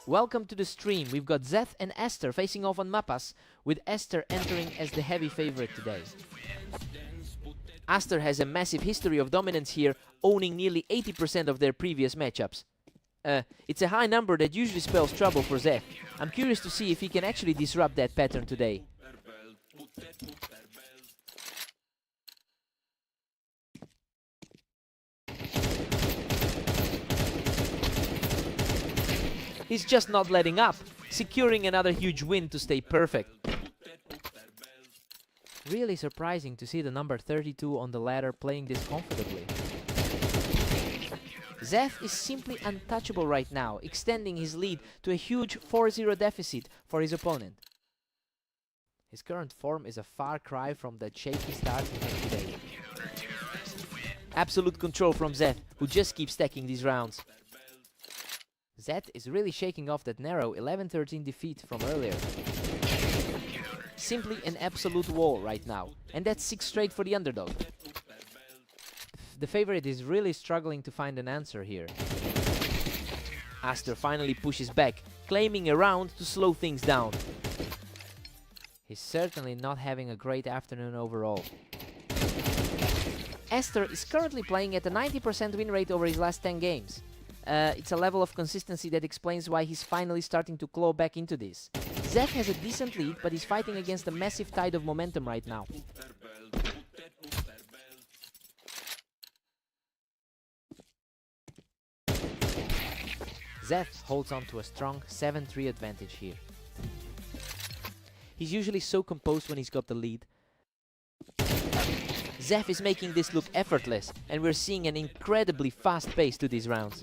Welcome to the stream. We've got Zeth and Esther facing off on Mapas, with Esther entering as the heavy favorite today. Esther has a massive history of dominance here, owning nearly 80% of their previous matchups. It's a high number that usually spells trouble for Zeth. I'm curious to see if he can actually disrupt that pattern today. He's just not letting up, securing another huge win to stay perfect. Really surprising to see the number 32 on the ladder playing this comfortably. Zeth is simply untouchable right now, extending his lead to a huge 4-0 deficit for his opponent. His current form is a far cry from that shaky start he had today. Absolute control from Zeth, who just keeps stacking these rounds. Zeth is really shaking off that narrow 11-13 defeat from earlier. Simply an absolute wall right now, and that's 6 straight for the underdog. The favorite is really struggling to find an answer here. Aster finally pushes back, claiming a round to slow things down. He's certainly not having a great afternoon overall. Aster is currently playing at a 90% win rate over his last 10 games. It's a level of consistency that explains why he's finally starting to claw back into this. Zeth has a decent lead, but he's fighting against a massive tide of momentum right now. Zeth holds on to a strong 7-3 advantage here. He's usually so composed when he's got the lead. Zeth is making this look effortless, and we're seeing an incredibly fast pace to these rounds.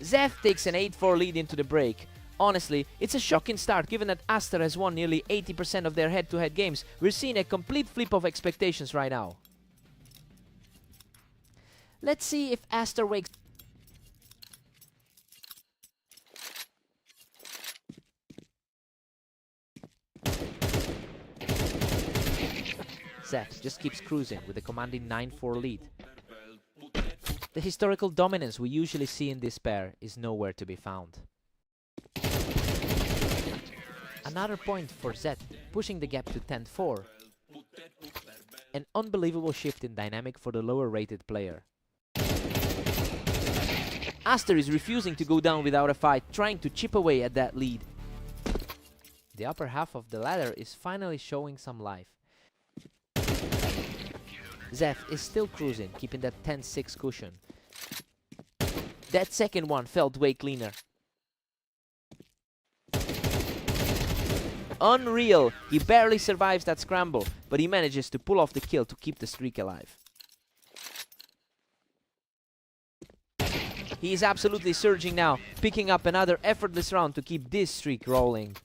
Zeth takes an 8-4 lead into the break. Honestly, it's a shocking start given that Aster has won nearly 80% of their head-to-head games. We're seeing a complete flip of expectations right now. Let's see if Aster wakes. Zeth just keeps cruising with a commanding 9-4 lead. The historical dominance we usually see in this pair is nowhere to be found. Another point for Zeth, pushing the gap to 10-4. An unbelievable shift in dynamic for the lower rated player. Aster is refusing to go down without a fight, trying to chip away at that lead. The upper half of the ladder is finally showing some life. Zeth is still cruising, keeping that 10-6 cushion. That second one felt way cleaner. Unreal! He barely survives that scramble, but he manages to pull off the kill to keep the streak alive. He is absolutely surging now, picking up another effortless round to keep this streak rolling.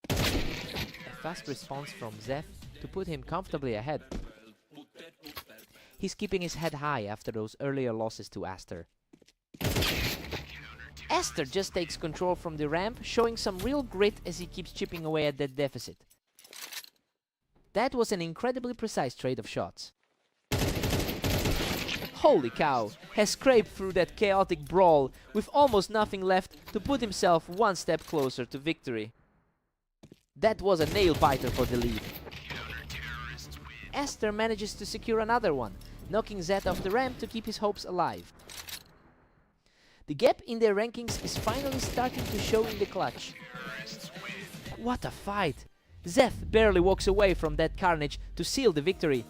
A fast response from Zeth to put him comfortably ahead. He's keeping his head high after those earlier losses to Aster. Aster just takes control from the ramp, showing some real grit as he keeps chipping away at that deficit. That was an incredibly precise trade of shots. Holy cow! Has scraped through that chaotic brawl with almost nothing left to put himself one step closer to victory. That was a nail-biter for the lead. Aster manages to secure another one, knocking Zeth off the ramp to keep his hopes alive. The gap in their rankings is finally starting to show in the clutch. What a fight! Zeth barely walks away from that carnage to seal the victory.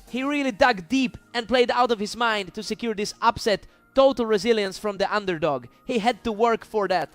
He really dug deep and played out of his mind to secure this upset. Total resilience from the underdog. He had to work for that.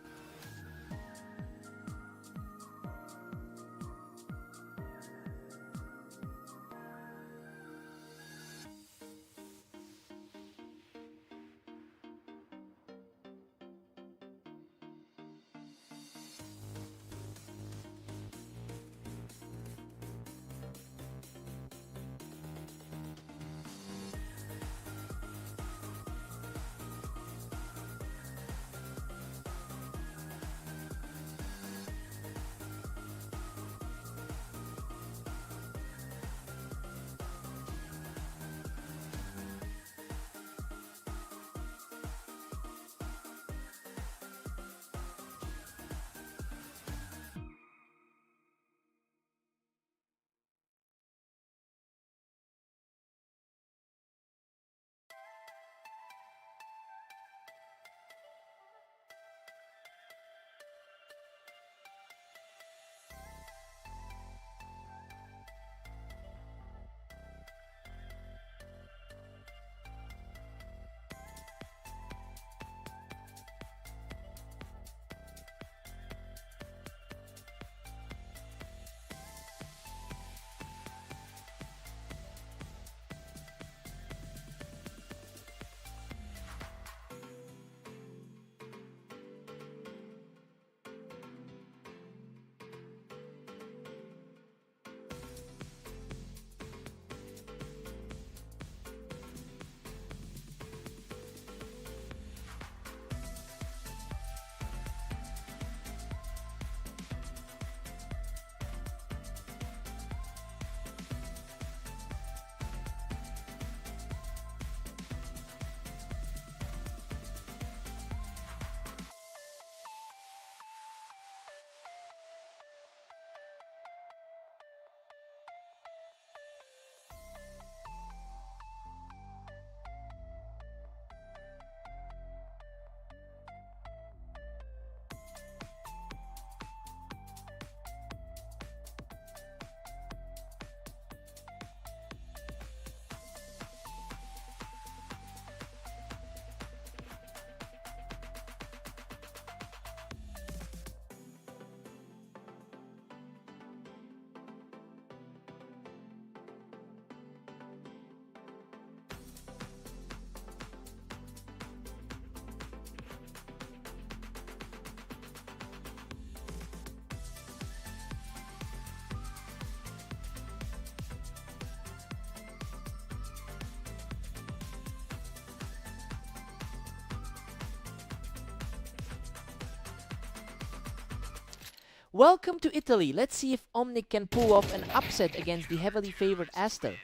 Welcome to Italy. Let's see if Omnic can pull off an upset against the heavily favored Aster.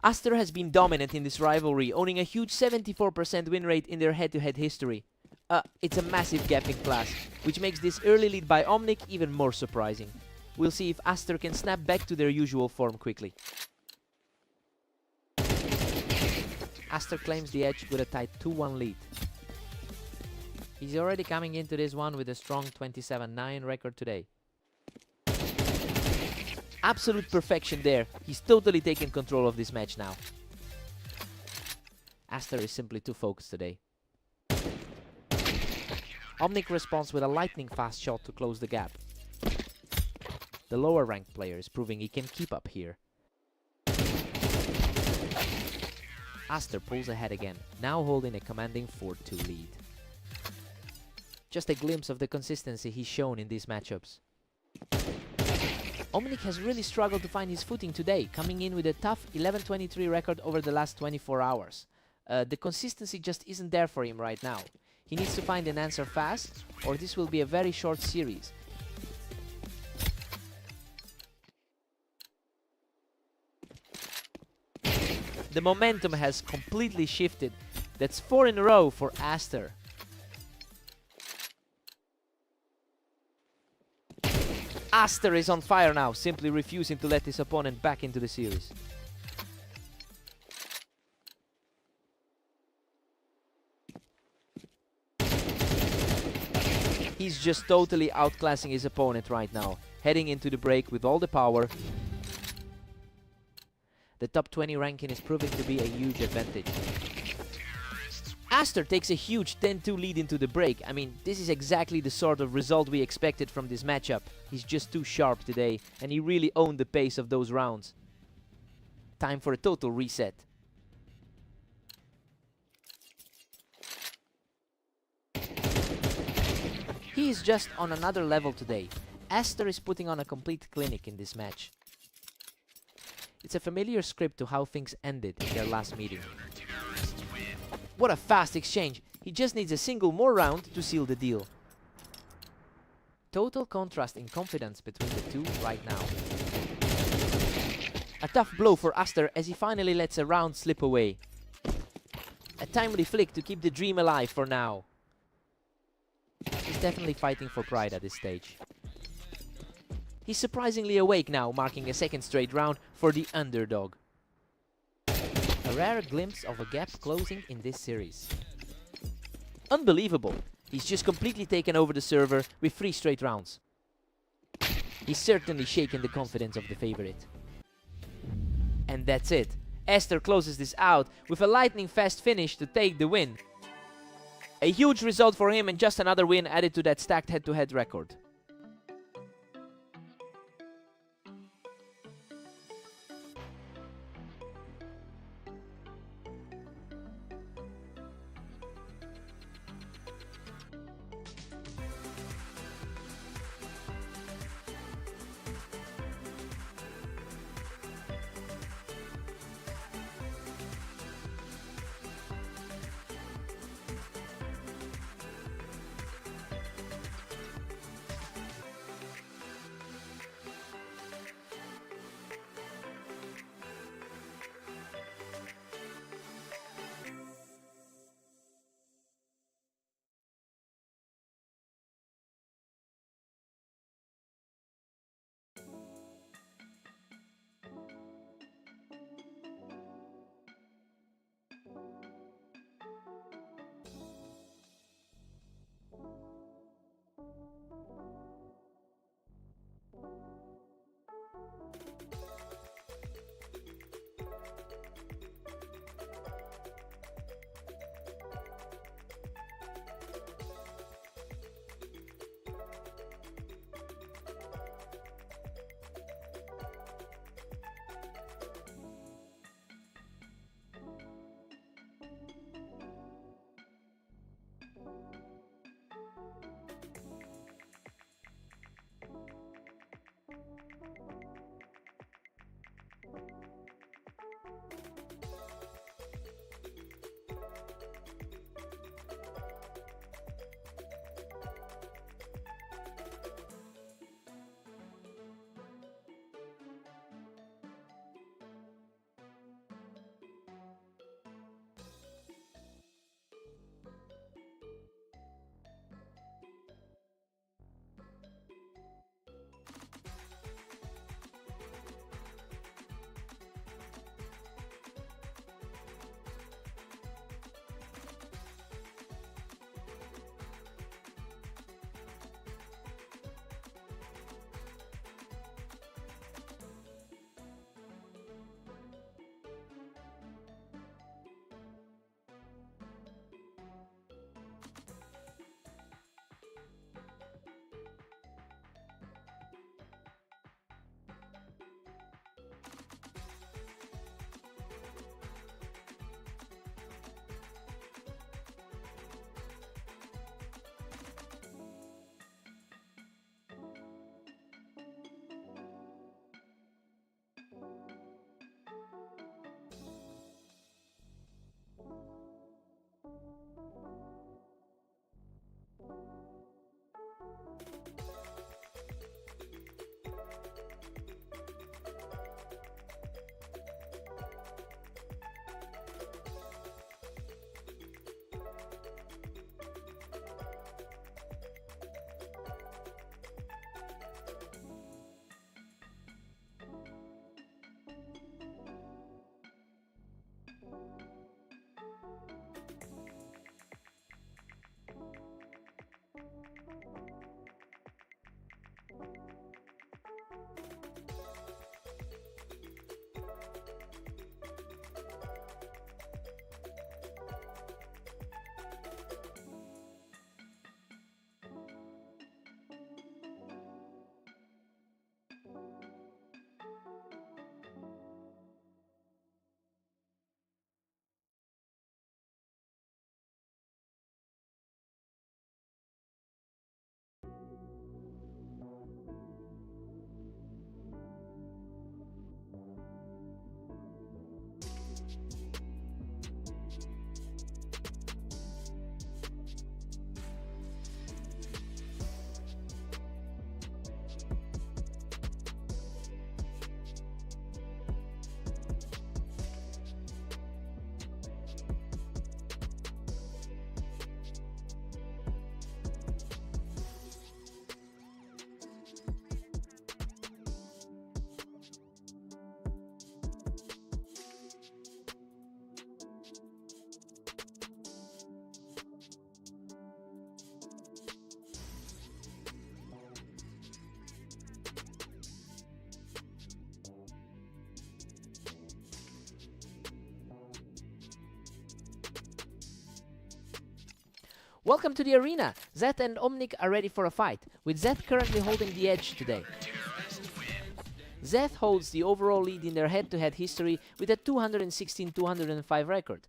Aster has been dominant in this rivalry, owning a huge 74% win rate in their head-to-head history. It's a massive gap in class, which makes this early lead by Omnic even more surprising. We'll see if Aster can snap back to their usual form quickly. Aster claims the edge with a tight 2-1 lead. He's already coming into this one with a strong 27-9 record today. Absolute perfection there. He's totally taken control of this match now. Aster is simply too focused today. Omnic responds with a lightning fast shot to close the gap. The lower ranked player is proving he can keep up here. Aster pulls ahead again, now holding a commanding 4-2 lead. Just a glimpse of the consistency he's shown in these matchups. Omnic has really struggled to find his footing today, coming in with a tough 11-23 record over the last 24 hours. The consistency just isn't there for him right now. He needs to find an answer fast, or this will be a very short series. The momentum has completely shifted. That's 4 in a row for Aster. Aster is on fire now, simply refusing to let his opponent back into the series. He's just totally outclassing his opponent right now, heading into the break with all the power. The top 20 ranking is proving to be a huge advantage. Aster takes a huge 10-2 lead into the break. I mean, this is exactly the sort of result we expected from this matchup. He's just too sharp today, and he really owned the pace of those rounds. Time for a total reset. He is just on another level today. Aster is putting on a complete clinic in this match. It's a familiar script to how things ended in their last meeting. What a fast exchange! He just needs a single more round to seal the deal. Total contrast in confidence between the two right now. A tough blow for Aster as he finally lets a round slip away. A timely flick to keep the dream alive for now. He's definitely fighting for pride at this stage. He's surprisingly awake now, marking a second straight round for the underdog. A rare glimpse of a gap closing in this series. Unbelievable! He's just completely taken over the server with 3 straight rounds. He's certainly shaken the confidence of the favorite. And that's it. Aster closes this out with a lightning fast finish to take the win. A huge result for him and just another win added to that stacked head-to-head record. Welcome to the arena! Zeth and Omnic are ready for a fight, with Zeth currently holding the edge today. Zeth holds the overall lead in their head-to-head history with a 216-205 record.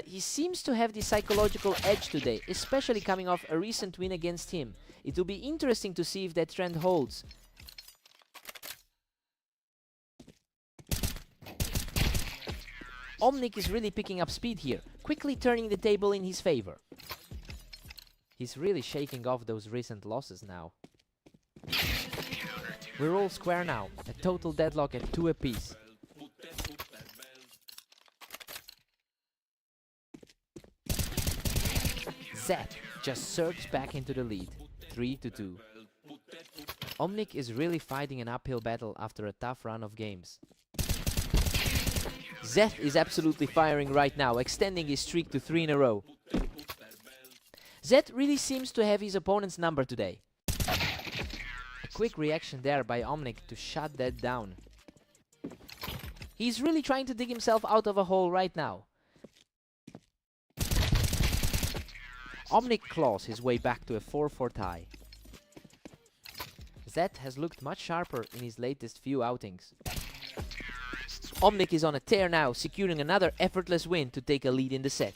He seems to have the psychological edge today, especially coming off a recent win against him. It will be interesting to see if that trend holds. Omnic is really picking up speed here, quickly turning the table in his favor. He's really shaking off those recent losses now. We're all square now, a total deadlock at 2 apiece. Zeth just surged back into the lead, 3-2. Omnic is really fighting an uphill battle after a tough run of games. Zeth is absolutely firing right now, extending his streak to 3 in a row. Zeth really seems to have his opponent's number today. A quick reaction there by Omnic to shut that down. He's really trying to dig himself out of a hole right now. Omnic claws his way back to a 4-4 tie. Zeth has looked much sharper in his latest few outings. Omnic is on a tear now, securing another effortless win to take a lead in the set.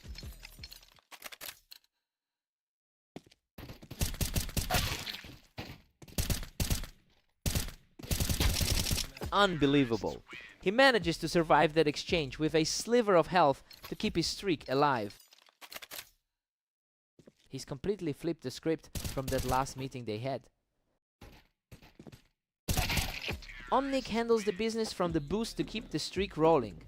Unbelievable. He manages to survive that exchange with a sliver of health to keep his streak alive. He's completely flipped the script from that last meeting they had. Omnic handles the business from the boost to keep the streak rolling.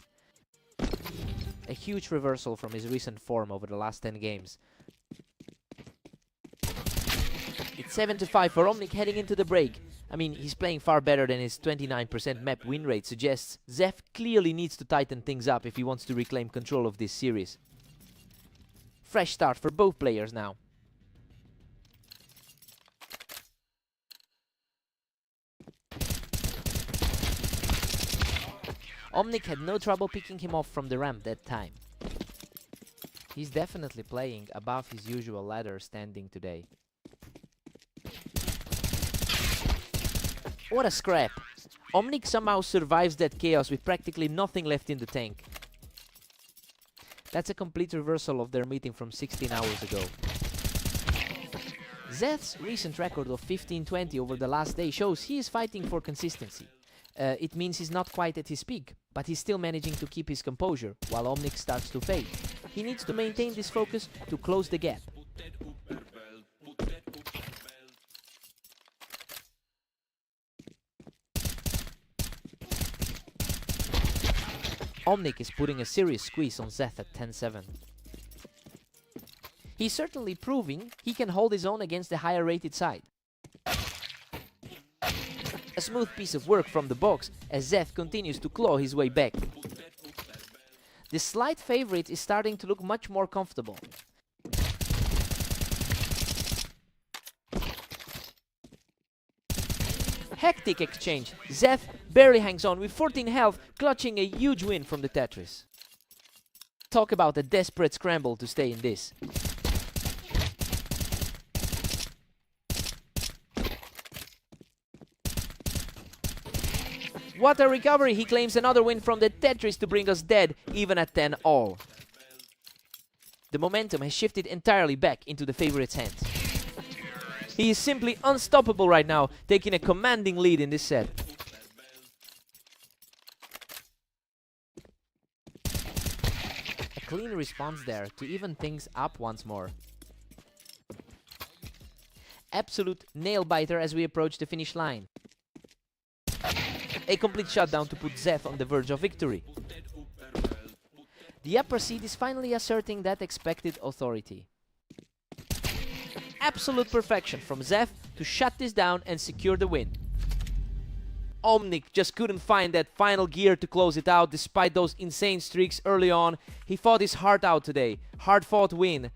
A huge reversal from his recent form over the last 10 games. It's 7-5 for Omnic heading into the break. I mean, he's playing far better than his 29% map win rate suggests. Zeth clearly needs to tighten things up if he wants to reclaim control of this series. Fresh start for both players now. Omnic had no trouble picking him off from the ramp that time. He's definitely playing above his usual ladder standing today. What a scrap! Omnic somehow survives that chaos with practically nothing left in the tank. That's a complete reversal of their meeting from 16 hours ago. Zeth's recent record of 15-20 over the last day shows he is fighting for consistency. It means he's not quite at his peak, but he's still managing to keep his composure while Omnic starts to fade. He needs to maintain this focus to close the gap. Omnic is putting a serious squeeze on Zeth at 10-7. He's certainly proving he can hold his own against the higher rated side. A smooth piece of work from the box as Zeth continues to claw his way back. The slight favorite is starting to look much more comfortable. Hectic exchange. Zeth barely hangs on with 14 health, clutching a huge win from the Tetris. Talk about a desperate scramble to stay in this. What a recovery! He claims another win from the Tetris to bring us dead, even at 10-all. The momentum has shifted entirely back into the favorite's hands. He is simply unstoppable right now, taking a commanding lead in this set. A clean response there to even things up once more. Absolute nail-biter as we approach the finish line. A complete shutdown to put Zeth on the verge of victory. The upper seed is finally asserting that expected authority. Absolute perfection from Zeth to shut this down and secure the win. Omnic just couldn't find that final gear to close it out despite those insane streaks early on. He fought his heart out today. Hard-fought win.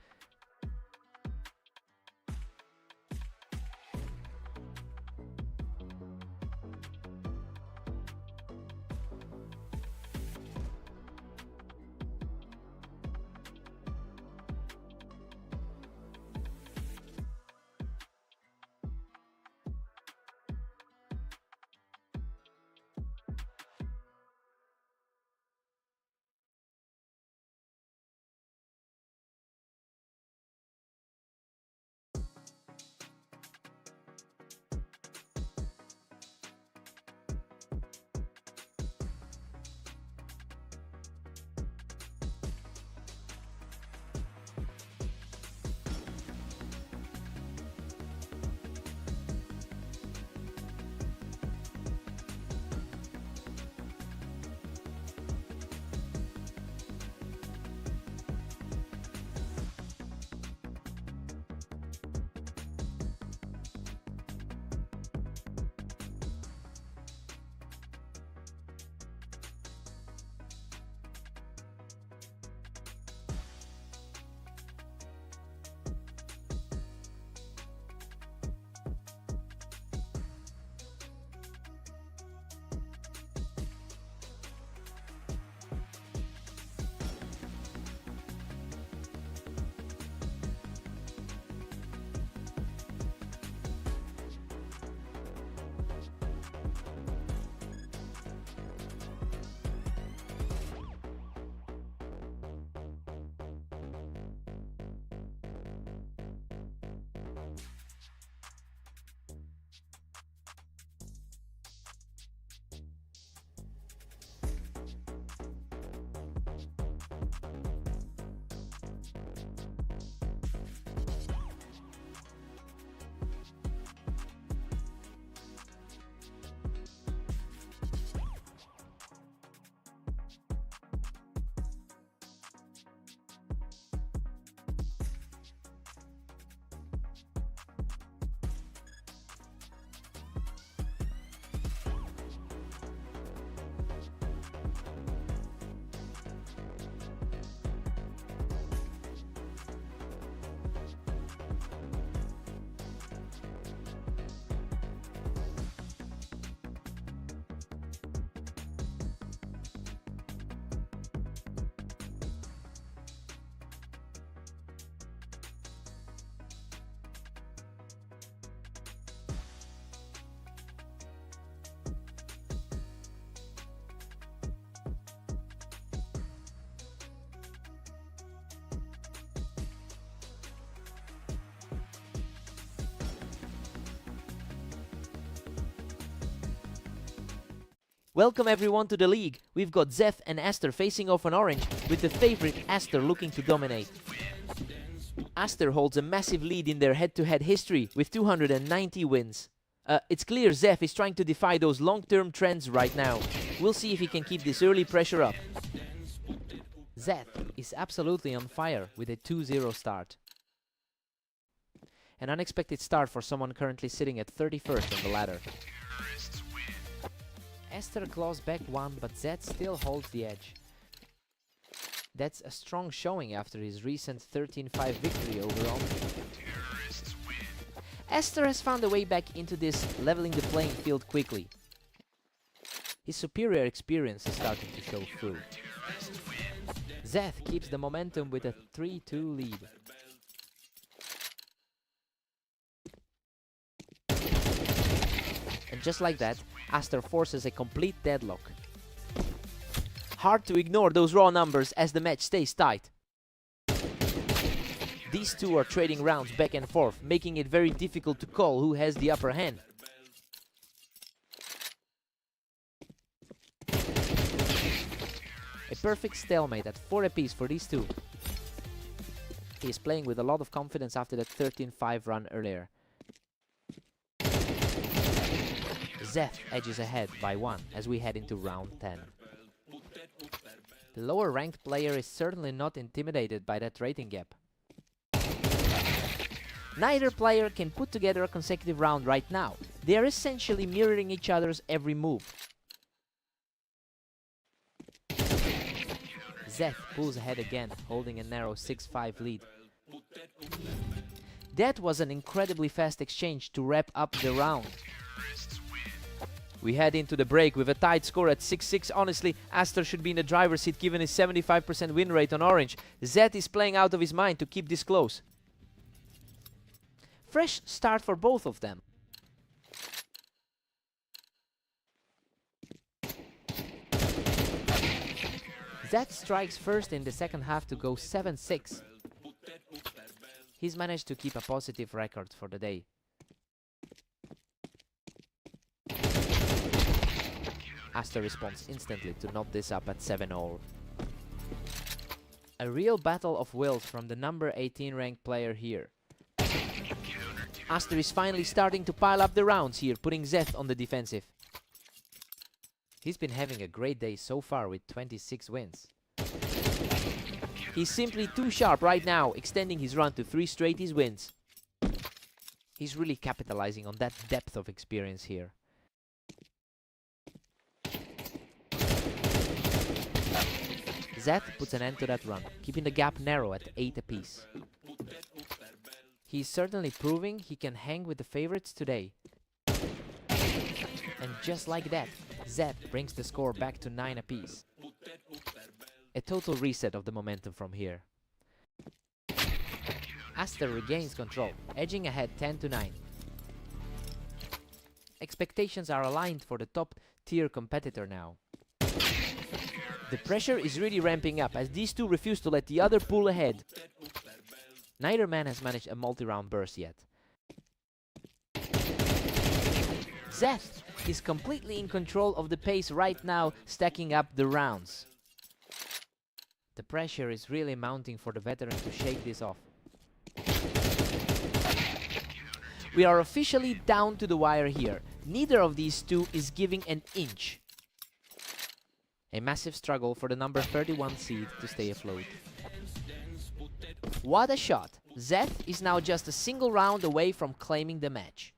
Welcome everyone to the league. We've got Zeth and Aster facing off on orange, with the favorite Aster looking to dominate. Aster holds a massive lead in their head-to-head history with 290 wins. It's clear Zeth is trying to defy those long-term trends right now. We'll see if he can keep this early pressure up. Zeth is absolutely on fire with a 2-0 start. An unexpected start for someone currently sitting at 31st on the ladder. Aster claws back one, but Zeth still holds the edge. That's a strong showing after his recent 13-5 victory over Omni. Aster has found a way back into this, leveling the playing field quickly. His superior experience is starting to show through. Zeth keeps the momentum with a 3-2 lead. And just like that, Aster forces a complete deadlock. Hard to ignore those raw numbers as the match stays tight. These two are trading rounds back and forth, making it very difficult to call who has the upper hand. A perfect stalemate at 4 apiece for these two. He is playing with a lot of confidence after that 13-5 run earlier. Zeth edges ahead by 1 as we head into round 10. The lower ranked player is certainly not intimidated by that rating gap. Neither player can put together a consecutive round right now. They are essentially mirroring each other's every move. Zeth pulls ahead again, holding a narrow 6-5 lead. That was an incredibly fast exchange to wrap up the round. We head into the break with a tight score at 6-6. Honestly, Aster should be in the driver's seat given his 75% win rate on orange. Zeth is playing out of his mind to keep this close. Fresh start for both of them. Zeth strikes first in the second half to go 7-6. He's managed to keep a positive record for the day. Aster responds instantly to knot this up at 7-all. A real battle of wills from the number 18 ranked player here. Aster is finally starting to pile up the rounds here, putting Zeth on the defensive. He's been having a great day so far with 26 wins. He's simply too sharp right now, extending his run to 3 straight wins. He's really capitalizing on that depth of experience here. Zeth puts an end to that run, keeping the gap narrow at 8 apiece. He's certainly proving he can hang with the favorites today. And just like that, Zeth brings the score back to 9 apiece. A total reset of the momentum from here. Aster regains control, edging ahead 10-9. Expectations are aligned for the top tier competitor now. The pressure is really ramping up as these two refuse to let the other pull ahead. Neither man has managed a multi-round burst yet. Zeth is completely in control of the pace right now, stacking up the rounds. The pressure is really mounting for the veteran to shake this off. We are officially down to the wire here. Neither of these two is giving an inch. A massive struggle for the number 31 seed to stay afloat. What a shot! Zeth is now just a single round away from claiming the match.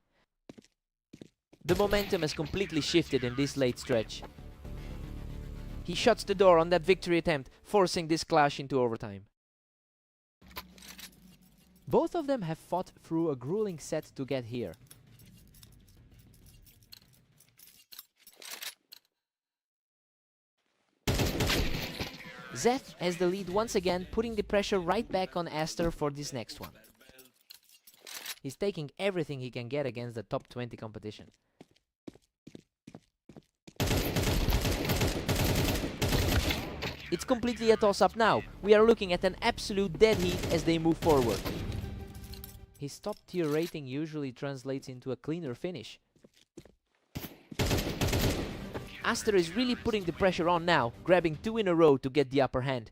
The momentum has completely shifted in this late stretch. He shuts the door on that victory attempt, forcing this clash into overtime. Both of them have fought through a grueling set to get here. Zeth has the lead once again, putting the pressure right back on Aster for this next one. He's taking everything he can get against the top 20 competition. It's completely a toss-up now. We are looking at an absolute dead heat as they move forward. His top tier rating usually translates into a cleaner finish. Aster is really putting the pressure on now, grabbing 2 in a row to get the upper hand.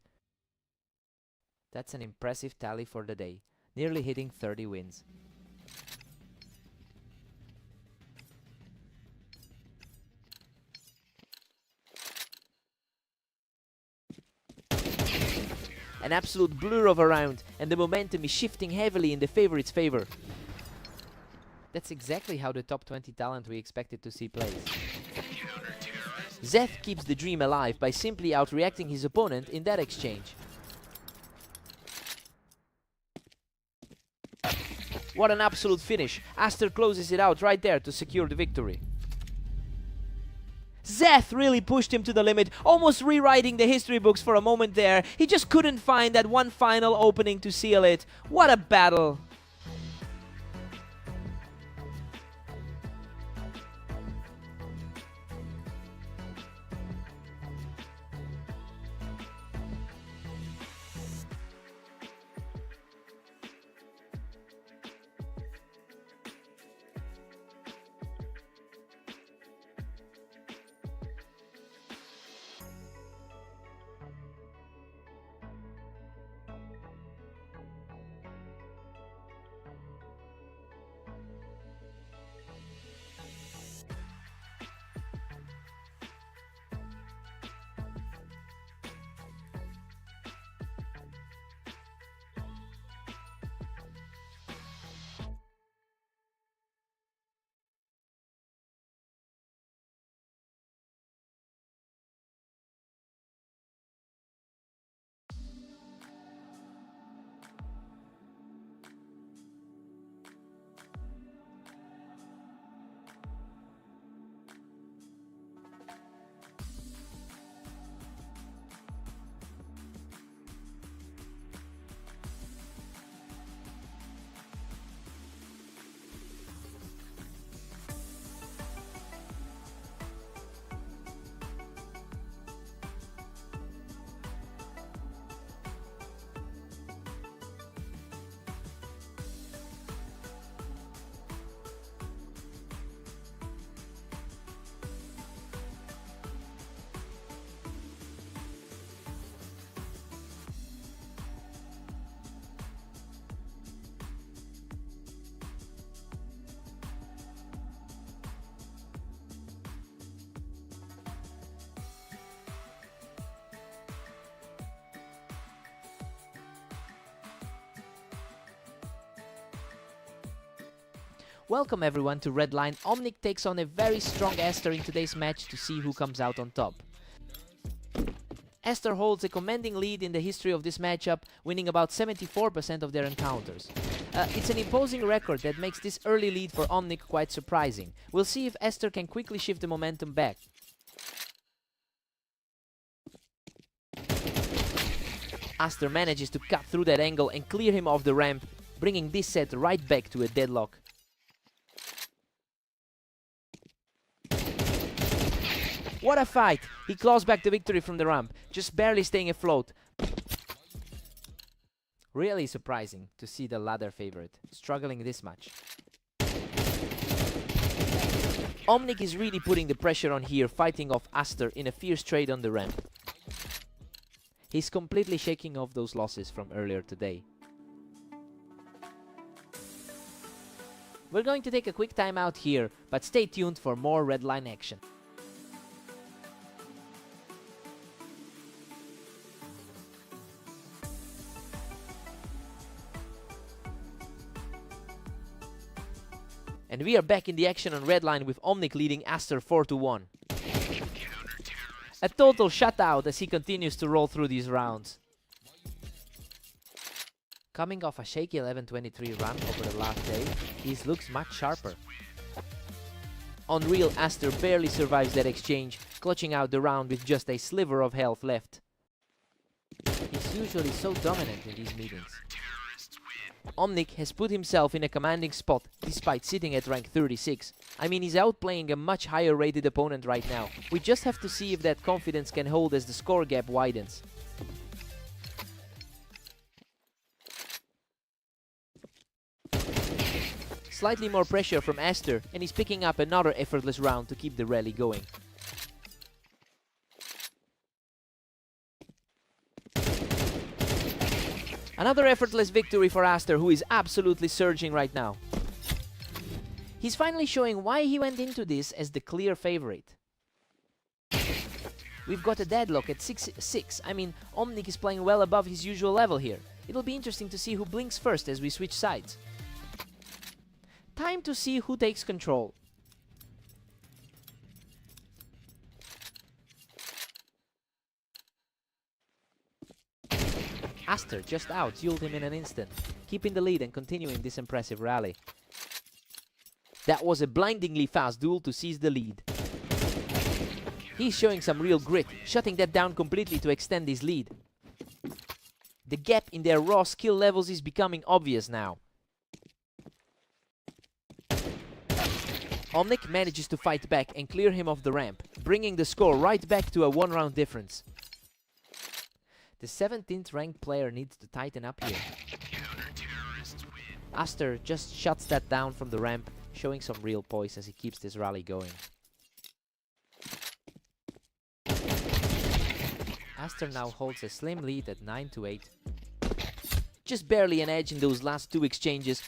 That's an impressive tally for the day, nearly hitting 30 wins. An absolute blur of a round, and the momentum is shifting heavily in the favorite's favor. That's exactly how the top 20 talent we expected to see plays. Zeth keeps the dream alive by simply outreacting his opponent in that exchange. What an absolute finish! Aster closes it out right there to secure the victory. Zeth really pushed him to the limit, almost rewriting the history books for a moment there. He just couldn't find that one final opening to seal it. What a battle! Welcome everyone to Redline. Omnic takes on a very strong Aster in today's match to see who comes out on top. Aster holds a commanding lead in the history of this matchup, winning about 74% of their encounters. It's an imposing record that makes this early lead for Omnic quite surprising. We'll see if Aster can quickly shift the momentum back. Aster manages to cut through that angle and clear him off the ramp, bringing this set right back to a deadlock. What a fight! He claws back the victory from the ramp, just barely staying afloat. Really surprising to see the ladder favorite struggling this much. Omnic is really putting the pressure on here, fighting off Aster in a fierce trade on the ramp. He's completely shaking off those losses from earlier today. We're going to take a quick time out here, but stay tuned for more red line action. And we are back in the action on red line with Omnic leading Aster 4-1. A total shutout as he continues to roll through these rounds. Coming off a shaky 11-23 run over the last day, he looks much sharper. Unreal Aster barely survives that exchange, clutching out the round with just a sliver of health left. He's usually so dominant in these meetings. Omnic has put himself in a commanding spot despite sitting at rank 36. I mean, he's outplaying a much higher rated opponent right now. We just have to see if that confidence can hold as the score gap widens. Slightly more pressure from Aster, and he's picking up another effortless round to keep the rally going. Another effortless victory for Aster, who is absolutely surging right now. He's finally showing why he went into this as the clear favorite. We've got a deadlock at 6-6. I mean, Omnic is playing well above his usual level here. It'll be interesting to see who blinks first as we switch sides. Time to see who takes control. Aster just out-dueled him in an instant, keeping the lead and continuing this impressive rally. That was a blindingly fast duel to seize the lead. He's showing some real grit, shutting that down completely to extend his lead. The gap in their raw skill levels is becoming obvious now. Omnic manages to fight back and clear him off the ramp, bringing the score right back to a one-round difference. The 17th ranked player needs to tighten up here. Aster just shuts that down from the ramp, showing some real poise as he keeps this rally going. Aster now holds a slim lead at 9-8. Just barely an edge in those last two exchanges.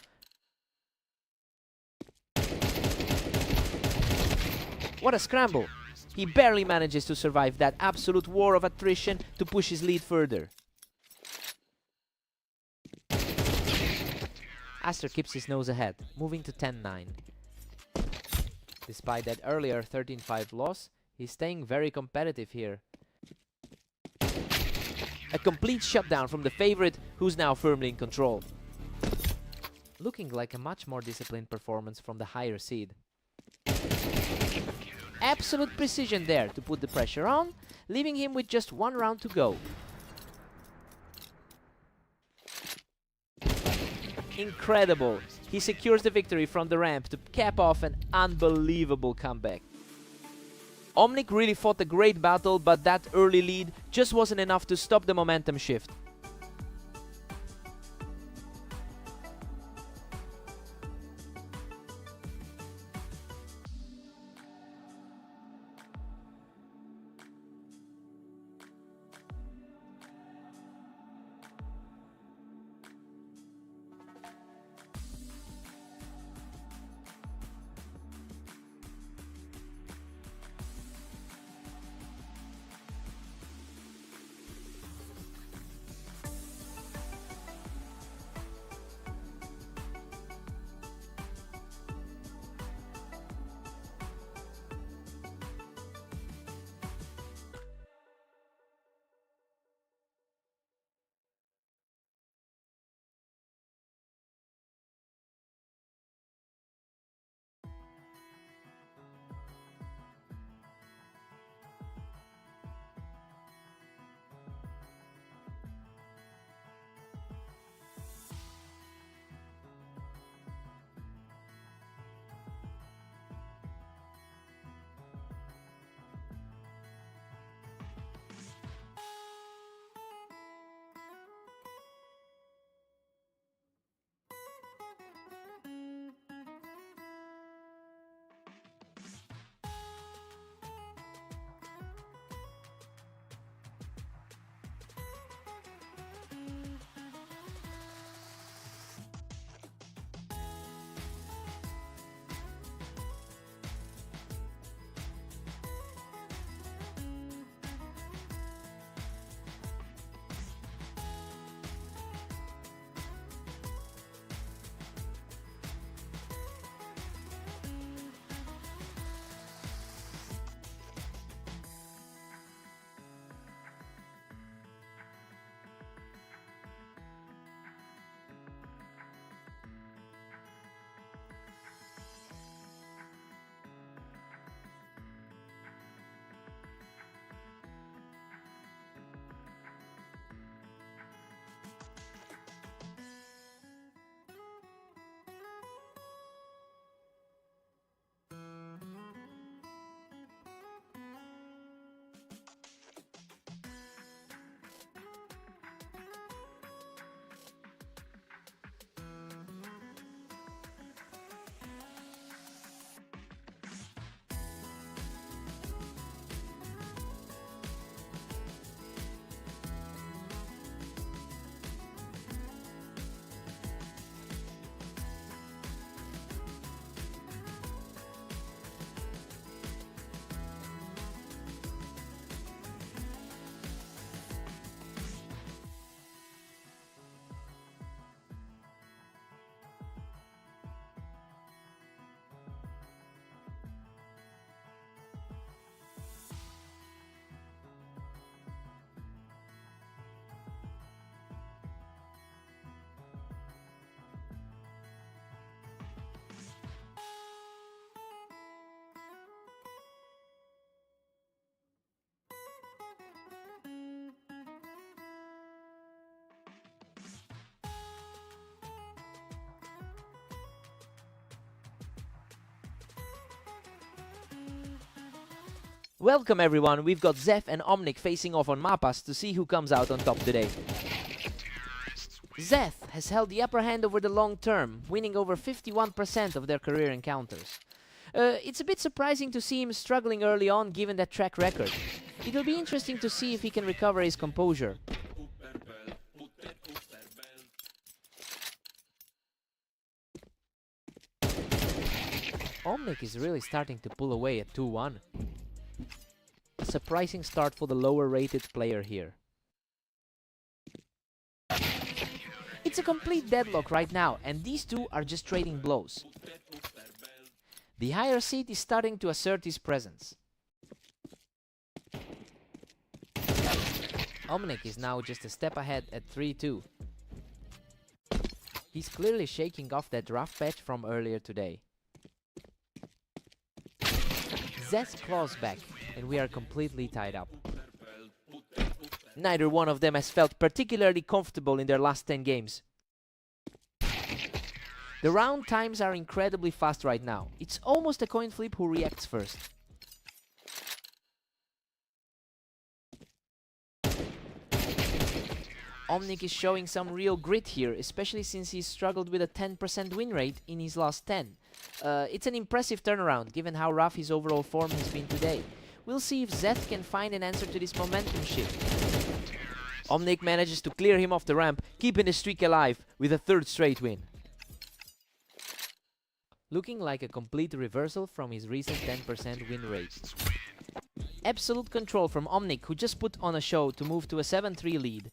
What a scramble! He barely manages to survive that absolute war of attrition to push his lead further. Aster keeps his nose ahead, moving to 10-9. Despite that earlier 13-5 loss, he's staying very competitive here. A complete shutdown from the favorite, who's now firmly in control. Looking like a much more disciplined performance from the higher seed. Absolute precision there to put the pressure on, leaving him with just one round to go. Incredible! He secures the victory from the ramp to cap off an unbelievable comeback. Omnic really fought a great battle, but that early lead just wasn't enough to stop the momentum shift. Welcome everyone, we've got Zeth and Omnic facing off on Mapas to see who comes out on top today. Zeth has held the upper hand over the long term, winning over 51% of their career encounters. It's a bit surprising to see him struggling early on given that track record. It'll be interesting to see if he can recover his composure. Omnic is really starting to pull away at 2-1. A surprising start for the lower rated player here. It's a complete deadlock right now, and these two are just trading blows. The higher seed is starting to assert his presence. Omnic is now just a step ahead at 3-2. He's clearly shaking off that rough patch from earlier today. Zeth claws back, and we are completely tied up. Neither one of them has felt particularly comfortable in their last 10 games. The round times are incredibly fast right now. It's almost a coin flip who reacts first. Omnic is showing some real grit here, especially since he's struggled with a 10% win rate in his last 10. It's an impressive turnaround, given how rough his overall form has been today. We'll see if Zeth can find an answer to this momentum shift. Omnic manages to clear him off the ramp, keeping the streak alive with a third straight win. Looking like a complete reversal from his recent 10% win rate. Absolute control from Omnic, who just put on a show to move to a 7-3 lead.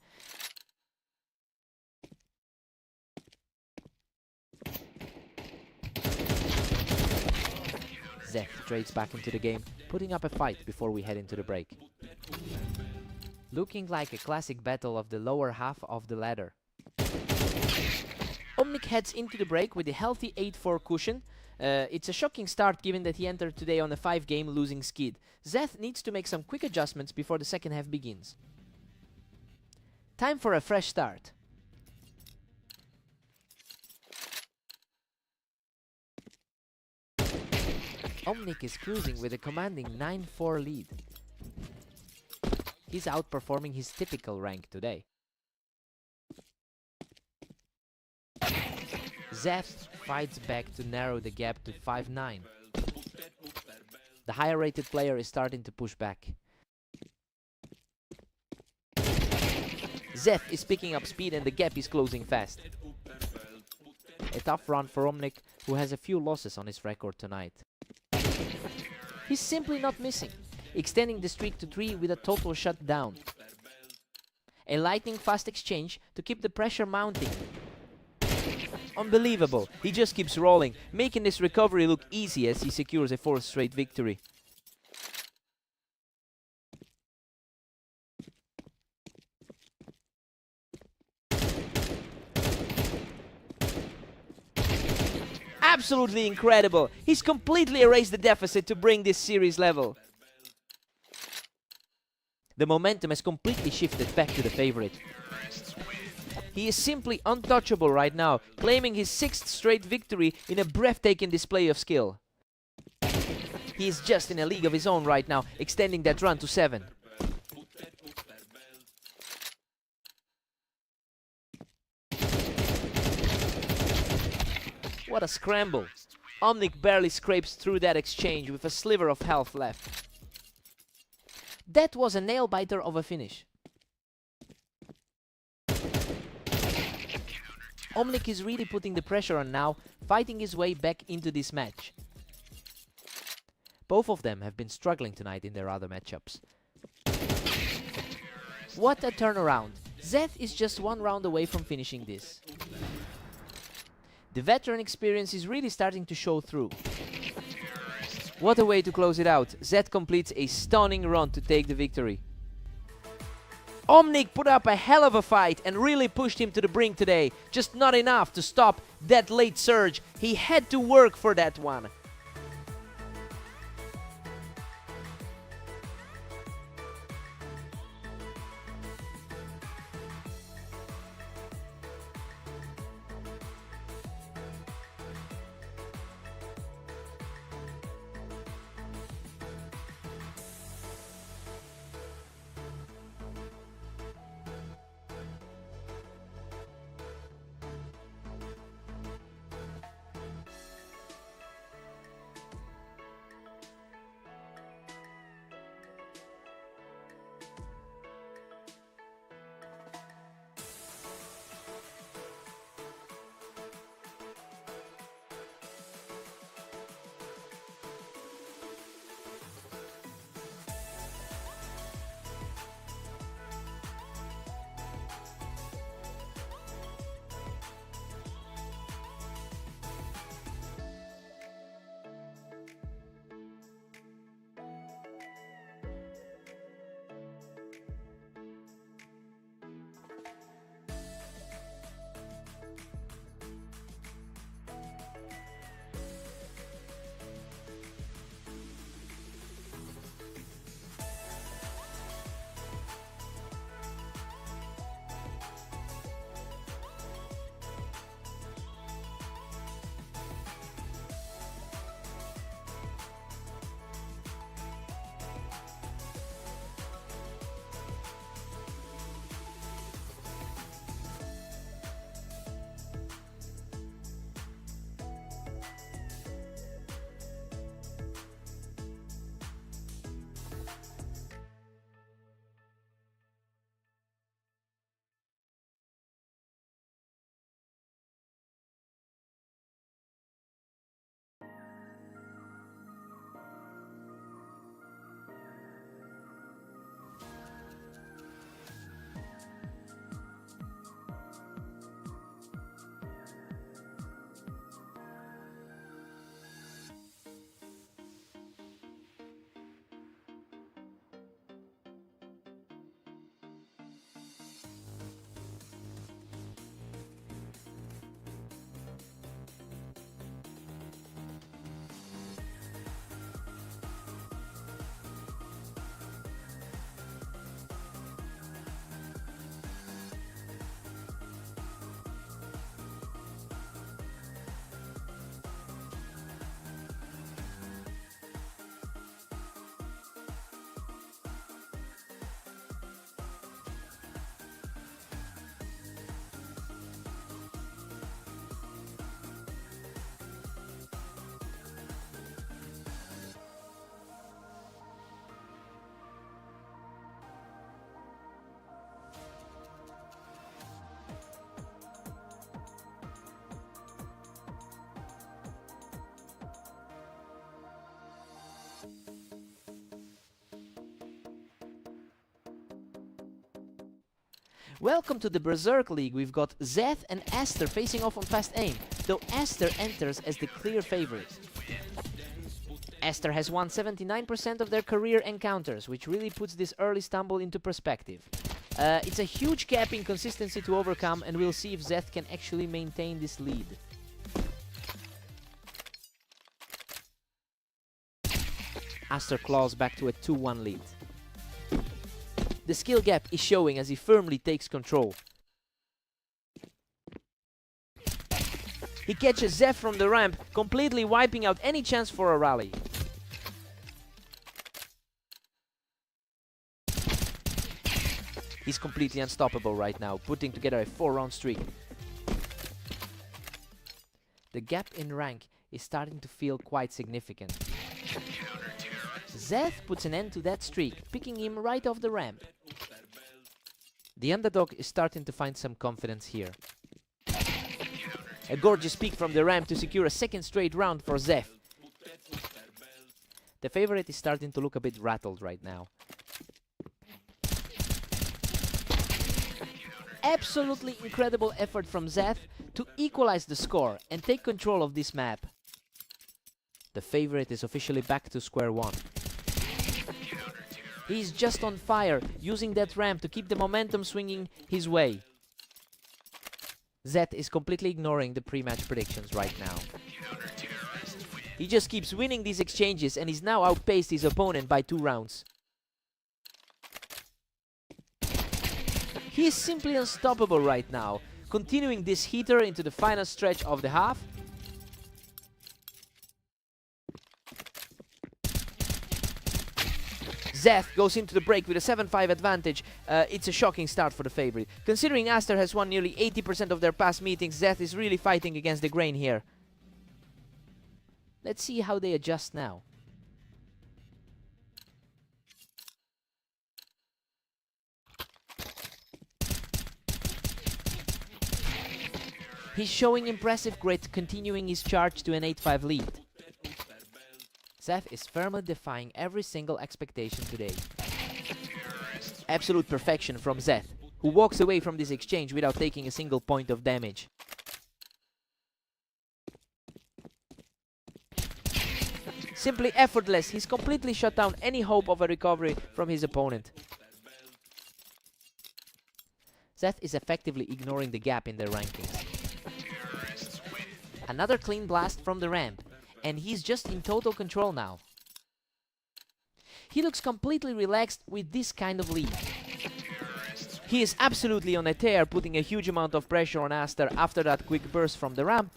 Zeth trades back into the game, putting up a fight before we head into the break. Looking like a classic battle of the lower half of the ladder. Omnic heads into the break with a healthy 8-4 cushion. It's a shocking start given that he entered today on a 5-game losing skid. Zeth needs to make some quick adjustments before the second half begins. Time for a fresh start. Omnic is cruising with a commanding 9-4 lead. He's outperforming his typical rank today. Zeth fights back to narrow the gap to 5-9. The higher rated player is starting to push back. Zeth is picking up speed and the gap is closing fast. A tough run for Omnic, who has a few losses on his record tonight. He's simply not missing, extending the streak to 3 with a total shutdown. A lightning fast exchange to keep the pressure mounting. Unbelievable, he just keeps rolling, making this recovery look easy as he secures a 4th straight victory. Absolutely incredible! He's completely erased the deficit to bring this series level. The momentum has completely shifted back to the favorite. He is simply untouchable right now, claiming his 6th straight victory in a breathtaking display of skill. He is just in a league of his own right now, extending that run to 7. What a scramble! Omnic barely scrapes through that exchange with a sliver of health left. That was a nail-biter of a finish. Omnic is really putting the pressure on now, fighting his way back into this match. Both of them have been struggling tonight in their other matchups. What a turnaround! Zeth is just 1 round away from finishing this. The veteran experience is really starting to show through. What a way to close it out. Zeth completes a stunning run to take the victory. Omnic put up a hell of a fight and really pushed him to the brink today. Just not enough to stop that late surge. He had to work for that one. Welcome to the Berserk League. We've got Zeth and Aster facing off on fast aim, though Aster enters as the clear favorite. Aster has won 79% of their career encounters, which really puts this early stumble into perspective. It's a huge gap in consistency to overcome, and we'll see if Zeth can actually maintain this lead. Aster claws back to a 2-1 lead. The skill gap is showing as he firmly takes control. He catches Zeth from the ramp, completely wiping out any chance for a rally. He's completely unstoppable right now, putting together a 4-round streak. The gap in rank is starting to feel quite significant. Zeth puts an end to that streak, picking him right off the ramp. The underdog is starting to find some confidence here. A gorgeous peek from the ramp to secure a second straight round for Zeth. The favorite is starting to look a bit rattled right now. Absolutely incredible effort from Zeth to equalize the score and take control of this map. The favorite is officially back to square one. He's just on fire, using that ramp to keep the momentum swinging his way. Zeth is completely ignoring the pre-match predictions right now. He just keeps winning these exchanges and he's now outpaced his opponent by 2 rounds. He is simply unstoppable right now, continuing this heater into the final stretch of the half. Zeth goes into the break with a 7-5 advantage. It's a shocking start for the favorite. Considering Aster has won nearly 80% of their past meetings, Zeth is really fighting against the grain here. Let's see how they adjust now. He's showing impressive grit, continuing his charge to an 8-5 lead. Zeth is firmly defying every single expectation today. Absolute perfection from Zeth, who walks away from this exchange without taking a single point of damage. Simply effortless, he's completely shut down any hope of a recovery from his opponent. Zeth is effectively ignoring the gap in their rankings. Another clean blast from the ramp, and he's just in total control now. He looks completely relaxed with this kind of lead. He is absolutely on a tear, putting a huge amount of pressure on Aster after that quick burst from the ramp.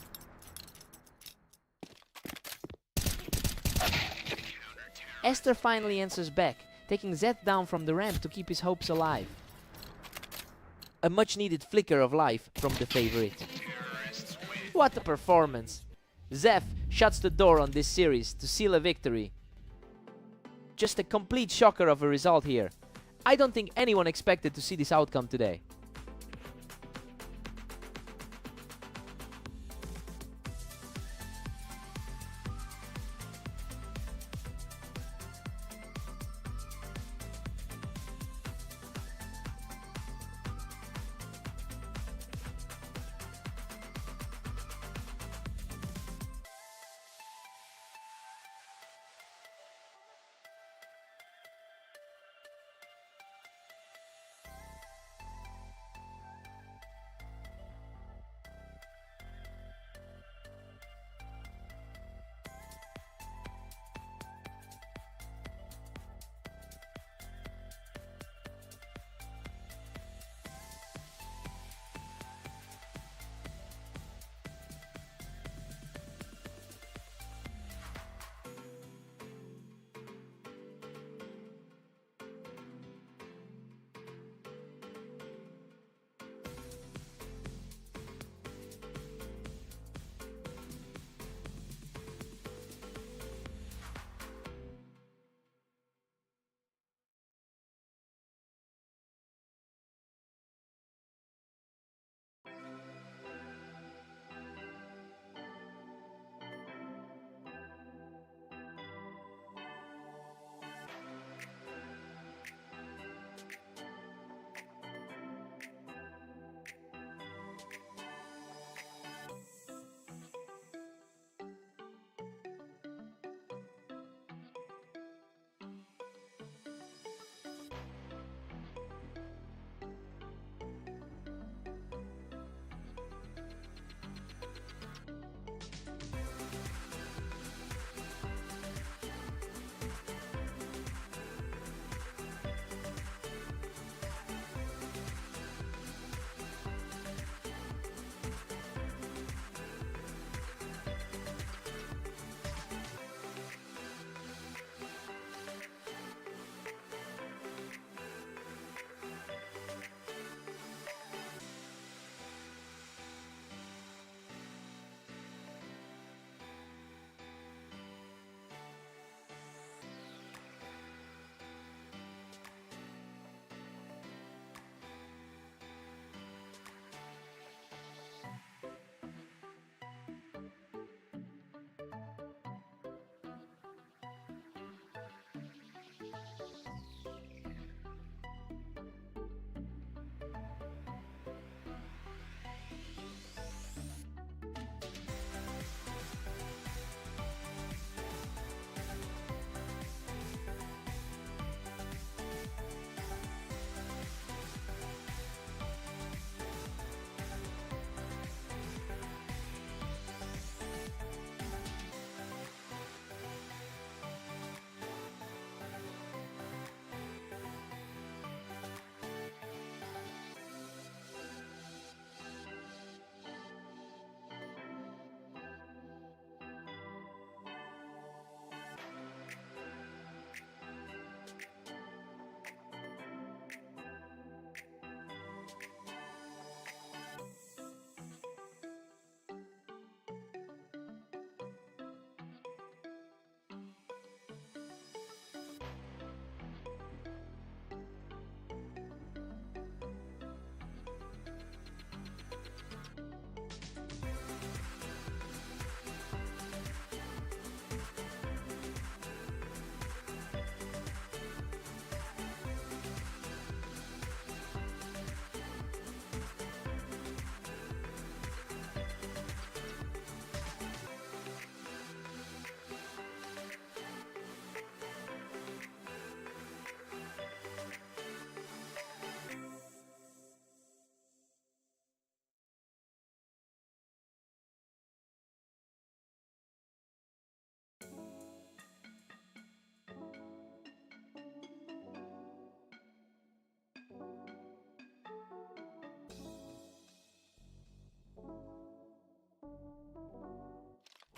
Aster finally answers back, taking Zeth down from the ramp to keep his hopes alive. A much needed flicker of life from the favorite. What a performance! Zeth shuts the door on this series to seal a victory. Just a complete shocker of a result here. I don't think anyone expected to see this outcome today.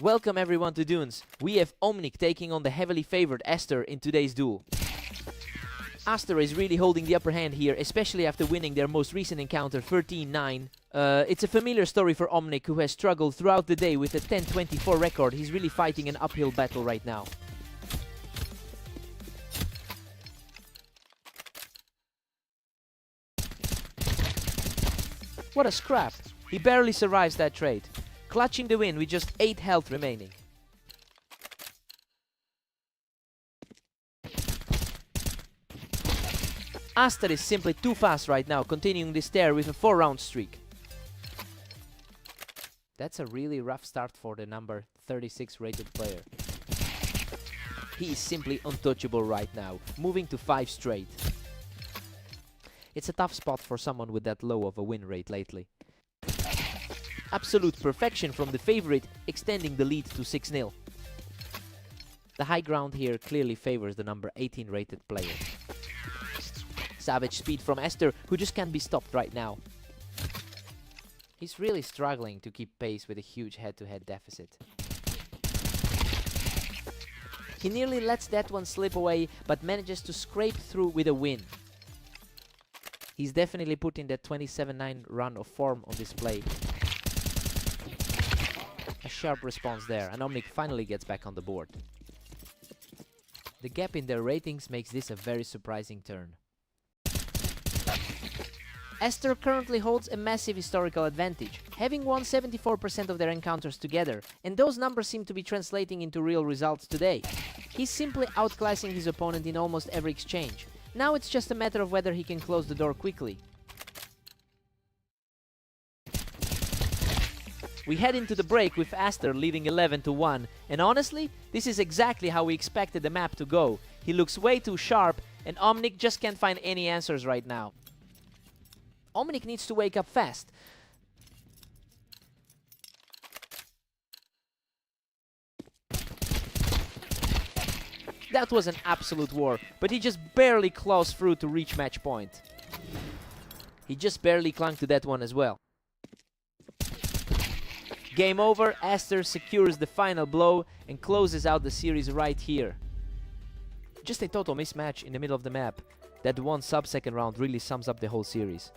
Welcome everyone to Dunes. We have Omnic taking on the heavily favored Aster in today's duel. Aster is really holding the upper hand here, especially after winning their most recent encounter 13-9. It's a familiar story for Omnic, who has struggled throughout the day with a 10-24 record. He's really fighting an uphill battle right now. What a scrap! He barely survives that trade, clutching the win with just 8 health remaining. Aster is simply too fast right now, continuing this tear with a 4-round streak. That's a really rough start for the number 36 rated player. He is simply untouchable right now, moving to 5 straight. It's a tough spot for someone with that low of a win rate lately. Absolute perfection from the favorite, extending the lead to 6-0. The high ground here clearly favors the number 18 rated player. Savage speed from Aster, who just can't be stopped right now. He's really struggling to keep pace with a huge head-to-head deficit. He nearly lets that one slip away, but manages to scrape through with a win. He's definitely putting that 27-9 run of form on display. A sharp response there, and Omnic finally gets back on the board. The gap in their ratings makes this a very surprising turn. Aster currently holds a massive historical advantage, having won 74% of their encounters together, and those numbers seem to be translating into real results today. He's simply outclassing his opponent in almost every exchange. Now it's just a matter of whether he can close the door quickly. We head into the break with Aster leading 11-1, and honestly, this is exactly how we expected the map to go. He looks way too sharp, and Omnic just can't find any answers right now. Omnic needs to wake up fast. That was an absolute war, but he just barely claws through to reach match point. He just barely clung to that one as well. Game over, Aster secures the final blow and closes out the series right here. Just a total mismatch in the middle of the map. That one sub-second round really sums up the whole series.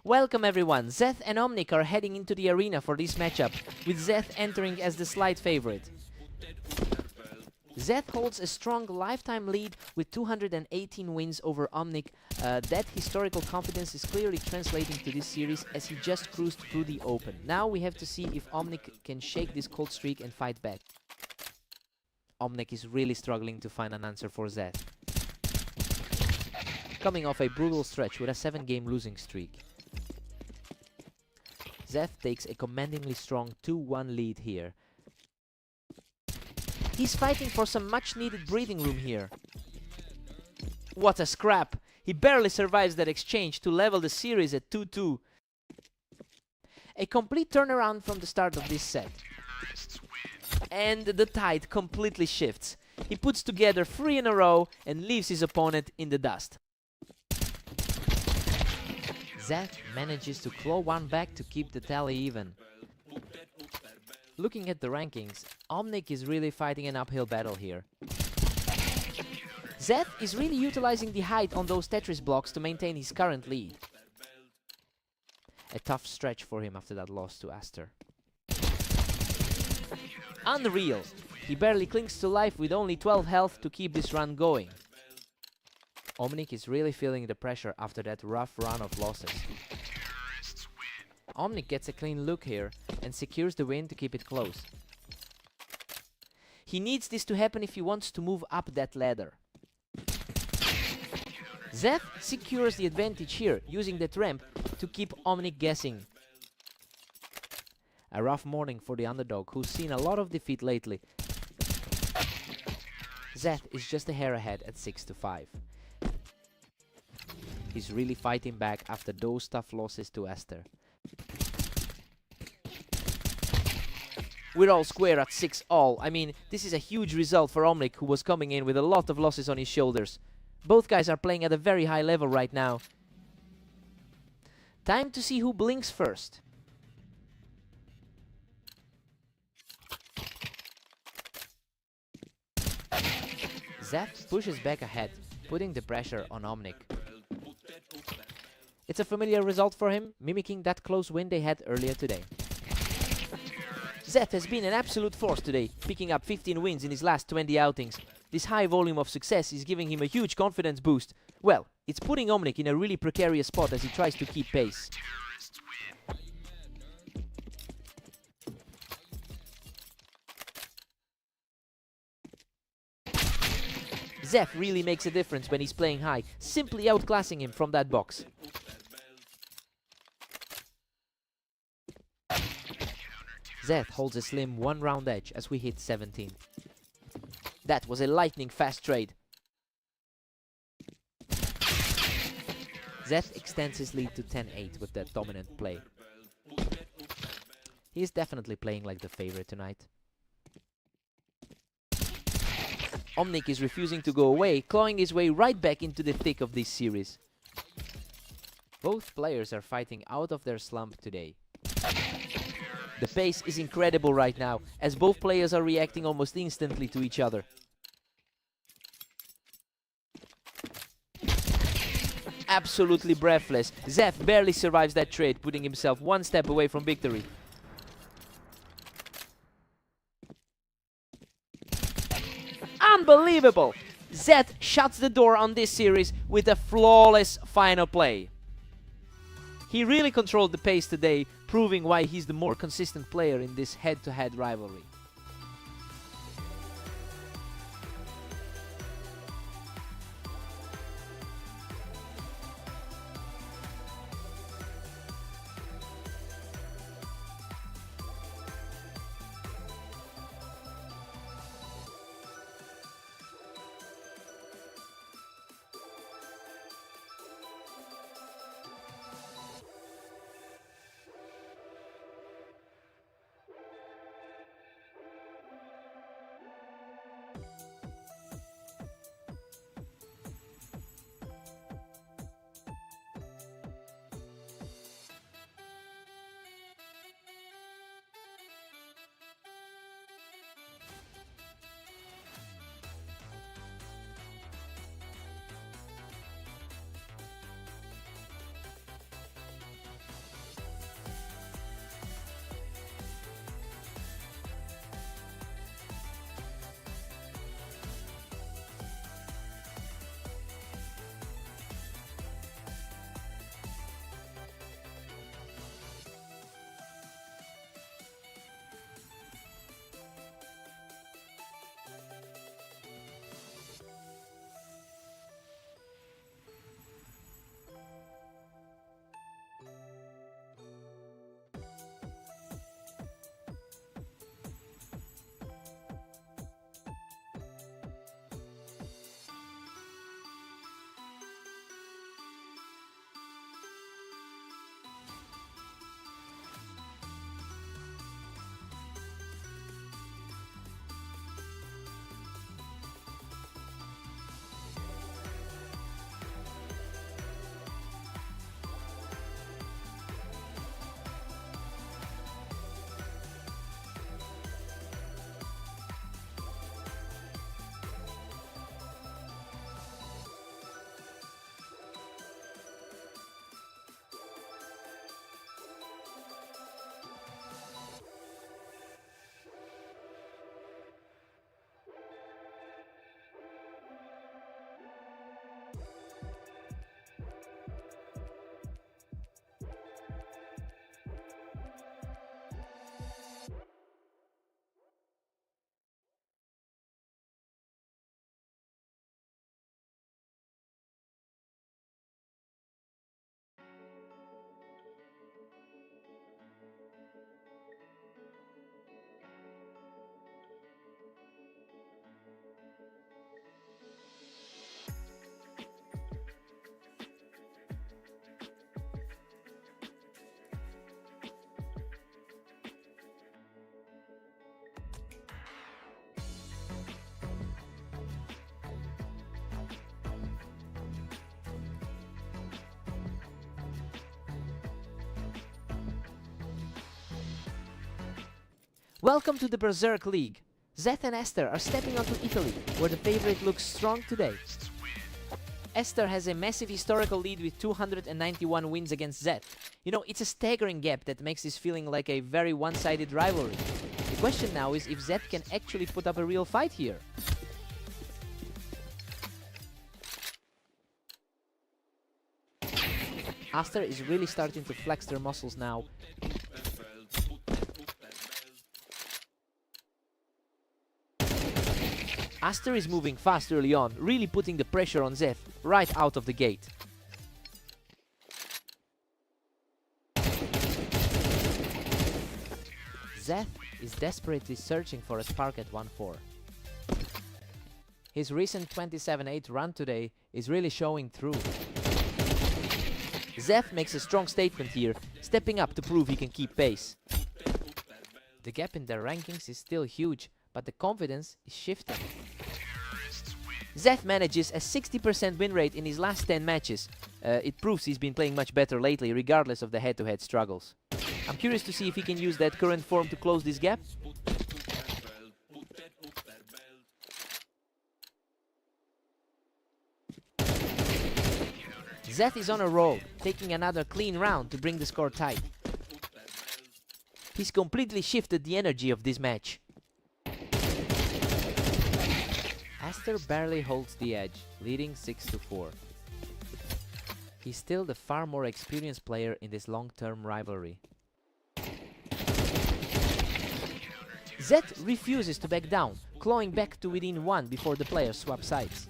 Welcome everyone, Zeth and Omnic are heading into the arena for this matchup, with Zeth entering as the slight favorite. Zeth holds a strong lifetime lead with 218 wins over Omnic. That historical confidence is clearly translating to this series as he just cruised through the open. Now we have to see if Omnic can shake this cold streak and fight back. Omnic is really struggling to find an answer for Zeth, coming off a brutal stretch with a 7-game losing streak. Zeth takes a commandingly strong 2-1 lead here. He's fighting for some much-needed breathing room here. What a scrap! He barely survives that exchange to level the series at 2-2. A complete turnaround from the start of this set. And the tide completely shifts. He puts together 3 in a row and leaves his opponent in the dust. Zeth manages to claw one back to keep the tally even. Looking at the rankings, Omnic is really fighting an uphill battle here. Zeth is really utilizing the height on those Tetris blocks to maintain his current lead. A tough stretch for him after that loss to Aster. Unreal! He barely clings to life with only 12 health to keep this run going. Omnic is really feeling the pressure after that rough run of losses. Omnic gets a clean look here and secures the win to keep it close. He needs this to happen if he wants to move up that ladder. Zeth secures the advantage here, using that ramp to keep Omnic guessing. A rough morning for the underdog, who's seen a lot of defeat lately. Zeth is just a hair ahead at 6-5. He's really fighting back after those tough losses to Aster. We're all square at 6-all. I mean, this is a huge result for Omnic, who was coming in with a lot of losses on his shoulders. Both guys are playing at a very high level right now. Time to see who blinks first. Zeth pushes back ahead, putting the pressure on Omnic. It's a familiar result for him, mimicking that close win they had earlier today. Zeth has been an absolute force today, picking up 15 wins in his last 20 outings. This high volume of success is giving him a huge confidence boost. Well, it's putting Omnic in a really precarious spot as he tries to keep pace. Zeth really makes a difference when he's playing high, simply outclassing him from that box. Zeth holds a slim 1-round edge as we hit 17. That was a lightning fast trade. Zeth extends his lead to 10-8 with that dominant play. He is definitely playing like the favorite tonight. Omnic is refusing to go away, clawing his way right back into the thick of this series. Both players are fighting out of their slump today. The pace is incredible right now, as both players are reacting almost instantly to each other. Absolutely breathless, Zeth barely survives that trade, putting himself one step away from victory. Unbelievable! Zeth shuts the door on this series with a flawless final play. He really controlled the pace today, proving why he's the more consistent player in this head-to-head rivalry. Welcome to the Berserk League. Zeth and Esther are stepping onto Italy, where the favorite looks strong today. Esther has a massive historical lead with 291 wins against Zeth. You know, it's a staggering gap that makes this feeling like a very one-sided rivalry. The question now is if Zeth can actually put up a real fight here. Aster is really starting to flex their muscles now. Aster is moving fast early on, really putting the pressure on Zeth right out of the gate. Zeth is desperately searching for a spark at 1-4. His recent 27-8 run today is really showing through. Zeth makes a strong statement here, stepping up to prove he can keep pace. The gap in their rankings is still huge, but the confidence is shifting. Zeth manages a 60% win rate in his last 10 matches. It proves he's been playing much better lately, regardless of the head-to-head struggles. I'm curious to see if he can use that current form to close this gap. Zeth is on a roll, taking another clean round to bring the score tight. He's completely shifted the energy of this match. Aster barely holds the edge, leading 6-4. He's still the far more experienced player in this long-term rivalry. Zeth refuses to back down, clawing back to within 1 before the players swap sides.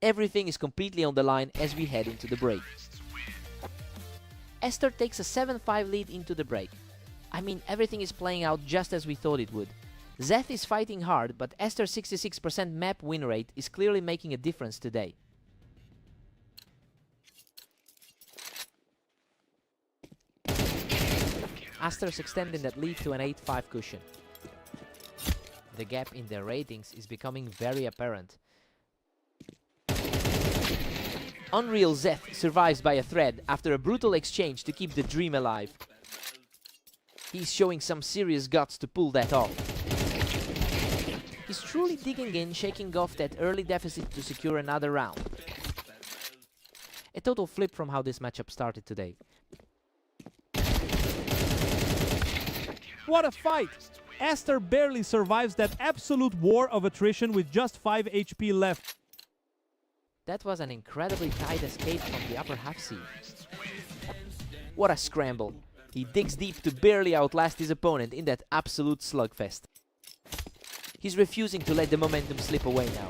Everything is completely on the line as we head into the break. Aster takes a 7-5 lead into the break. I mean, everything is playing out just as we thought it would. Zeth is fighting hard, but Aster's 66% map win rate is clearly making a difference today. Aster's extending that lead to an 8-5 cushion. The gap in their ratings is becoming very apparent. Unreal Zeth survives by a thread after a brutal exchange to keep the dream alive. He's showing some serious guts to pull that off. He's truly digging in, shaking off that early deficit to secure another round. A total flip from how this matchup started today. What a fight! Aster barely survives that absolute war of attrition with just 5 HP left. That was an incredibly tight escape from the upper half seat. What a scramble! He digs deep to barely outlast his opponent in that absolute slugfest. He's refusing to let the momentum slip away now.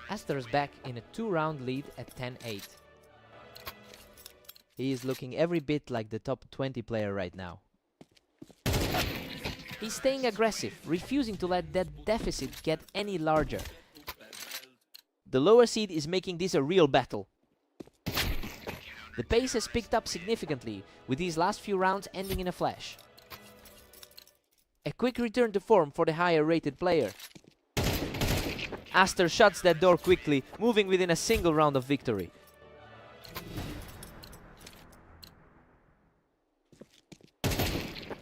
Aster's back in a 2-round lead at 10-8. He is looking every bit like the top 20 player right now. He's staying aggressive, refusing to let that deficit get any larger. The lower seed is making this a real battle. The pace has picked up significantly, with these last few rounds ending in a flash. A quick return to form for the higher rated player. Aster shuts that door quickly, moving within a single round of victory.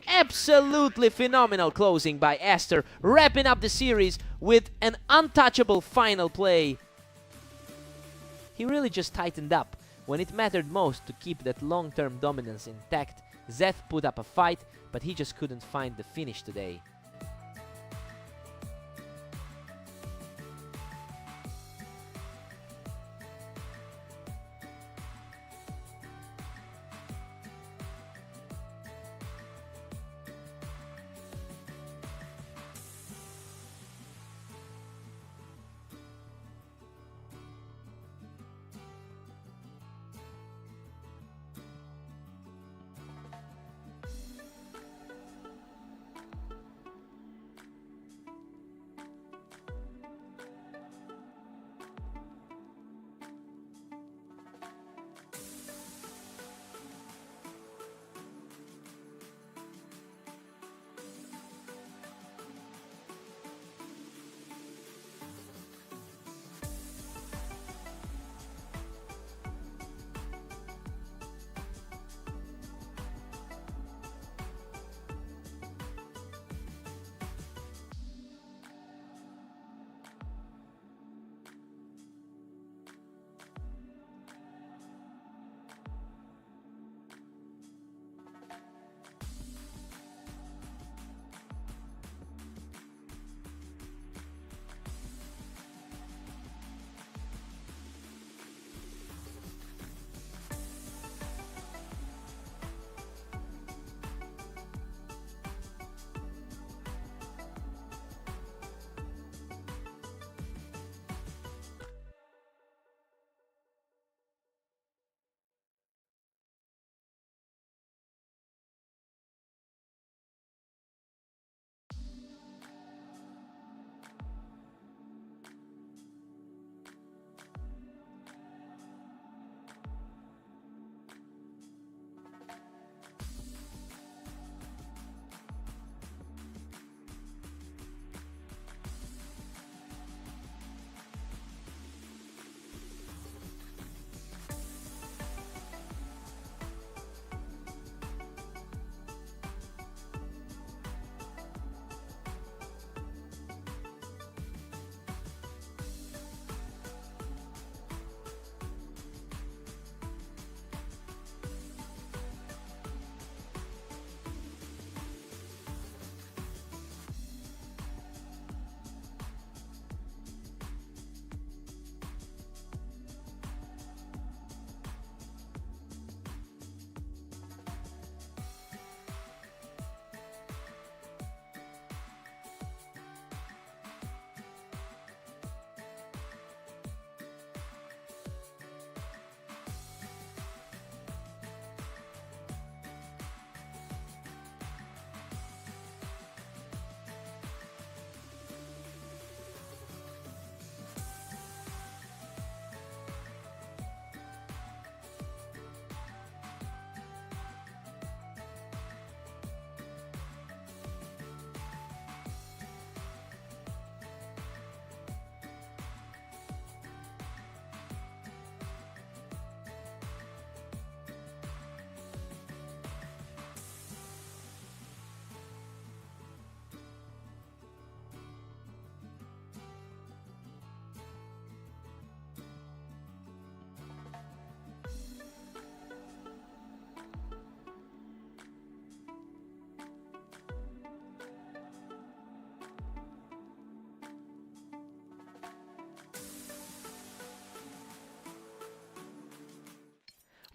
Absolutely phenomenal closing by Aster, wrapping up the series with an untouchable final play. He really just tightened up when it mattered most to keep that long-term dominance intact. Zeth put up a fight, but he just couldn't find the finish today.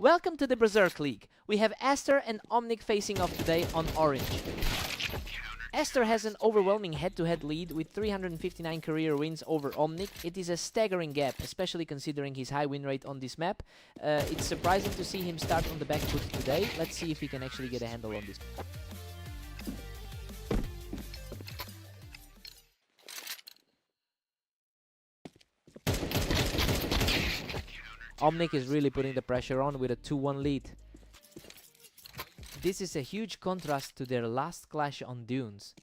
Welcome to the Berserk League. We have Aster and Omnic facing off today on orange. Aster has an overwhelming head-to-head lead with 359 career wins over Omnic. It is a staggering gap, especially considering his high win rate on this map. It's surprising to see him start on the back foot today. Let's see if he can actually get a handle on this. Omnic is really putting the pressure on with a 2-1 lead. This is a huge contrast to their last clash on Dunes.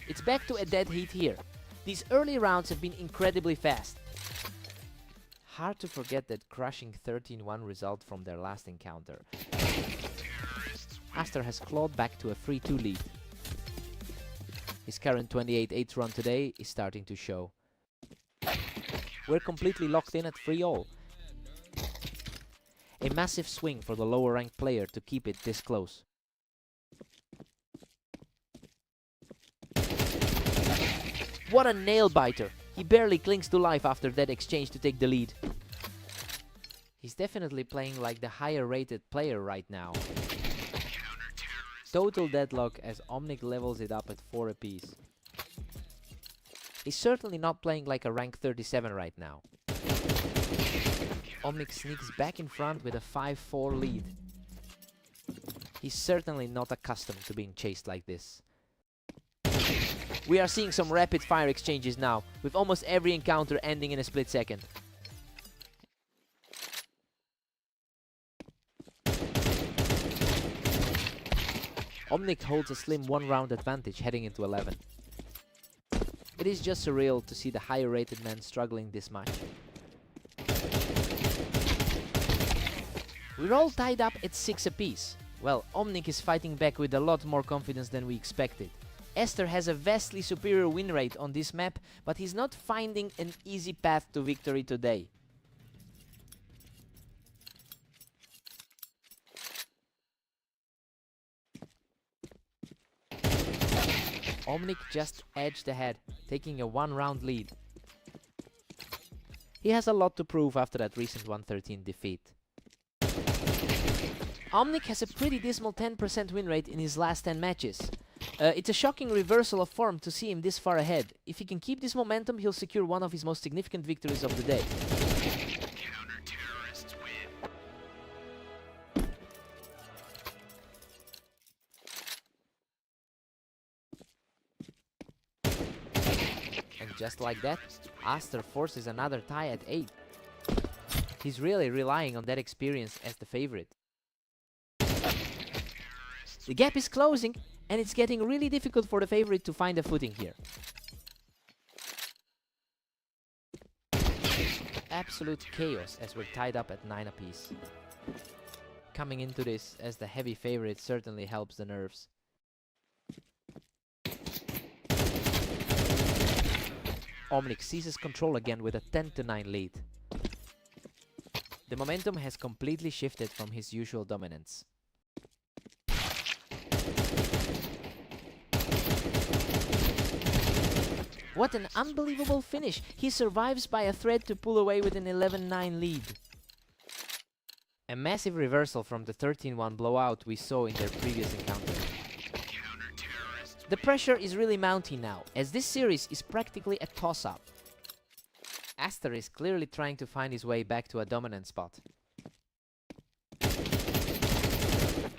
It's back to a dead heat here. These early rounds have been incredibly fast. Hard to forget that crushing 13-1 result from their last encounter. Aster has clawed back to a 3-2 lead. His current 28-8 run today is starting to show. We're completely locked in at 3-all. A massive swing for the lower ranked player to keep it this close. What a nail biter! He barely clings to life after that exchange to take the lead. He's definitely playing like the higher rated player right now. Total deadlock as Omnic levels it up at 4 apiece. He's certainly not playing like a rank 37 right now. Omnic sneaks back in front with a 5-4 lead. He's certainly not accustomed to being chased like this. We are seeing some rapid fire exchanges now, with almost every encounter ending in a split second. Omnic holds a slim 1-round advantage heading into 11. It is just surreal to see the higher rated man struggling this much. We're all tied up at 6 apiece. Well, Omnic is fighting back with a lot more confidence than we expected. Aster has a vastly superior win rate on this map, but he's not finding an easy path to victory today. Omnic just edged ahead, taking a 1-round lead. He has a lot to prove after that recent 113 defeat. Omnic has a pretty dismal 10% win rate in his last 10 matches. It's a shocking reversal of form to see him this far ahead. If he can keep this momentum, he'll secure one of his most significant victories of the day. And just like that, Aster forces another tie at 8. He's really relying on that experience as the favorite. The gap is closing, and it's getting really difficult for the favorite to find a footing here. Absolute chaos as we're tied up at 9 apiece. Coming into this as the heavy favorite certainly helps the nerves. Omnic seizes control again with a 10-9 lead. The momentum has completely shifted from his usual dominance. What an unbelievable finish! He survives by a thread to pull away with an 11-9 lead. A massive reversal from the 13-1 blowout we saw in their previous encounter. The pressure is really mounting now, as this series is practically a toss-up. Aster is clearly trying to find his way back to a dominant spot.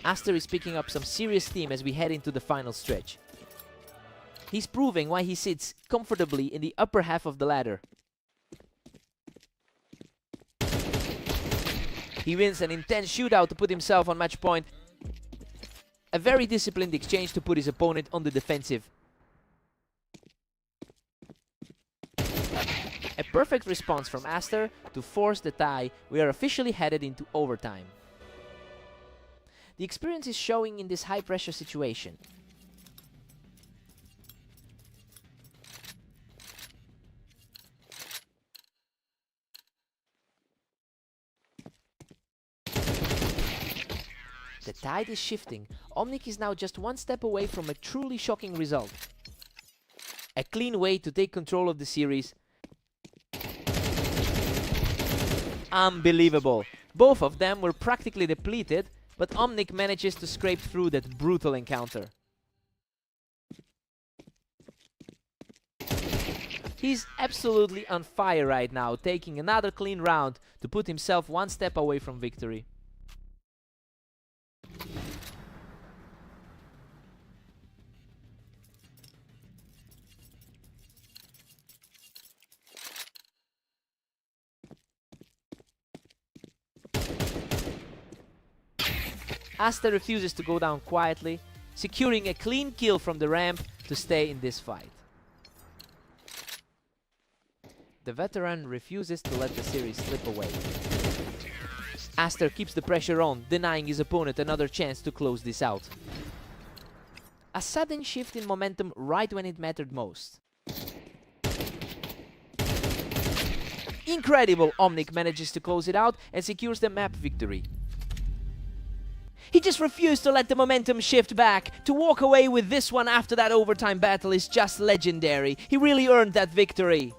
Aster is picking up some serious steam as we head into the final stretch. He's proving why he sits comfortably in the upper half of the ladder. He wins an intense shootout to put himself on match point. A very disciplined exchange to put his opponent on the defensive. A perfect response from Aster to force the tie. We are officially headed into overtime. The experience is showing in this high pressure situation. The tide is shifting. Omnic is now just one step away from a truly shocking result. A clean way to take control of the series. Unbelievable. Both of them were practically depleted, but Omnic manages to scrape through that brutal encounter. He's absolutely on fire right now, taking another clean round to put himself one step away from victory. Aster refuses to go down quietly, securing a clean kill from the ramp to stay in this fight. The veteran refuses to let the series slip away. Aster keeps the pressure on, denying his opponent another chance to close this out. A sudden shift in momentum right when it mattered most. Incredible! Omnic manages to close it out and secures the map victory. He just refused to let the momentum shift back. To walk away with this one after that overtime battle is just legendary. He really earned that victory.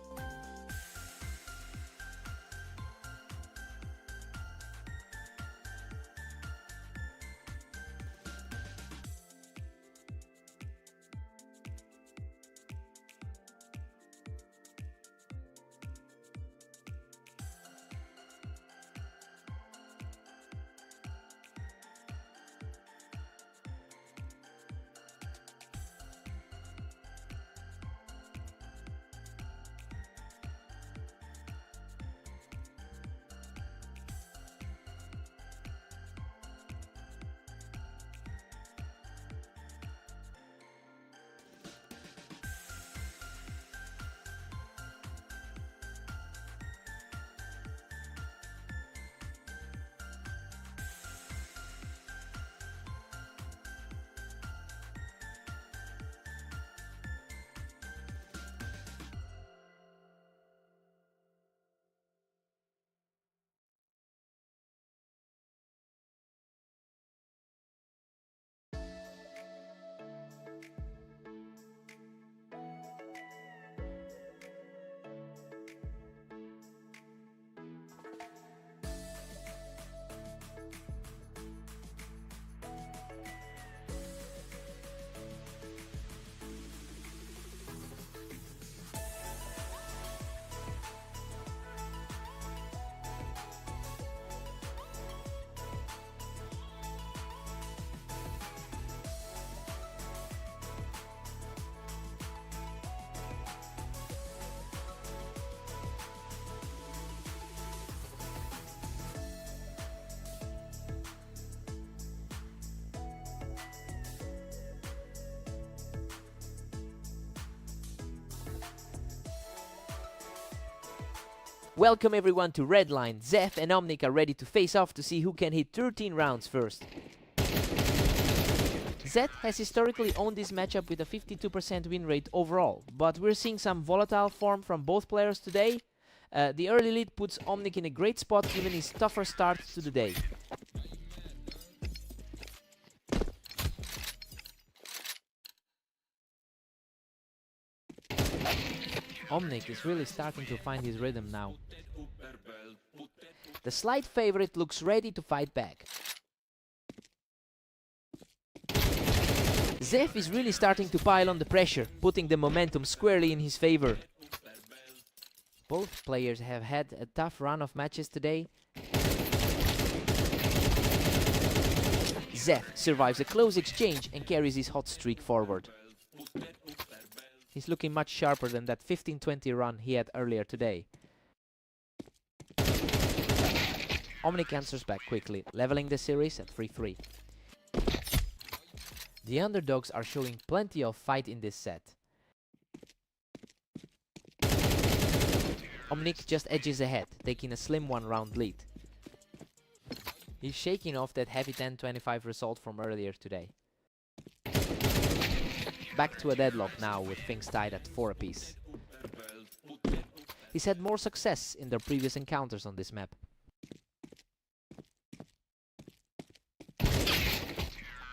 Welcome everyone to Redline. Zeph and Omnic are ready to face off to see who can hit 13 rounds first. Zeth has historically owned this matchup with a 52% win rate overall, but we're seeing some volatile form from both players today. The early lead puts Omnic in a great spot given his tougher start to the day. Omnic is really starting to find his rhythm now. The slight favorite looks ready to fight back. Zeph is really starting to pile on the pressure, putting the momentum squarely in his favor. Both players have had a tough run of matches today. Zeph survives a close exchange and carries his hot streak forward. He's looking much sharper than that 15-20 run he had earlier today. Omnic answers back quickly, leveling the series at 3-3. The underdogs are showing plenty of fight in this set. Omnic just edges ahead, taking a slim one-round lead. He's shaking off that heavy 10-25 result from earlier today. Back to a deadlock now with things tied at 4 apiece. He's had more success in their previous encounters on this map.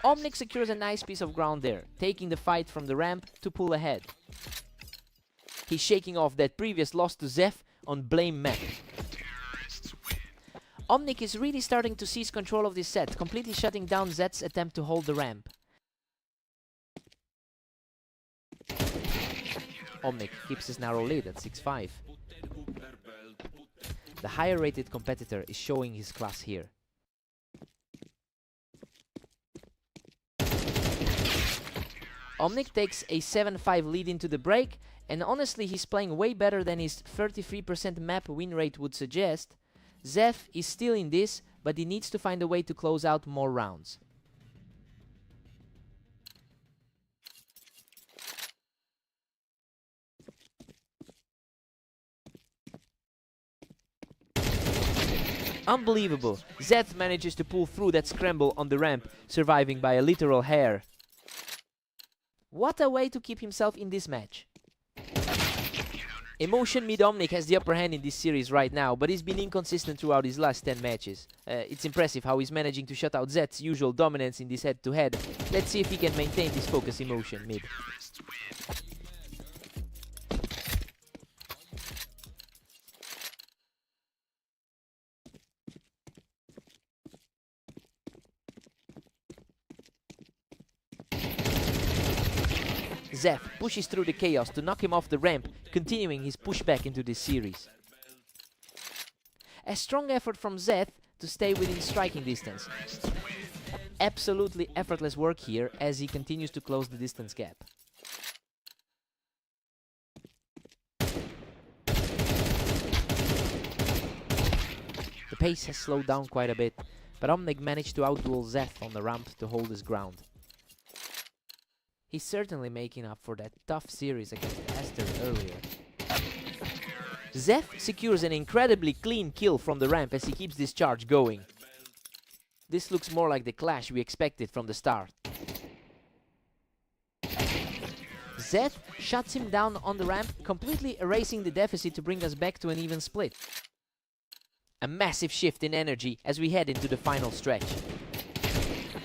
Omnic secures a nice piece of ground there, taking the fight from the ramp to pull ahead. He's shaking off that previous loss to Zeph on Blame Map. Omnic is really starting to seize control of this set, completely shutting down Zed's attempt to hold the ramp. Omnic keeps his narrow lead at 6-5. The higher rated competitor is showing his class here. Omnic takes a 7-5 lead into the break, and honestly he's playing way better than his 33% map win rate would suggest. Zeth is still in this, but he needs to find a way to close out more rounds. Unbelievable! Zeth manages to pull through that scramble on the ramp, surviving by a literal hair. What a way to keep himself in this match. Emotion mid Omnic has the upper hand in this series right now, but he's been inconsistent throughout his last 10 matches. It's impressive how he's managing to shut out Zed's usual dominance in this head-to-head. Let's see if he can maintain this focus emotion mid. Zeth pushes through the chaos to knock him off the ramp, continuing his pushback into this series. A strong effort from Zeth to stay within striking distance. Absolutely effortless work here as he continues to close the distance gap. The pace has slowed down quite a bit, but Omnic managed to outduel Zeth on the ramp to hold his ground. He's certainly making up for that tough series against Esther earlier. Zeth secures an incredibly clean kill from the ramp as he keeps this charge going. This looks more like the clash we expected from the start. Zeth shuts him down on the ramp, completely erasing the deficit to bring us back to an even split. A massive shift in energy as we head into the final stretch.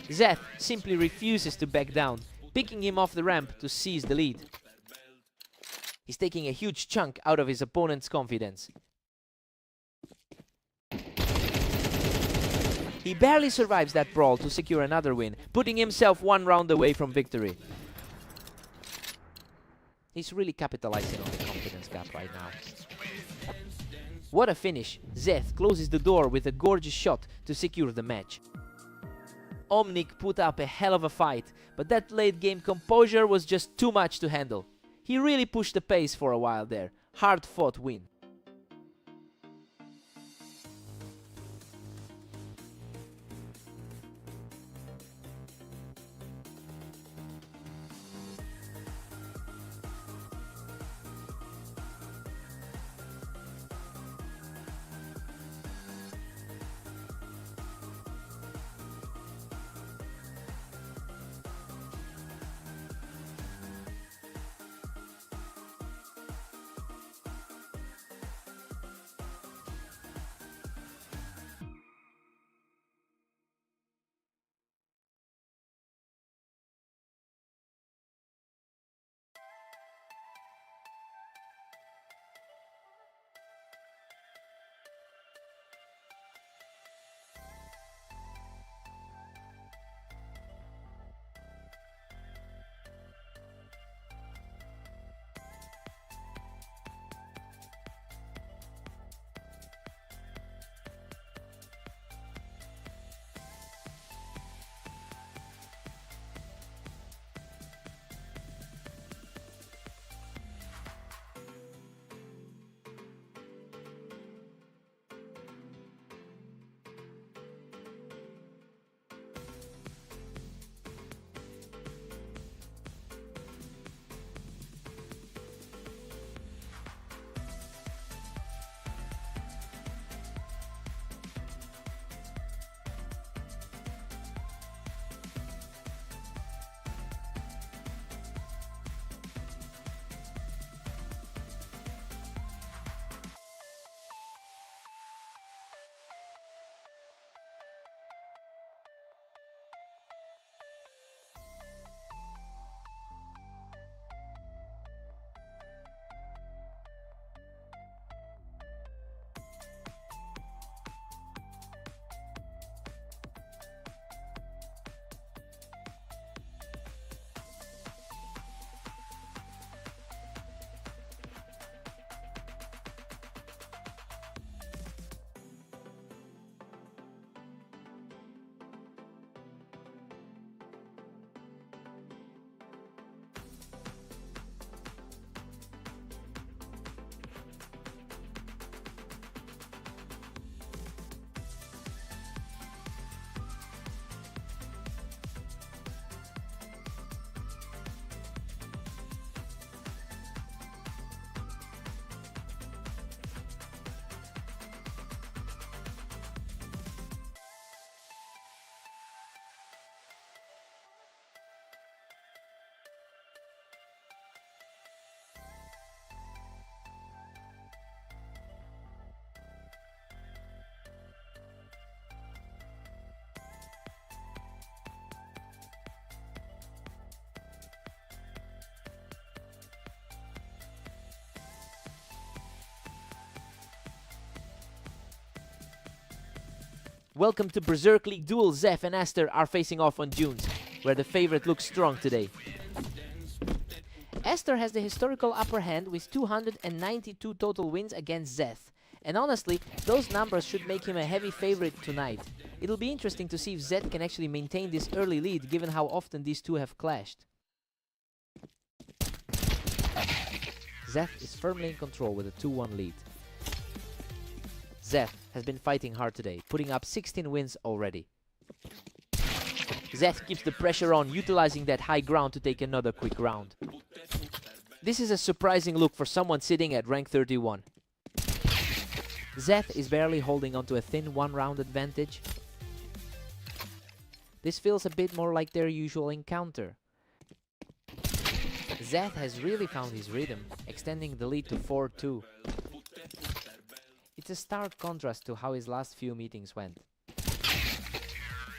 Zeth simply refuses to back down, picking him off the ramp to seize the lead. He's taking a huge chunk out of his opponent's confidence. He barely survives that brawl to secure another win, putting himself one round away from victory. He's really capitalizing on the confidence gap right now. What a finish! Zeth closes the door with a gorgeous shot to secure the match. Omnic put up a hell of a fight, but that late game composure was just too much to handle. He really pushed the pace for a while there. Hard fought win. Welcome to Berserk League duel. Zeph and Aster are facing off on Junes, where the favorite looks strong today. Aster has the historical upper hand with 292 total wins against Zeth. And honestly, those numbers should make him a heavy favorite tonight. It'll be interesting to see if Zeth can actually maintain this early lead given how often these two have clashed. Zeth is firmly in control with a 2-1 lead. Zeth has been fighting hard today, putting up 16 wins already. Zeth keeps the pressure on, utilizing that high ground to take another quick round. This is a surprising look for someone sitting at rank 31. Zeth is barely holding onto a thin one-round advantage. This feels a bit more like their usual encounter. Zeth has really found his rhythm, extending the lead to 4-2. It's a stark contrast to how his last few meetings went.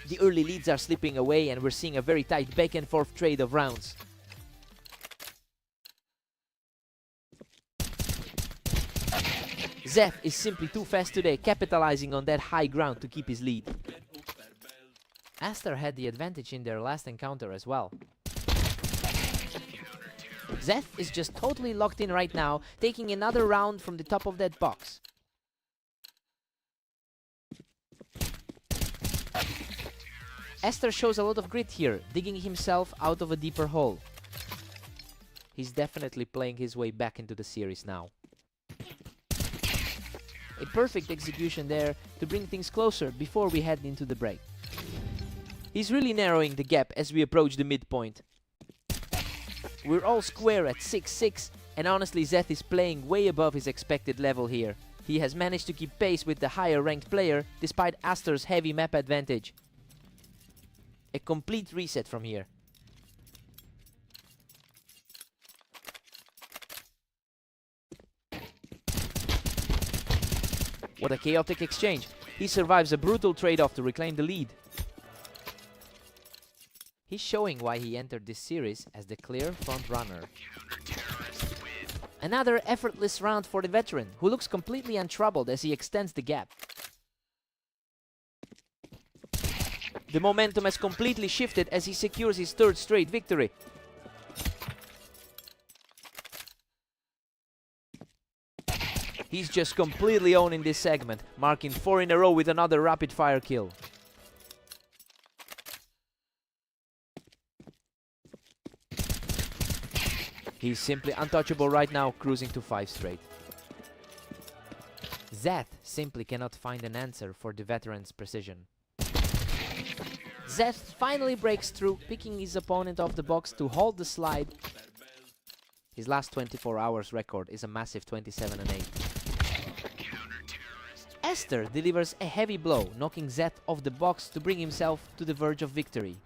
The early leads are slipping away and we're seeing a very tight back and forth trade of rounds. Zeph is simply too fast today, capitalizing on that high ground to keep his lead. Aster had the advantage in their last encounter as well. Zeph is just totally locked in right now, taking another round from the top of that box. Aster shows a lot of grit here, digging himself out of a deeper hole. He's definitely playing his way back into the series now. A perfect execution there to bring things closer before we head into the break. He's really narrowing the gap as we approach the midpoint. We're all square at 6-6, and honestly Zeth is playing way above his expected level here. He has managed to keep pace with the higher ranked player despite Aster's heavy map advantage. A complete reset from here. What a chaotic exchange. He survives a brutal trade-off to reclaim the lead. He's showing why he entered this series as the clear front runner. Another effortless round for the veteran, who looks completely untroubled as he extends the gap. The momentum has completely shifted as he secures his third straight victory. He's just completely owning this segment, marking 4 in a row with another rapid-fire kill. He's simply untouchable right now, cruising to 5 straight. Zeth simply cannot find an answer for the veteran's precision. Zeth finally breaks through, picking his opponent off the box to hold the slide. His last 24 hours record is a massive 27-8. Aster delivers a heavy blow, knocking Zeth off the box to bring himself to the verge of victory.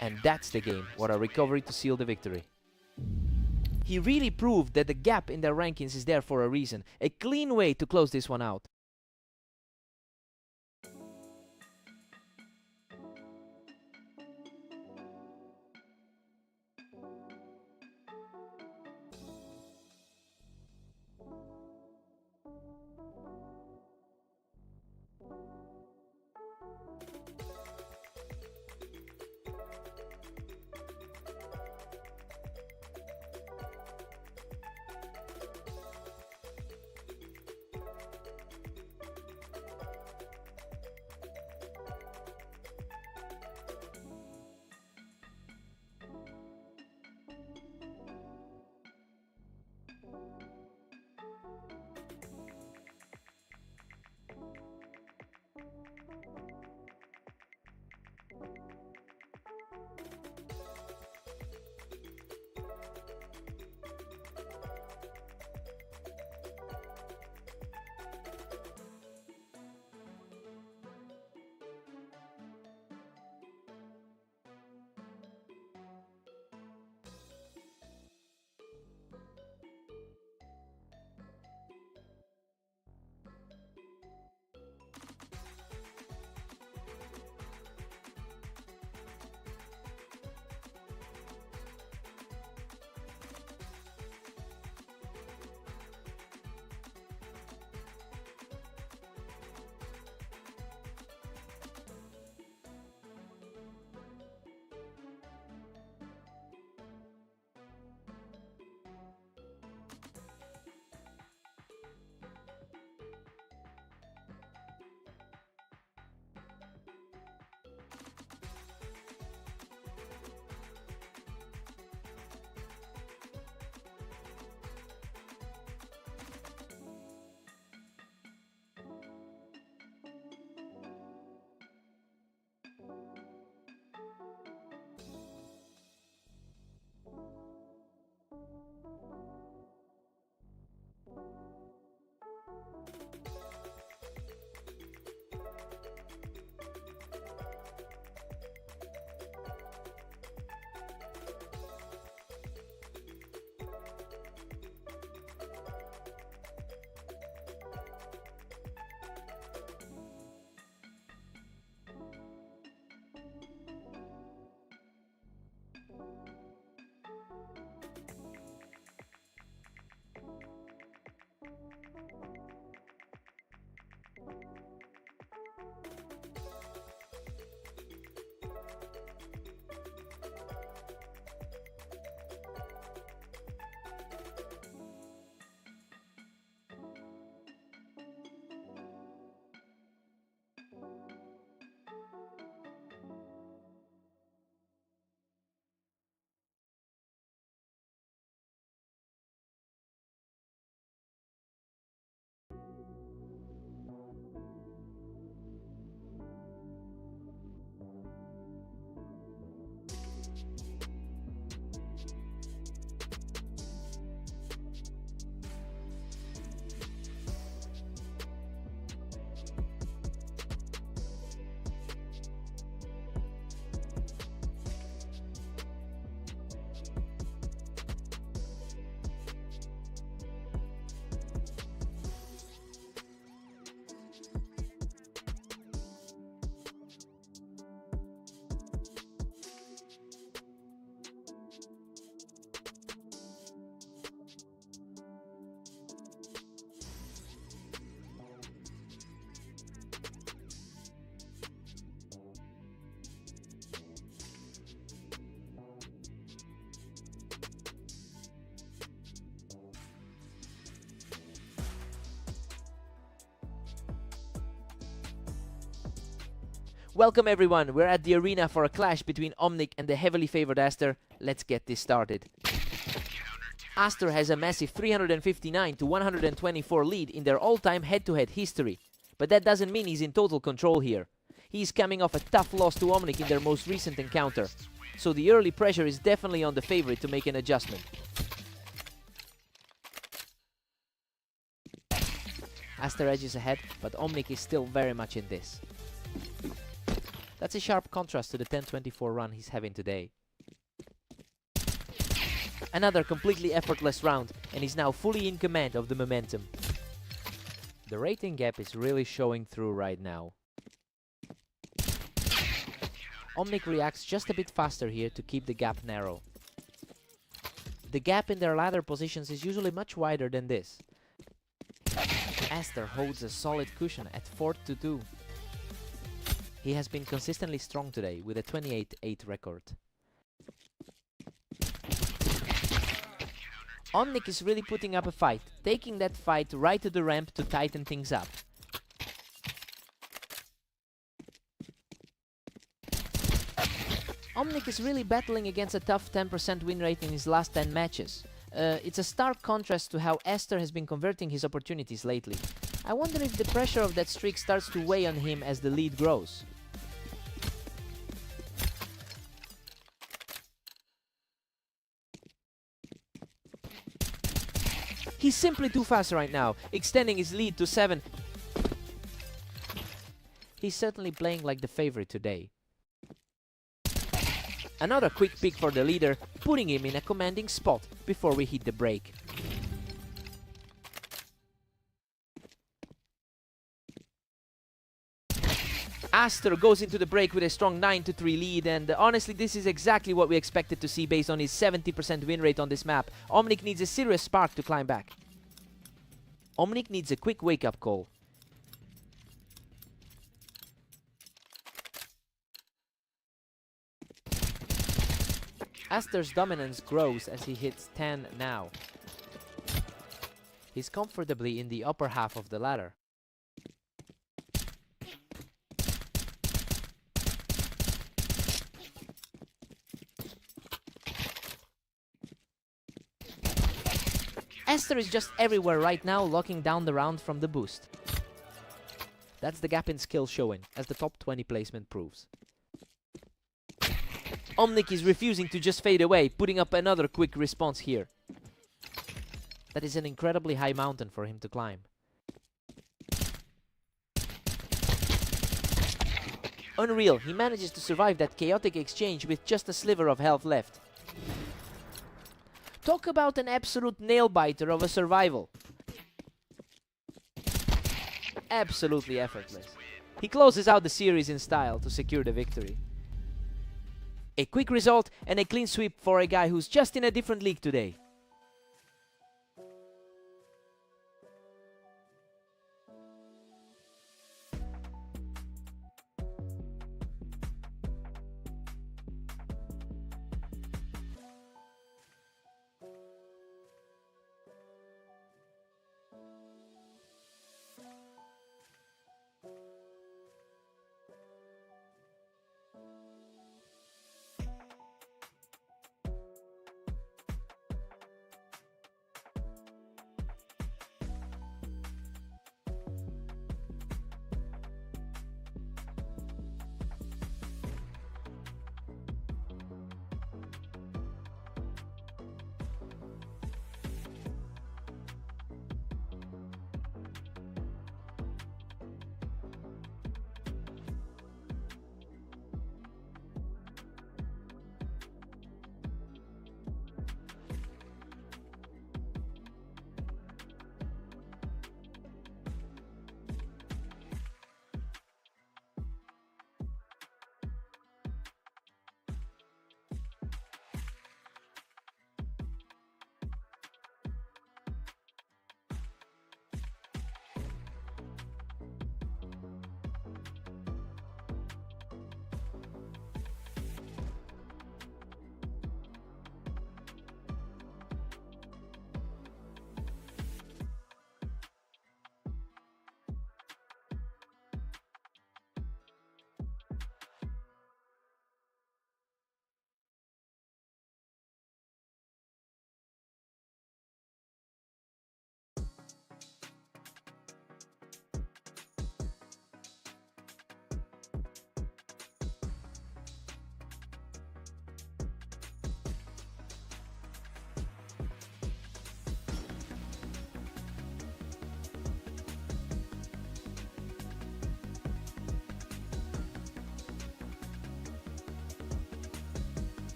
And that's the game. What a recovery to seal the victory. He really proved that the gap in their rankings is there for a reason. A clean way to close this one out. Welcome everyone, we're at the arena for a clash between Omnic and the heavily favored Aster. Let's get this started. Aster has a massive 359 to 124 lead in their all-time head-to-head history. But that doesn't mean he's in total control here. He's coming off a tough loss to Omnic in their most recent encounter. So the early pressure is definitely on the favorite to make an adjustment. Aster edges ahead, but Omnic is still very much in this. That's a sharp contrast to the 10-24 run he's having today. Another completely effortless round, and he's now fully in command of the momentum. The rating gap is really showing through right now. Omnic reacts just a bit faster here to keep the gap narrow. The gap in their ladder positions is usually much wider than this. Aster holds a solid cushion at 4-2. He has been consistently strong today with a 28-8 record. Omnic is really putting up a fight, taking that fight right to the ramp to tighten things up. Omnic is really battling against a tough 10% win rate in his last 10 matches. It's a stark contrast to how Aster has been converting his opportunities lately. I wonder if the pressure of that streak starts to weigh on him as the lead grows. He's simply too fast right now, extending his lead to 7. He's certainly playing like the favorite today. Another quick pick for the leader, putting him in a commanding spot before we hit the break. Aster goes into the break with a strong 9-3 lead, and honestly this is exactly what we expected to see based on his 70% win rate on this map. Omnic needs a serious spark to climb back. Omnic needs a quick wake-up call. Aster's dominance grows as he hits 10 now. He's comfortably in the upper half of the ladder. Aster is just everywhere right now, locking down the round from the boost. That's the gap in skill showing, as the top 20 placement proves. Omnic is refusing to just fade away, putting up another quick response here. That is an incredibly high mountain for him to climb. Unreal, he manages to survive that chaotic exchange with just a sliver of health left. Talk about an absolute nail-biter of a survival. Absolutely effortless. He closes out the series in style to secure the victory. A quick result and a clean sweep for a guy who's just in a different league today.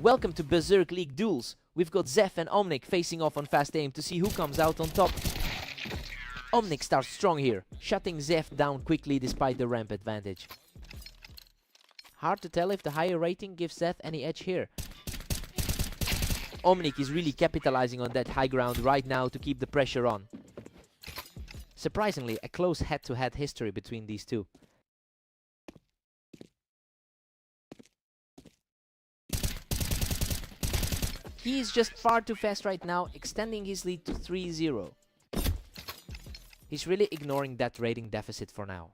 Welcome to Berserk League duels. We've got Zeph and Omnic facing off on fast aim to see who comes out on top. Omnic starts strong here, shutting Zeph down quickly despite the ramp advantage. Hard to tell if the higher rating gives Zeph any edge here. Omnic is really capitalizing on that high ground right now to keep the pressure on. Surprisingly, a close head-to-head history between these two. He is just far too fast right now, extending his lead to 3-0. He's really ignoring that rating deficit for now.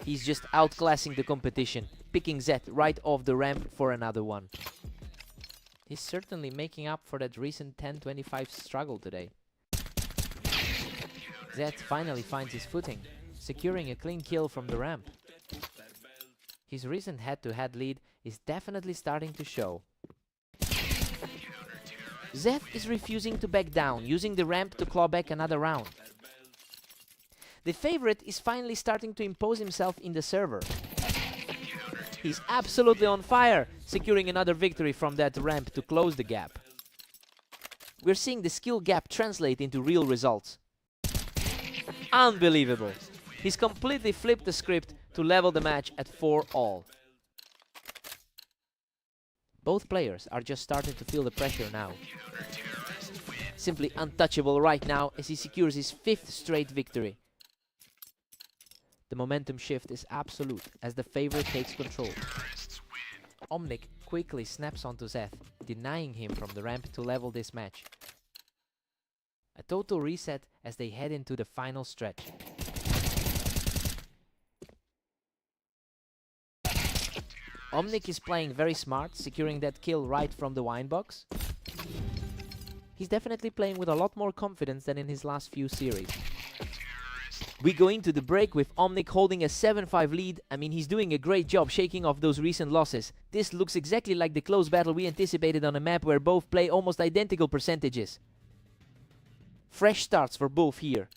He's just outclassing the competition, picking Zeth right off the ramp for another one. He's certainly making up for that recent 10-25 struggle today. Zeth finally finds his footing, securing a clean kill from the ramp. His recent head-to-head lead is definitely starting to show. Zeth is refusing to back down, using the ramp to claw back another round. The favorite is finally starting to impose himself in the server. He's absolutely on fire, securing another victory from that ramp to close the gap. We're seeing the skill gap translate into real results. Unbelievable! He's completely flipped the script to level the match at 4-all. Both players are just starting to feel the pressure now. Simply untouchable right now as he secures his 5th straight victory. The momentum shift is absolute as the favorite takes control. Omnic quickly snaps onto Zeth, denying him from the ramp to level this match. A total reset as they head into the final stretch. Omnic is playing very smart, securing that kill right from the wine box. He's definitely playing with a lot more confidence than in his last few series. We go into the break with Omnic holding a 7-5 lead. I mean, he's doing a great job shaking off those recent losses. This looks exactly like the close battle we anticipated on a map where both play almost identical percentages. Fresh starts for both here.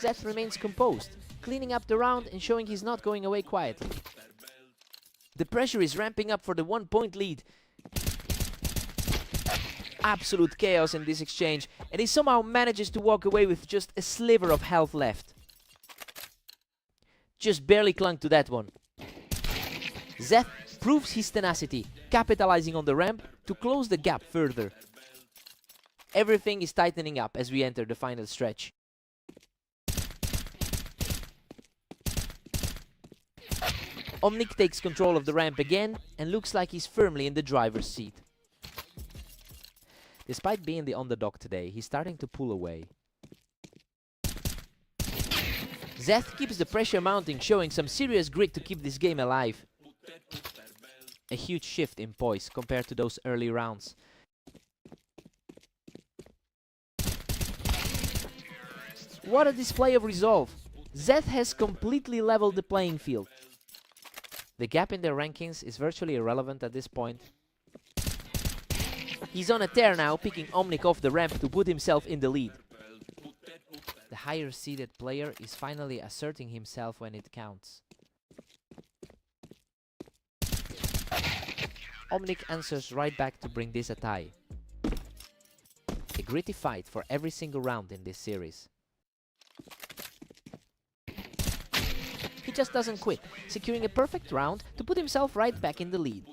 Zeth remains composed, cleaning up the round and showing he's not going away quietly. The pressure is ramping up for the 1-point lead. Absolute chaos in this exchange, and he somehow manages to walk away with just a sliver of health left. Just barely clung to that one. Zeth proves his tenacity, capitalizing on the ramp to close the gap further. Everything is tightening up as we enter the final stretch. Omnic takes control of the ramp again and looks like he's firmly in the driver's seat. Despite being the underdog today, he's starting to pull away. Zeth keeps the pressure mounting, showing some serious grit to keep this game alive. A huge shift in poise compared to those early rounds. What a display of resolve! Zeth has completely leveled the playing field. The gap in their rankings is virtually irrelevant at this point. He's on a tear now, picking Omnic off the ramp to put himself in the lead. The higher seeded player is finally asserting himself when it counts. Omnic answers right back to bring this a tie. A gritty fight for every single round in this series. He just doesn't quit, securing a perfect round to put himself right back in the lead.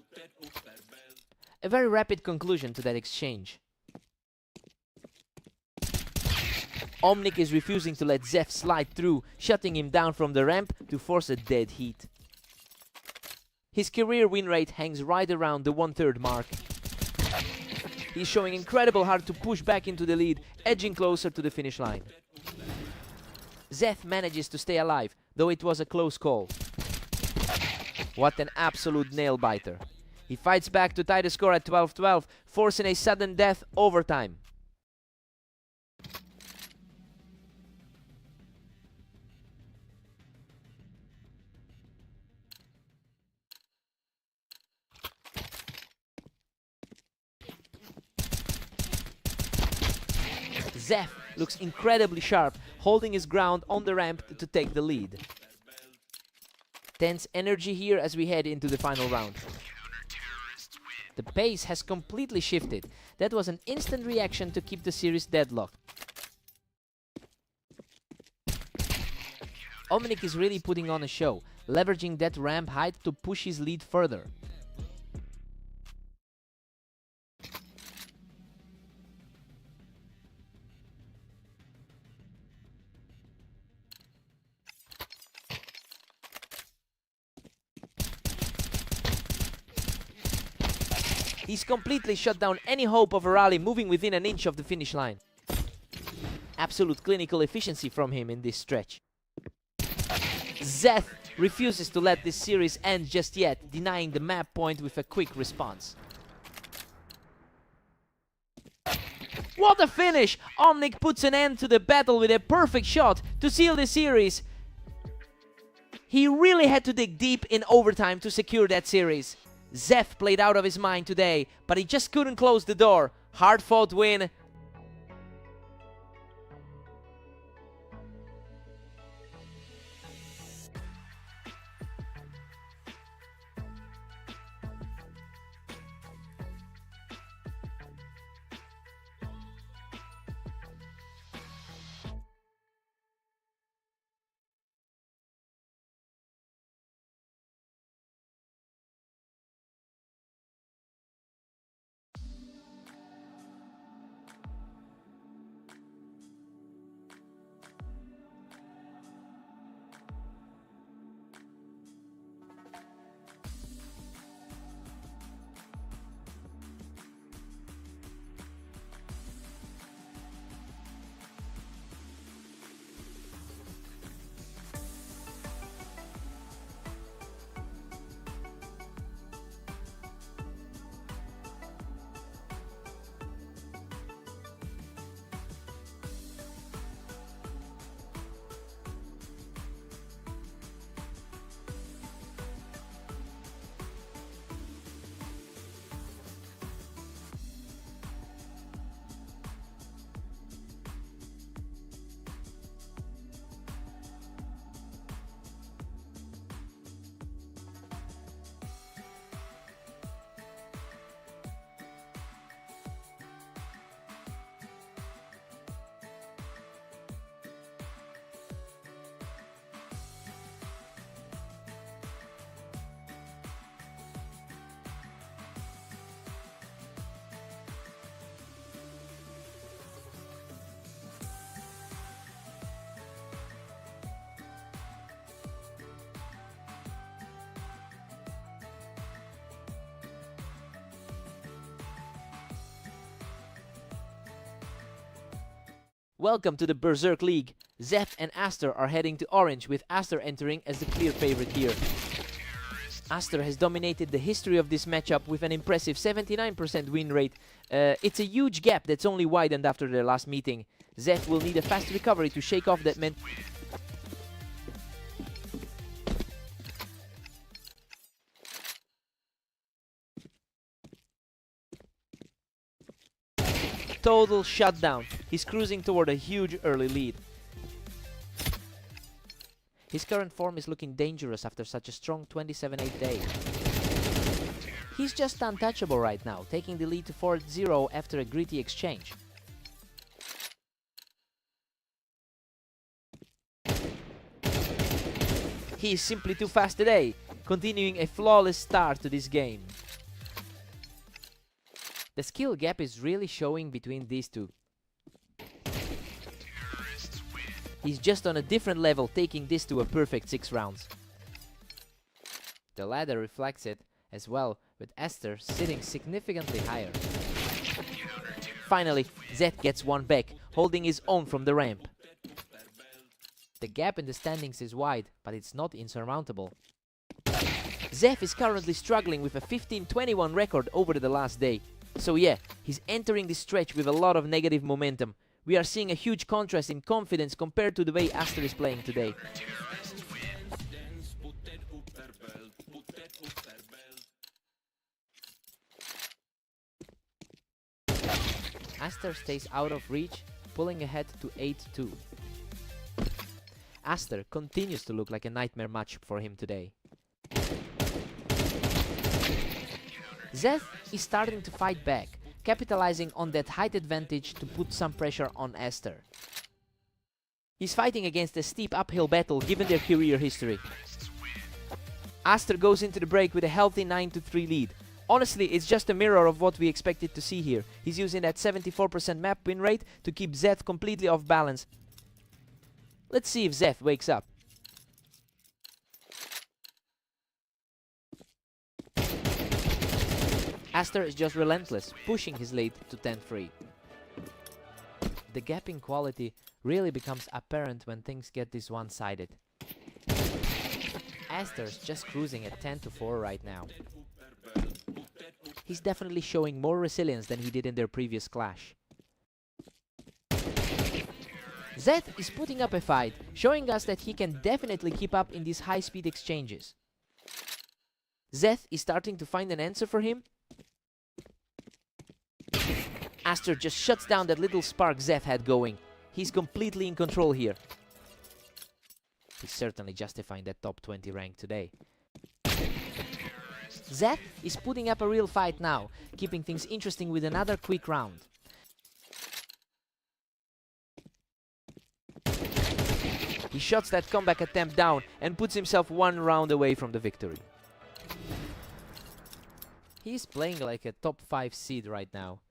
A very rapid conclusion to that exchange. Omnic is refusing to let Zeth slide through, shutting him down from the ramp to force a dead heat. His career win rate hangs right around the 1/3 mark. He's showing incredible heart to push back into the lead, edging closer to the finish line. Zeth manages to stay alive, though it was a close call. What an absolute nail-biter. He fights back to tie the score at 12-12, forcing a sudden death overtime. Zeth looks incredibly sharp, holding his ground on the ramp to take the lead. Tense energy here as we head into the final round. The pace has completely shifted. That was an instant reaction to keep the series deadlocked. Omnic is really putting on a show, leveraging that ramp height to push his lead further. He's completely shut down any hope of a rally moving within an inch of the finish line. Absolute clinical efficiency from him in this stretch. Zeth refuses to let this series end just yet, denying the map point with a quick response. What a finish! Omnic puts an end to the battle with a perfect shot to seal the series. He really had to dig deep in overtime to secure that series. Zeth played out of his mind today, but he just couldn't close the door. Hard-fought win. Welcome to the Berserk League. Zeth and Aster are heading to orange, with Aster entering as the clear favorite here. Aster has dominated the history of this matchup with an impressive 79% win rate. It's a huge gap that's only widened after their last meeting. Zeth will need a fast recovery to shake off that total shutdown. He's cruising toward a huge early lead. His current form is looking dangerous after such a strong 27-8 day. He's just untouchable right now, taking the lead to 4-0 after a gritty exchange. He is simply too fast today, continuing a flawless start to this game. The skill gap is really showing between these two. He's just on a different level, taking this to a perfect 6 rounds. The ladder reflects it as well, with Aster sitting significantly higher. Finally, Zeth gets one back, holding his own from the ramp. The gap in the standings is wide, but it's not insurmountable. Zeth is currently struggling with a 15-21 record over the last day. So yeah, he's entering this stretch with a lot of negative momentum. We are seeing a huge contrast in confidence compared to the way Aster is playing today. Aster stays out of reach, pulling ahead to 8-2. Aster continues to look like a nightmare matchup for him today. Zeth is starting to fight back, capitalizing on that height advantage to put some pressure on Aster. He's fighting against a steep uphill battle given their career history. Aster goes into the break with a healthy 9-3 lead. Honestly, it's just a mirror of what we expected to see here. He's using that 74% map win rate to keep Zeth completely off balance. Let's see if Zeth wakes up. Aster is just relentless, pushing his lead to 10-3. The gap in quality really becomes apparent when things get this one-sided. Aster's just cruising at 10-4 right now. He's definitely showing more resilience than he did in their previous clash. Zeth is putting up a fight, showing us that he can definitely keep up in these high-speed exchanges. Zeth is starting to find an answer for him. Aster just shuts down that little spark Zeth had going. He's completely in control here. He's certainly justifying that top 20 rank today. Zeth is putting up a real fight now, keeping things interesting with another quick round. He shuts that comeback attempt down and puts himself one round away from the victory. He's playing like a top 5 seed right now.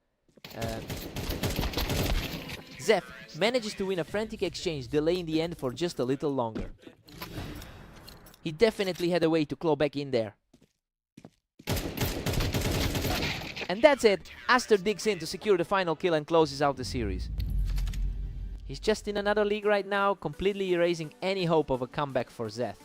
Zeth manages to win a frantic exchange, delaying the end for just a little longer. He definitely had a way to claw back in there. And that's it. Aster digs in to secure the final kill and closes out the series. He's just in another league right now, completely erasing any hope of a comeback for Zeth.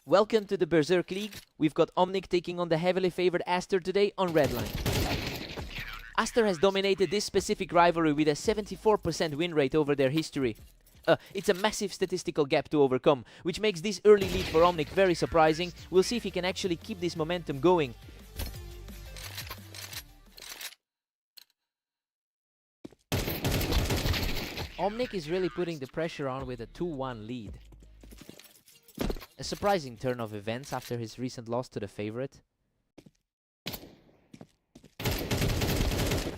Welcome to the Berserk League. We've got Omnic taking on the heavily favored Aster today on red line. Aster has dominated this specific rivalry with a 74% win rate over their history. It's a massive statistical gap to overcome, which makes this early lead for Omnic very surprising. We'll see if he can actually keep this momentum going. Omnic is really putting the pressure on with a 2-1 lead. A surprising turn of events after his recent loss to the favorite.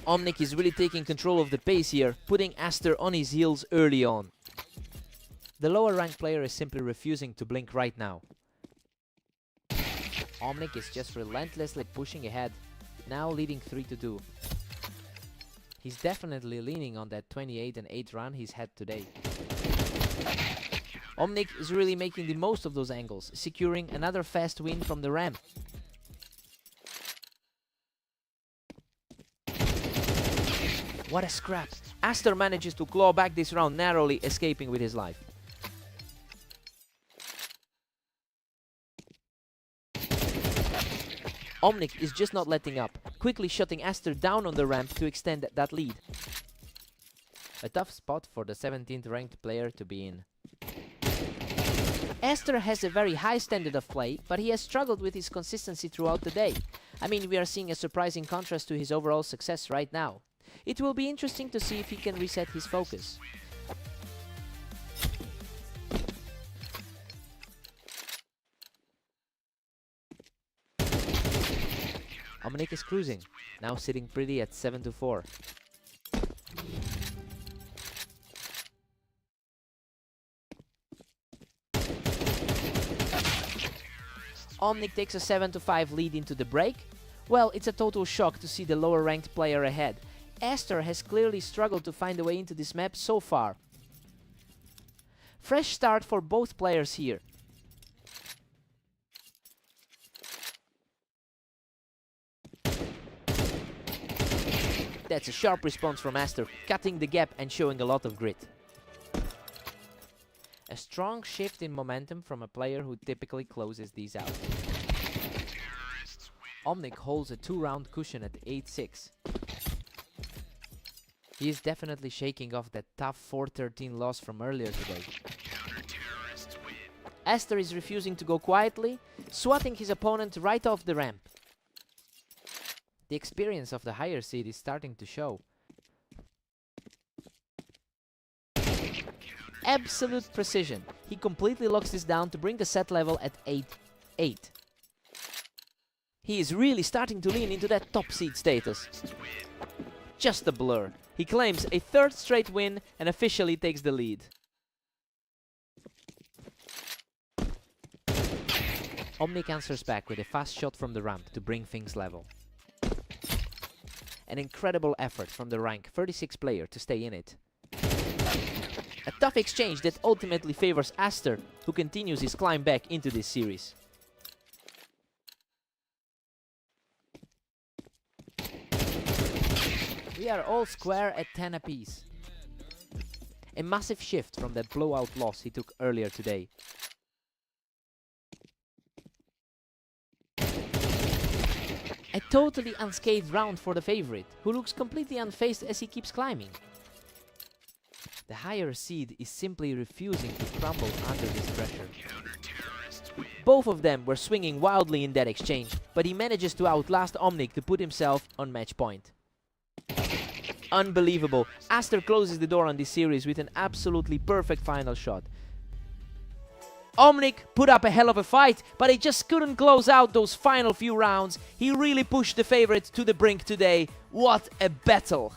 Omnic is really taking control of the pace here, putting Aster on his heels early on. The lower ranked player is simply refusing to blink right now. Omnic is just relentlessly pushing ahead, now leading 3-2. He's definitely leaning on that 28-8 run he's had today. Omnic is really making the most of those angles, securing another fast win from the ramp. What a scrap! Aster manages to claw back this round, narrowly escaping with his life. Omnic is just not letting up, quickly shutting Aster down on the ramp to extend that lead. A tough spot for the 17th ranked player to be in. Aster has a very high standard of play, but he has struggled with his consistency throughout the day. I mean, we are seeing a surprising contrast to his overall success right now. It will be interesting to see if he can reset his focus. Omnic is cruising, now sitting pretty at 7-4. Omnic takes a 7-5 lead into the break. Well, it's a total shock to see the lower ranked player ahead. Aster has clearly struggled to find a way into this map so far. Fresh start for both players here. That's a sharp response from Aster, cutting the gap and showing a lot of grit. A strong shift in momentum from a player who typically closes these out. Omnic holds a 2-round cushion at 8-6. He is definitely shaking off that tough 4-13 loss from earlier today. Aster is refusing to go quietly, swatting his opponent right off the ramp. The experience of the higher seed is starting to show. Absolute precision. He completely locks this down to bring the set level at 8-8. He is really starting to lean into that top seed status. Just a blur. He claims a 3rd straight win and officially takes the lead. Omnic answers back with a fast shot from the ramp to bring things level. An incredible effort from the rank 36 player to stay in it. A tough exchange that ultimately favors Aster, who continues his climb back into this series. We are all square at 10 apiece. A massive shift from that blowout loss he took earlier today. A totally unscathed round for the favorite, who looks completely unfazed as he keeps climbing. The higher seed is simply refusing to crumble under this pressure. Both of them were swinging wildly in that exchange, but he manages to outlast Omnic to put himself on match point. Unbelievable. Aster closes the door on this series with an absolutely perfect final shot. Omnic put up a hell of a fight, but he just couldn't close out those final few rounds. He really pushed the favorite to the brink today. What a battle!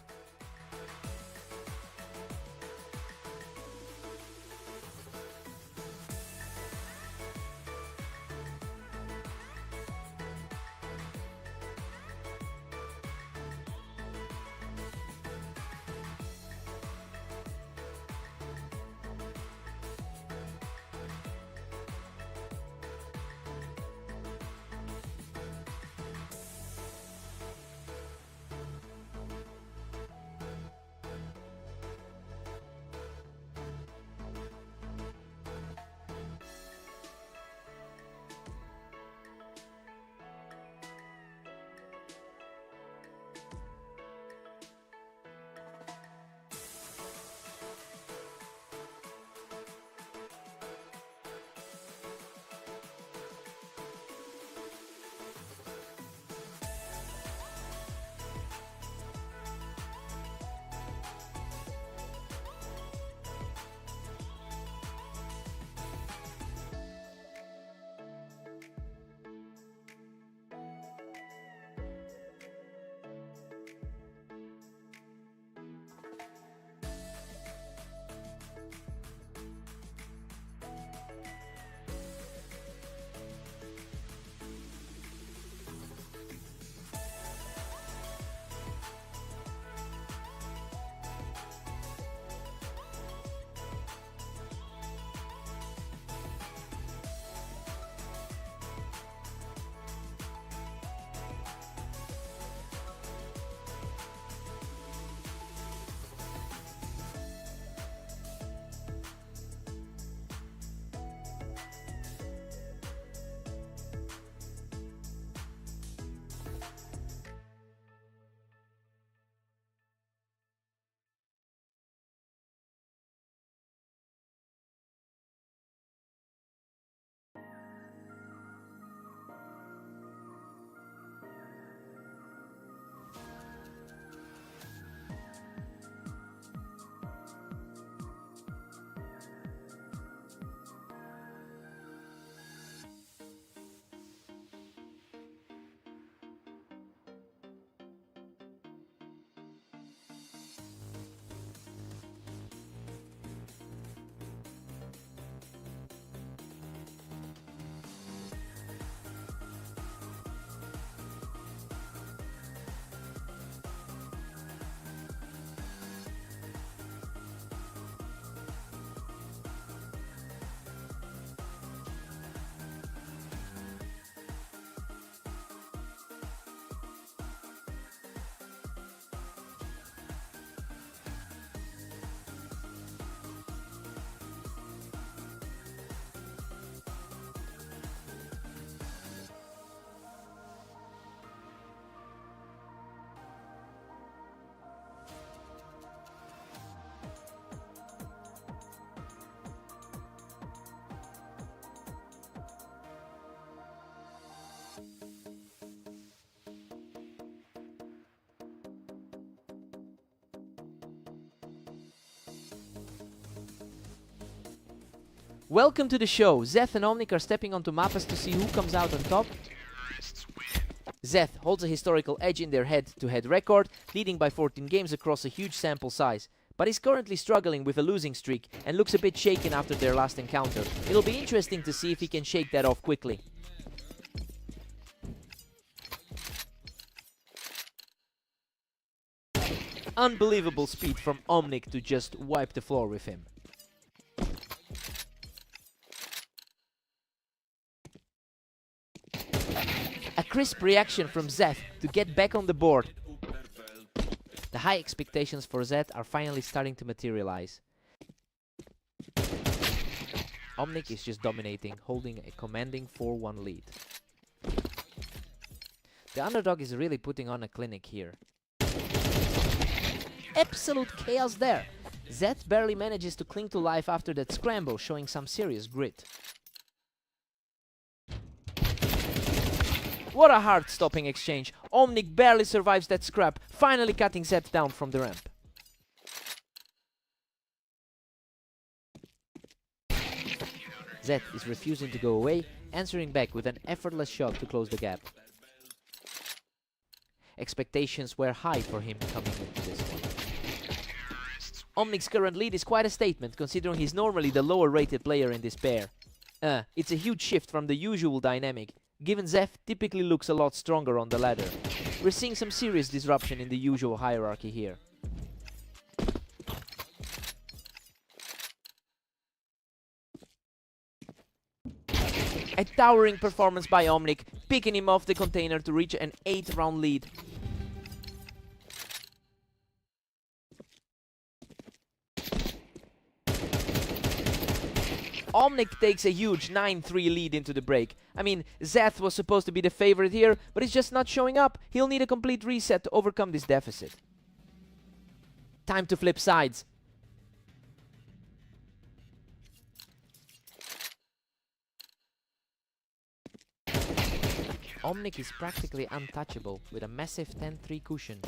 Welcome to the show. Zeth and Omnic are stepping onto mapas to see who comes out on top. Zeth holds a historical edge in their head-to-head record, leading by 14 games across a huge sample size. But he's currently struggling with a losing streak and looks a bit shaken after their last encounter. It'll be interesting to see if he can shake that off quickly. Unbelievable speed from Omnic to just wipe the floor with him. A crisp reaction from Zeth to get back on the board. The high expectations for Zeth are finally starting to materialize. Omnic is just dominating, holding a commanding 4-1 lead. The underdog is really putting on a clinic here. Absolute chaos there. Zeth barely manages to cling to life after that scramble, showing some serious grit. What a heart-stopping exchange. Omnic barely survives that scrap, finally cutting Zeth down from the ramp. Zeth is refusing to go away, answering back with an effortless shot to close the gap. Expectations were high for him coming into this one. Omnic's current lead is quite a statement, considering he's normally the lower-rated player in this pair. It's a huge shift from the usual dynamic, given Zeth typically looks a lot stronger on the ladder. We're seeing some serious disruption in the usual hierarchy here. A towering performance by Omnic, picking him off the container to reach an 8-round lead. Omnic takes a huge 9-3 lead into the break. I mean, Zeth was supposed to be the favorite here, but he's just not showing up. He'll need a complete reset to overcome this deficit. Time to flip sides. Omnic is practically untouchable with a massive 10-3 cushion.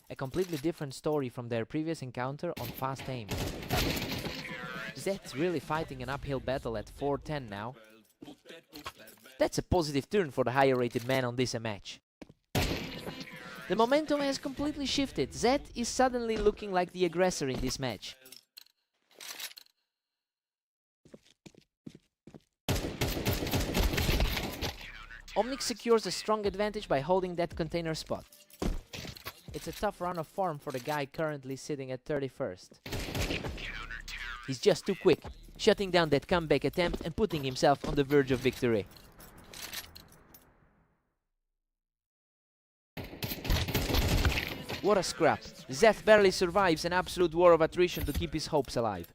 A completely different story from their previous encounter on fast aim. Zeth's really fighting an uphill battle at 4-10 now. That's a positive turn for the higher rated man on this match. The momentum has completely shifted. Zeth is suddenly looking like the aggressor in this match. Omnic secures a strong advantage by holding that container spot. It's a tough run of form for the guy currently sitting at 31st. He's just too quick, shutting down that comeback attempt and putting himself on the verge of victory. What a scrap. Zeth barely survives an absolute war of attrition to keep his hopes alive.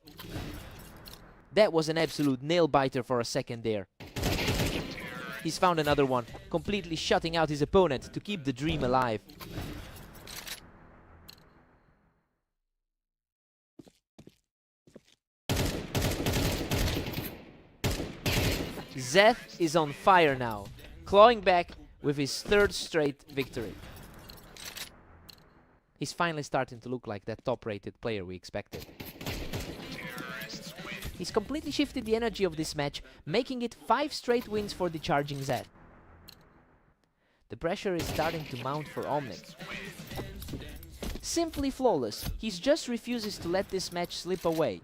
That was an absolute nail-biter for a second there. He's found another one, completely shutting out his opponent to keep the dream alive. Zeth is on fire now, clawing back with his 3rd straight victory. He's finally starting to look like that top-rated player we expected. He's completely shifted the energy of this match, making it 5 straight wins for the charging Zeth. The pressure is starting to mount for Omnic. Simply flawless, he just refuses to let this match slip away.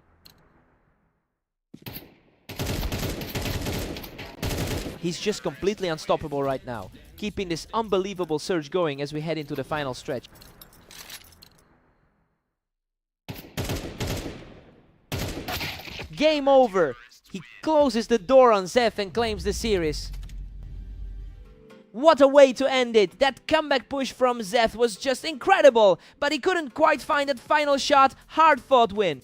He's just completely unstoppable right now, keeping this unbelievable surge going as we head into the final stretch. Game over! He closes the door on Zeth and claims the series. What a way to end it! That comeback push from Zeth was just incredible, but he couldn't quite find that final shot. Hard-fought win.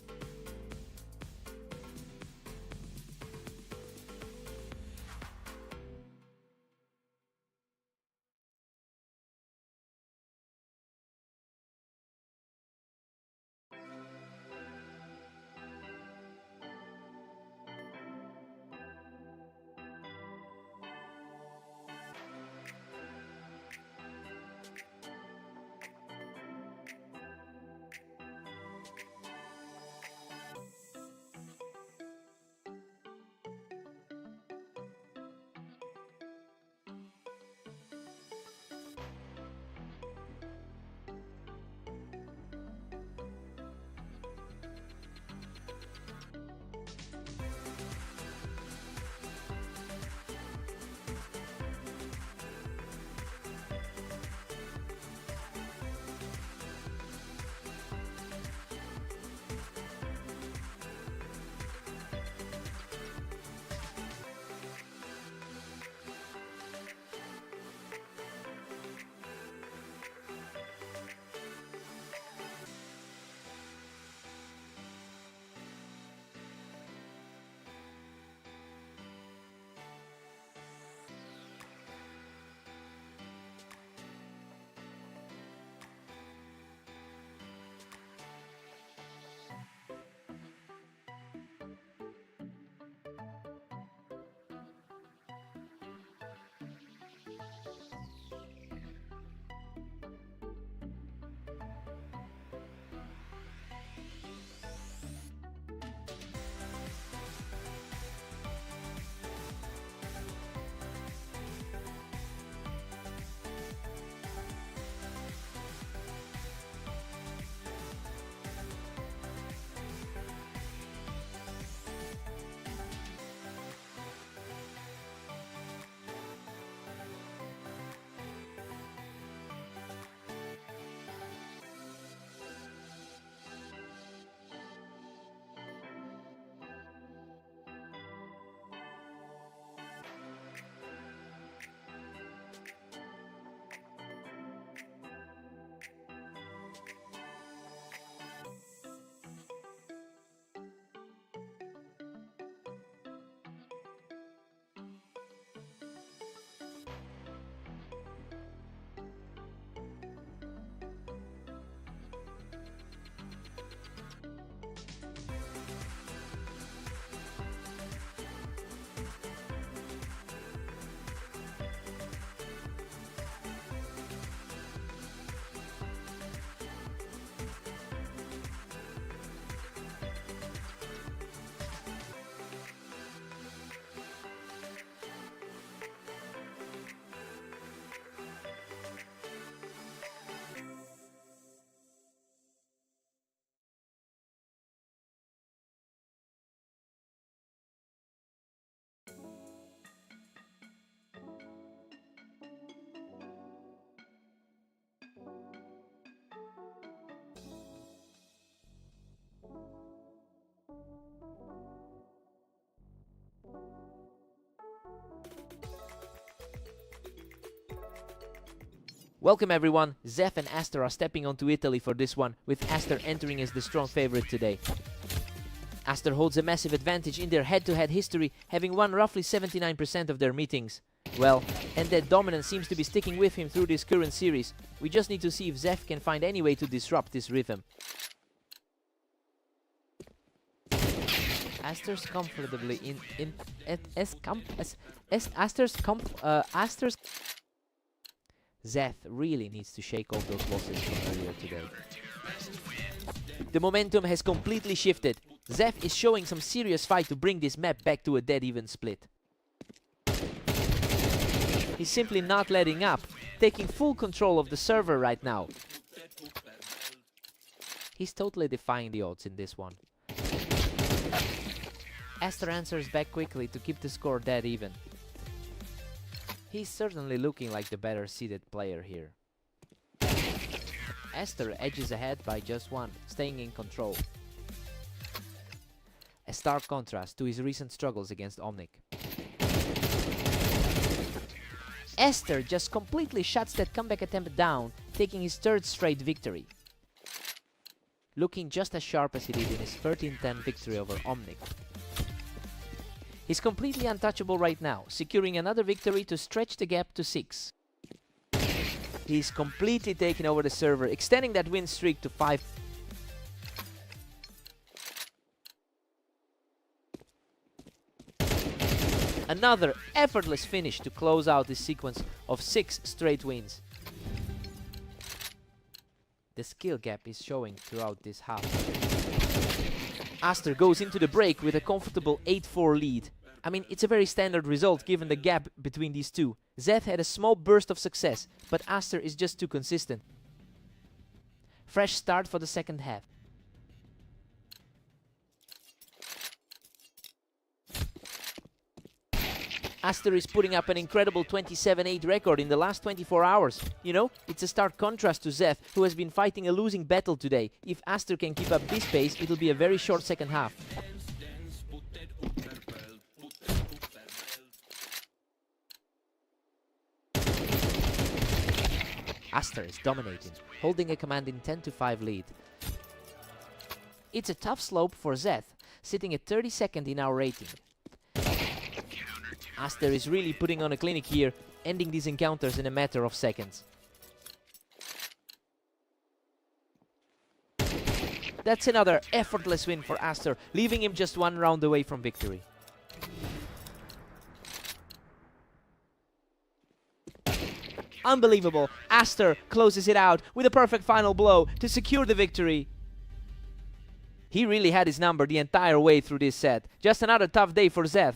Welcome everyone, Zef and Aster are stepping onto Italy for this one, with Aster entering as the strong favorite today. Aster holds a massive advantage in their head-to-head history, having won roughly 79% of their meetings. Well, and that dominance seems to be sticking with him through this current series. We just need to see if Zef can find any way to disrupt this rhythm. Aster's comfortably Aster's Zeth really needs to shake off those losses from earlier today. The momentum has completely shifted. Zeth is showing some serious fight to bring this map back to a dead-even split. He's simply not letting up, taking full control of the server right now. He's totally defying the odds in this one. Aster answers back quickly to keep the score dead even. He's certainly looking like the better seeded player here. Aster edges ahead by just one, staying in control. A stark contrast to his recent struggles against Omnic. Aster just completely shuts that comeback attempt down, taking his third straight victory. Looking just as sharp as he did in his 13-10 victory over Omnic. He's completely untouchable right now, securing another victory to stretch the gap to 6. He's completely taken over the server, extending that win streak to 5. Another effortless finish to close out this sequence of 6 straight wins. The skill gap is showing throughout this half. Aster goes into the break with a comfortable 8-4 lead. I mean, it's a very standard result given the gap between these two. Zeth had a small burst of success, but Aster is just too consistent. Fresh start for the second half. Aster is putting up an incredible 27-8 record in the last 24 hours. You know, it's a stark contrast to Zeth, who has been fighting a losing battle today. If Aster can keep up this pace, it'll be a very short second half. Aster is dominating, holding a commanding 10-5 lead. It's a tough slope for Zeth, sitting at 32nd in our rating. Aster is really putting on a clinic here, ending these encounters in a matter of seconds. That's another effortless win for Aster, leaving him just one round away from victory. Unbelievable, Aster closes it out with a perfect final blow to secure the victory. He really had his number the entire way through this set. Just another tough day for Zeth.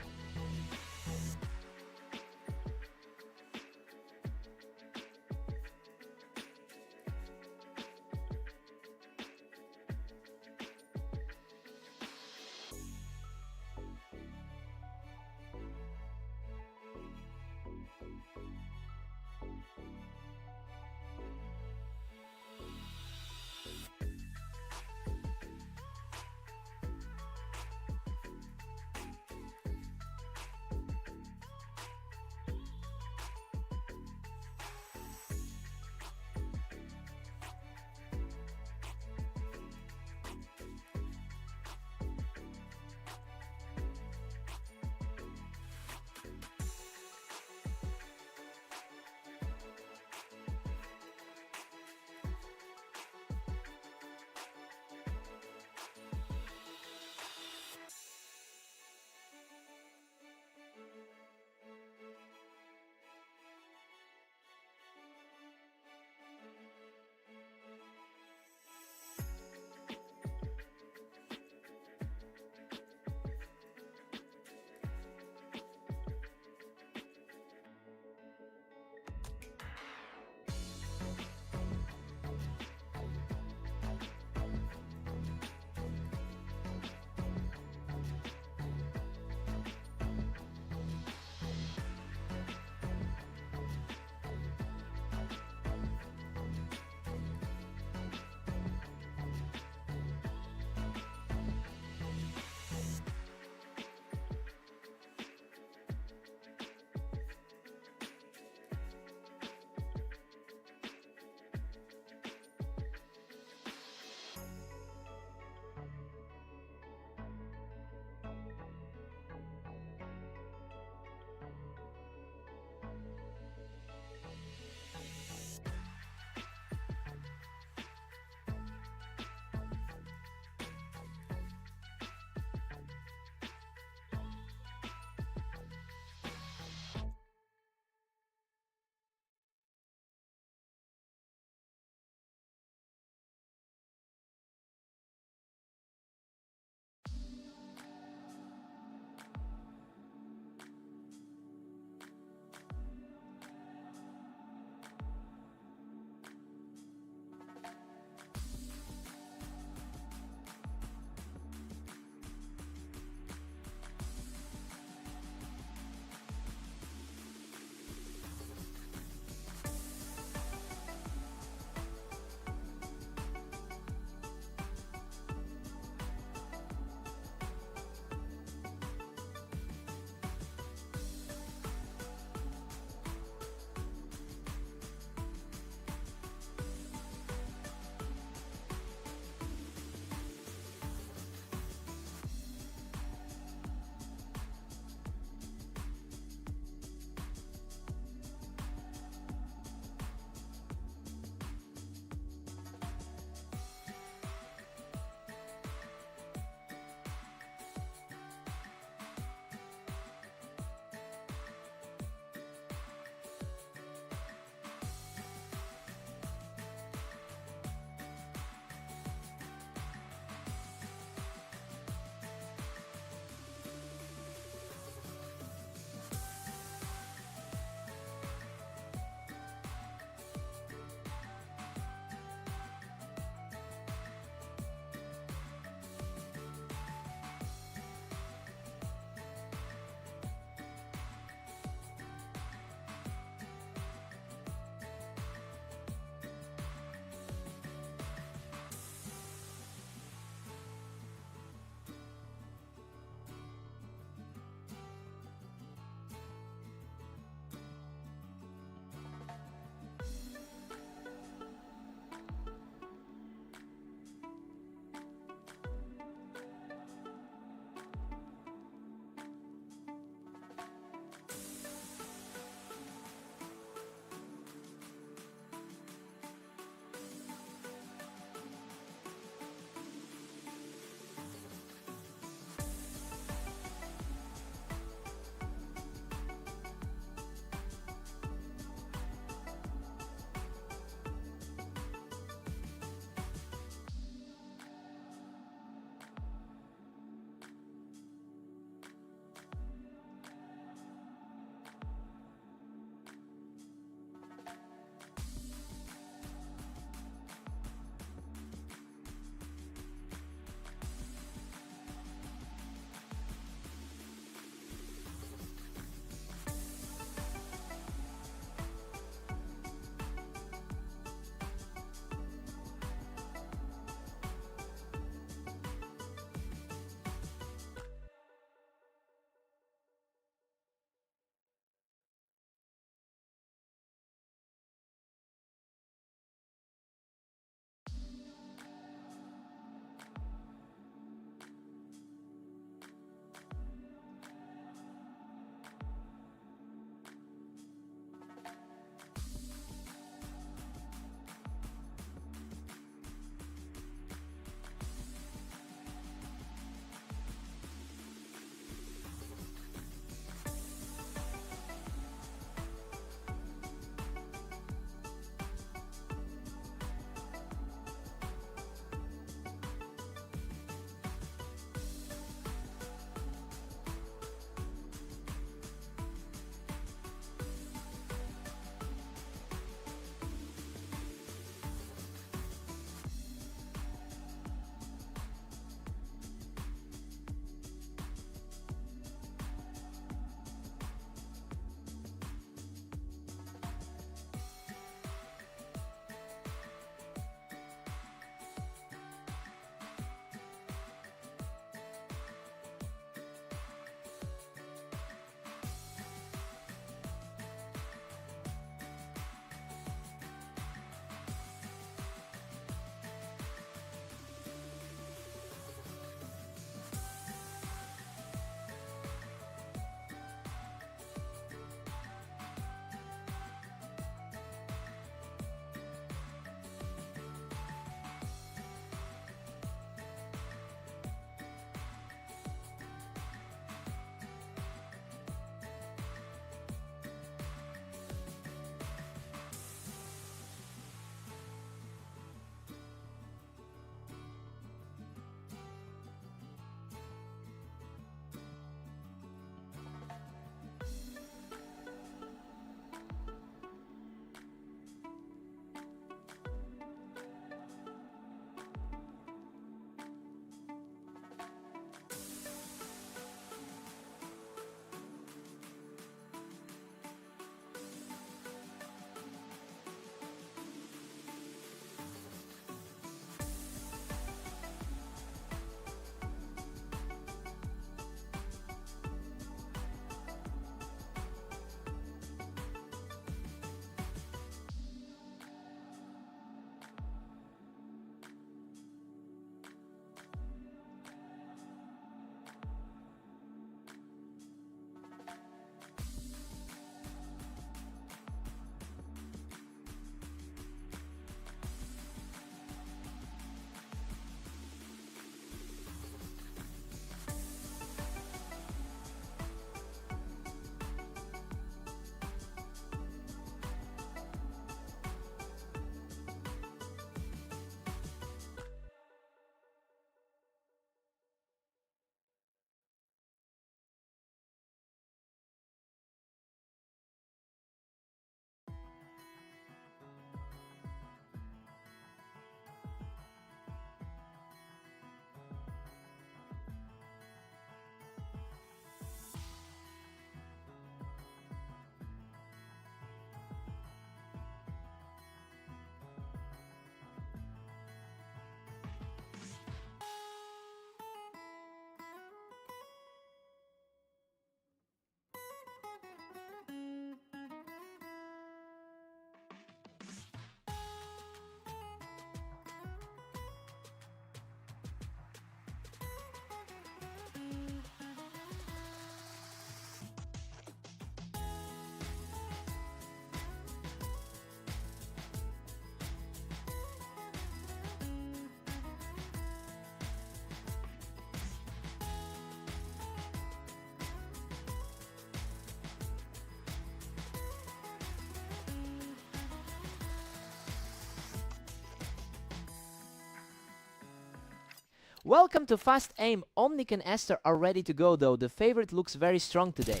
Welcome to Fast Aim. Omnic and Aster are ready to go though. The favorite looks very strong today.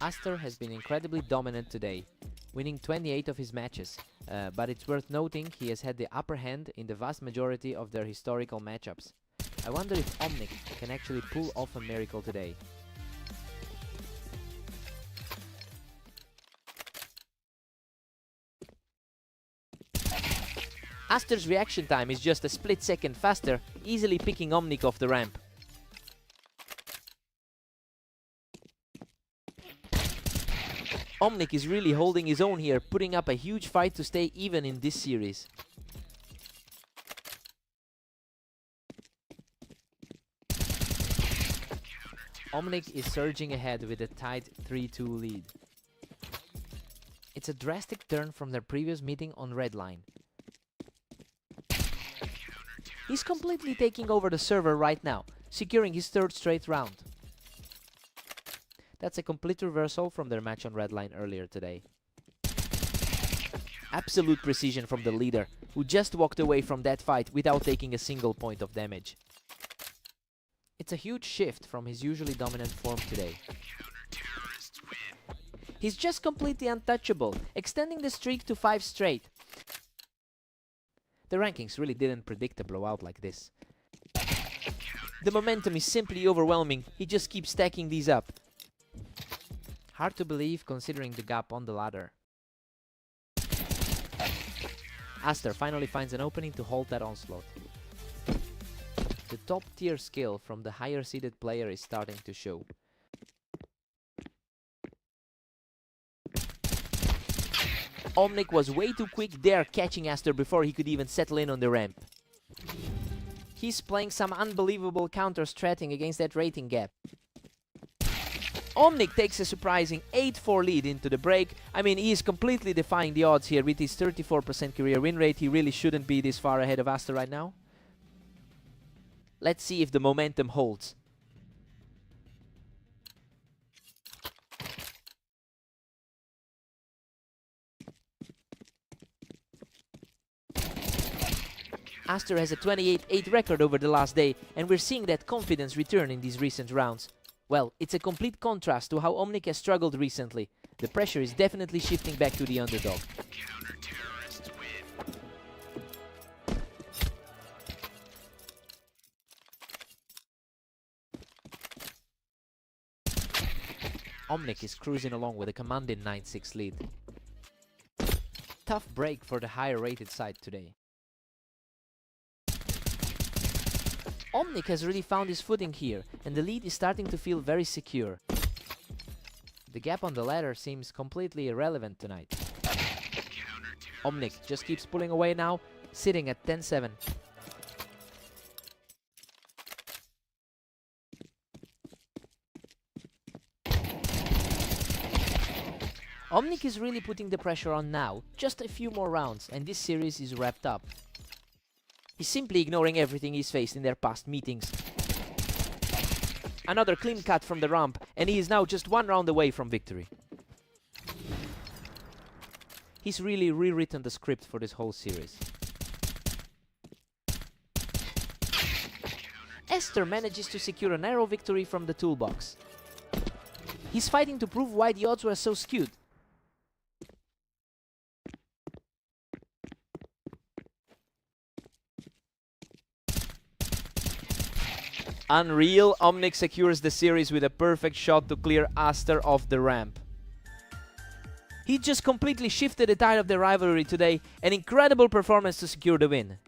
Aster has been incredibly dominant today, winning 28 of his matches. But it's worth noting he has had the upper hand in the vast majority of their historical matchups. I wonder if Omnic can actually pull off a miracle today. Aster's reaction time is just a split second faster, easily picking Omnic off the ramp. Omnic is really holding his own here, putting up a huge fight to stay even in this series. Omnic is surging ahead with a tight 3-2 lead. It's a drastic turn from their previous meeting on red line. He's completely taking over the server right now, securing his third straight round. That's a complete reversal from their match on red line earlier today. Absolute precision from the leader, who just walked away from that fight without taking a single point of damage. It's a huge shift from his usually dominant form today. He's just completely untouchable, extending the streak to 5 straight. The rankings really didn't predict a blowout like this. The momentum is simply overwhelming, he just keeps stacking these up. Hard to believe considering the gap on the ladder. Aster finally finds an opening to halt that onslaught. The top tier skill from the higher seeded player is starting to show. Omnic was way too quick there, catching Aster before he could even settle in on the ramp. He's playing some unbelievable counter-stratting against that rating gap. Omnic takes a surprising 8-4 lead into the break. I mean, he is completely defying the odds here with his 34% career win rate. He really shouldn't be this far ahead of Aster right now. Let's see if the momentum holds. Aster has a 28-8 record over the last day, and we're seeing that confidence return in these recent rounds. Well, it's a complete contrast to how Omnic has struggled recently. The pressure is definitely shifting back to the underdog. Omnic is cruising along with a commanding 9-6 lead. Tough break for the higher rated side today. Omnic has really found his footing here, and the lead is starting to feel very secure. The gap on the ladder seems completely irrelevant tonight. Omnic just keeps pulling away now, sitting at 10-7. Omnic is really putting the pressure on now, just a few more rounds, and this series is wrapped up. He's simply ignoring everything he's faced in their past meetings. Another clean cut from the ramp, and he is now just one round away from victory. He's really rewritten the script for this whole series. Aster manages to secure a narrow victory from the toolbox. He's fighting to prove why the odds were so skewed. Unreal, Omnic secures the series with a perfect shot to clear Aster off the ramp. He just completely shifted the tide of the rivalry today, an incredible performance to secure the win.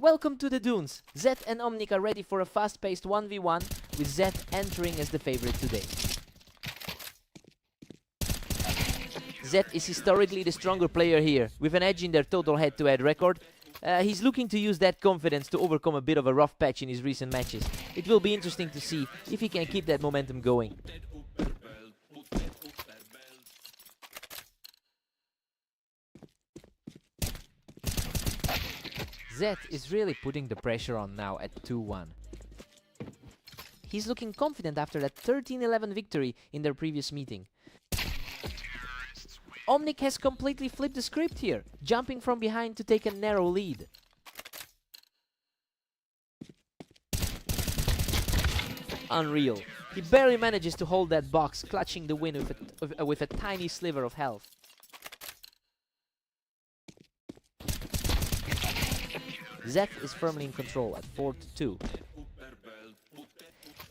Welcome to the Dunes! Zed and Omnic are ready for a fast-paced 1v1, with Zed entering as the favorite today. Zed is historically the stronger player here, with an edge in their total head-to-head record. He's looking to use that confidence to overcome a bit of a rough patch in his recent matches. It will be interesting to see if he can keep that momentum going. Zed is really putting the pressure on now at 2-1. He's looking confident after that 13-11 victory in their previous meeting. Omnic has completely flipped the script here, jumping from behind to take a narrow lead. Unreal. He barely manages to hold that box, clutching the win with a tiny sliver of health. Zed is firmly in control at 4-2.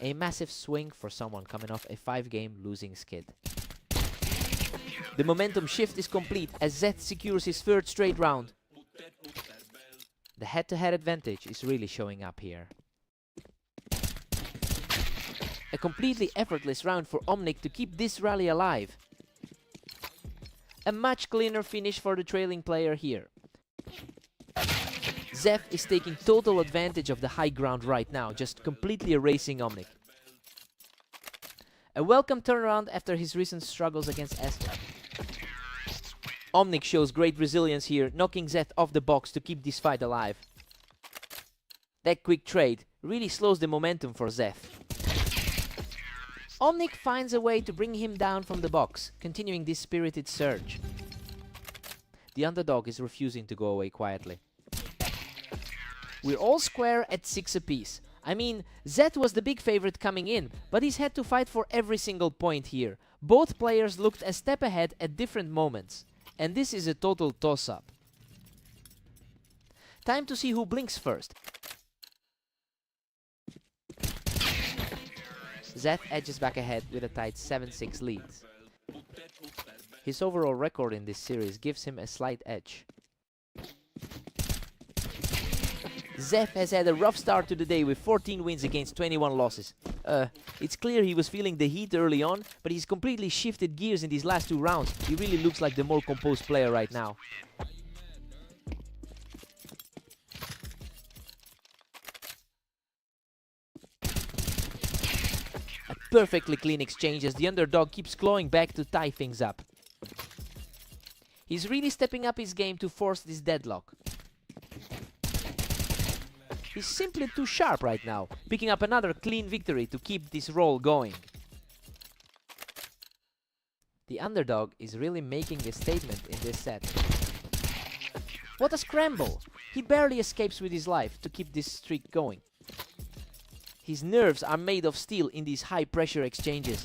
A massive swing for someone coming off a 5-game losing skid. The momentum shift is complete as Zed secures his third straight round. The head-to-head advantage is really showing up here. A completely effortless round for Omnic to keep this rally alive. A much cleaner finish for the trailing player here. Zed is taking total advantage of the high ground right now, just completely erasing Omnic. A welcome turnaround after his recent struggles against Esther. Omnic shows great resilience here, knocking Zed off the box to keep this fight alive. That quick trade really slows the momentum for Zed. Omnic finds a way to bring him down from the box, continuing this spirited surge. The underdog is refusing to go away quietly. We're all square at 6 apiece. I mean, Zed was the big favorite coming in, but he's had to fight for every single point here. Both players looked a step ahead at different moments, and this is a total toss-up. Time to see who blinks first. Zed edges back ahead with a tight 7-6 lead. His overall record in this series gives him a slight edge. Zed has had a rough start to the day with 14 wins against 21 losses. It's clear he was feeling the heat early on, but he's completely shifted gears in these last 2 rounds. He really looks like the more composed player right now. A perfectly clean exchange as the underdog keeps clawing back to tie things up. He's really stepping up his game to force this deadlock. He's simply too sharp right now, picking up another clean victory to keep this roll going. The underdog is really making a statement in this set. What a scramble! He barely escapes with his life to keep this streak going. His nerves are made of steel in these high-pressure exchanges.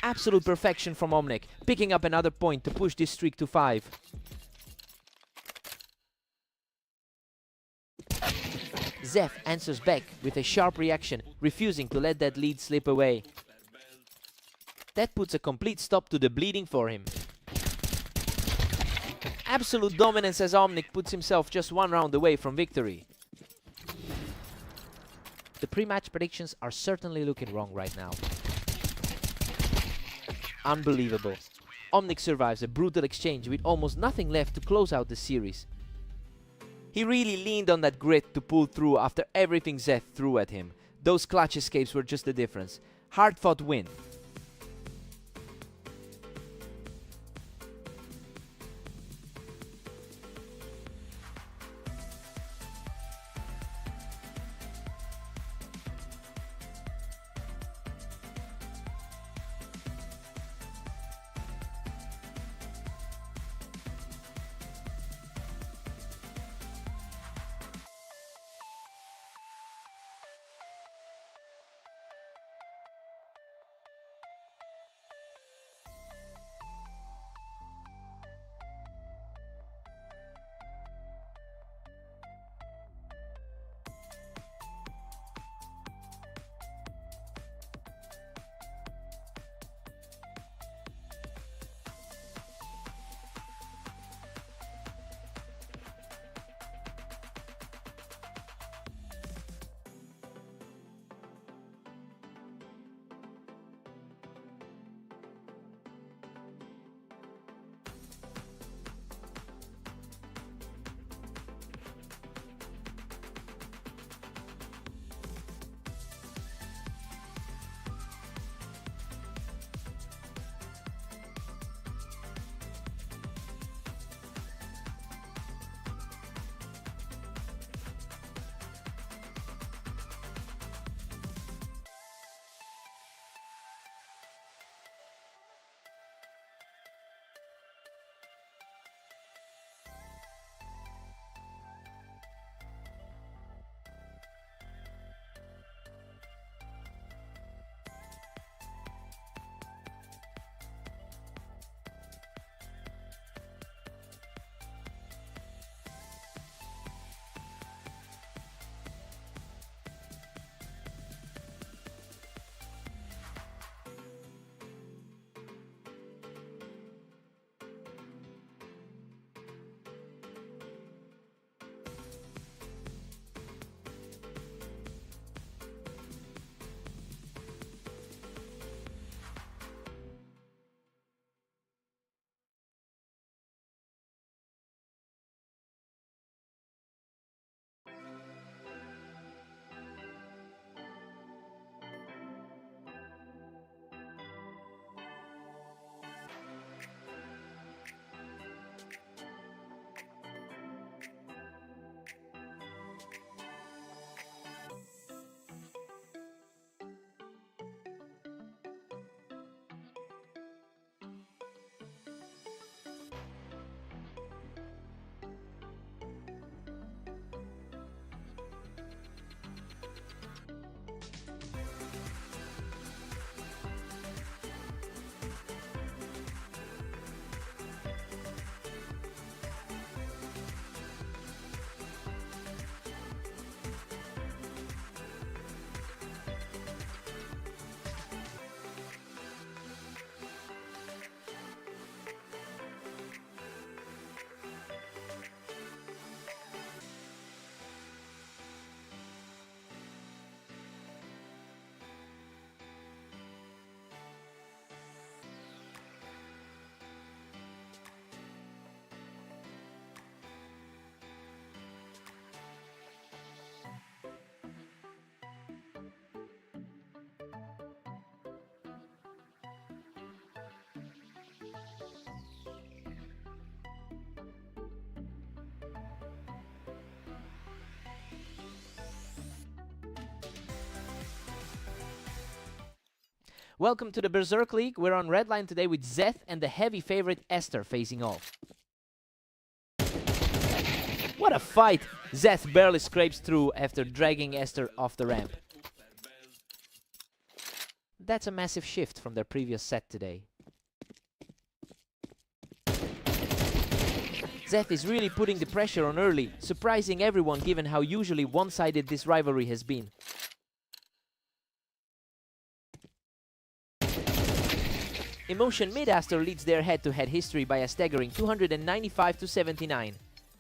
Absolute perfection from Omnic, picking up another point to push this streak to 5. Zed answers back with a sharp reaction, refusing to let that lead slip away. That puts a complete stop to the bleeding for him. Absolute dominance as Omnic puts himself just 1 round away from victory. The pre-match predictions are certainly looking wrong right now. Unbelievable. Omnic survives a brutal exchange with almost nothing left to close out the series. He really leaned on that grit to pull through after everything Zed threw at him. Those clutch escapes were just the difference. Hard-fought win. Welcome to the Berserk League. We're on red line today with Zeth and the heavy favorite Esther facing off. What a fight! Zeth barely scrapes through after dragging Esther off the ramp. That's a massive shift from their previous set today. Zeth is really putting the pressure on early, surprising everyone given how usually one-sided this rivalry has been. Emotion mid-Aster leads their head-to-head history by a staggering 295 to 79.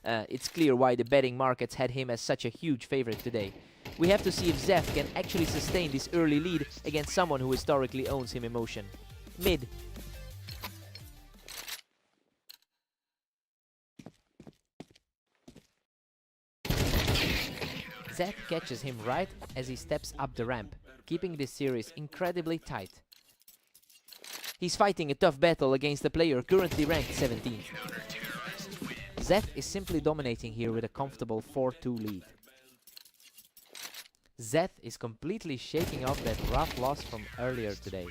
It's clear why the betting markets had him as such a huge favorite today. We have to see if Zeth can actually sustain this early lead against someone who historically owns him. Emotion mid. Zeth catches him right as he steps up the ramp, keeping this series incredibly tight. He's fighting a tough battle against a player currently ranked 17th. Zeth is simply dominating here with a comfortable 4-2 lead. Zeth is completely shaking off that rough loss from earlier today.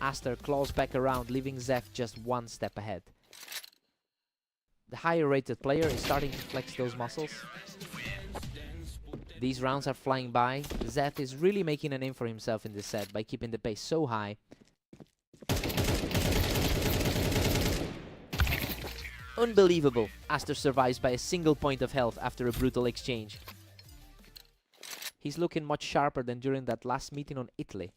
Aster claws back around, leaving Zeth just one step ahead. The higher rated player is starting to flex those muscles. These rounds are flying by. Zeth is really making a name for himself in this set by keeping the pace so high. Unbelievable! Aster survives by a single point of health after a brutal exchange. He's looking much sharper than during that last meeting on Italy.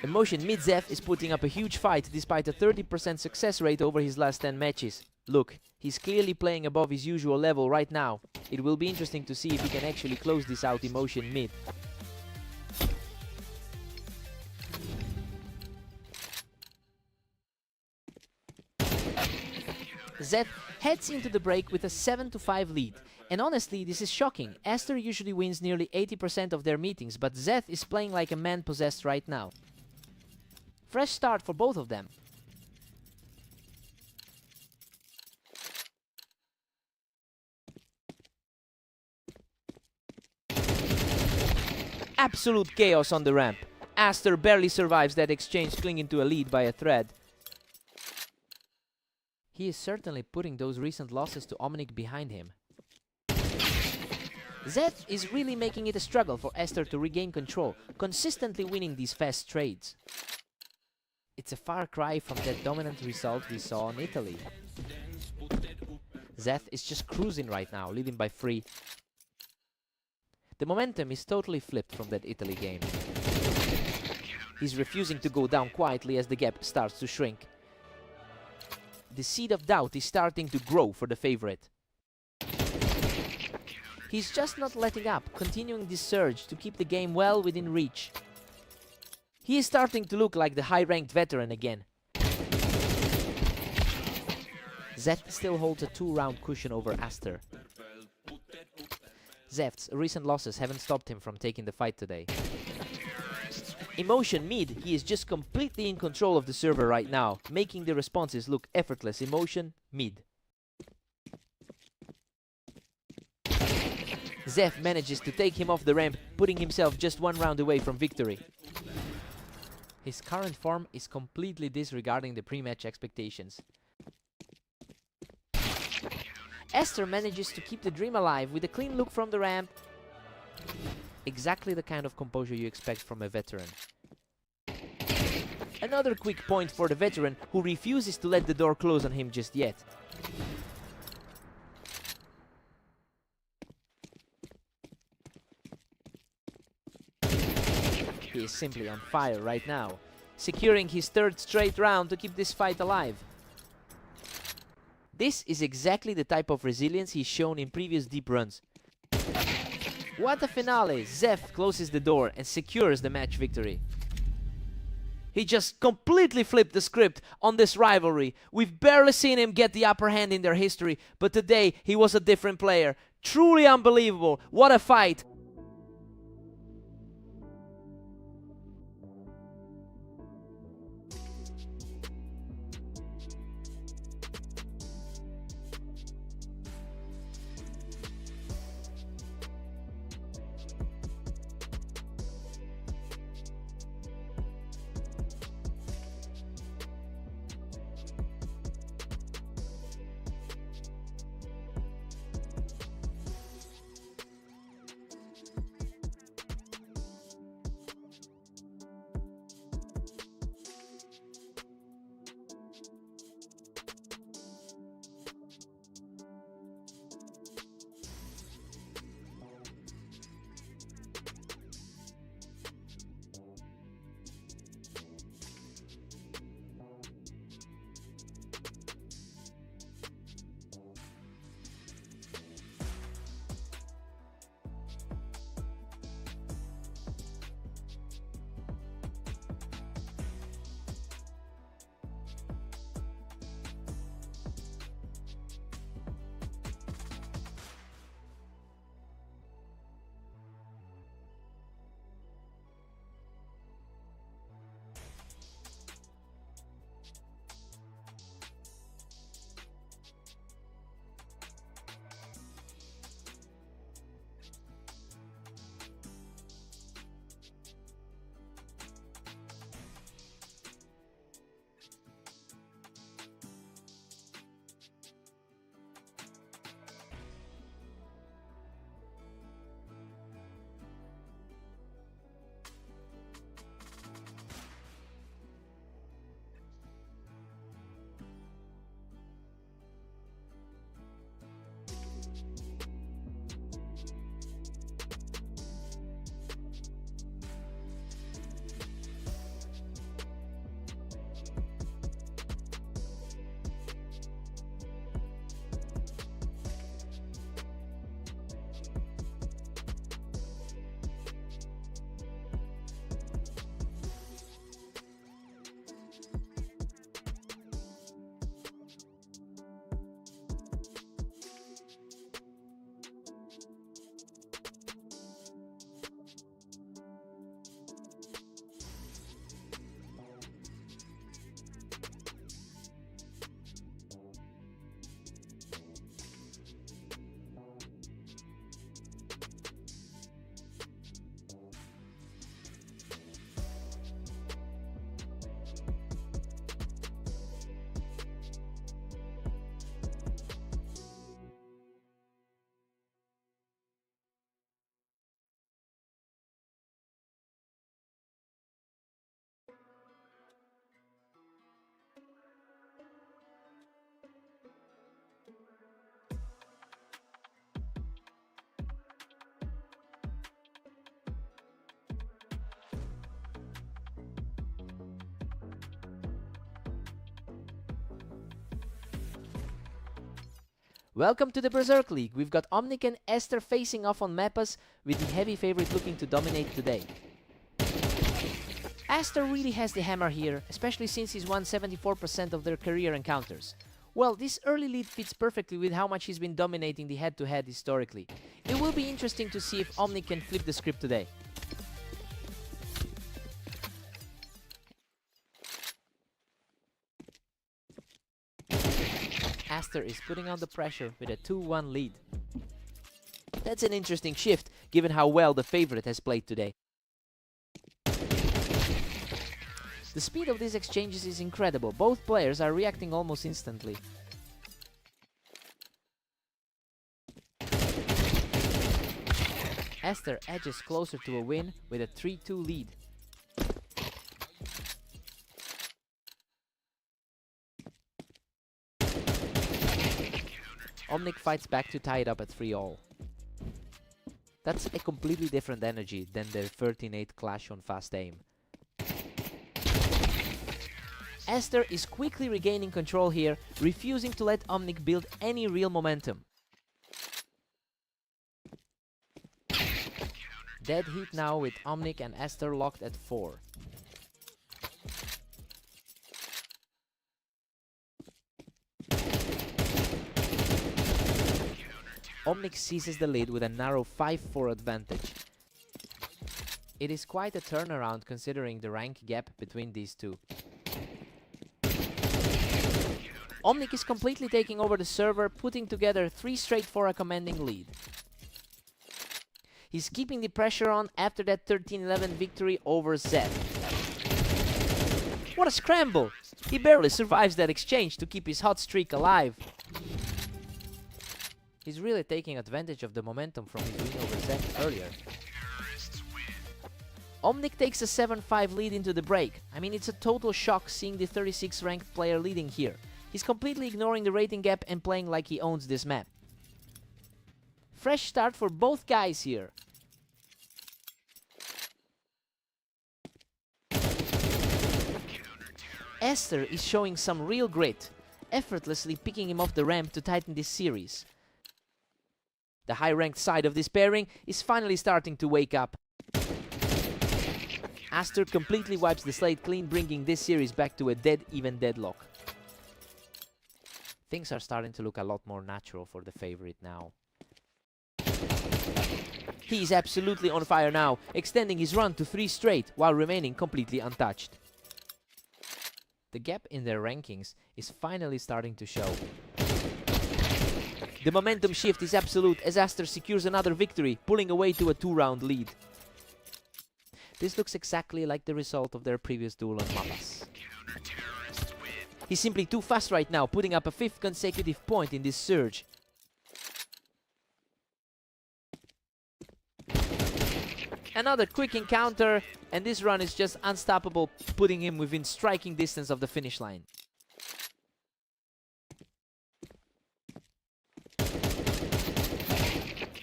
Emotion mid-Zeth is putting up a huge fight despite a 30% success rate over his last 10 matches. Look, he's clearly playing above his usual level right now. It will be interesting to see if he can actually close this out. Emotion mid. Zeth heads into the break with a 7-5 lead. And honestly, this is shocking. Aster usually wins nearly 80% of their meetings, but Zeth is playing like a man possessed right now. Fresh start for both of them. Absolute chaos on the ramp. Aster barely survives that exchange, clinging to a lead by a thread. He is certainly putting those recent losses to Omnic behind him. Zeth is really making it a struggle for Aster to regain control, consistently winning these fast trades. It's a far cry from that dominant result we saw in Italy. Zeth is just cruising right now, leading by 3. The momentum is totally flipped from that Italy game. He's refusing to go down quietly as the gap starts to shrink. The seed of doubt is starting to grow for the favorite. He's just not letting up, continuing this surge to keep the game well within reach. He is starting to look like the high-ranked veteran again. Zeth still holds a 2-round cushion over Aster. Zeth's recent losses haven't stopped him from taking the fight today. Emotion mid, he is just completely in control of the server right now, making the responses look effortless. Emotion mid. Zeth manages to take him off the ramp, putting himself just 1 round away from victory. His current form is completely disregarding the pre-match expectations. Aster manages to keep the dream alive with a clean look from the ramp. Exactly the kind of composure you expect from a veteran. Another quick point for the veteran, who refuses to let the door close on him just yet. He is simply on fire right now, securing his 3rd straight round to keep this fight alive. This is exactly the type of resilience he's shown in previous deep runs. What a finale! Zeth closes the door and secures the match victory. He just completely flipped the script on this rivalry. We've barely seen him get the upper hand in their history, but today he was a different player. Truly unbelievable. What a fight! Welcome to the Berserk League. We've got Omnic and Esther facing off on Mappas, with the heavy favorite looking to dominate today. Esther really has the hammer here, especially since he's won 74% of their career encounters. Well, this early lead fits perfectly with how much he's been dominating the head-to-head historically. It will be interesting to see if Omnic can flip the script today. Esther is putting on the pressure with a 2-1 lead. That's an interesting shift, given how well the favorite has played today. The speed of these exchanges is incredible. Both players are reacting almost instantly. Esther edges closer to a win with a 3-2 lead. Omnic fights back to tie it up at 3-all. That's a completely different energy than their 13-8 clash on fast aim. Esther is quickly regaining control here, refusing to let Omnic build any real momentum. Dead heat now with Omnic and Esther locked at 4. Omnic seizes the lead with a narrow 5-4 advantage. It is quite a turnaround considering the rank gap between these two. Omnic is completely taking over the server, putting together 3 straight for a commanding lead. He's keeping the pressure on after that 13-11 victory over Zed. What a scramble! He barely survives that exchange to keep his hot streak alive. He's really taking advantage of the momentum from his win over Zed earlier. Omnic takes a 7-5 lead into the break. I mean, it's a total shock seeing the 36 ranked player leading here. He's completely ignoring the rating gap and playing like he owns this map. Fresh start for both guys here. Esther is showing some real grit, effortlessly picking him off the ramp to tighten this series. The high-ranked side of this pairing is finally starting to wake up. Esther completely wipes the slate clean, bringing this series back to a dead-even deadlock. Things are starting to look a lot more natural for the favorite now. He's absolutely on fire now, extending his run to 3 straight while remaining completely untouched. The gap in their rankings is finally starting to show. The momentum shift is absolute as Esther secures another victory, pulling away to a 2-round lead. This looks exactly like the result of their previous duel on Mappas. He's simply too fast right now, putting up a 5th consecutive point in this surge. Another quick encounter, and this run is just unstoppable, putting him within striking distance of the finish line.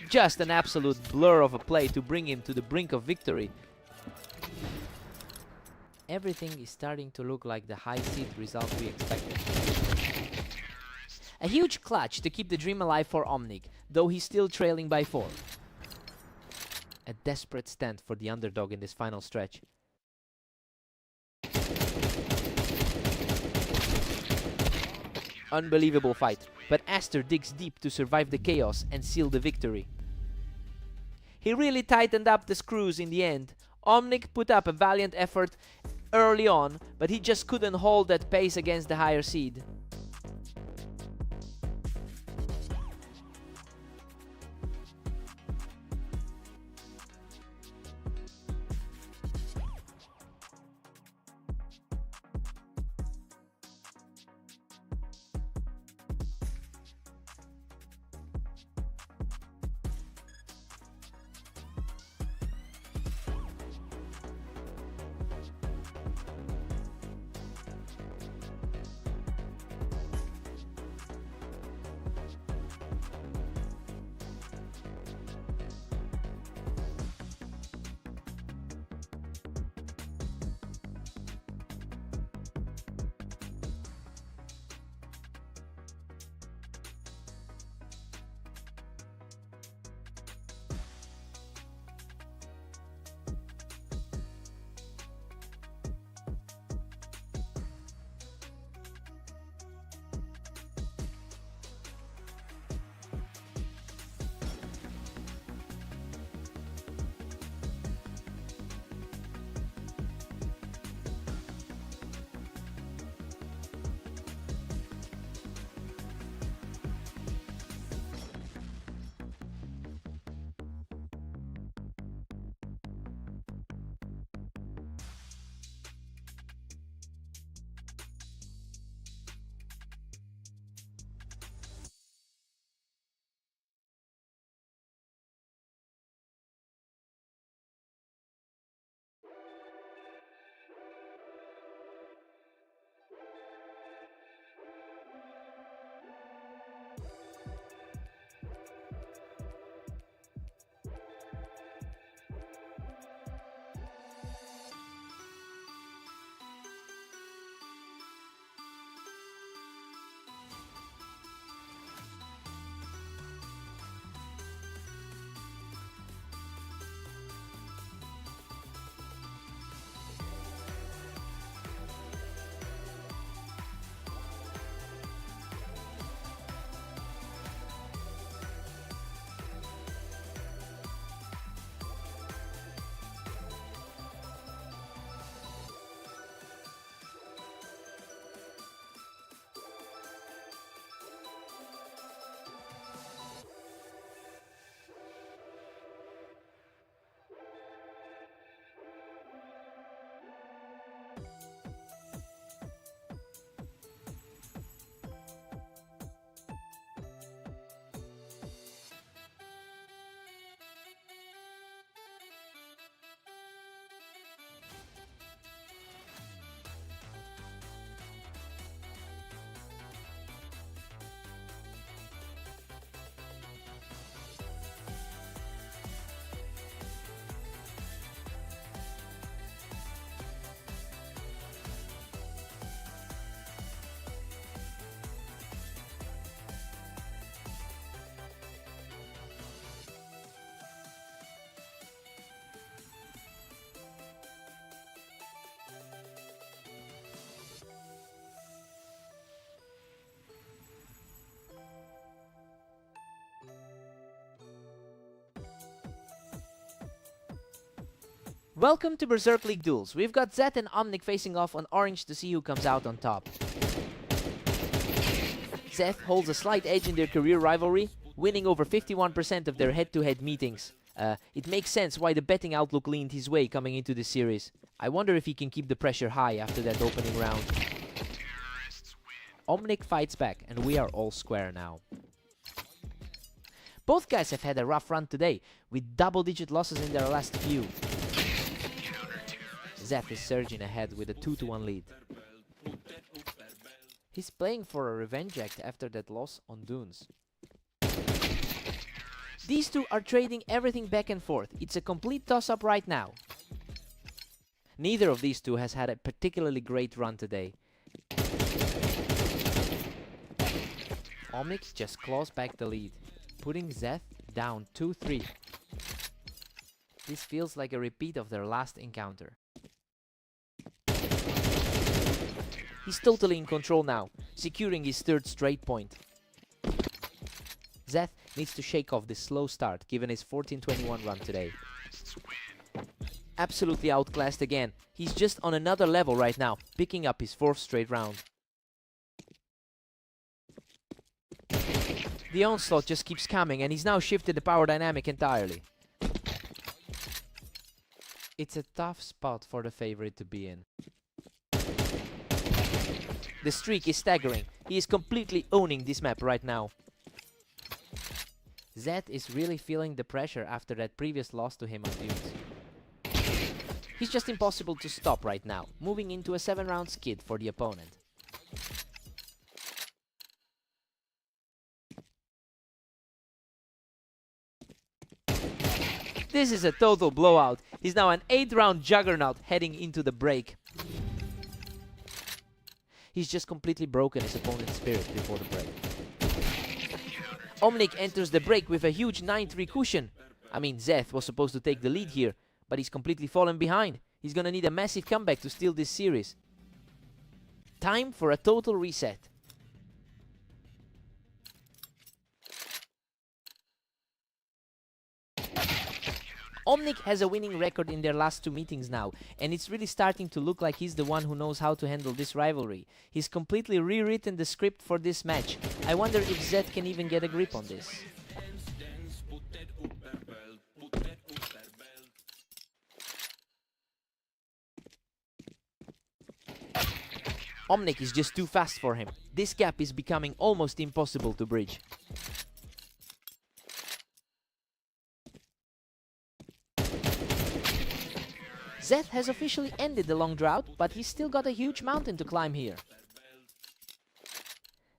Just an absolute blur of a play to bring him to the brink of victory. Everything is starting to look like the high seed result we expected. A huge clutch to keep the dream alive for Omnic, though he's still trailing by 4. A desperate stand for the underdog in this final stretch. Unbelievable fight, but Esther digs deep to survive the chaos and seal the victory. He really tightened up the screws in the end. Omnic put up a valiant effort early on, but he just couldn't hold that pace against the higher seed. Welcome to Berserk League duels. We've got Zeth and Omnic facing off on orange to see who comes out on top. Zeth holds a slight edge in their career rivalry, winning over 51% of their head-to-head meetings. It makes sense why the betting outlook leaned his way coming into this series. I wonder if he can keep the pressure high after that opening round. Omnic fights back, and we are all square now. Both guys have had a rough run today, with double-digit losses in their last few. Zeth is surging ahead with a 2-1 lead. He's playing for a revenge act after that loss on Dunes. These two are trading everything back and forth. It's a complete toss-up right now. Neither of these two has had a particularly great run today. Omnic just claws back the lead, putting Zeth down 2-3. This feels like a repeat of their last encounter. He's totally in control now, securing his third straight point. Zeth needs to shake off this slow start, given his 14-21 run today. Absolutely outclassed again. He's just on another level right now, picking up his 4th straight round. The onslaught just keeps coming, and he's now shifted the power dynamic entirely. It's a tough spot for the favorite to be in. The streak is staggering. He is completely owning this map right now. Zeth is really feeling the pressure after that previous loss to him on Dunes. He's just impossible to stop right now, moving into a 7-round skid for the opponent. This is a total blowout. He's now an 8-round juggernaut heading into the break. He's just completely broken his opponent's spirit before the break. Omnic enters the break with a huge 9-3 cushion. I mean, Zeth was supposed to take the lead here, but he's completely fallen behind. He's gonna need a massive comeback to steal this series. Time for a total reset. Omnic has a winning record in their last 2 meetings now, and it's really starting to look like he's the one who knows how to handle this rivalry. He's completely rewritten the script for this match. I wonder if Zeth can even get a grip on this. Omnic is just too fast for him. This gap is becoming almost impossible to bridge. Zeth has officially ended the long drought, but he's still got a huge mountain to climb here.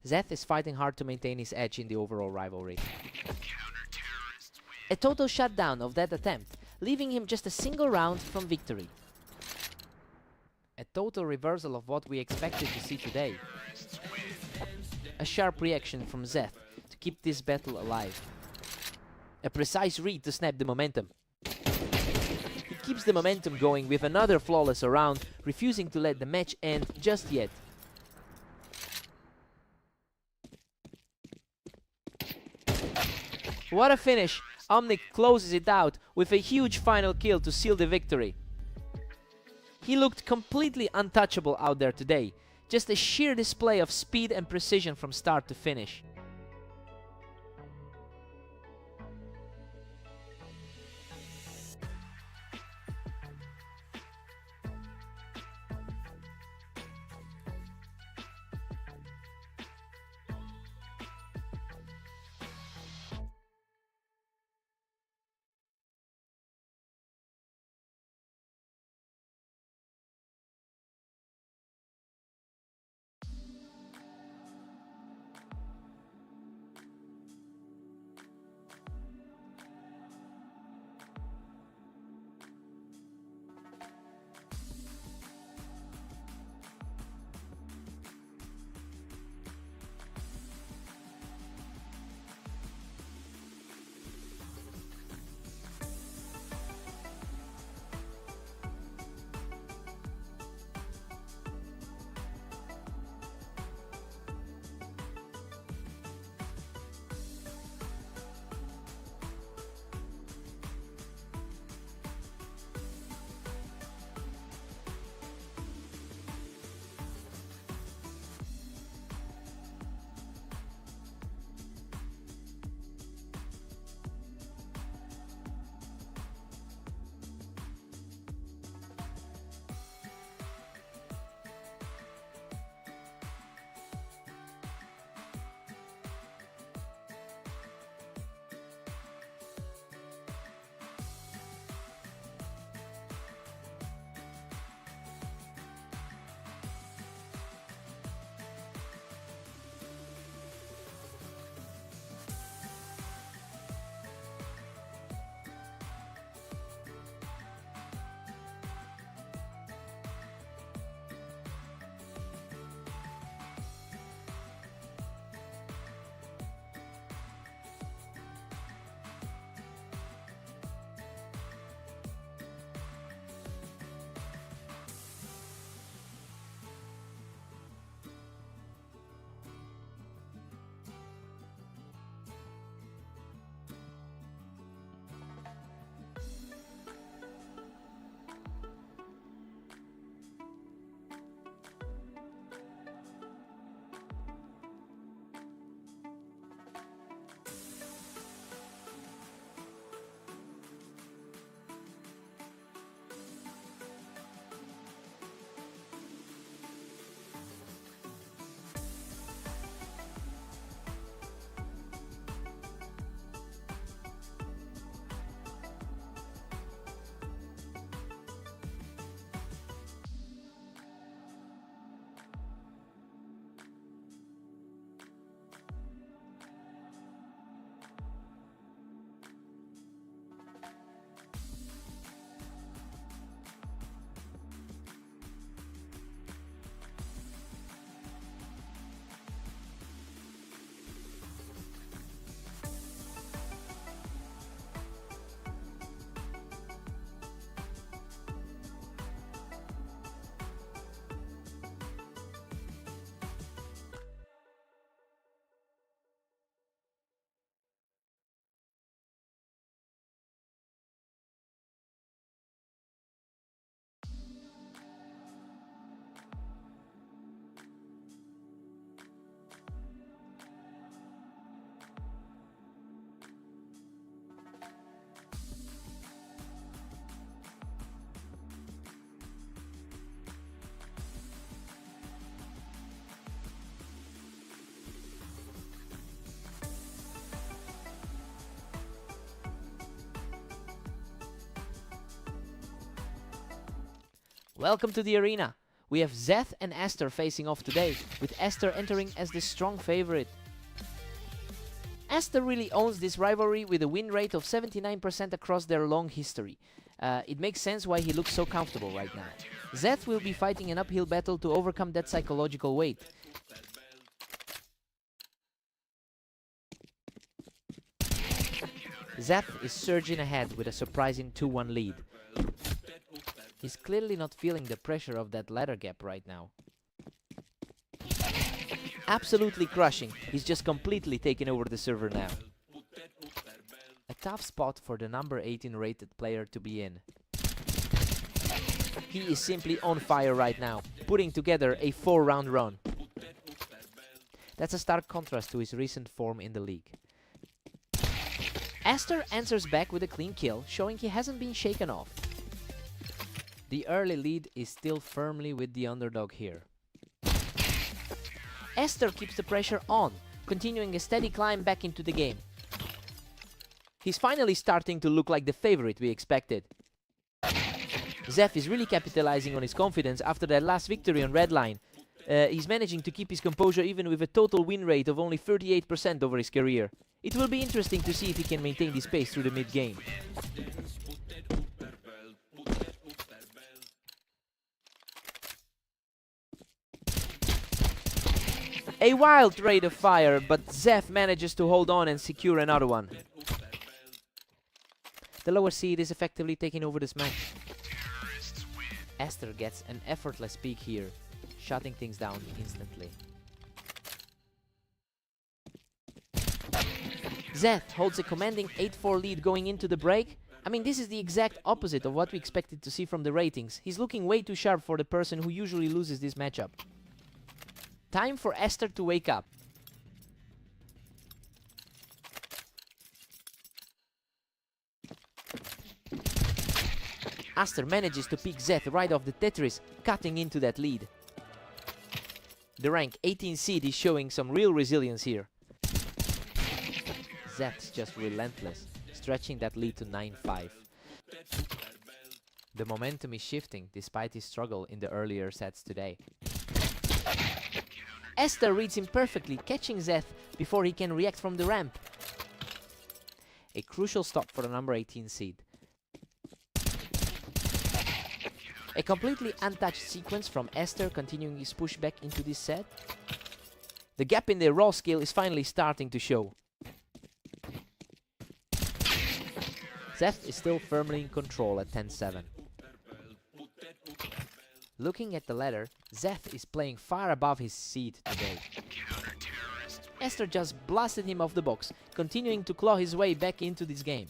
Zeth is fighting hard to maintain his edge in the overall rivalry. A total shutdown of that attempt, leaving him just a single round from victory. A total reversal of what we expected to see today. A sharp reaction from Zeth to keep this battle alive. A precise read to snap the momentum. He keeps the momentum going with another flawless round, refusing to let the match end just yet. What a finish! Omnic closes it out with a huge final kill to seal the victory. He looked completely untouchable out there today. Just a sheer display of speed and precision from start to finish. Welcome to the arena. We have Zeth and Aster facing off today, with Aster entering as the strong favorite. Aster really owns this rivalry with a win rate of 79% across their long history. It makes sense why he looks so comfortable right now. Zeth will be fighting an uphill battle to overcome that psychological weight. Zeth is surging ahead with a surprising 2-1 lead. He's clearly not feeling the pressure of that ladder gap right now. Absolutely crushing. He's just completely taken over the server now. A tough spot for the number 18 rated player to be in. He is simply on fire right now, putting together a 4-round run. That's a stark contrast to his recent form in the league. Aster answers back with a clean kill, showing he hasn't been shaken off. The early lead is still firmly with the underdog here. Aster keeps the pressure on, continuing a steady climb back into the game. He's finally starting to look like the favorite we expected. Zeth is really capitalizing on his confidence after that last victory on Redline. He's managing to keep his composure even with a total win rate of only 38% over his career. It will be interesting to see if he can maintain this pace through the mid-game. A wild rate of fire, but Zeth manages to hold on and secure another one. The lower seed is effectively taking over this match. Aster gets an effortless peek here, shutting things down instantly. Zeth holds a commanding 8-4 lead going into the break. I mean, this is the exact opposite of what we expected to see from the ratings. He's looking way too sharp for the person who usually loses this matchup. Time for Aster to wake up. Aster manages to pick Zeth right off the Tetris, cutting into that lead. The rank 18 seed is showing some real resilience here. Zeth's just relentless, stretching that lead to 9-5. The momentum is shifting despite his struggle in the earlier sets today. Aster reads him perfectly, catching Zeth before he can react from the ramp. A crucial stop for the number 18 seed. A completely untouched sequence from Aster continuing his push back into this set. The gap in their raw skill is finally starting to show. Zeth is still firmly in control at 10-7. Looking at the ladder, Zeth is playing far above his seed today. Aster just blasted him off the box, continuing to claw his way back into this game.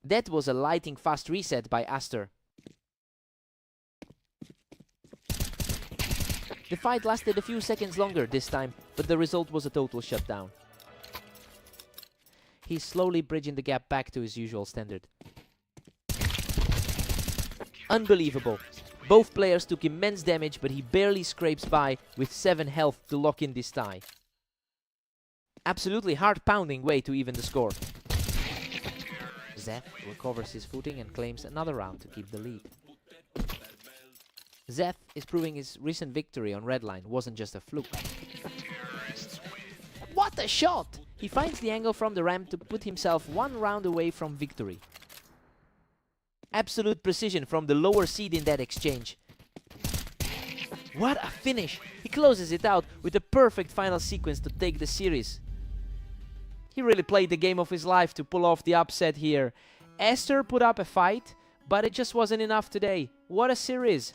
That was a lightning fast reset by Aster. The fight lasted a few seconds longer this time, but the result was a total shutdown. He's slowly bridging the gap back to his usual standard. Unbelievable. Both players took immense damage, but he barely scrapes by with 7 health to lock in this tie. Absolutely heart-pounding way to even the score. Zeth recovers his footing and claims another round to keep the lead. Zeth is proving his recent victory on Redline wasn't just a fluke. What a shot! He finds the angle from the ramp to put himself 1 round away from victory. Absolute precision from the lower seed in that exchange. What a finish! He closes it out with a perfect final sequence to take the series. He really played the game of his life to pull off the upset here. Aster put up a fight, but it just wasn't enough today. What a series!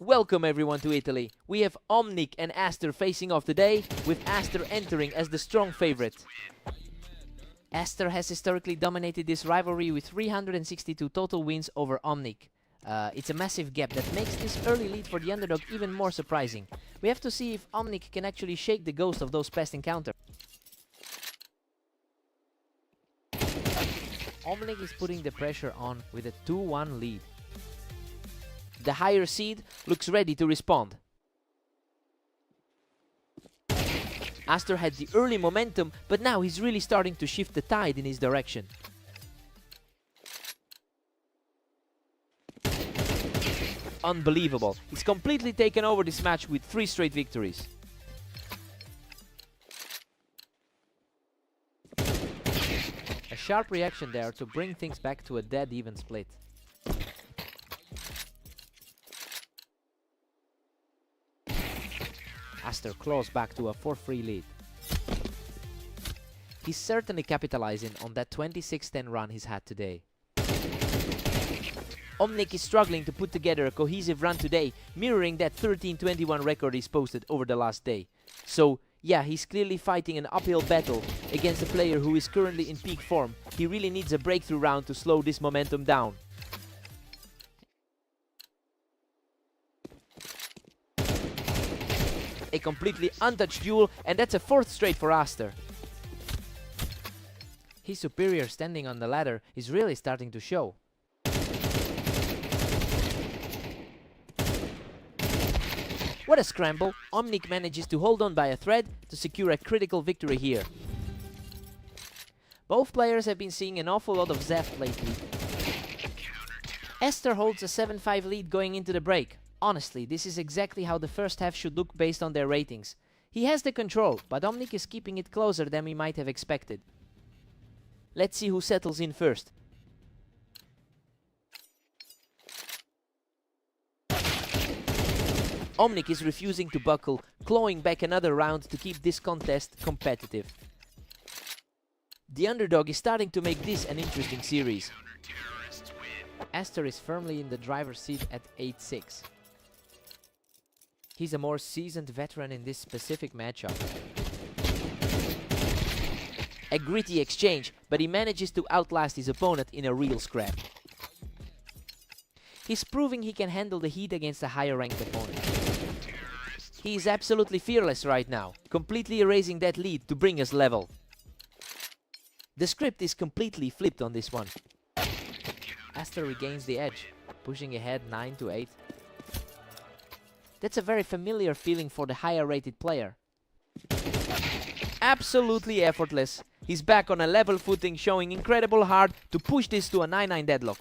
Welcome everyone to Italy. We have Omnic and Aster facing off today, with Aster entering as the strong favorite. Aster has historically dominated this rivalry with 362 total wins over Omnic. It's a massive gap that makes this early lead for the underdog even more surprising. We have to see if Omnic can actually shake the ghost of those past encounters. Omnic is putting the pressure on with a 2-1 lead. The higher seed looks ready to respond. Aster had the early momentum, but now he's really starting to shift the tide in his direction. Unbelievable. He's completely taken over this match with 3 straight victories. A sharp reaction there to bring things back to a dead even split. Aster claws back to a 4-3 lead. He's certainly capitalizing on that 26-10 run he's had today. Omnic is struggling to put together a cohesive run today, mirroring that 13-21 record he's posted over the last day. So, yeah, he's clearly fighting an uphill battle against a player who is currently in peak form. He really needs a breakthrough round to slow this momentum down. A completely untouched duel, and that's a 4th straight for Aster. His superior standing on the ladder is really starting to show. What a scramble! Omnic manages to hold on by a thread to secure a critical victory here. Both players have been seeing an awful lot of Zeph lately. Aster holds a 7-5 lead going into the break. Honestly, this is exactly how the first half should look based on their ratings. He has the control, but Omnic is keeping it closer than we might have expected. Let's see who settles in first. Omnic is refusing to buckle, clawing back another round to keep this contest competitive. The underdog is starting to make this an interesting series. Aster is firmly in the driver's seat at 8-6. He's a more seasoned veteran in this specific matchup. A gritty exchange, but he manages to outlast his opponent in a real scrap. He's proving he can handle the heat against a higher ranked opponent. He is absolutely fearless right now, completely erasing that lead to bring us level. The script is completely flipped on this one. Aster regains the edge, pushing ahead 9-8. That's a very familiar feeling for the higher rated player. Absolutely effortless. He's back on a level footing, showing incredible heart to push this to a 9-9 deadlock.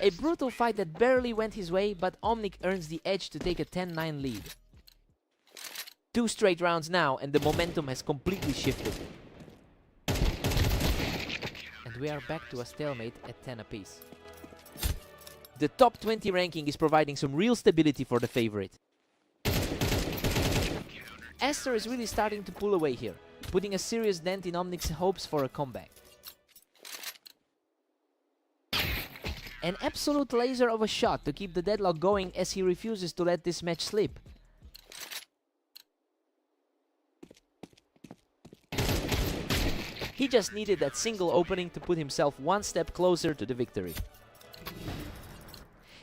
A brutal fight that barely went his way, but Omnic earns the edge to take a 10-9 lead. 2 straight rounds now, and the momentum has completely shifted. And we are back to a stalemate at 10 apiece. The top 20 ranking is providing some real stability for the favorite. Aster is really starting to pull away here, putting a serious dent in Omnic's hopes for a comeback. An absolute laser of a shot to keep the deadlock going as he refuses to let this match slip. He just needed that single opening to put himself one step closer to the victory.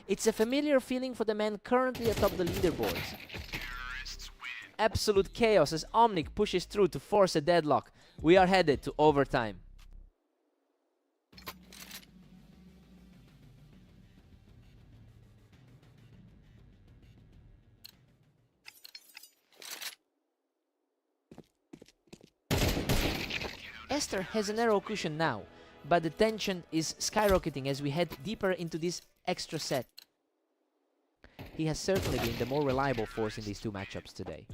It's a familiar feeling for the man currently atop the leaderboards. Absolute chaos as Omnic pushes through to force a deadlock. We are headed to overtime. Aster has a narrow cushion now, but the tension is skyrocketing as we head deeper into this extra set. He has certainly been the more reliable force in these 2 matchups today.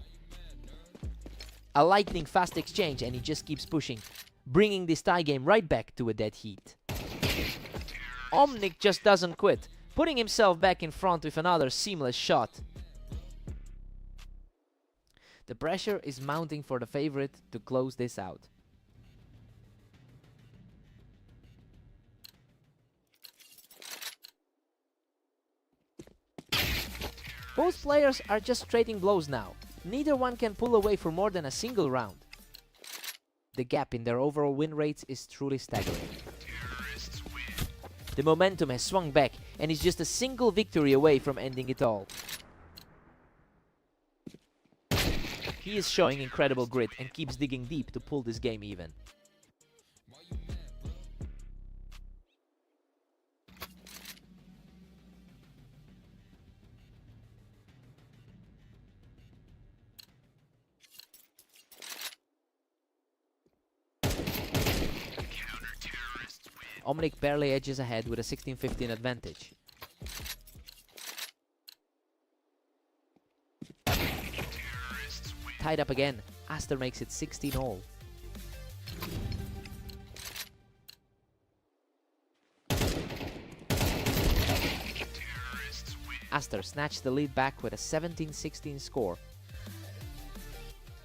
A lightning fast exchange and he just keeps pushing, bringing this tie game right back to a dead heat. Omnic just doesn't quit, putting himself back in front with another seamless shot. The pressure is mounting for the favorite to close this out. Both players are just trading blows now. Neither one can pull away for more than a single round. The gap in their overall win rates is truly staggering. The momentum has swung back and is just a single victory away from ending it all. He is showing incredible grit and keeps digging deep to pull this game even. Omnic barely edges ahead with a 16-15 advantage. Tied up again, Aster makes it 16-all. Aster snatched the lead back with a 17-16 score.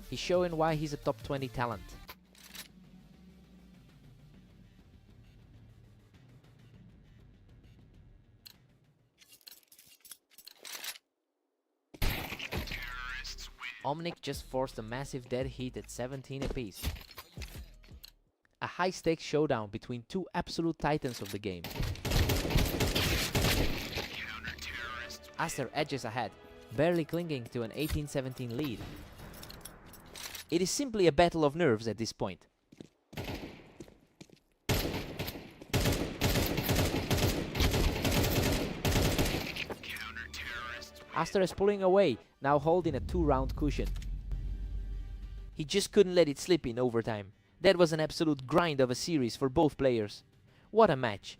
He's showing why he's a top 20 talent. Omnic just forced a massive dead heat at 17 apiece. A high-stakes showdown between two absolute titans of the game. Aster edges ahead, barely clinging to an 18-17 lead. It is simply a battle of nerves at this point. Aster is pulling away, now holding a 2-round cushion. He just couldn't let it slip in overtime. That was an absolute grind of a series for both players. What a match.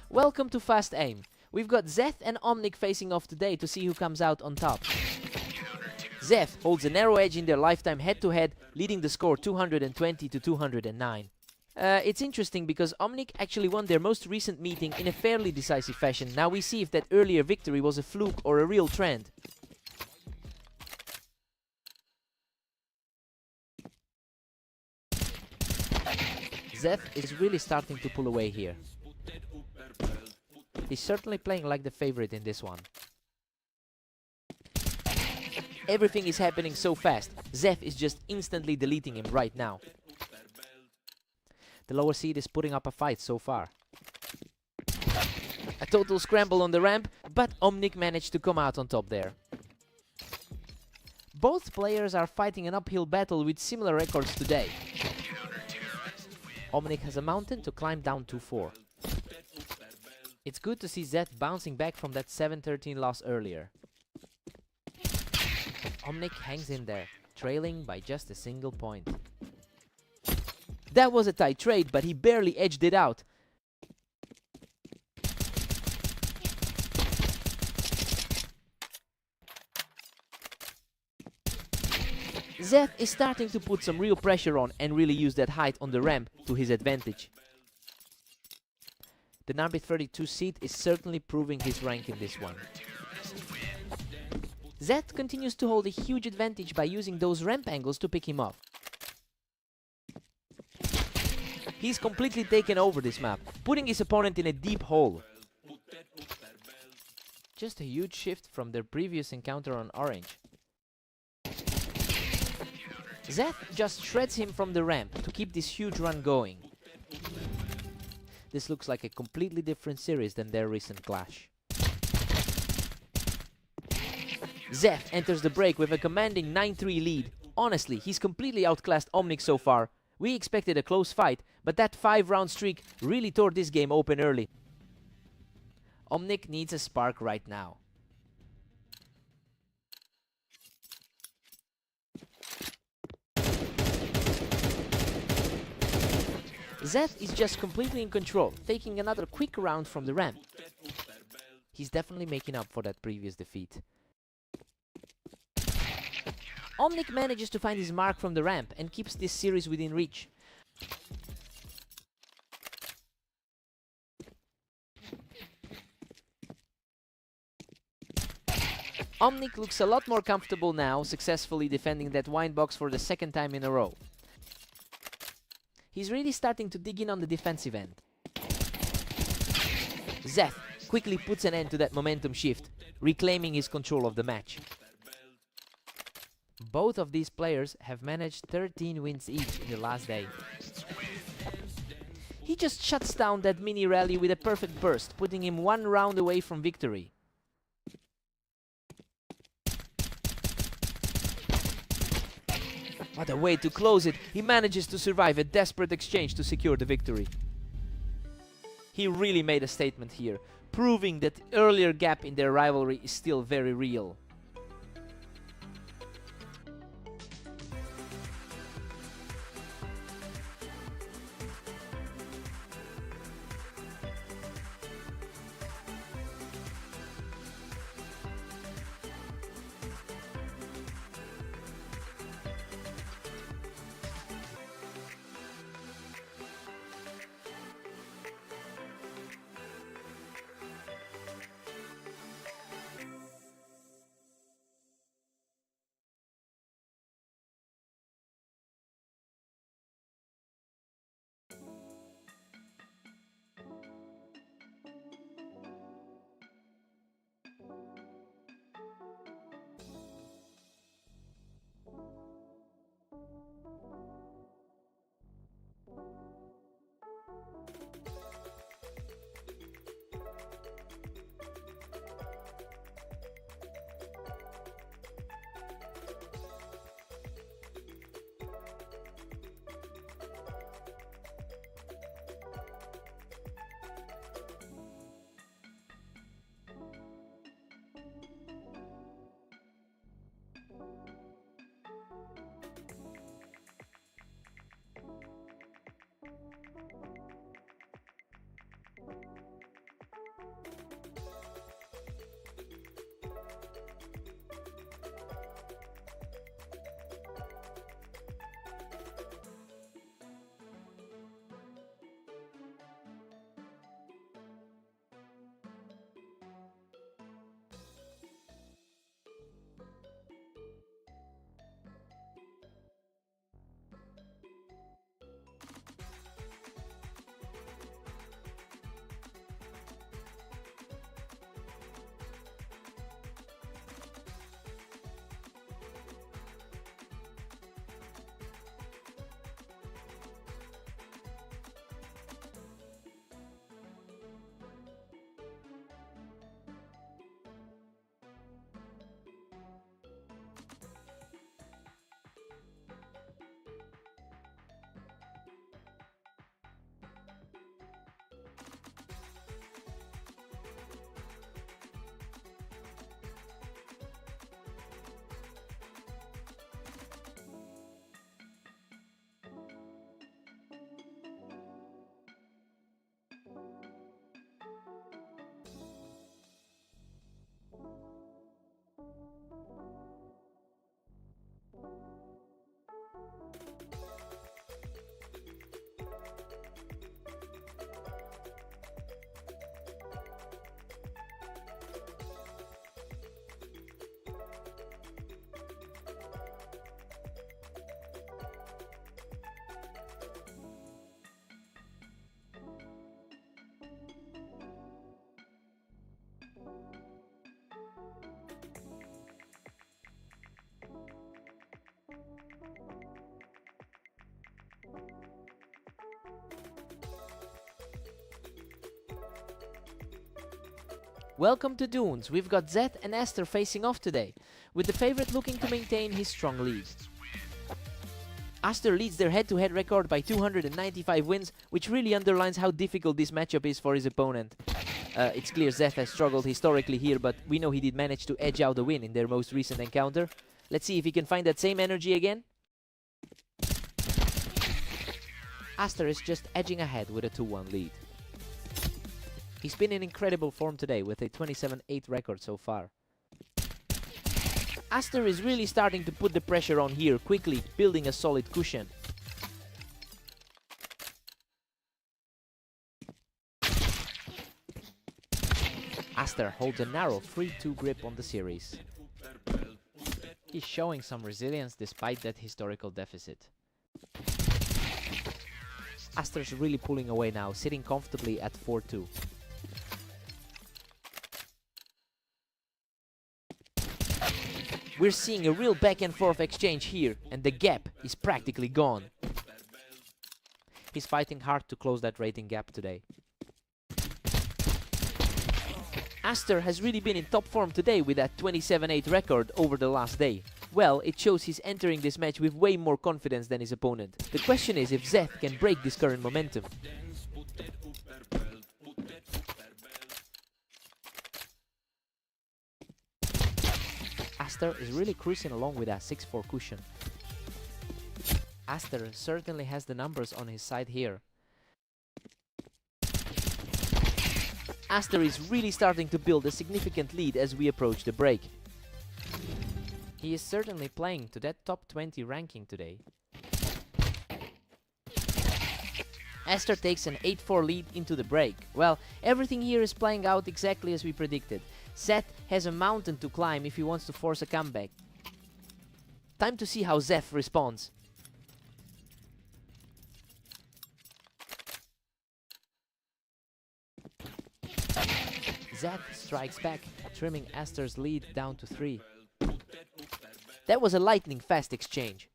Welcome to Fast Aim. We've got Zeth and Omnic facing off today to see who comes out on top. Zeth holds a narrow edge in their lifetime head-to-head, leading the score 220 to 209. It's interesting because Omnic actually won their most recent meeting in a fairly decisive fashion. Now we see if that earlier victory was a fluke or a real trend. Zeth is really starting to pull away here. He's certainly playing like the favorite in this one. Everything is happening so fast. Zeth is just instantly deleting him right now. The lower seed is putting up a fight so far. A total scramble on the ramp, but Omnic managed to come out on top there. Both players are fighting an uphill battle with similar records today. Omnic has a mountain to climb down to 4. It's good to see Zeth bouncing back from that 7-13 loss earlier. Omnic hangs in there, trailing by just a single point. That was a tight trade, but he barely edged it out. Zeth is starting to put some real pressure on and really use that height on the ramp to his advantage. The number 32 seed is certainly proving his rank in this one. Zeth continues to hold a huge advantage by using those ramp angles to pick him off. He's completely taken over this map, putting his opponent in a deep hole. Just a huge shift from their previous encounter on orange. Zeth just shreds him from the ramp to keep this huge run going. This looks like a completely different series than their recent clash. Zeth enters the break with a commanding 9-3 lead. Honestly, he's completely outclassed Omnic so far. We expected a close fight, but that 5-round streak really tore this game open early. Omnic needs a spark right now. Zeth is just completely in control, taking another quick round from the ramp. He's definitely making up for that previous defeat. Omnic manages to find his mark from the ramp and keeps this series within reach. Omnic looks a lot more comfortable now, successfully defending that wine box for the second time in a row. He's really starting to dig in on the defensive end. Zeth quickly puts an end to that momentum shift, reclaiming his control of the match. Both of these players have managed 13 wins each in the last day. He just shuts down that mini rally with a perfect burst, putting him one round away from victory. What a way to close it! He manages to survive a desperate exchange to secure the victory. He really made a statement here, proving that the earlier gap in their rivalry is still very real. Welcome to Dunes, we've got Zeth and Aster facing off today, with the favorite looking to maintain his strong lead. Aster leads their head-to-head record by 295 wins, which really underlines how difficult this matchup is for his opponent. It's clear Zeth has struggled historically here, but we know he did manage to edge out a win in their most recent encounter. Let's see if he can find that same energy again. Aster is just edging ahead with a 2-1 lead. He's been in incredible form today with a 27-8 record so far. Aster is really starting to put the pressure on here, quickly building a solid cushion. Aster holds a narrow 3-2 grip on the series. He's showing some resilience despite that historical deficit. Aster's really pulling away now, sitting comfortably at 4-2. We're seeing a real back and forth exchange here, and the gap is practically gone. He's fighting hard to close that rating gap today. Aster has really been in top form today with that 27-8 record over the last day. Well, it shows he's entering this match with way more confidence than his opponent. The question is if Zeth can break this current momentum. Aster is really cruising along with that 6-4 cushion. Aster certainly has the numbers on his side here. Aster is really starting to build a significant lead as we approach the break. He is certainly playing to that top 20 ranking today. Aster takes an 8-4 lead into the break. Well, everything here is playing out exactly as we predicted. Zeth has a mountain to climb if he wants to force a comeback. Time to see how Zeth responds. Zeth strikes back, trimming Aster's lead down to 3. That was a lightning-fast exchange.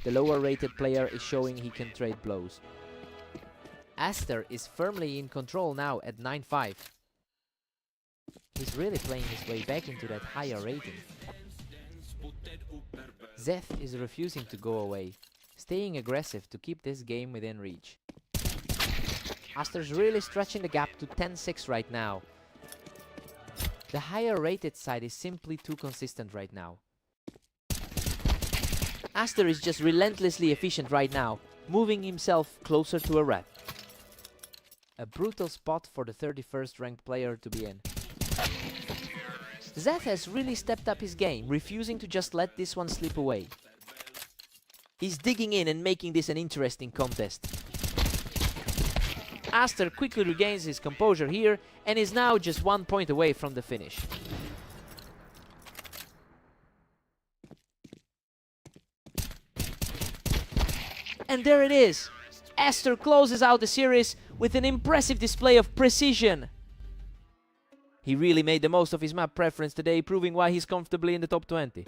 The lower-rated player is showing he can trade blows. Aster is firmly in control now at 9-5. He's really playing his way back into that higher rating. Zeth is refusing to go away, staying aggressive to keep this game within reach. Aster's really stretching the gap to 10-6 right now. The higher rated side is simply too consistent right now. Aster is just relentlessly efficient right now, moving himself closer to a rat. A brutal spot for the 31st ranked player to be in. Zeth has really stepped up his game, refusing to just let this one slip away. He's digging in and making this an interesting contest. Aster quickly regains his composure here and is now just 1 point away from the finish. And there it is! Aster closes out the series with an impressive display of precision. He really made the most of his map preference today, proving why he's comfortably in the top 20.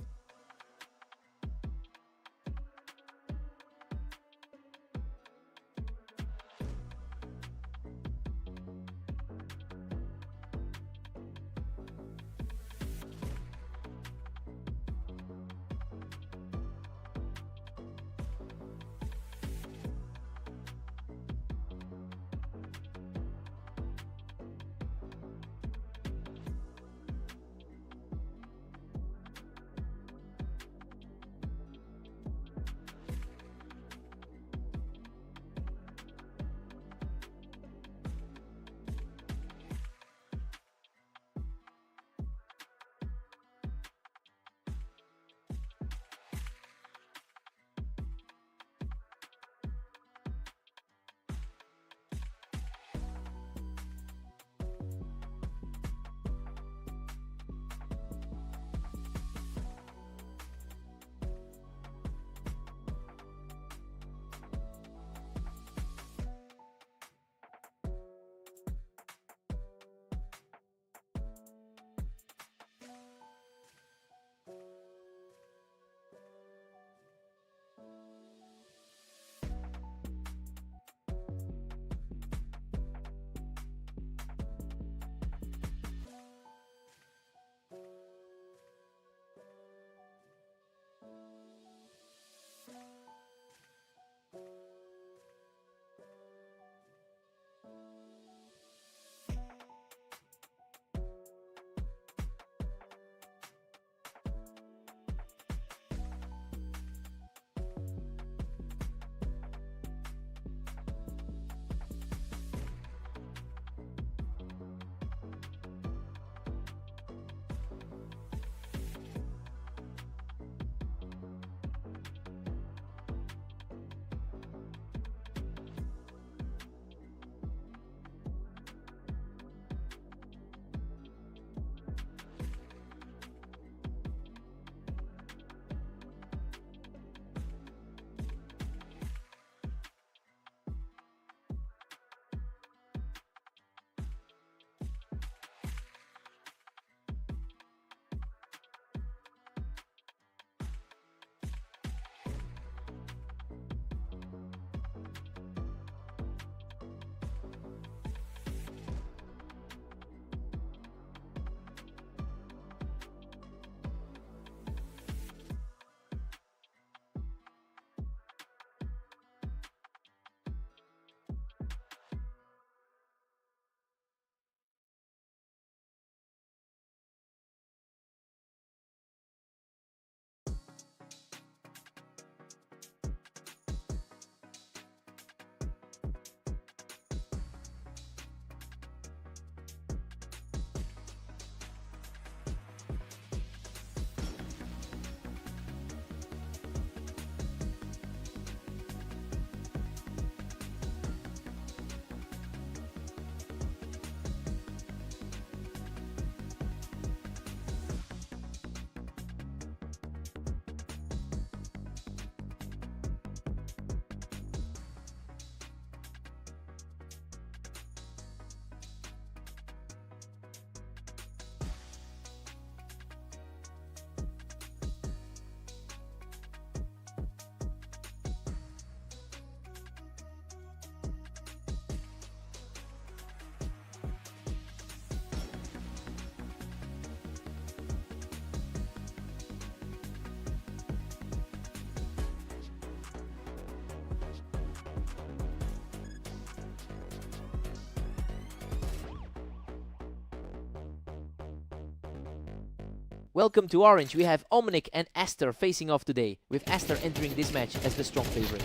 Welcome to Orange. We have Omnic and Aster facing off today, with Aster entering this match as the strong favorite.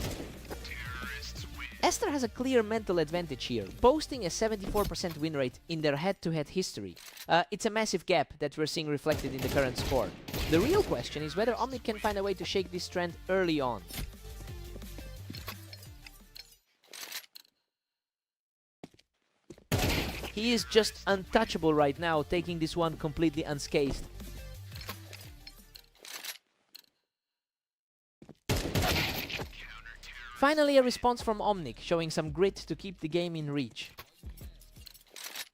Aster has a clear mental advantage here, boasting a 74% win rate in their head-to-head history. It's a massive gap that we're seeing reflected in the current score. The real question is whether Omnic can find a way to shake this trend early on. He is just untouchable right now, taking this one completely unscathed. Finally, a response from Omnic, showing some grit to keep the game in reach.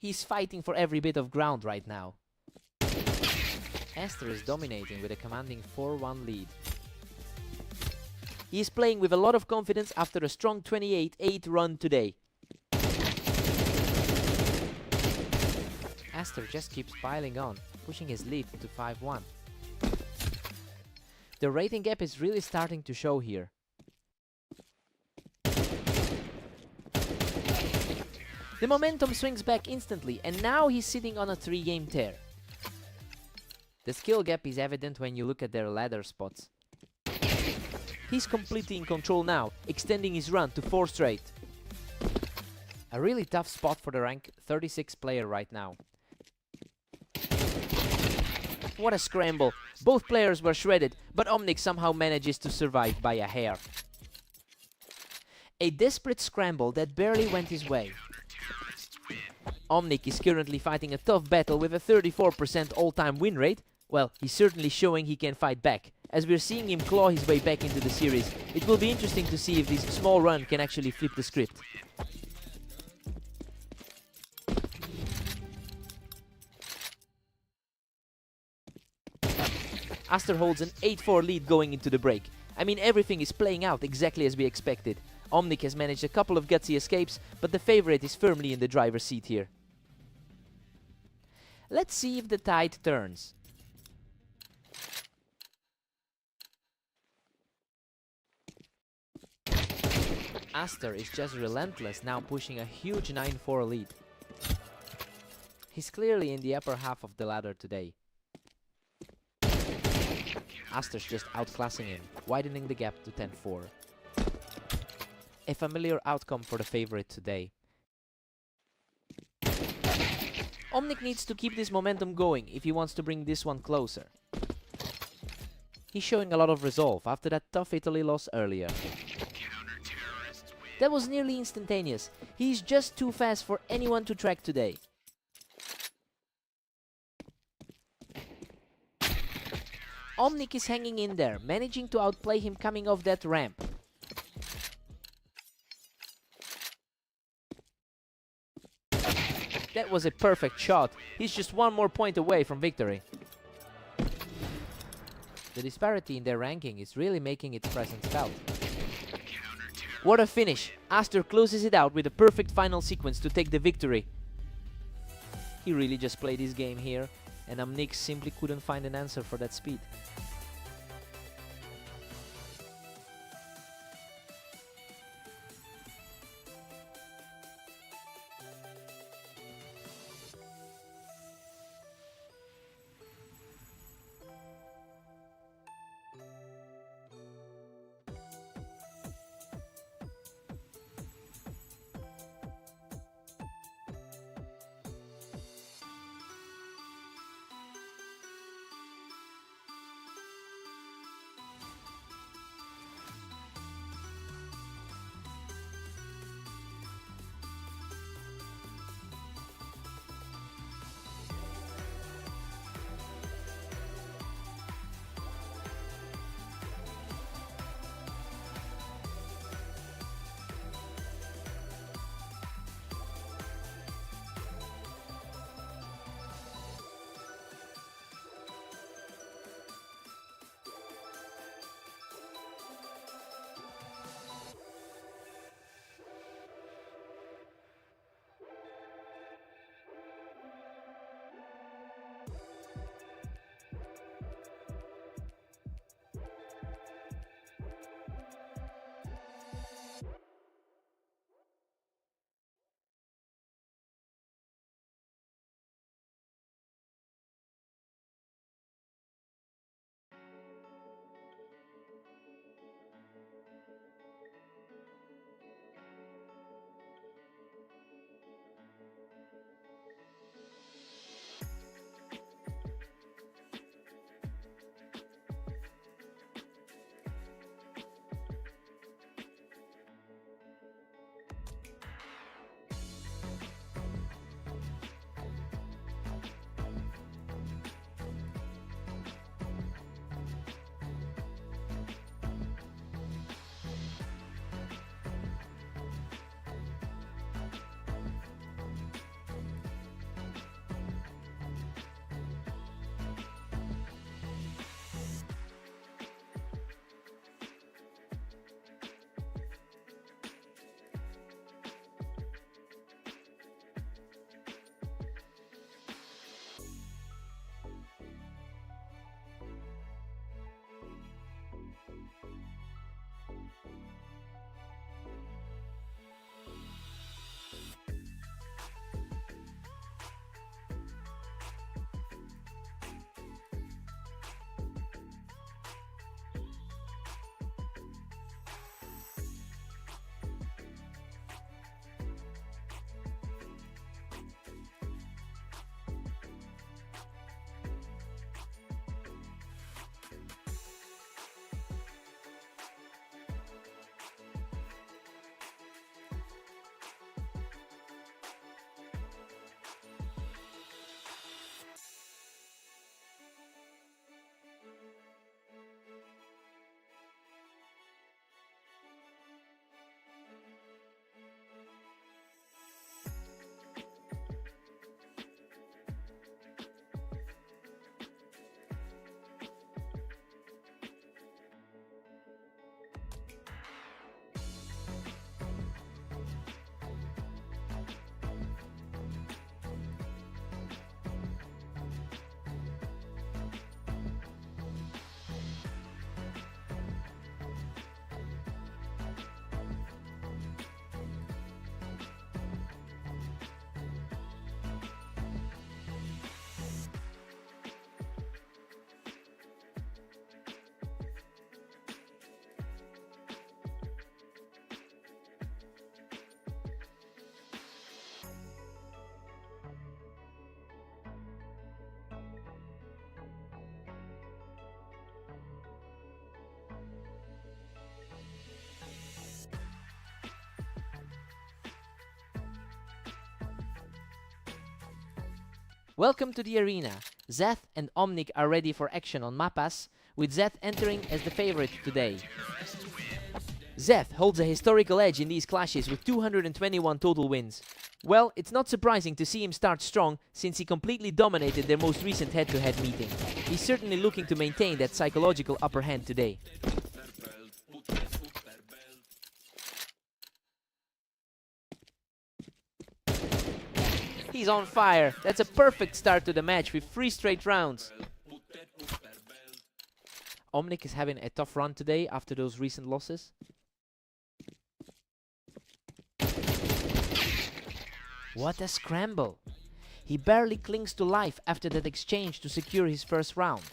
He's fighting for every bit of ground right now. Aster is dominating with a commanding 4-1 lead. He is playing with a lot of confidence after a strong 28-8 run today. Aster just keeps piling on, pushing his lead to 5-1. The rating gap is really starting to show here. The momentum swings back instantly, and now he's sitting on a 3-game tear. The skill gap is evident when you look at their ladder spots. He's completely in control now, extending his run to 4 straight. A really tough spot for the rank 36 player right now. What a scramble! Both players were shredded, but Omnic somehow manages to survive by a hair. A desperate scramble that barely went his way. Omnic is currently fighting a tough battle with a 34% all-time win rate. Well, he's certainly showing he can fight back. As we're seeing him claw his way back into the series, it will be interesting to see if this small run can actually flip the script. Aster holds an 8-4 lead going into the break. I mean, everything is playing out exactly as we expected. Omnic has managed a couple of gutsy escapes, but the favorite is firmly in the driver's seat here. Let's see if the tide turns. Aster is just relentless, now pushing a huge 9-4 lead. He's clearly in the upper half of the ladder today. Aster's just outclassing him, widening the gap to 10-4. A familiar outcome for the favorite today. Omnic needs to keep this momentum going if he wants to bring this one closer. He's showing a lot of resolve after that tough Italy loss earlier. That was nearly instantaneous. He's just too fast for anyone to track today. Omnic is hanging in there, managing to outplay him coming off that ramp. That was a perfect shot. He's just one more point away from victory. The disparity in their ranking is really making its presence felt. What a finish! Aster closes it out with a perfect final sequence to take the victory. He really just played his game here, and Omnic simply couldn't find an answer for that speed. Welcome to the arena. Zeth and Omnic are ready for action on Mappas, with Zeth entering as the favorite today. Zeth holds a historical edge in these clashes with 221 total wins. Well, it's not surprising to see him start strong, since he completely dominated their most recent head-to-head meeting. He's certainly looking to maintain that psychological upper hand today. He's on fire. That's a perfect start to the match with 3 straight rounds. Omnic is having a tough run today after those recent losses. What a scramble! He barely clings to life after that exchange to secure his first round.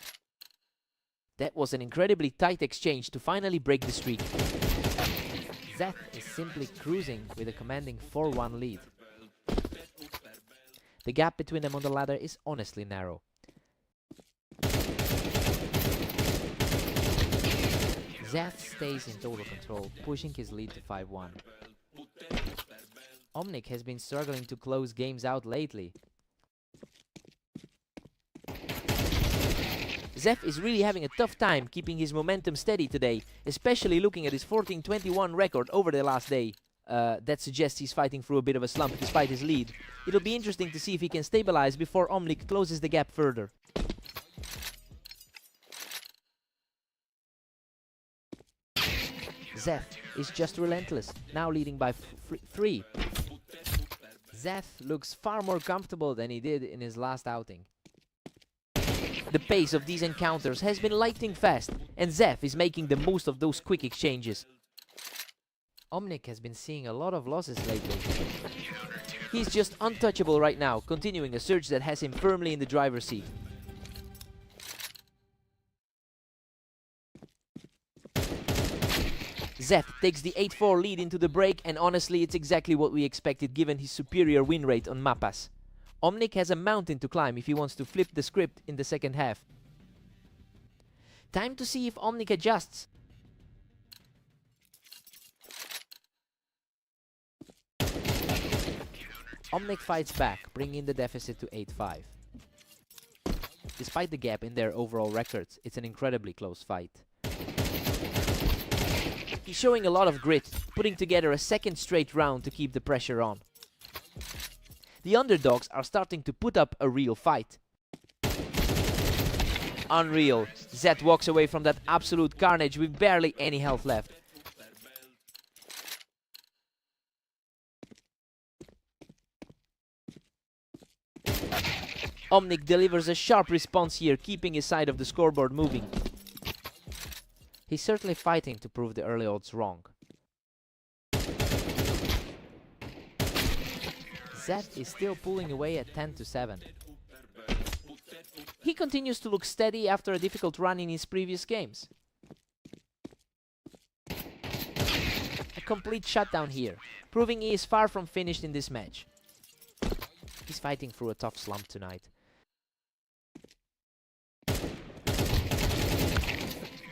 That was an incredibly tight exchange to finally break the streak. Zeth is simply cruising with a commanding 4-1 lead. The gap between them on the ladder is honestly narrow. Zeth stays in total control, pushing his lead to 5-1. Omnic has been struggling to close games out lately. Zeth is really having a tough time keeping his momentum steady today, especially looking at his 14-21 record over the last day. That suggests he's fighting through a bit of a slump despite his lead. It'll be interesting to see if he can stabilize before Omnic closes the gap further. Zeth is just relentless, now leading by 3. Zeth looks far more comfortable than he did in his last outing. The pace of these encounters has been lightning fast, and Zeth is making the most of those quick exchanges. Omnic has been seeing a lot of losses lately. He's just untouchable right now, continuing a surge that has him firmly in the driver's seat. Zeth takes the 8-4 lead into the break, and honestly it's exactly what we expected given his superior win rate on Mappas. Omnic has a mountain to climb if he wants to flip the script in the second half. Time to see if Omnic adjusts. Omnic fights back, bringing the deficit to 8-5. Despite the gap in their overall records, it's an incredibly close fight. He's showing a lot of grit, putting together a second straight round to keep the pressure on. The underdogs are starting to put up a real fight. Unreal. Zeth walks away from that absolute carnage with barely any health left. Omnic delivers a sharp response here, keeping his side of the scoreboard moving. He's certainly fighting to prove the early odds wrong. Zeth is still pulling away at 10-7. He continues to look steady after a difficult run in his previous games. A complete shutdown here, proving he is far from finished in this match. He's fighting through a tough slump tonight.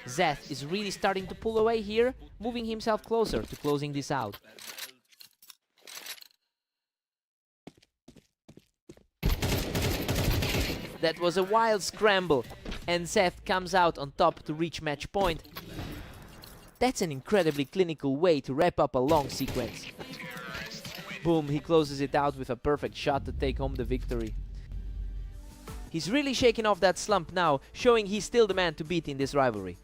Zeth is really starting to pull away here, moving himself closer to closing this out. That was a wild scramble, and Zeth comes out on top to reach match point. That's an incredibly clinical way to wrap up a long sequence. Boom, he closes it out with a perfect shot to take home the victory. He's really shaking off that slump now, showing he's still the man to beat in this rivalry.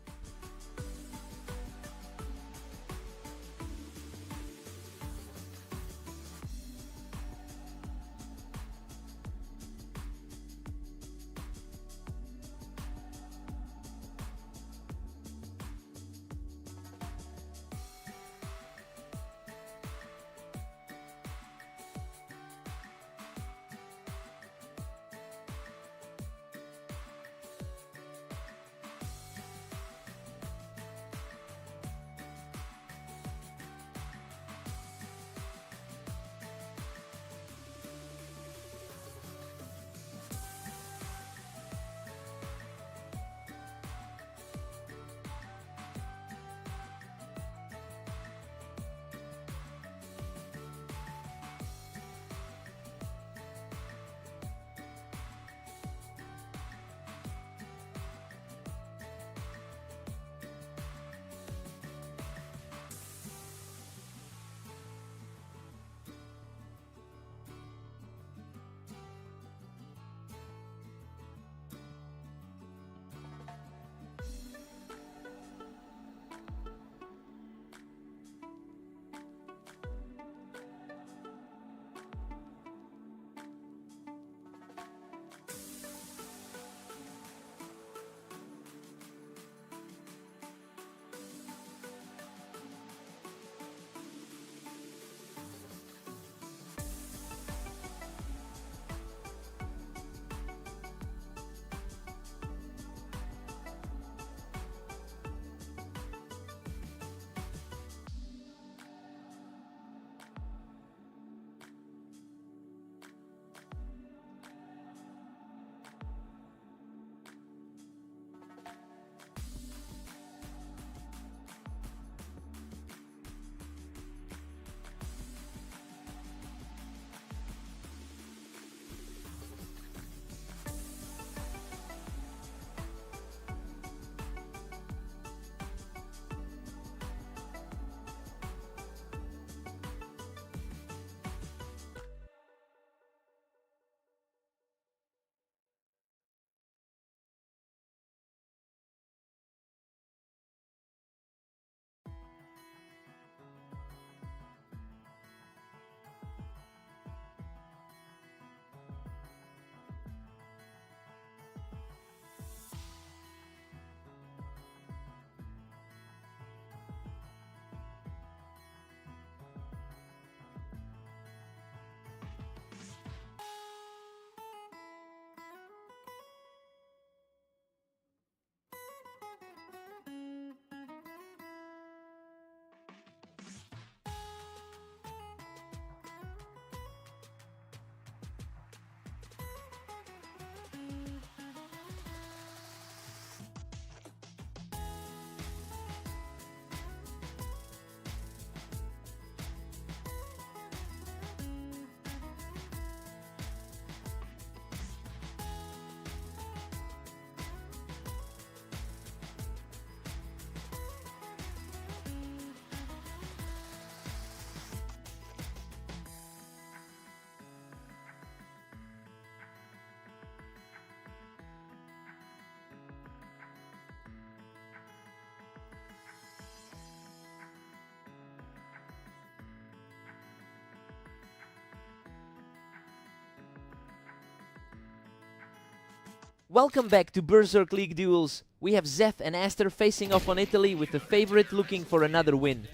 Welcome back to Berserk League duels. We have Zeth and Aster facing off on Italy, with the favorite looking for another win.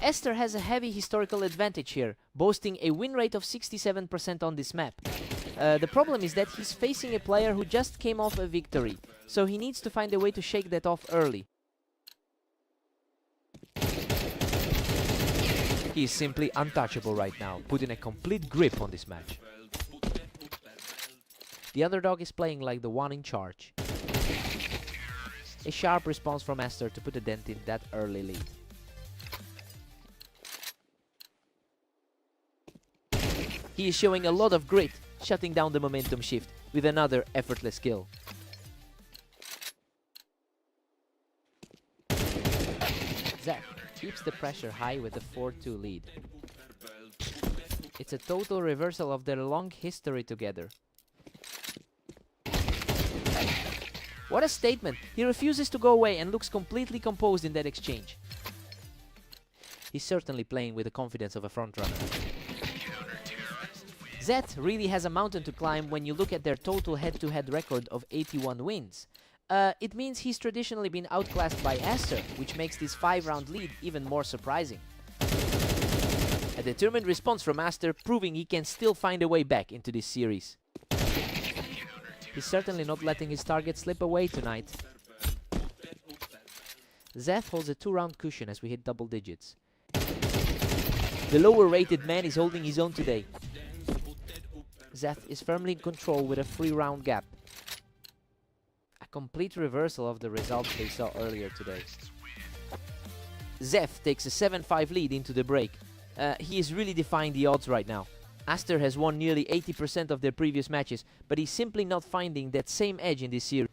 Aster has a heavy historical advantage here, boasting a win rate of 67% on this map. The problem is that he's facing a player who just came off a victory, so he needs to find a way to shake that off early. He is simply untouchable right now, putting a complete grip on this match. The underdog is playing like the one in charge. A sharp response from Aster to put a dent in that early lead. He is showing a lot of grit, shutting down the momentum shift with another effortless kill. Zeth keeps the pressure high with a 4-2 lead. It's a total reversal of their long history together. What a statement! He refuses to go away and looks completely composed in that exchange. He's certainly playing with the confidence of a frontrunner. Zeth really has a mountain to climb when you look at their total head-to-head record of 81 wins. It means he's traditionally been outclassed by Aster, which makes this 5-round lead even more surprising. A determined response from Aster, proving he can still find a way back into this series. He's certainly not letting his target slip away tonight. Zeth holds a 2-round cushion as we hit double digits. The lower-rated man is holding his own today. Zeth is firmly in control with a 3-round gap. A complete reversal of the results they saw earlier today. Zeth takes a 7-5 lead into the break. He is really defying the odds right now. Aster has won nearly 80% of their previous matches, but he's simply not finding that same edge in this series.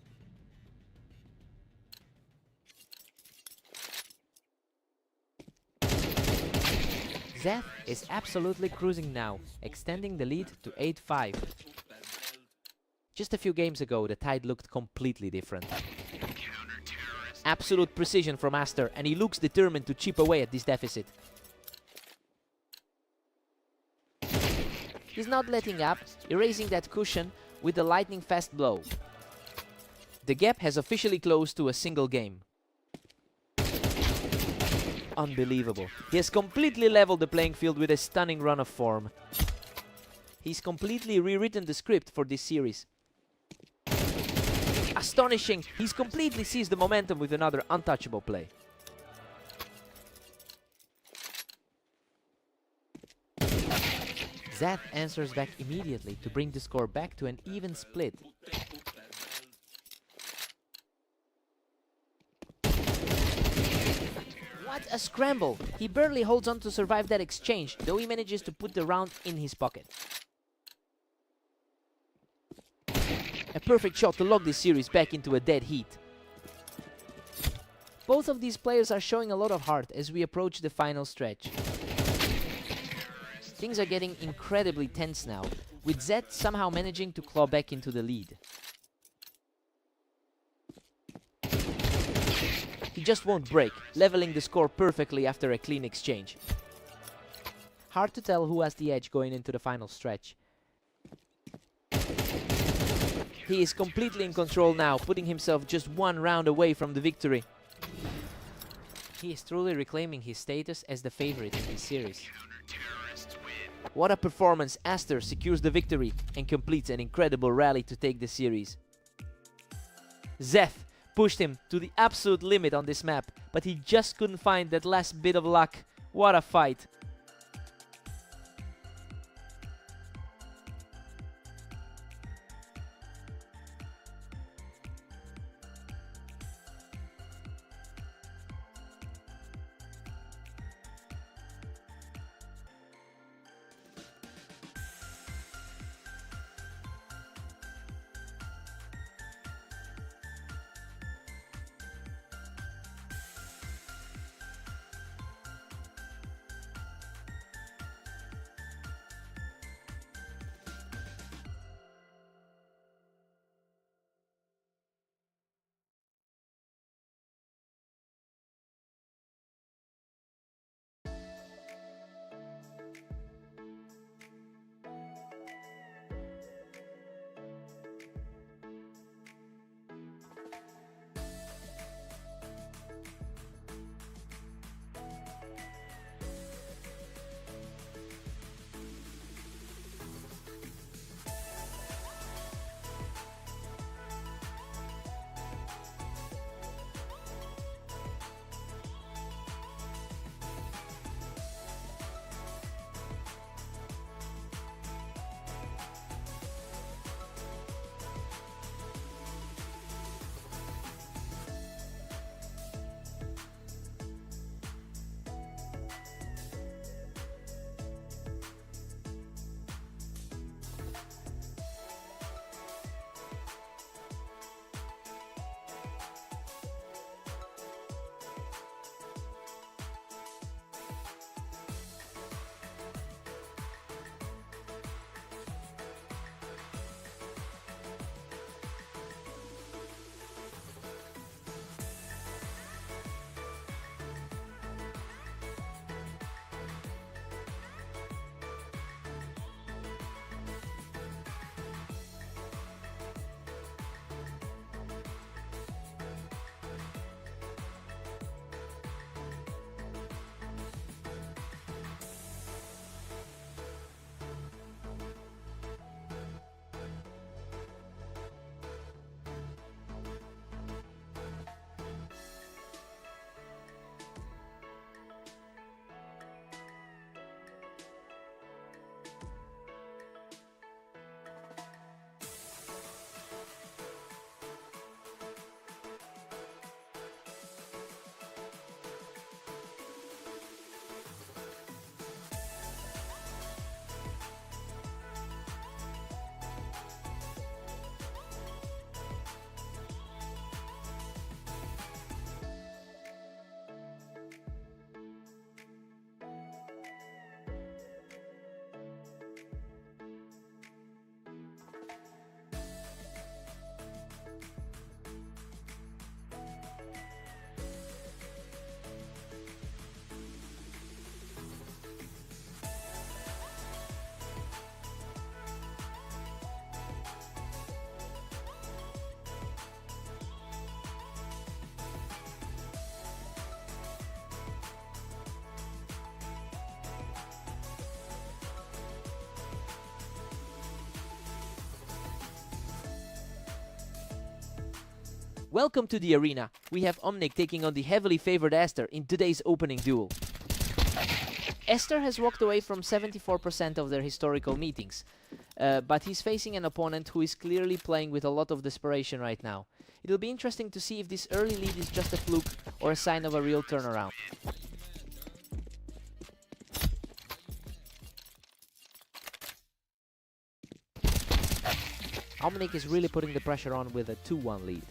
Zeth is absolutely cruising now, extending the lead to 8-5. Just a few games ago, the tide looked completely different. Absolute precision from Aster, and he looks determined to chip away at this deficit. He's not letting up, erasing that cushion with a lightning-fast blow. The gap has officially closed to a single game. Unbelievable. He has completely leveled the playing field with a stunning run of form. He's completely rewritten the script for this series. Astonishing! He's completely seized the momentum with another untouchable play. Zeth answers back immediately to bring the score back to an even split. What a scramble! He barely holds on to survive that exchange, though he manages to put the round in his pocket. A perfect shot to lock this series back into a dead heat. Both of these players are showing a lot of heart as we approach the final stretch. Things are getting incredibly tense now, with Zeth somehow managing to claw back into the lead. He just won't break, leveling the score perfectly after a clean exchange. Hard to tell who has the edge going into the final stretch. He is completely in control now, putting himself just 1 round away from the victory. He is truly reclaiming his status as the favorite in this series. What a performance! Aster secures the victory and completes an incredible rally to take the series. Zeth pushed him to the absolute limit on this map, but he just couldn't find that last bit of luck. What a fight! Welcome to the arena. We have Omnic taking on the heavily favored Aster in today's opening duel. Aster has walked away from 74% of their historical meetings, but he's facing an opponent who is clearly playing with a lot of desperation right now. It'll be interesting to see if this early lead is just a fluke or a sign of a real turnaround. Omnic is really putting the pressure on with a 2-1 lead.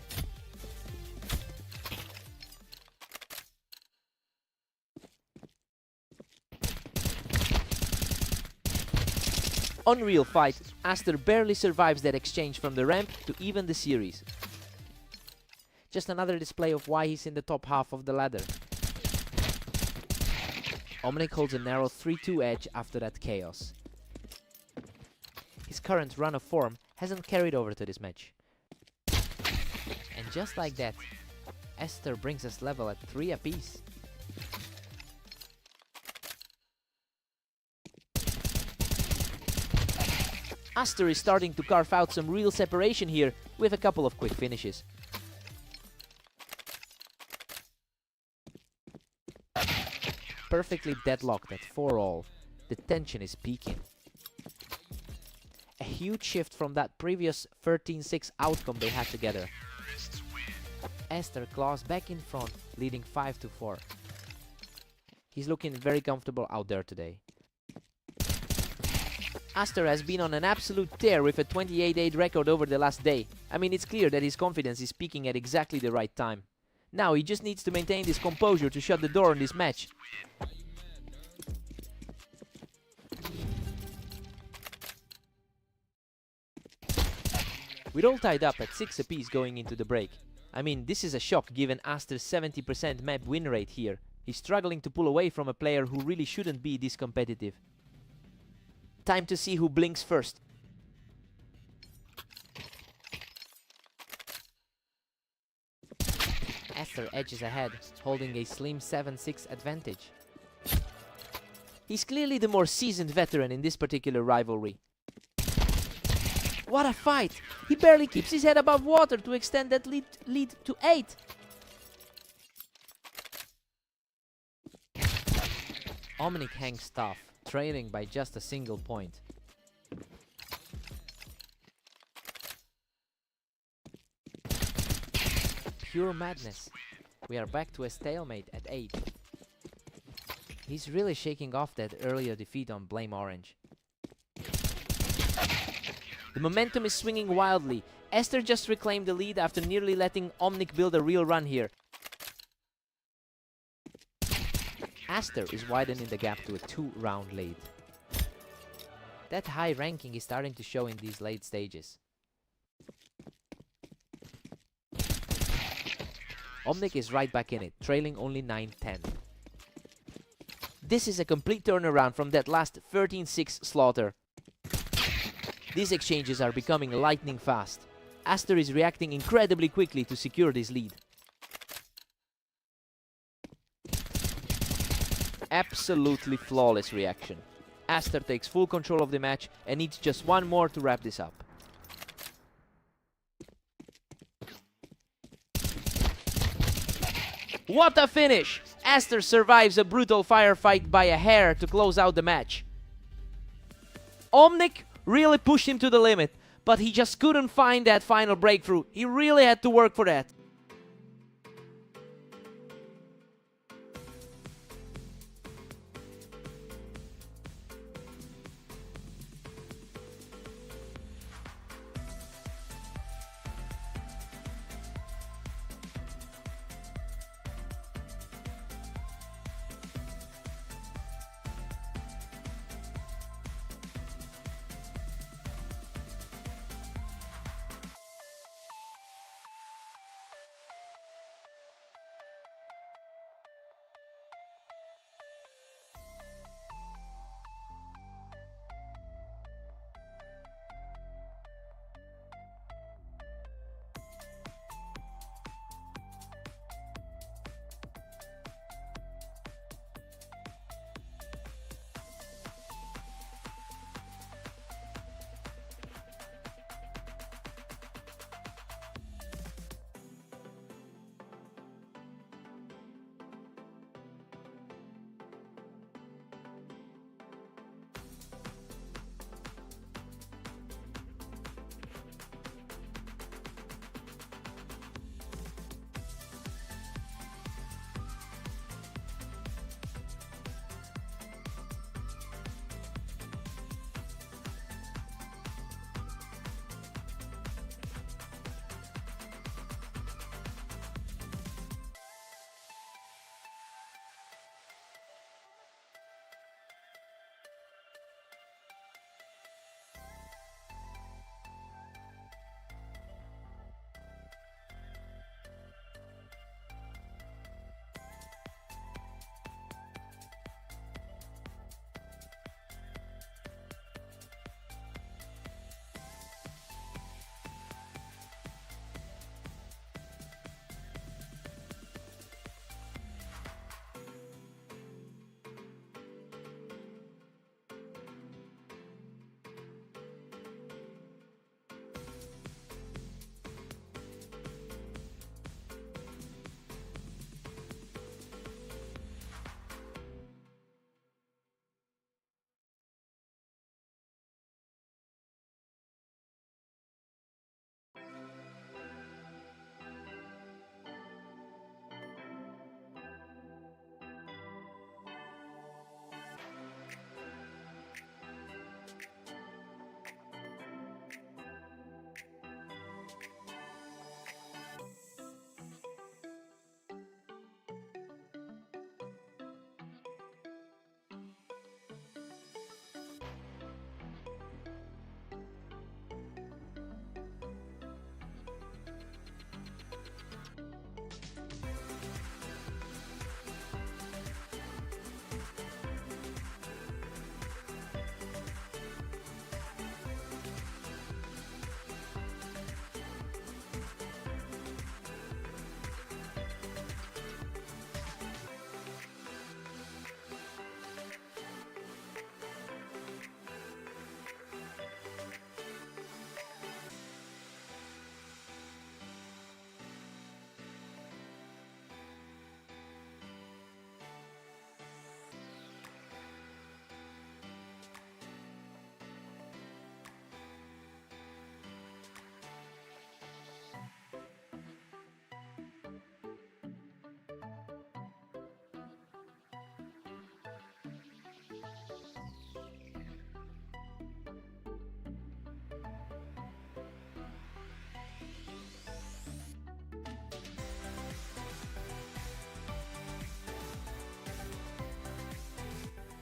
Unreal fight. Aster barely survives that exchange from the ramp to even the series. Just another display of why he's in the top half of the ladder. Omnic holds a narrow 3-2 edge after that chaos. His current run of form hasn't carried over to this match. And just like that, Aster brings us level at 3 apiece. Aster is starting to carve out some real separation here with a couple of quick finishes. Perfectly deadlocked at 4-all. The tension is peaking. A huge shift from that previous 13-6 outcome they had together. Aster claws back in front, leading 5-4. He's looking very comfortable out there today. Aster has been on an absolute tear with a 28-8 record over the last day. I mean, it's clear that his confidence is peaking at exactly the right time. Now he just needs to maintain this composure to shut the door on this match. We're all tied up at 6 apiece going into the break. I mean, this is a shock given Aster's 70% map win rate here. He's struggling to pull away from a player who really shouldn't be this competitive. Time to see who blinks first. Aster edges ahead, holding a slim 7-6 advantage. He's clearly the more seasoned veteran in this particular rivalry. What a fight! He barely keeps his head above water to extend that lead to 8. Omnic hangs tough, trailing by just a single point. Pure madness. We are back to a stalemate at 8. He's really shaking off that earlier defeat on Blame Orange. The momentum is swinging wildly. Aster just reclaimed the lead after nearly letting Omnic build a real run here. Aster is widening the gap to a 2-round lead. That high ranking is starting to show in these late stages. Omnic is right back in it, trailing only 9-10. This is a complete turnaround from that last 13-6 slaughter. These exchanges are becoming lightning fast. Aster is reacting incredibly quickly to secure this lead. Absolutely flawless reaction. Aster takes full control of the match and needs just one more to wrap this up. What a finish! Aster survives a brutal firefight by a hair to close out the match. Omnic really pushed him to the limit, but he just couldn't find that final breakthrough. He really had to work for that.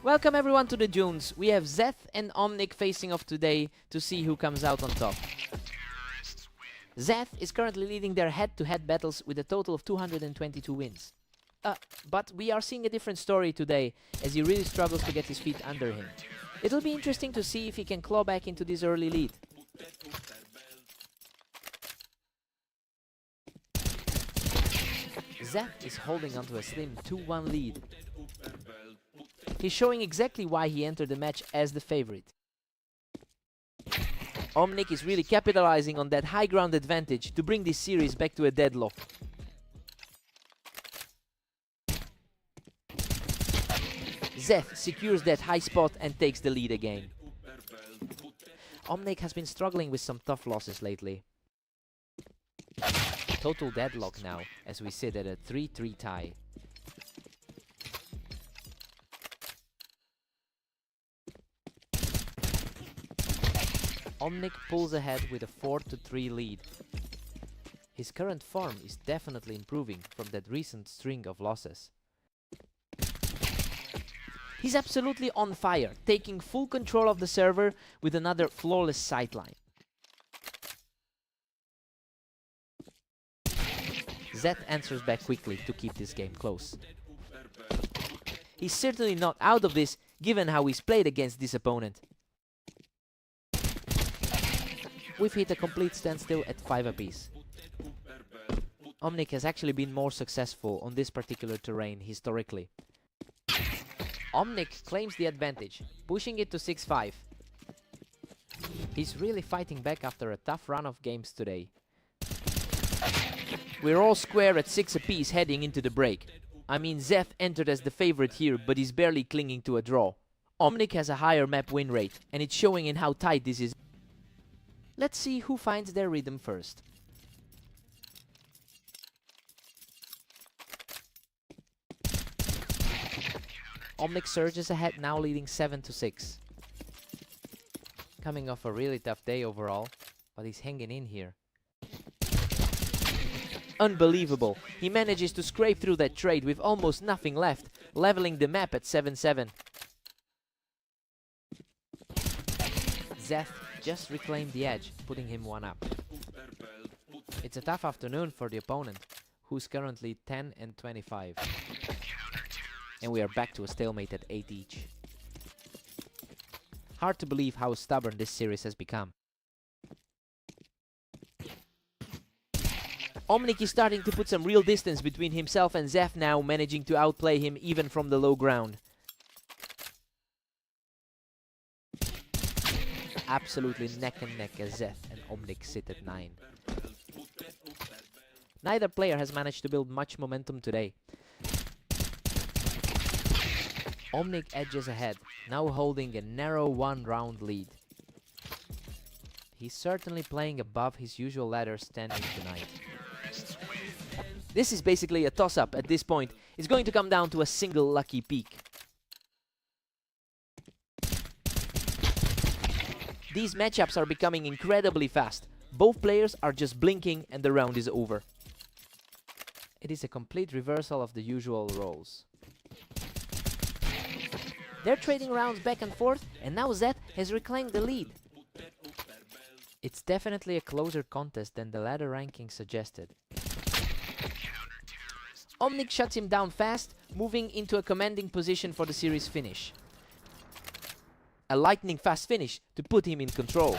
Welcome everyone to the Dunes. We have Zeth and Omnic facing off today to see who comes out on top. Zeth is currently leading their head-to-head battles with a total of 222 wins. But we are seeing a different story today, as he really struggles to get his feet under him. It'll be interesting to see if he can claw back into this early lead. Zeth is holding onto a slim 2-1 lead. He's showing exactly why he entered the match as the favorite. Omnic is really capitalizing on that high ground advantage to bring this series back to a deadlock. Zeth secures that high spot and takes the lead again. Omnic has been struggling with some tough losses lately. Total deadlock now, as we sit at a 3-3 tie. Omnic pulls ahead with a 4-3 lead. His current form is definitely improving from that recent string of losses. He's absolutely on fire, taking full control of the server with another flawless sightline. Zeth answers back quickly to keep this game close. He's certainly not out of this, given how he's played against this opponent. We've hit a complete standstill at 5 apiece. Omnic has actually been more successful on this particular terrain historically. Omnic claims the advantage, pushing it to 6-5. He's really fighting back after a tough run of games today. We're all square at 6 apiece heading into the break. I mean, Zeth entered as the favorite here, but he's barely clinging to a draw. Omnic has a higher map win rate, and it's showing in how tight this is. Let's see who finds their rhythm first. Omnic surges ahead, now leading 7-6. Coming off a really tough day overall, but he's hanging in here. Unbelievable! He manages to scrape through that trade with almost nothing left, leveling the map at 7-7. Zeth just reclaimed the edge, putting him one up. It's a tough afternoon for the opponent, who's currently 10-25. And we are back to a stalemate at 8 each. Hard to believe how stubborn this series has become. Omnic is starting to put some real distance between himself and Zeth now, managing to outplay him even from the low ground. Absolutely neck and neck as Zeth and Omnic sit at 9. Neither player has managed to build much momentum today. Omnic edges ahead, now holding a narrow 1-round lead. He's certainly playing above his usual ladder standing tonight. This is basically a toss-up at this point. It's going to come down to a single lucky peak. These matchups are becoming incredibly fast. Both players are just blinking and the round is over. It is a complete reversal of the usual roles. They're trading rounds back and forth, and now Zeth has reclaimed the lead. It's definitely a closer contest than the ladder ranking suggested. Omnic shuts him down fast, moving into a commanding position for the series finish. A lightning fast finish to put him in control.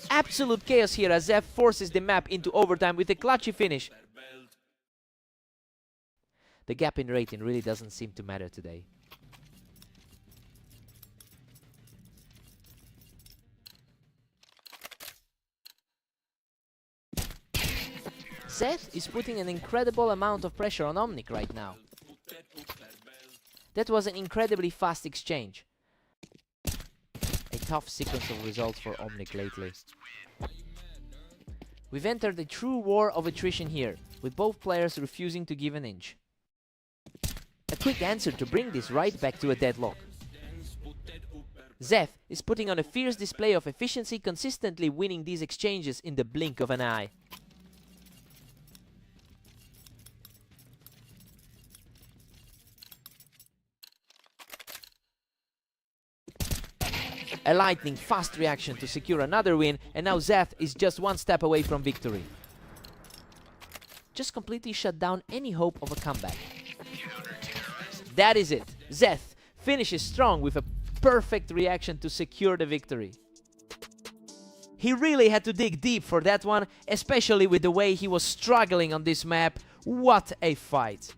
Absolute chaos here as Zeth forces the map into overtime with a clutchy finish. The gap in rating really doesn't seem to matter today. Zeth is putting an incredible amount of pressure on Omnic right now. That was an incredibly fast exchange. A tough sequence of results for Omnic lately. We've entered a true war of attrition here, with both players refusing to give an inch. A quick answer to bring this right back to a deadlock. Zeth is putting on a fierce display of efficiency, consistently winning these exchanges in the blink of an eye. A lightning fast reaction to secure another win, and now Zeth is just one step away from victory. Just completely shut down any hope of a comeback. That is it. Zeth finishes strong with a perfect reaction to secure the victory. He really had to dig deep for that one, especially with the way he was struggling on this map. What a fight!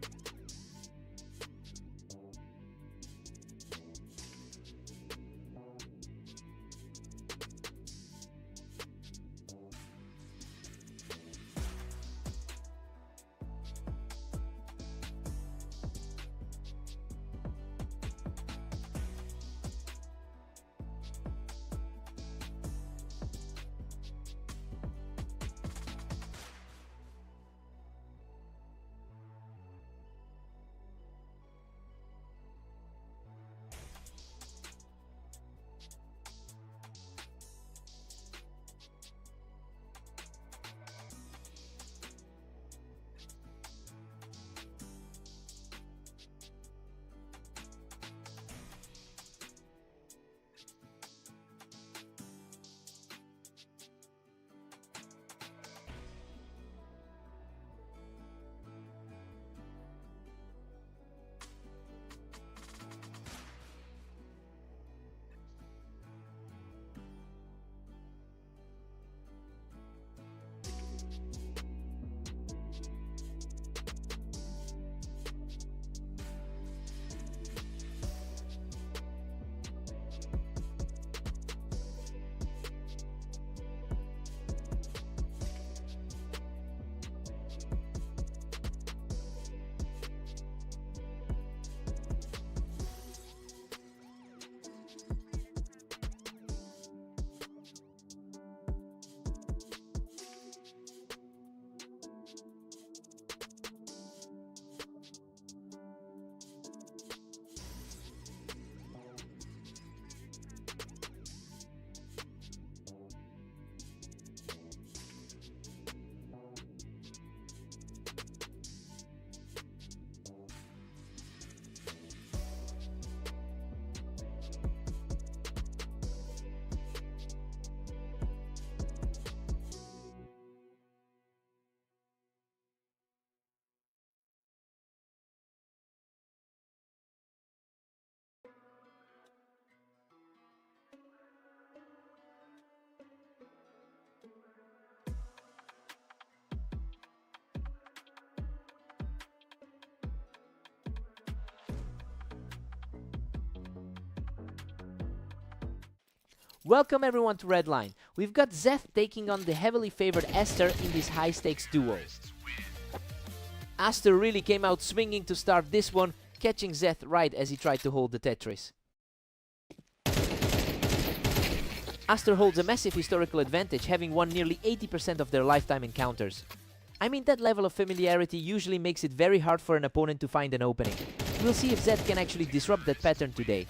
Welcome everyone to Redline. We've got Zeth taking on the heavily favored Esther in this high-stakes duo. Aster really came out swinging to start this one, catching Zeth right as he tried to hold the Tetris. Aster holds a massive historical advantage, having won nearly 80% of their lifetime encounters. I mean, that level of familiarity usually makes it very hard for an opponent to find an opening. We'll see if Zeth can actually disrupt that pattern today.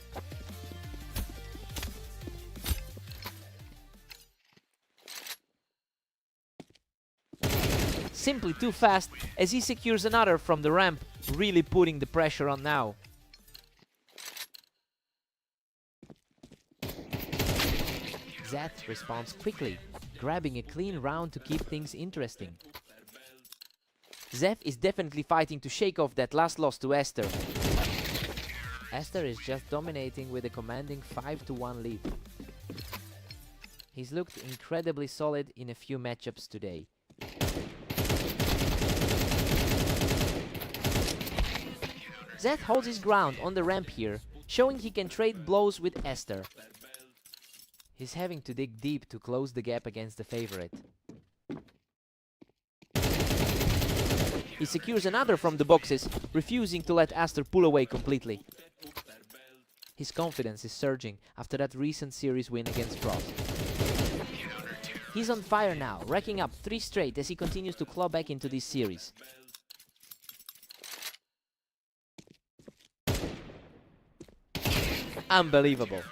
Simply too fast as he secures another from the ramp, really putting the pressure on now. Zeth responds quickly, grabbing a clean round to keep things interesting. Zeth is definitely fighting to shake off that last loss to Esther. Esther is just dominating with a commanding 5-1 lead. He's looked incredibly solid in a few matchups today. Zeth holds his ground on the ramp here, showing he can trade blows with Esther. He's having to dig deep to close the gap against the favorite. He secures another from the boxes, refusing to let Aster pull away completely. His confidence is surging after that recent series win against Frost. He's on fire now, racking up 3 straight as he continues to claw back into this series. Unbelievable.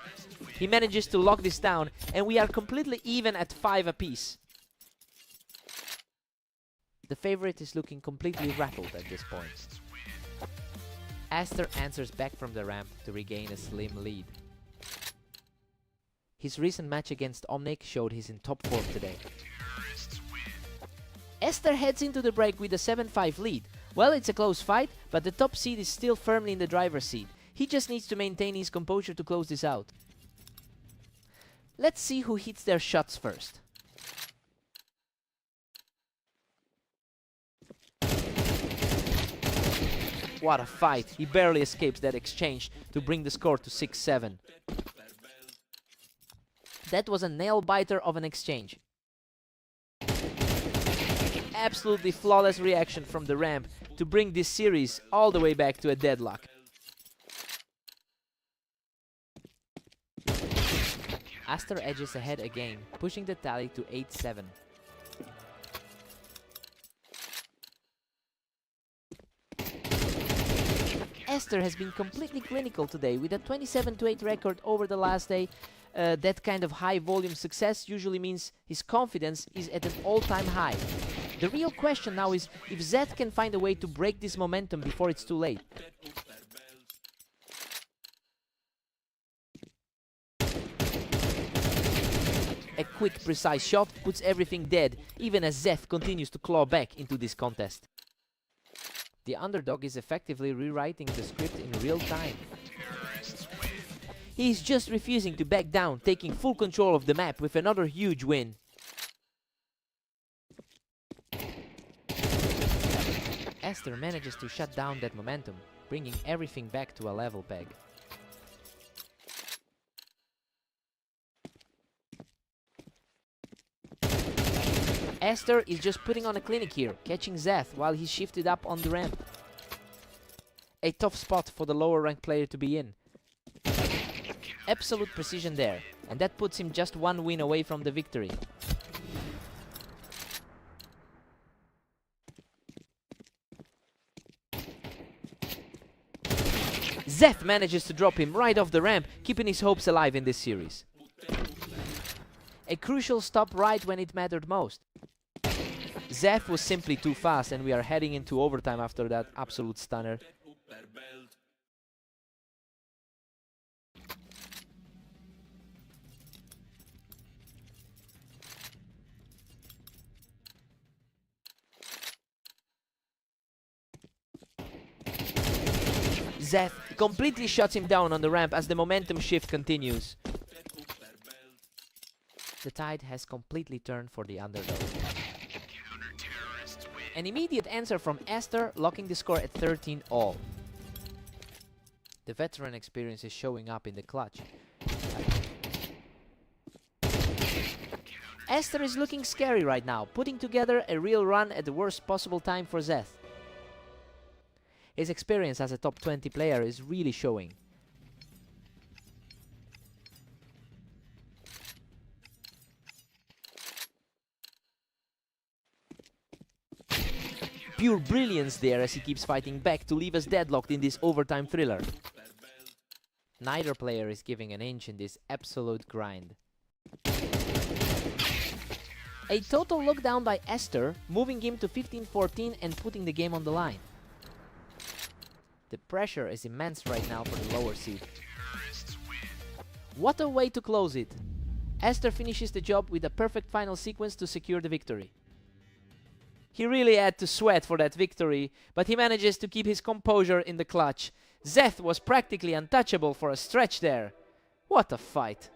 He manages to lock this down, and we are completely even at 5 apiece. The favorite is looking completely rattled at this point. Aster answers back from the ramp to regain a slim lead. His recent match against Omnic showed he's in top form today. Esther heads into the break with a 7-5 lead. Well, it's a close fight, but the top seed is still firmly in the driver's seat. He just needs to maintain his composure to close this out. Let's see who hits their shots first. What a fight! He barely escapes that exchange to bring the score to 6-7. That was a nail-biter of an exchange. Absolutely flawless reaction from the ramp to bring this series all the way back to a deadlock. Aster edges ahead again, pushing the tally to 8-7. Aster has been completely clinical today with a 27-8 record over the last day. That kind of high volume success usually means his confidence is at an all-time high. The real question now is if Zeth can find a way to break this momentum before it's too late. A quick, precise shot puts everything dead, even as Zeth continues to claw back into this contest. The underdog is effectively rewriting the script in real time. He is just refusing to back down, taking full control of the map with another huge win. Aster manages to shut down that momentum, bringing everything back to a level peg. Aster is just putting on a clinic here, catching Zeth while he shifted up on the ramp. A tough spot for the lower ranked player to be in. Absolute precision there, and that puts him just one win away from the victory. Zeth manages to drop him right off the ramp, keeping his hopes alive in this series. A crucial stop right when it mattered most. Zeth was simply too fast, and we are heading into overtime after that absolute stunner. Zeth completely shuts him down on the ramp as the momentum shift continues. The tide has completely turned for the underdog. An immediate answer from Aster, locking the score at 13-all. The veteran experience is showing up in the clutch. Aster is looking scary right now, putting together a real run at the worst possible time for Zeth. His experience as a top 20 player is really showing. Pure brilliance there as he keeps fighting back to leave us deadlocked in this overtime thriller. Neither player is giving an inch in this absolute grind. A total lockdown by Aster, moving him to 15-14 and putting the game on the line. The pressure is immense right now for the lower seed. What a way to close it! Aster finishes the job with a perfect final sequence to secure the victory. He really had to sweat for that victory, but he manages to keep his composure in the clutch. Zeth was practically untouchable for a stretch there. What a fight!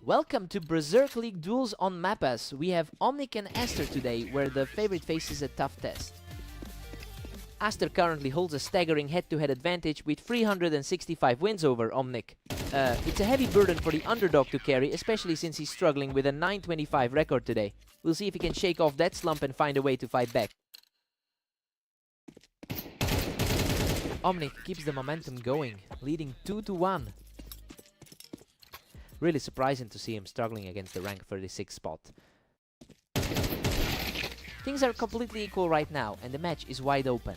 Welcome to Berserk League duels on Mappas. We have Omnic and Aster today, where the favorite faces a tough test. Aster currently holds a staggering head-to-head advantage with 365 wins over Omnic. It's a heavy burden for the underdog to carry, especially since he's struggling with a 925 record today. We'll see if he can shake off that slump and find a way to fight back. Omnic keeps the momentum going, leading 2-1. Really surprising to see him struggling against the rank 36 spot. Things are completely equal right now, and the match is wide open.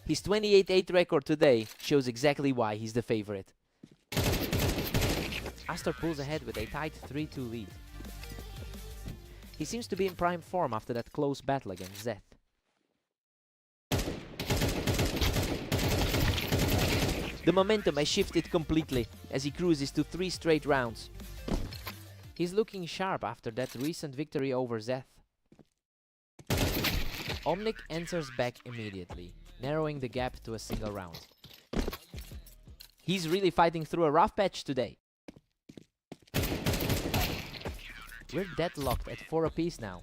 His 28-8 record today shows exactly why he's the favorite. Aster pulls ahead with a tight 3-2 lead. He seems to be in prime form after that close battle against Zeth. The momentum has shifted completely as he cruises to 3 straight rounds. He's looking sharp after that recent victory over Zeth. Omnic answers back immediately, narrowing the gap to a single round. He's really fighting through a rough patch today. We're deadlocked at 4 apiece now.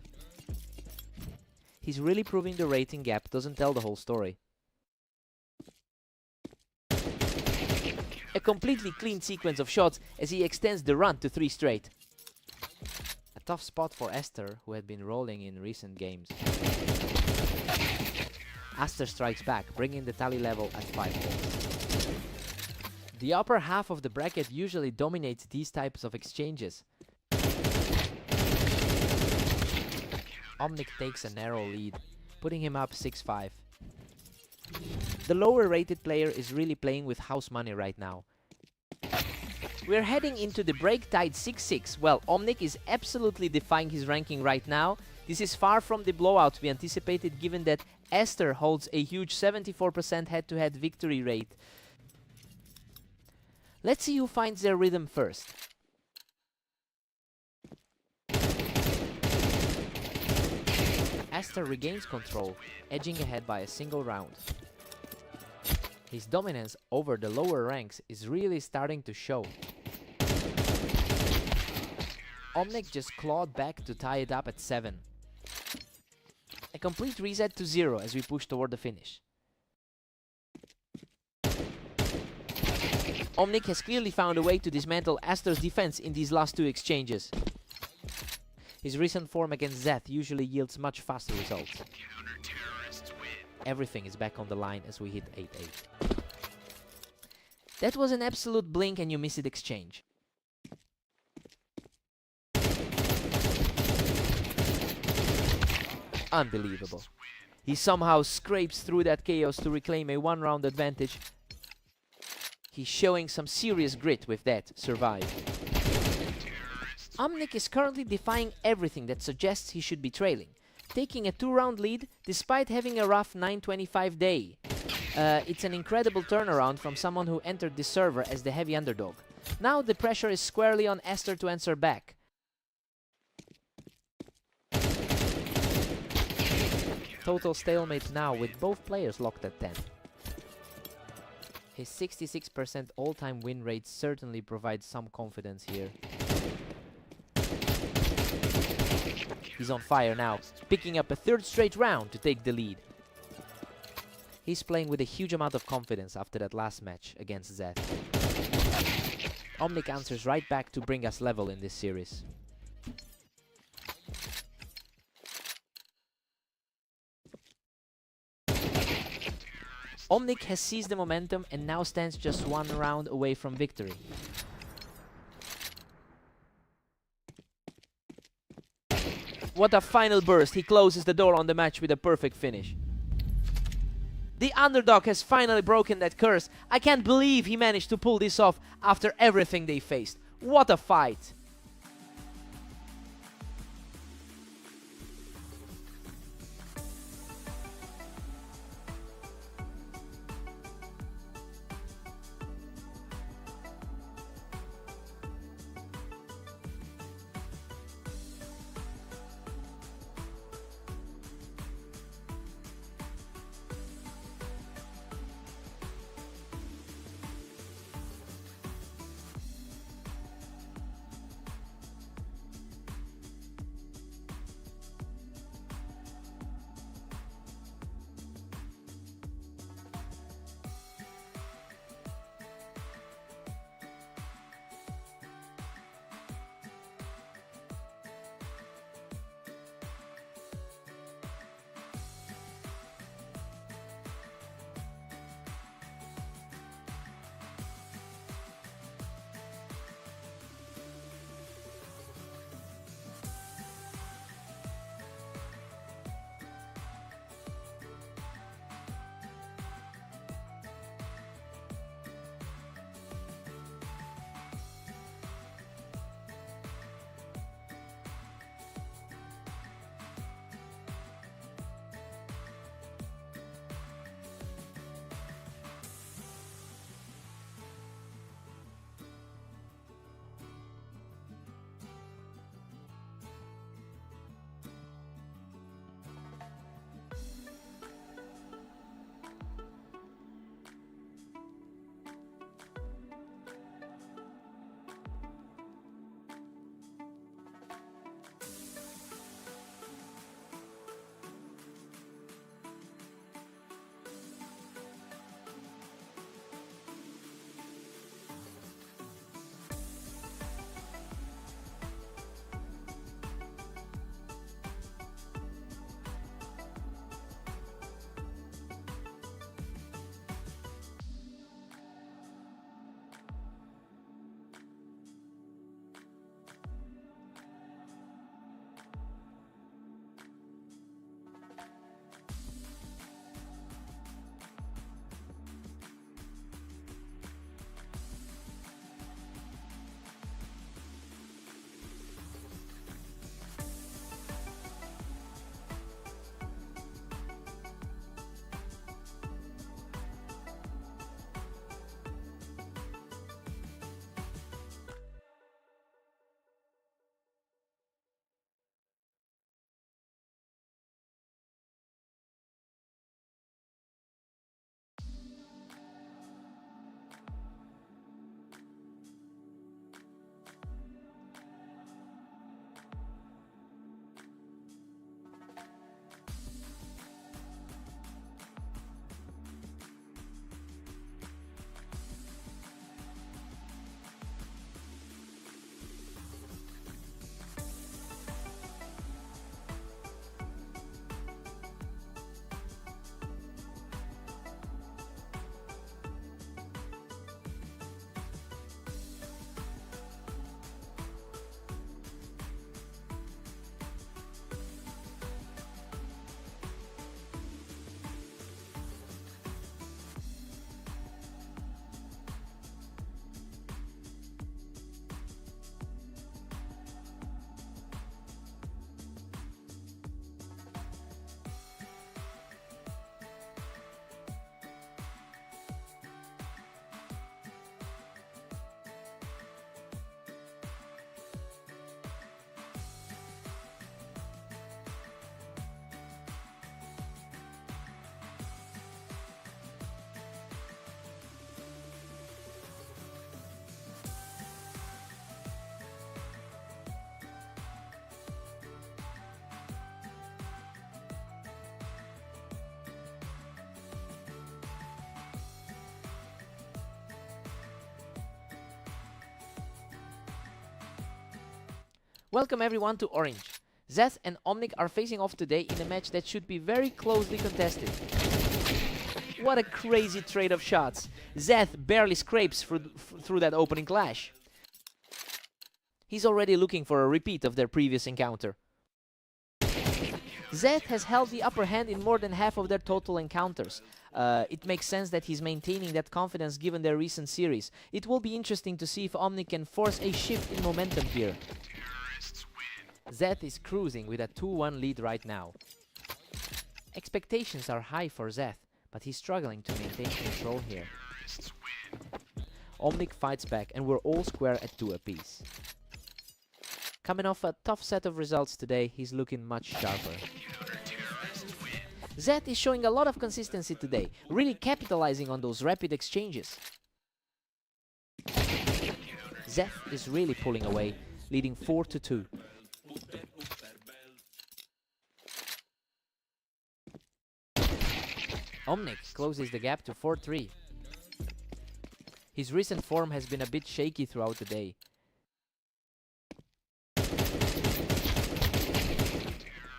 He's really proving the rating gap doesn't tell the whole story. A completely clean sequence of shots as he extends the run to 3 straight. A tough spot for Aster, who had been rolling in recent games. Aster strikes back, bringing the tally level at 5 points. The upper half of the bracket usually dominates these types of exchanges. Omnic takes a narrow lead, putting him up 6-5. The lower rated player is really playing with house money right now. We're heading into the break tied 6-6. Well, Omnic is absolutely defying his ranking right now. This is far from the blowout we anticipated, given that Aster holds a huge 74% head-to-head victory rate. Let's see who finds their rhythm first. Aster regains control, edging ahead by a single round. His dominance over the lower ranks is really starting to show. Omnic just clawed back to tie it up at 7. A complete reset to 0 as we push toward the finish. Omnic has clearly found a way to dismantle Aster's defense in these last 2 exchanges. His recent form against Zeth usually yields much faster results. Everything is back on the line as we hit 8-8. That was an absolute blink and you miss it exchange. Unbelievable. He somehow scrapes through that chaos to reclaim a 1-round advantage. He's showing some serious grit with that survive. Omnic is currently defying everything that suggests he should be trailing, taking a 2-round lead despite having a rough 925 day. It's an incredible turnaround from someone who entered this server as the heavy underdog. Now the pressure is squarely on Aster to answer back. Total stalemate now with both players locked at 10. His 66% all-time win rate certainly provides some confidence here. He's on fire now, picking up a 3rd straight round to take the lead. He's playing with a huge amount of confidence after that last match against Zeth. Omnic answers right back to bring us level in this series. Omnic has seized the momentum and now stands just 1 round away from victory. What a final burst! He closes the door on the match with a perfect finish. The underdog has finally broken that curse. I can't believe he managed to pull this off after everything they faced. What a fight! Welcome everyone to Orange. Zeth and Omnic are facing off today in a match that should be very closely contested. What a crazy trade of shots. Zeth barely scrapes through that opening clash. He's already looking for a repeat of their previous encounter. Zeth has held the upper hand in more than half of their total encounters. It makes sense that he's maintaining that confidence given their recent series. It will be interesting to see if Omnic can force a shift in momentum here. Zeth is cruising with a 2-1 lead right now. Expectations are high for Zeth, but he's struggling to maintain control here. Omnic fights back and we're all square at 2 apiece. Coming off a tough set of results today, he's looking much sharper. Zeth is showing a lot of consistency today, really capitalizing on those rapid exchanges. Zeth is really pulling away, leading 4-2. Omnic closes the gap to 4-3. His recent form has been a bit shaky throughout the day.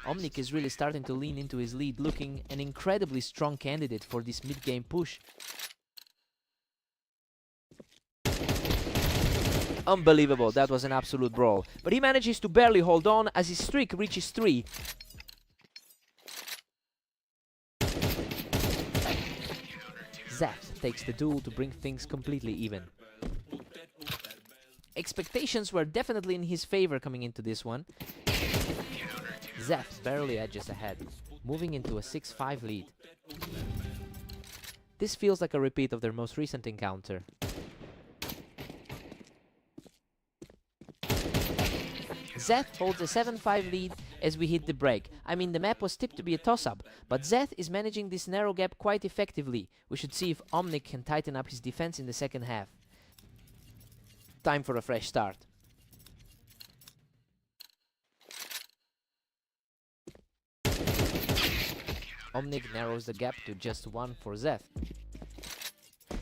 Omnic is really starting to lean into his lead, looking an incredibly strong candidate for this mid-game push. Unbelievable, that was an absolute brawl. But he manages to barely hold on as his streak reaches 3. Zeth takes the duel to bring things completely even. Expectations were definitely in his favor coming into this one. Zeth barely edges ahead, moving into a 6-5 lead. This feels like a repeat of their most recent encounter. Zeth holds a 7-5 lead as we hit the break. I mean, the map was tipped to be a toss-up, but Zeth is managing this narrow gap quite effectively. We should see if Omnic can tighten up his defense in the second half. Time for a fresh start. Omnic narrows the gap to just 1 for Zeth.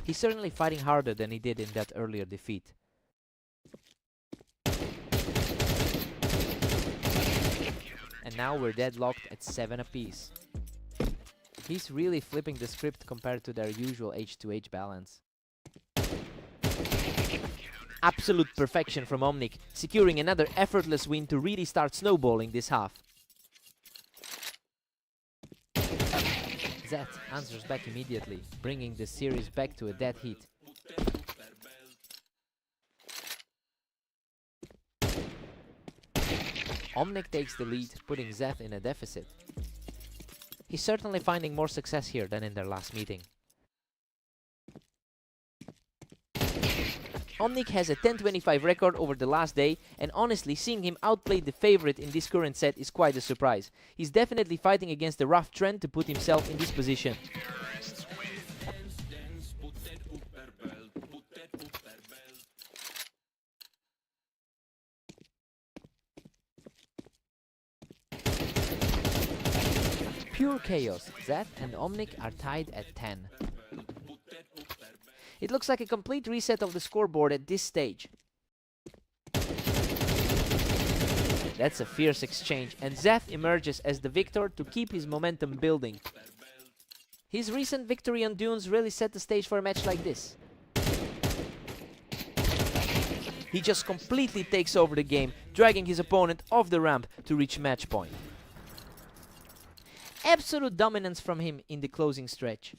He's certainly fighting harder than he did in that earlier defeat. And now we're deadlocked at 7 apiece. He's really flipping the script compared to their usual H2H balance. Absolute perfection from Omnic, securing another effortless win to really start snowballing this half. Zeth answers back immediately, bringing the series back to a dead heat. Omnic takes the lead, putting Zeth in a deficit. He's certainly finding more success here than in their last meeting. Omnic has a 10-25 record over the last day, and honestly, seeing him outplay the favorite in this current set is quite a surprise. He's definitely fighting against the rough trend to put himself in this position. Pure chaos. Zeth and Omnic are tied at 10. It looks like a complete reset of the scoreboard at this stage. That's a fierce exchange, and Zeth emerges as the victor to keep his momentum building. His recent victory on Dunes really set the stage for a match like this. He just completely takes over the game, dragging his opponent off the ramp to reach match point. Absolute dominance from him in the closing stretch.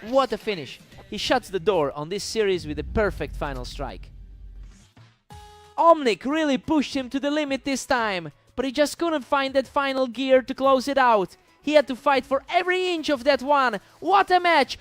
What a finish! He shuts the door on this series with a perfect final strike. Omnic really pushed him to the limit this time, but he just couldn't find that final gear to close it out. He had to fight for every inch of that one. What a match!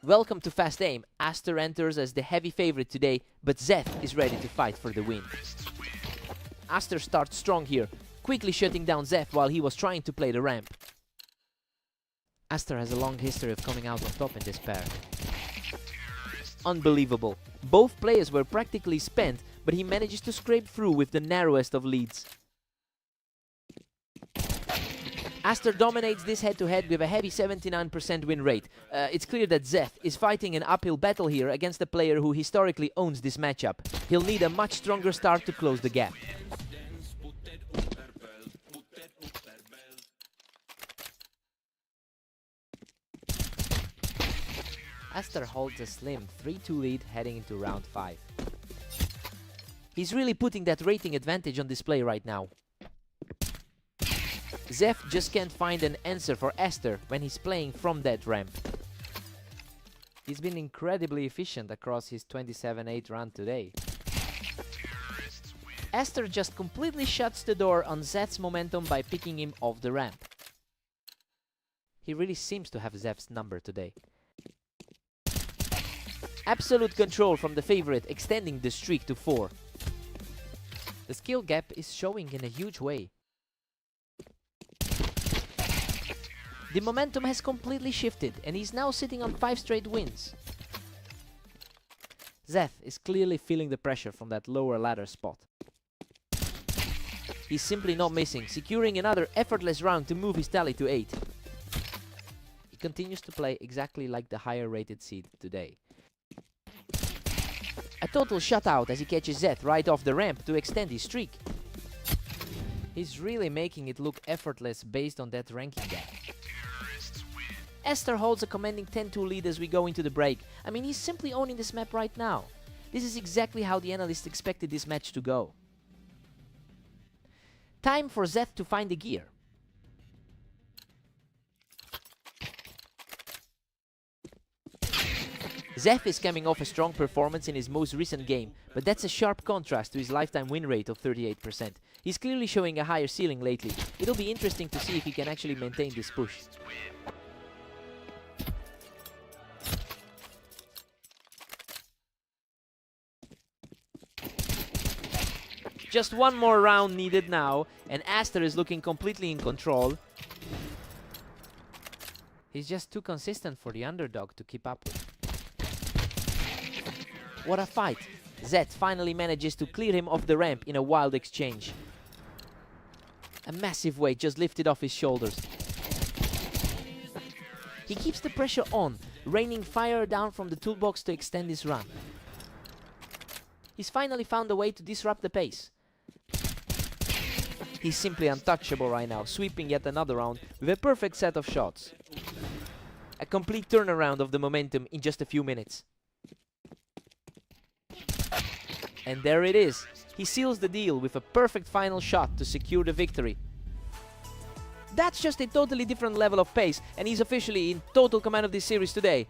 Welcome to Fast Aim. Aster enters as the heavy favorite today, but Zeth is ready to fight for the win. Aster starts strong here, quickly shutting down Zeth while he was trying to play the ramp. Aster has a long history of coming out on top in this pair. Unbelievable. Both players were practically spent, but he manages to scrape through with the narrowest of leads. Aster dominates this head-to-head with a heavy 79% win rate. It's clear that Zeth is fighting an uphill battle here against a player who historically owns this matchup. He'll need a much stronger start to close the gap. Aster holds a slim 3-2 lead heading into round 5. He's really putting that rating advantage on display right now. Zeth just can't find an answer for Aster when he's playing from that ramp. He's been incredibly efficient across his 27-8 run today. Aster just completely shuts the door on Zeth's momentum by picking him off the ramp. He really seems to have Zeth's number today. Absolute control from the favorite, extending the streak to 4. The skill gap is showing in a huge way. The momentum has completely shifted, and he's now sitting on 5 straight wins. Zeth is clearly feeling the pressure from that lower ladder spot. He's simply not missing, securing another effortless round to move his tally to 8. He continues to play exactly like the higher rated seed today. A total shutout as he catches Zeth right off the ramp to extend his streak. He's really making it look effortless based on that ranking gap. Aster holds a commanding 10-2 lead as we go into the break. I mean, he's simply owning this map right now. This is exactly how the analysts expected this match to go. Time for Zeth to find the gear. Zeth is coming off a strong performance in his most recent game, but that's a sharp contrast to his lifetime win rate of 38%. He's clearly showing a higher ceiling lately. It'll be interesting to see if he can actually maintain this push. Just one more round needed now, and Aster is looking completely in control. He's just too consistent for the underdog to keep up with. What a fight! Zeth finally manages to clear him off the ramp in a wild exchange. A massive weight just lifted off his shoulders. He keeps the pressure on, raining fire down from the toolbox to extend his run. He's finally found a way to disrupt the pace. He's simply untouchable right now, sweeping yet another round with a perfect set of shots. A complete turnaround of the momentum in just a few minutes. And there it is. He seals the deal with a perfect final shot to secure the victory. That's just a totally different level of pace, and he's officially in total command of this series today.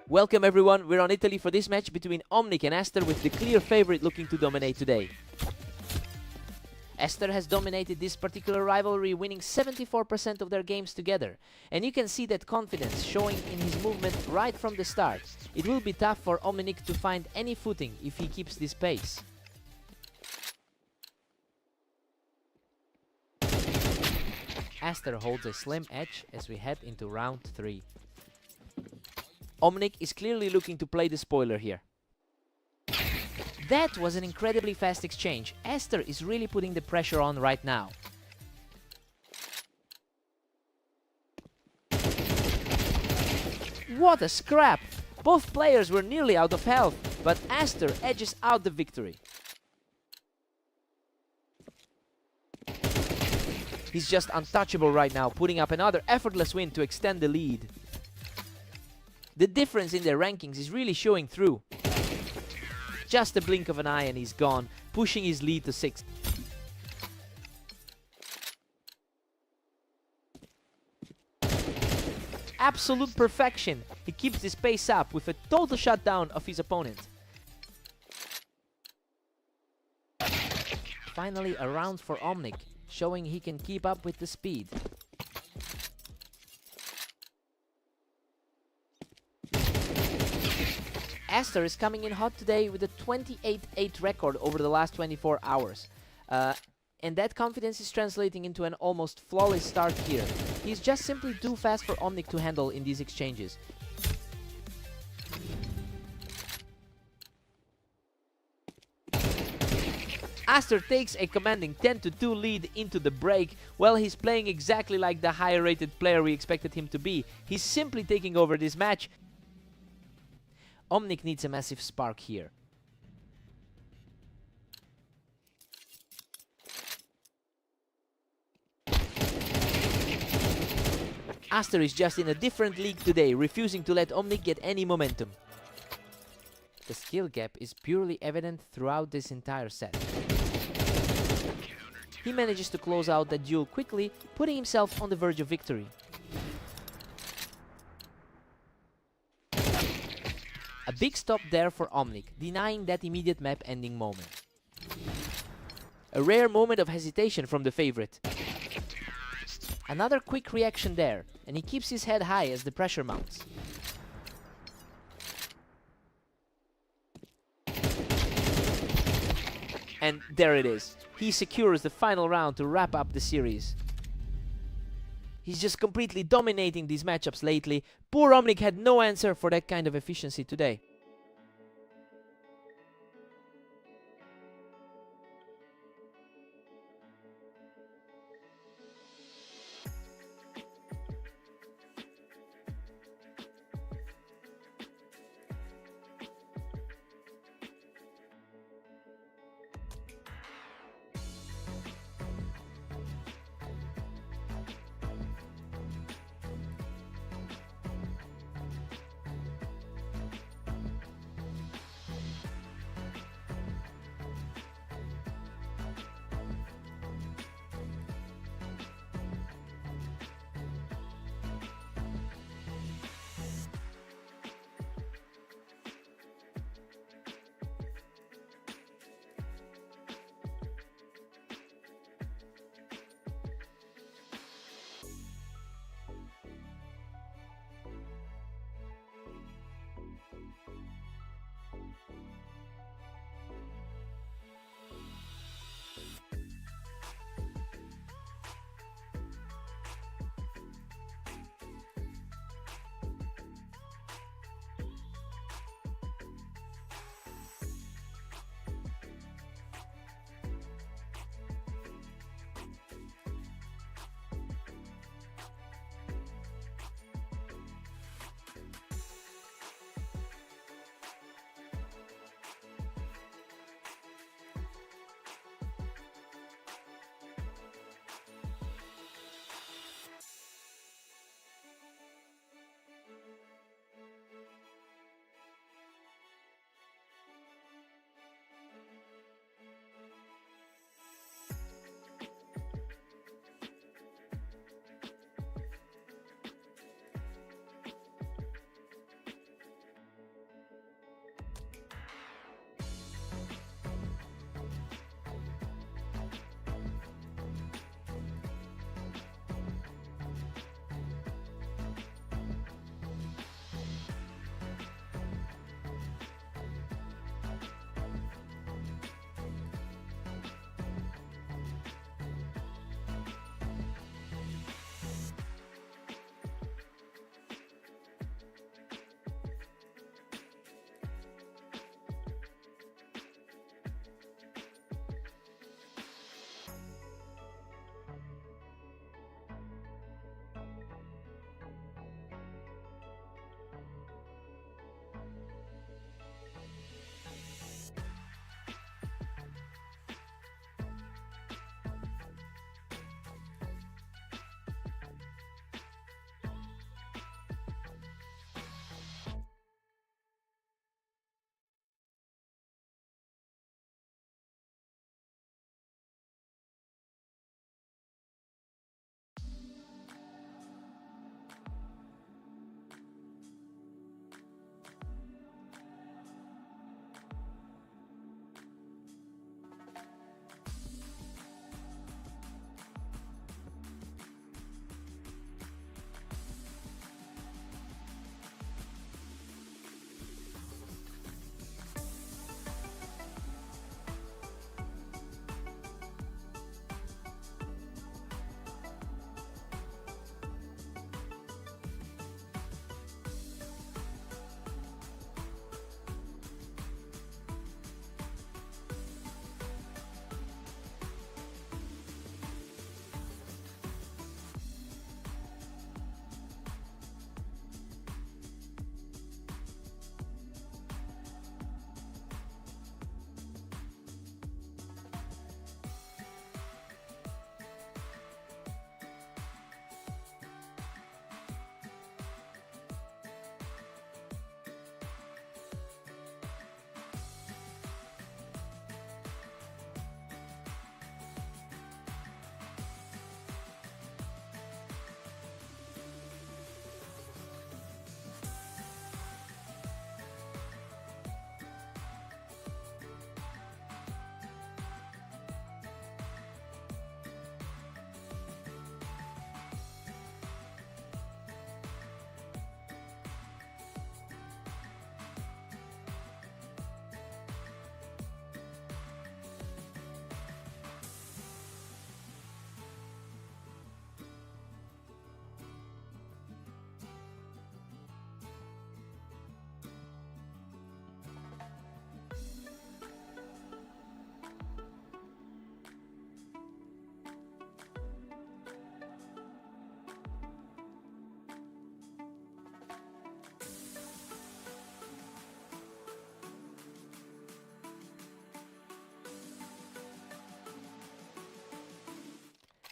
Welcome everyone, we're on Italy for this match between Omnic and Aster, with the clear favorite looking to dominate today. Aster has dominated this particular rivalry, winning 74% of their games together. And you can see that confidence showing in his movement right from the start. It will be tough for Omnic to find any footing if he keeps this pace. Aster holds a slim edge as we head into round 3. Omnic is clearly looking to play the spoiler here. That was an incredibly fast exchange. Aster is really putting the pressure on right now. What a scrap! Both players were nearly out of health, but Aster edges out the victory. He's just untouchable right now, putting up another effortless win to extend the lead. The difference in their rankings is really showing through. Just a blink of an eye and he's gone, pushing his lead to 6th. Absolute perfection. He keeps this pace up with a total shutdown of his opponent. Finally a round for Omnic, showing he can keep up with the speed. Aster is coming in hot today with a 28-8 record over the last 24 hours. And that confidence is translating into an almost flawless start here. He's just simply too fast for Omnic to handle in these exchanges. Aster takes a commanding 10-2 lead into the break. Well, he's playing exactly like the higher rated player we expected him to be. He's simply taking over this match. Omnic needs a massive spark here. Aster is just in a different league today, refusing to let Omnic get any momentum. The skill gap is purely evident throughout this entire set. He manages to close out that duel quickly, putting himself on the verge of victory. A big stop there for Omnic, denying that immediate map-ending moment. A rare moment of hesitation from the favorite. Another quick reaction there, and he keeps his head high as the pressure mounts. And there it is. He secures the final round to wrap up the series. He's just completely dominating these matchups lately. Poor Omnic had no answer for that kind of efficiency today.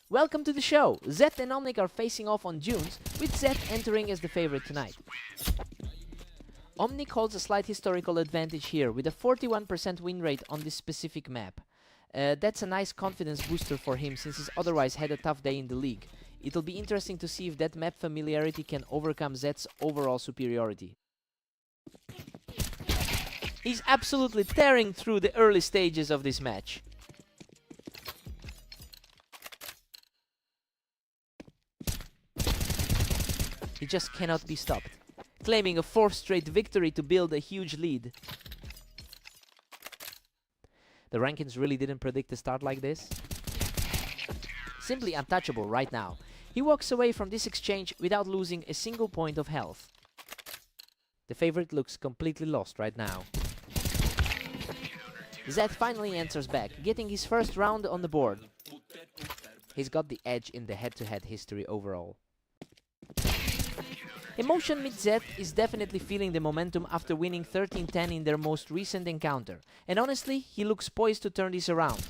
Welcome to the show! Zeth and Omnic are facing off on Dunes, with Zeth entering as the favorite tonight. Omnic holds a slight historical advantage here, with a 41% win rate on this specific map. That's a nice confidence booster for him, since he's otherwise had a tough day in the league. It'll be interesting to see if that map familiarity can overcome Zeth's overall superiority. He's absolutely tearing through the early stages of this match. He just cannot be stopped, claiming a 4th straight victory to build a huge lead. The rankings really didn't predict a start like this. Simply untouchable right now. He walks away from this exchange without losing a single point of health. The favorite looks completely lost right now. Zeth finally answers back, getting his first round on the board. He's got the edge in the head-to-head history overall. Emotion Mid Zeth is definitely feeling the momentum after winning 13-10 in their most recent encounter, and honestly, he looks poised to turn this around.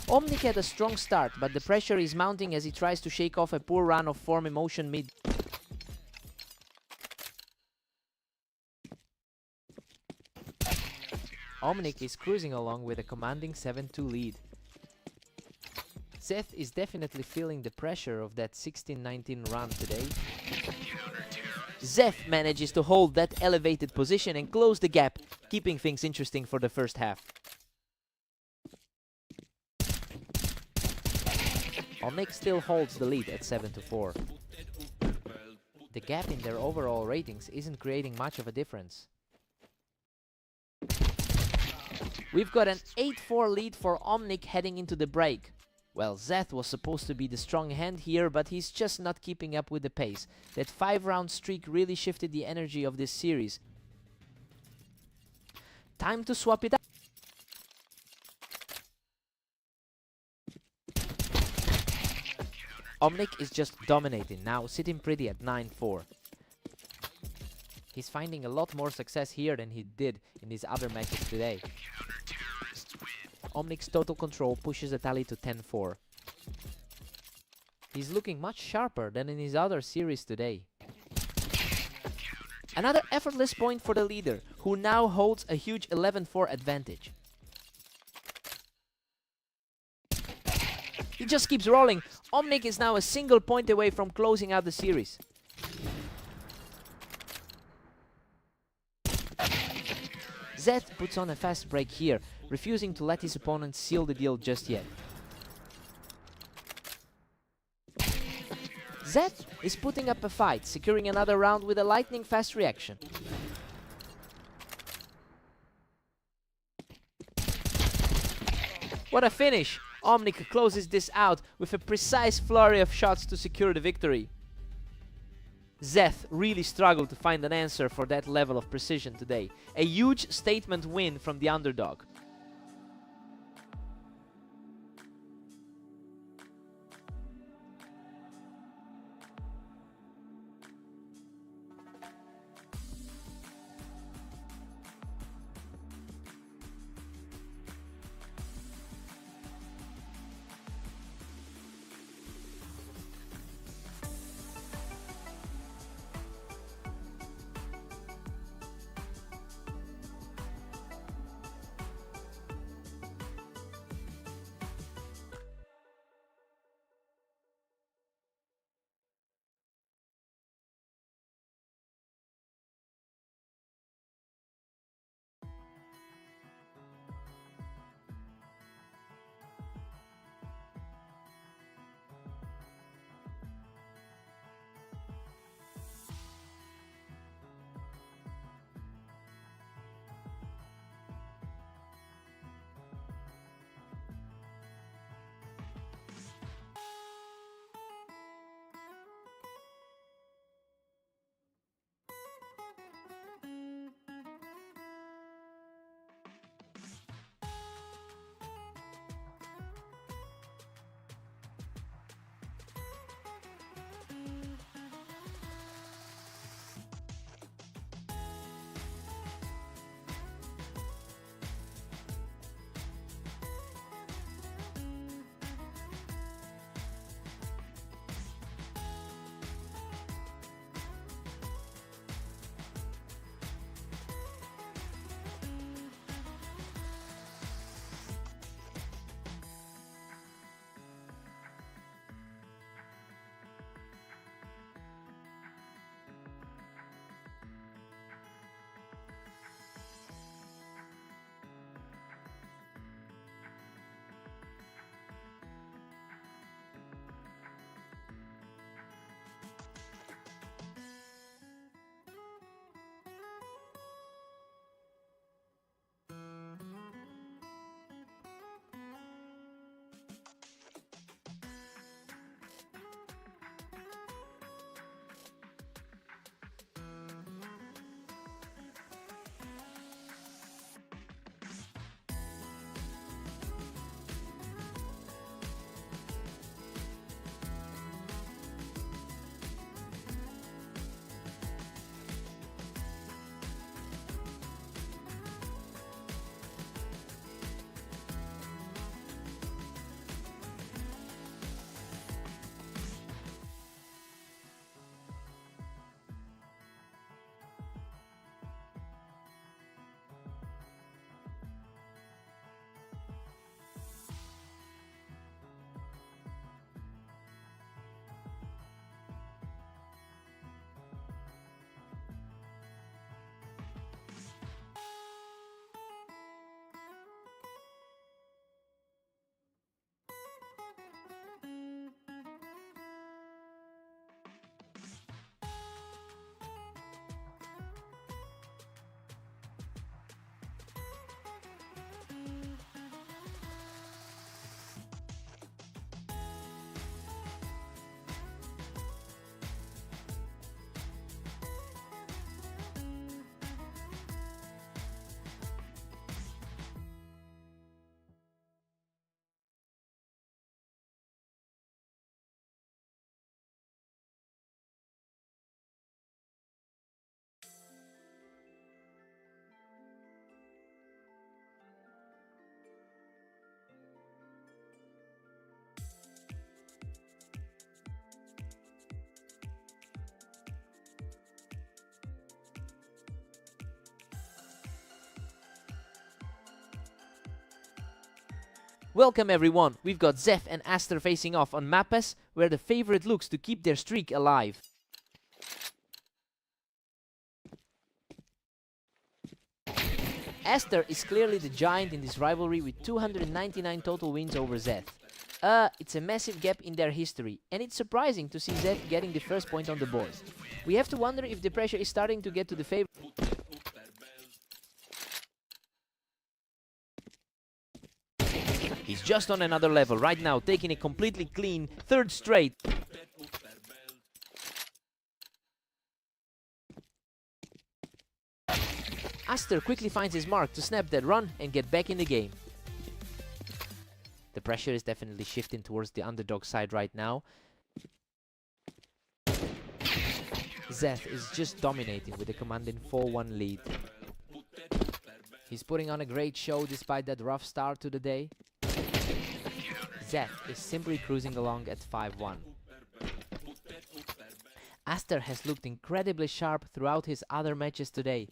Omnic had a strong start, but the pressure is mounting as he tries to shake off a poor run of form Emotion Mid. Omnic is cruising along with a commanding 7-2 lead. Zeth is definitely feeling the pressure of that 16-19 run today. Zeth manages to hold that elevated position and close the gap, keeping things interesting for the first half. Omnic still holds the lead at 7-4. The gap in their overall ratings isn't creating much of a difference. We've got an 8-4 lead for Omnic heading into the break. Well, Zeth was supposed to be the strong hand here, but he's just not keeping up with the pace. That 5-round streak really shifted the energy of this series. Time to swap it up. Omnic is just dominating now, sitting pretty at 9-4. He's finding a lot more success here than he did in his other matches today. Omnic's total control pushes the tally to 10-4. He's looking much sharper than in his other series today. Another effortless point for the leader, who now holds a huge 11-4 advantage. He just keeps rolling. Omnic is now a single point away from closing out the series. Zeth puts on a fast break here, refusing to let his opponent seal the deal just yet. Zeth is putting up a fight, securing another round with a lightning fast reaction. What a finish! Omnic closes this out with a precise flurry of shots to secure the victory. Zeth really struggled to find an answer for that level of precision today. A huge statement win from the underdog. Welcome everyone, we've got Zeth and Aster facing off on Mappes, where the favorite looks to keep their streak alive. Aster is clearly the giant in this rivalry with 299 total wins over Zeth. It's a massive gap in their history, and it's surprising to see Zeth getting the first point on the board. We have to wonder if the pressure is starting to get to the favorite. He's just on another level right now, taking a completely clean third straight. Aster quickly finds his mark to snap that run and get back in the game. The pressure is definitely shifting towards the underdog side right now. Zeth is just dominating with a commanding 4-1 lead. He's putting on a great show despite that rough start to the day. Zeth is simply cruising along at 5-1. Aster has looked incredibly sharp throughout his other matches today.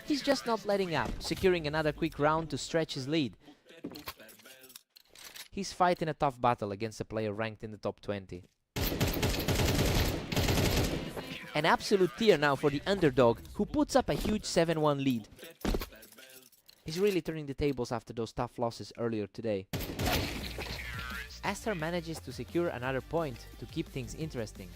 He's just not letting up, securing another quick round to stretch his lead. He's fighting a tough battle against a player ranked in the top 20. An absolute tier now for the underdog, who puts up a huge 7-1 lead. He's really turning the tables after those tough losses earlier today. Aster manages to secure another point to keep things interesting.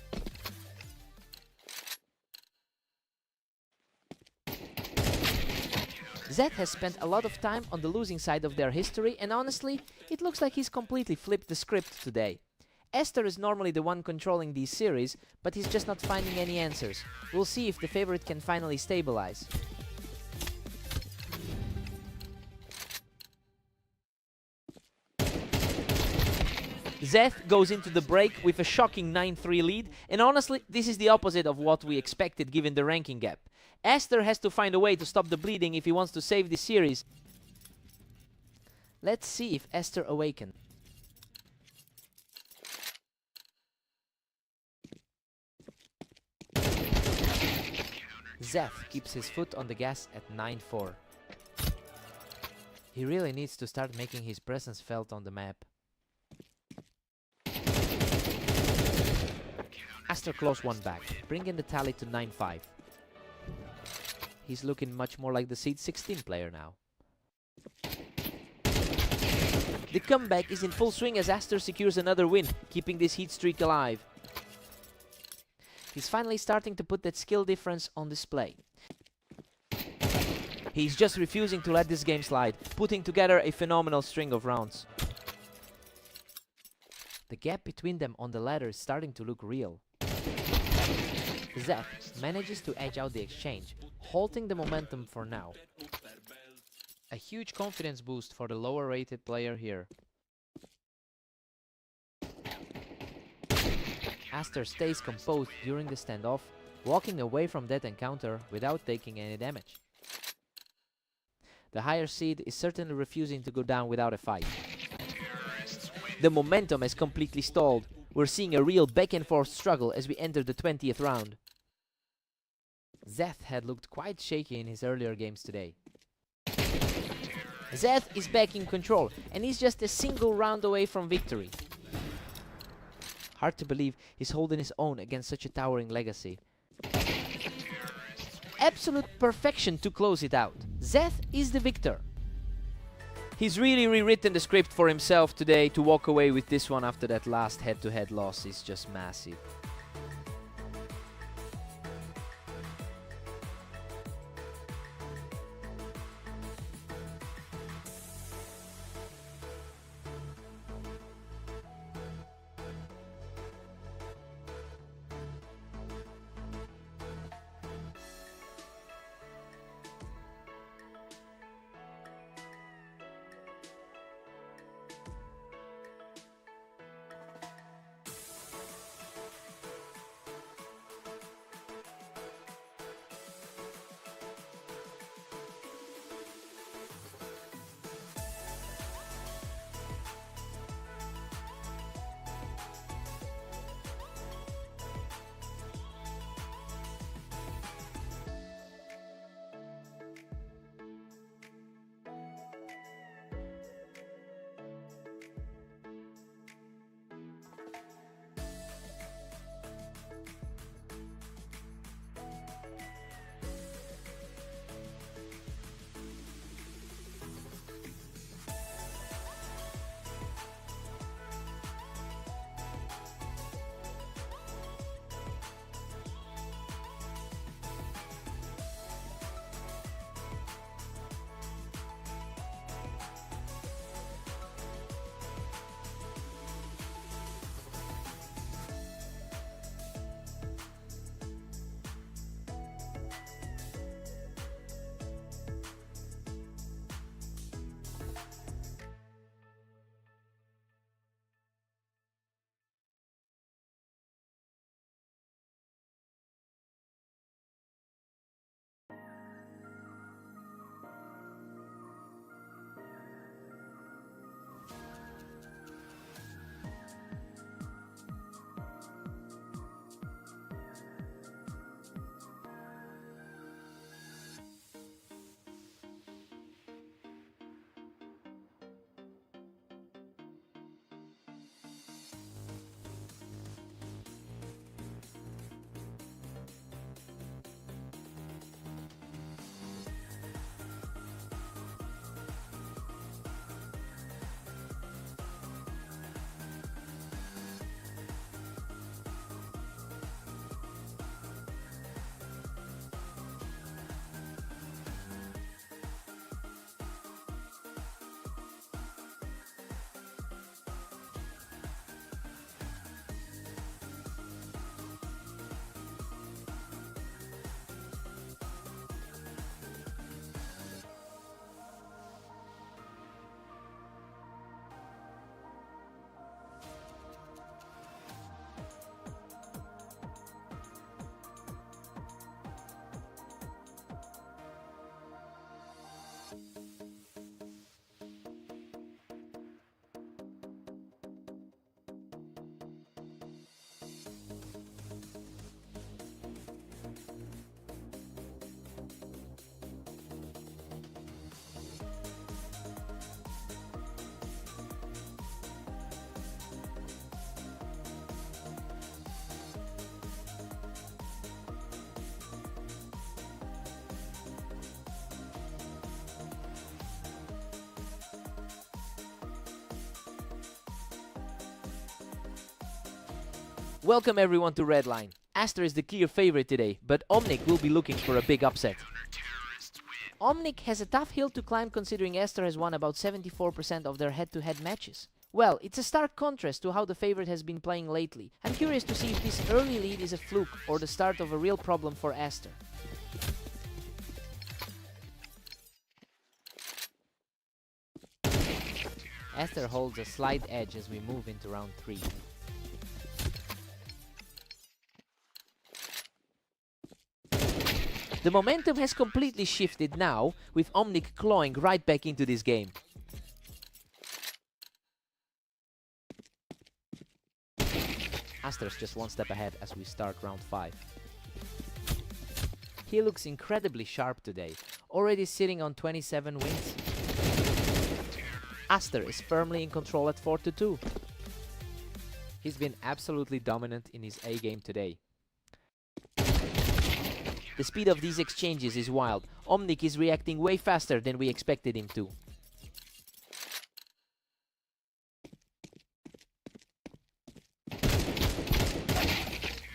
Zeth has spent a lot of time on the losing side of their history, and honestly, it looks like he's completely flipped the script today. Aster is normally the one controlling these series, but he's just not finding any answers. We'll see if the favorite can finally stabilize. Zeth goes into the break with a shocking 9-3 lead, and honestly, this is the opposite of what we expected given the ranking gap. Aster has to find a way to stop the bleeding if he wants to save this series. Let's see if Aster awakens. Zeth keeps his foot on the gas at 9-4. He really needs to start making his presence felt on the map. Aster claws one back, bringing the tally to 9-5. He's looking much more like the Seed 16 player now. The comeback is in full swing as Aster secures another win, keeping this heat streak alive. He's finally starting to put that skill difference on display. He's just refusing to let this game slide, putting together a phenomenal string of rounds. The gap between them on the ladder is starting to look real. Zeth manages to edge out the exchange, halting the momentum for now. A huge confidence boost for the lower rated player here. Aster stays composed during the standoff, walking away from that encounter without taking any damage. The higher seed is certainly refusing to go down without a fight. The momentum has completely stalled. We're seeing a real back and forth struggle as we enter the 20th round. Zeth had looked quite shaky in his earlier games today. Zeth is back in control, and he's just a single round away from victory. Hard to believe he's holding his own against such a towering legacy. Absolute perfection to close it out. Zeth is the victor. He's really rewritten the script for himself today. To walk away with this one after that last head-to-head loss is just massive. Welcome everyone to Redline. Aster is the clear favorite today, but Omnic will be looking for a big upset. Omnic has a tough hill to climb considering Aster has won about 74% of their head-to-head matches. Well, it's a stark contrast to how the favorite has been playing lately. I'm curious to see if this early lead is a fluke or the start of a real problem for Aster. Aster holds a slight edge as we move into round 3. The momentum has completely shifted now, with Omnic clawing right back into this game. Aster's just one step ahead as we start round 5. He looks incredibly sharp today, already sitting on 27 wins. Aster is firmly in control at 4-2. He's been absolutely dominant in his A game today. The speed of these exchanges is wild. Omnic is reacting way faster than we expected him to.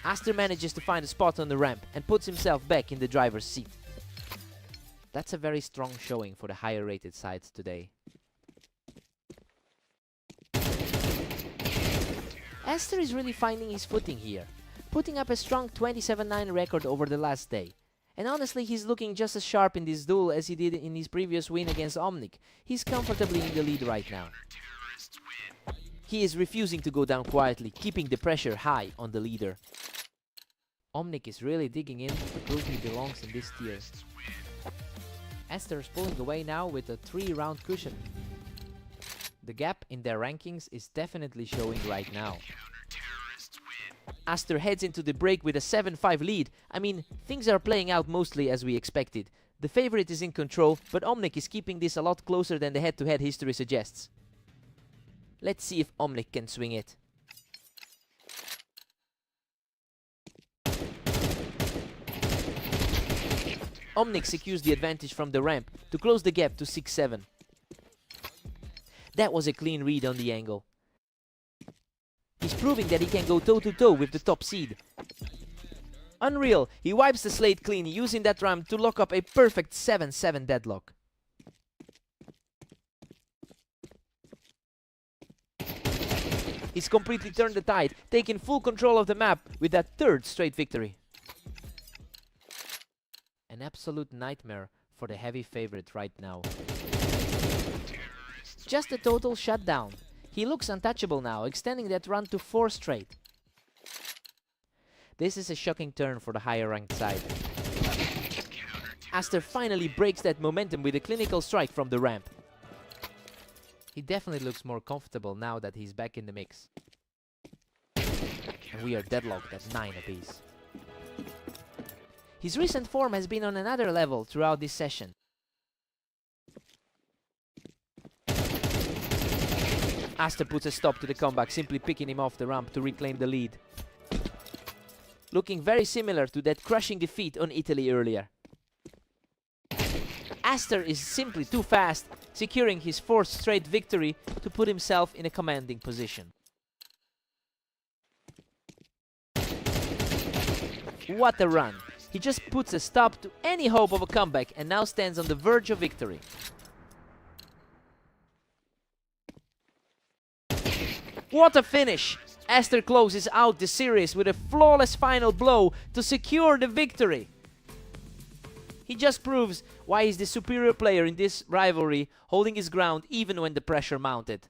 Aster manages to find a spot on the ramp and puts himself back in the driver's seat. That's a very strong showing for the higher rated sides today. Aster is really finding his footing here, putting up a strong 27-9 record over the last day. And honestly, he's looking just as sharp in this duel as he did in his previous win against Omnic. He's comfortably in the lead right now. He is refusing to go down quietly, keeping the pressure high on the leader. Omnic is really digging in to prove he belongs in this tier. Aster is pulling away now with a 3-round cushion. The gap in their rankings is definitely showing right now. Aster heads into the break with a 7-5 lead. I mean, things are playing out mostly as we expected. The favorite is in control, but Omnic is keeping this a lot closer than the head-to-head history suggests. Let's see if Omnic can swing it. Omnic secures the advantage from the ramp to close the gap to 6-7. That was a clean read on the angle. He's proving that he can go toe-to-toe with the top seed. Unreal, he wipes the slate clean using that ramp to lock up a perfect 7-7 deadlock. He's completely turned the tide, taking full control of the map with that 3rd straight victory. An absolute nightmare for the heavy favorite right now. Just a total shutdown. He looks untouchable now, extending that run to 4 straight. This is a shocking turn for the higher ranked side. Aster finally breaks that momentum with a clinical strike from the ramp. He definitely looks more comfortable now that he's back in the mix. And we are deadlocked at 9 apiece. His recent form has been on another level throughout this session. Aster puts a stop to the comeback, simply picking him off the ramp to reclaim the lead. Looking very similar to that crushing defeat on Italy earlier. Aster is simply too fast, securing his 4th straight victory to put himself in a commanding position. What a run! He just puts a stop to any hope of a comeback and now stands on the verge of victory. What a finish! Aster closes out the series with a flawless final blow to secure the victory. He just proves why he's the superior player in this rivalry, holding his ground even when the pressure mounted.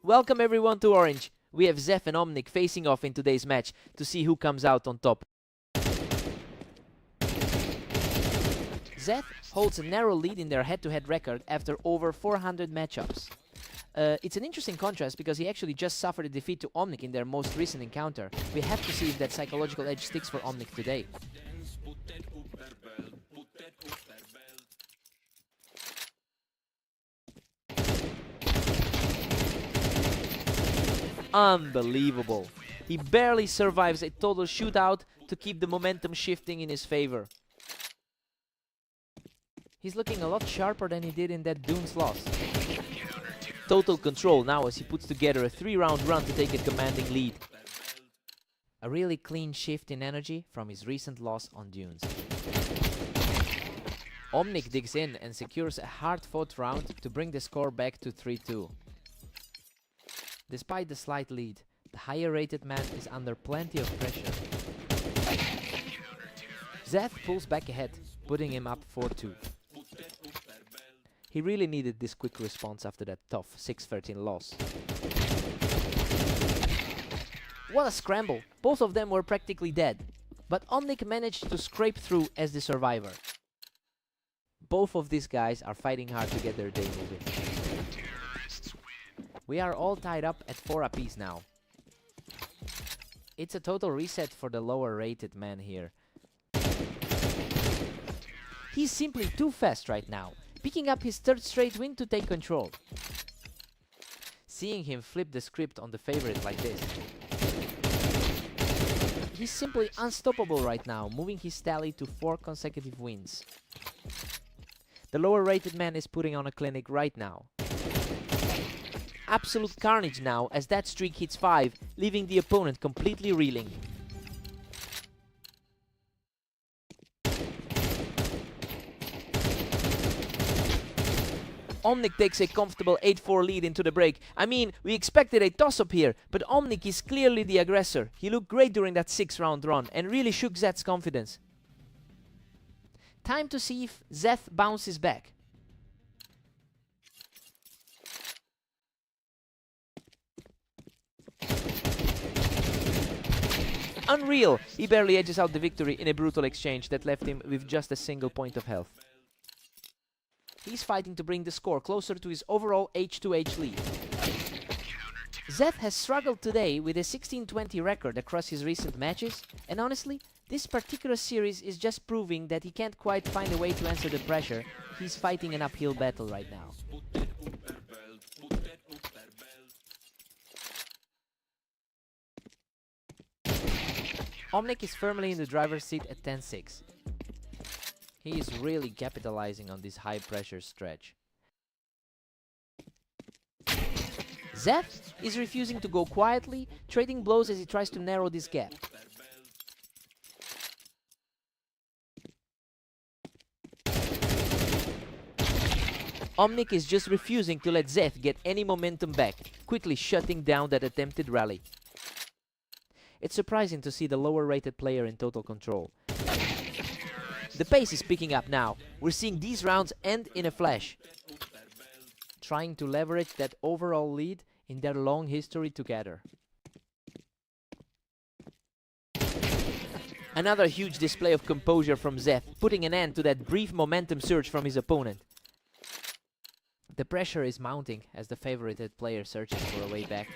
Welcome everyone to Orange. We have Zeth and Omnic facing off in today's match to see who comes out on top. Zeth holds a narrow lead in their head-to-head record after over 400 matchups. It's an interesting contrast because he actually just suffered a defeat to Omnic in their most recent encounter. We have to see if that psychological edge sticks for Omnic today. Unbelievable. He barely survives a total shootout to keep the momentum shifting in his favor. He's looking a lot sharper than he did in that Dune's loss. Total control now as he puts together a 3-round run to take a commanding lead. A really clean shift in energy from his recent loss on Dunes. Omnic digs in and secures a hard-fought round to bring the score back to 3-2. Despite the slight lead, the higher-rated man is under plenty of pressure. Zeth pulls back ahead, putting him up 4-2. He really needed this quick response after that tough 6-13 loss. What a scramble! Both of them were practically dead, but Omnic managed to scrape through as the survivor. Both of these guys are fighting hard to get their day moving. We are all tied up at 4 apiece now. It's a total reset for the lower rated man here. He's simply too fast right now, picking up his 3rd straight win to take control. Seeing him flip the script on the favorite like this. He's simply unstoppable right now, moving his tally to 4 consecutive wins. The lower rated man is putting on a clinic right now. Absolute carnage now as that streak hits 5, leaving the opponent completely reeling. Omnic takes a comfortable 8-4 lead into the break. I mean, we expected a toss-up here, but Omnic is clearly the aggressor. He looked great during that 6-round run and really shook Zeth's confidence. Time to see if Zeth bounces back. Unreal! He barely edges out the victory in a brutal exchange that left him with just a single point of health. He's fighting to bring the score closer to his overall H2H lead. Zeth has struggled today with a 16-20 record across his recent matches, and honestly, this particular series is just proving that he can't quite find a way to answer the pressure. He's fighting an uphill battle right now. Omnic is firmly in the driver's seat at 10-6. He is really capitalizing on this high-pressure stretch. Zeth is refusing to go quietly, trading blows as he tries to narrow this gap. Omnic is just refusing to let Zeth get any momentum back, quickly shutting down that attempted rally. It's surprising to see the lower-rated player in total control. The pace is picking up now. We're seeing these rounds end in a flash. Trying to leverage that overall lead in their long history together. Another huge display of composure from Zeth, putting an end to that brief momentum surge from his opponent. The pressure is mounting as the favorited player searches for a way back.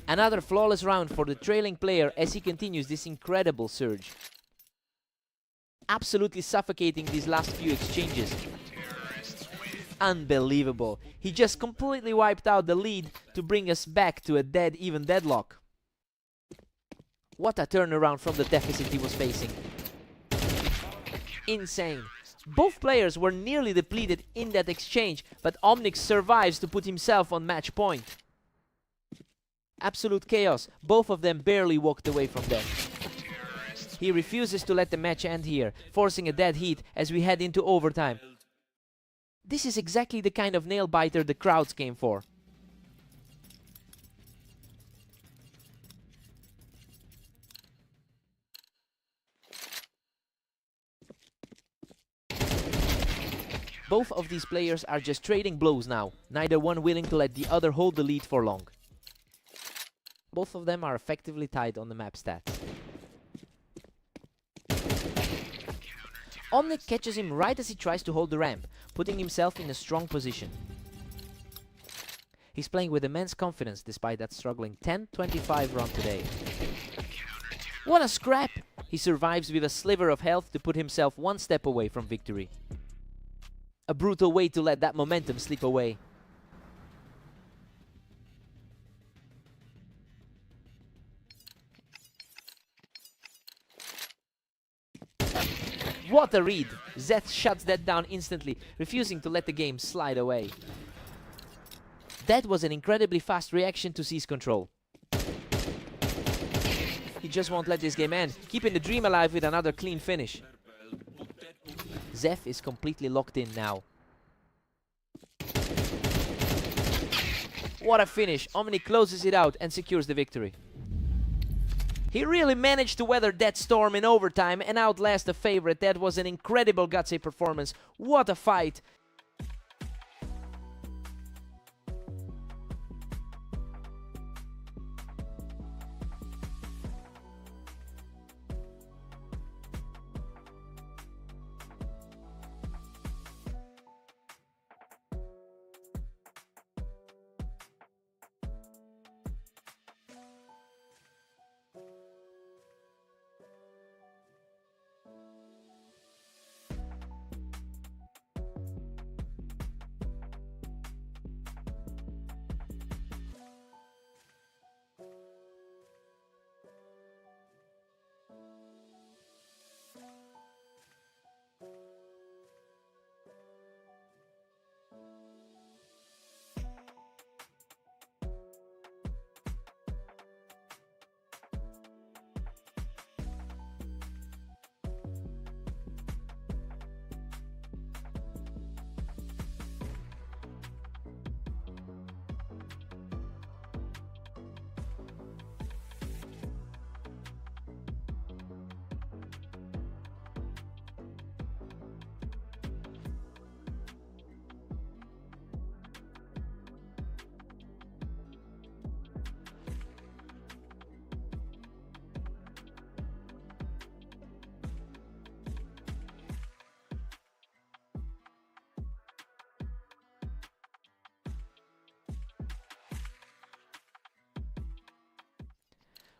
Another flawless round for the trailing player as he continues this incredible surge. Absolutely suffocating these last few exchanges. Unbelievable. He just completely wiped out the lead to bring us back to a dead-even deadlock. What a turnaround from the deficit he was facing. Insane. Both players were nearly depleted in that exchange, but Omnic survives to put himself on match point. Absolute chaos. Both of them barely walked away from death. He refuses to let the match end here, forcing a dead heat as we head into overtime. This is exactly the kind of nail-biter the crowds came for. Both of these players are just trading blows now, neither one willing to let the other hold the lead for long. Both of them are effectively tied on the map stats. Omnic catches him right as he tries to hold the ramp, putting himself in a strong position. He's playing with immense confidence despite that struggling 10-25 run today. What a scrap! He survives with a sliver of health to put himself one step away from victory. A brutal way to let that momentum slip away. What a read! Zeth shuts that down instantly, refusing to let the game slide away. That was an incredibly fast reaction to seize control. He just won't let this game end, keeping the dream alive with another clean finish. Zeth is completely locked in now. What a finish! Omni closes it out and secures the victory. He really managed to weather that storm in overtime and outlast the favorite. That was an incredible gutsy performance. What a fight!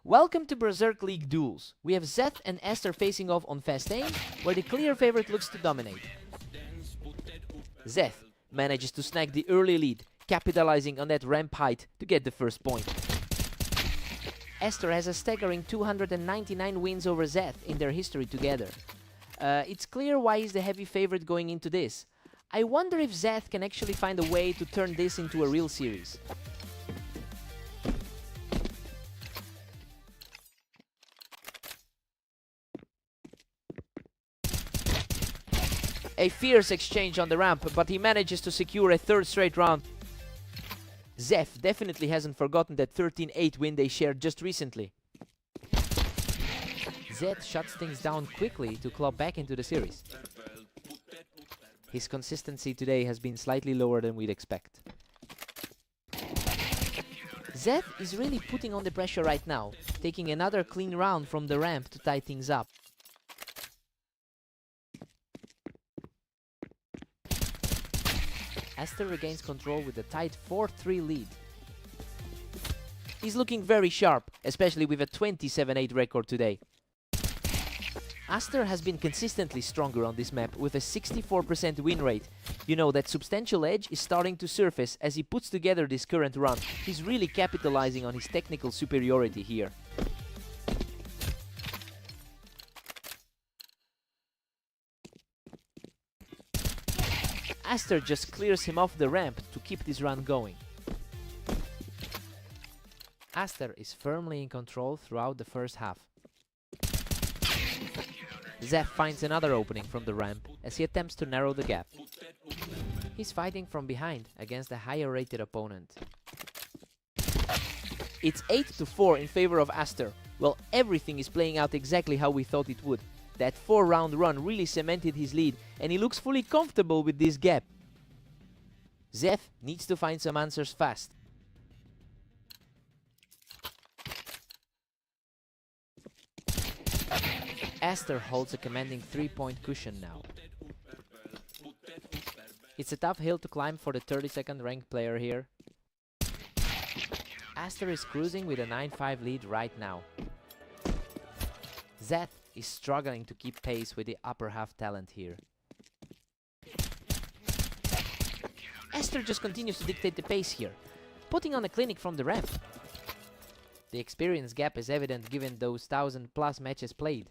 Welcome to Berserk League duels. We have Zeth and Esther facing off on Fast Aim, where the clear favorite looks to dominate. Zeth manages to snag the early lead, capitalizing on that ramp height to get the first point. Esther has a staggering 299 wins over Zeth in their history together. It's clear why he's the heavy favorite going into this. I wonder if Zeth can actually find a way to turn this into a real series. A fierce exchange on the ramp, but he manages to secure a third straight round. Zeth definitely hasn't forgotten that 13-8 win they shared just recently. Zeth shuts things down quickly to claw back into the series. His consistency today has been slightly lower than we'd expect. Zeth is really putting on the pressure right now, taking another clean round from the ramp to tie things up. Esther regains control with a tight 4-3 lead. He's looking very sharp, especially with a 27-8 record today. Aster has been consistently stronger on this map with a 64% win rate. You know, that substantial edge is starting to surface as he puts together this current run. He's really capitalizing on his technical superiority here. Aster just clears him off the ramp to keep this run going. Aster is firmly in control throughout the first half. Zeth finds another opening from the ramp as he attempts to narrow the gap. He's fighting from behind against a higher rated opponent. It's 8-4 in favor of Aster. Well, everything is playing out exactly how we thought it would. That 4-round run really cemented his lead, and he looks fully comfortable with this gap. Zeth needs to find some answers fast. Aster holds a commanding 3-point cushion now. It's a tough hill to climb for the 32nd ranked player here. Aster is cruising with a 9-5 lead right now. Zeth is struggling to keep pace with the upper half talent here. Aster just continues to dictate the pace here, putting on a clinic from the ramp. The experience gap is evident given those 1000+ matches played.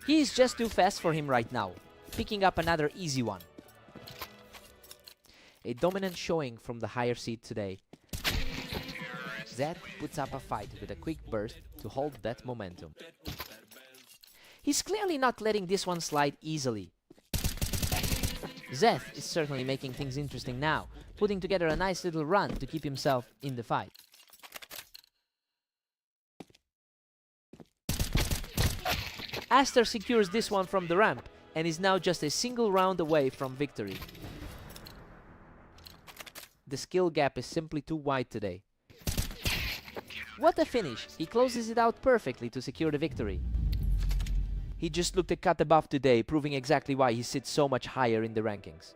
He is just too fast for him right now, picking up another easy one. A dominant showing from the higher seed today. Zeth puts up a fight with a quick burst to hold that momentum. He's clearly not letting this one slide easily. Zeth is certainly making things interesting now, putting together a nice little run to keep himself in the fight. Aster secures this one from the ramp and is now just a single round away from victory. The skill gap is simply too wide today. What a finish! He closes it out perfectly to secure the victory. He just looked a cut above today, proving exactly why he sits so much higher in the rankings.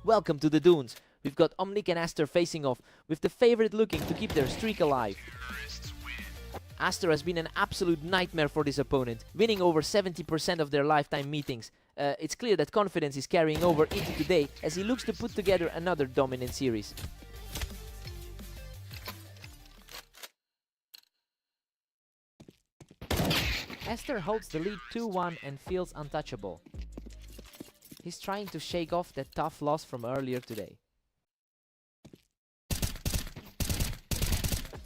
Welcome to the Dunes. We've got Omnic and Aster facing off, with the favorite looking to keep their streak alive. Aster has been an absolute nightmare for this opponent, winning over 70% of their lifetime meetings. It's clear that confidence is carrying over into today as he looks to put together another dominant series. Aster holds the lead 2-1 and feels untouchable. He's trying to shake off that tough loss from earlier today.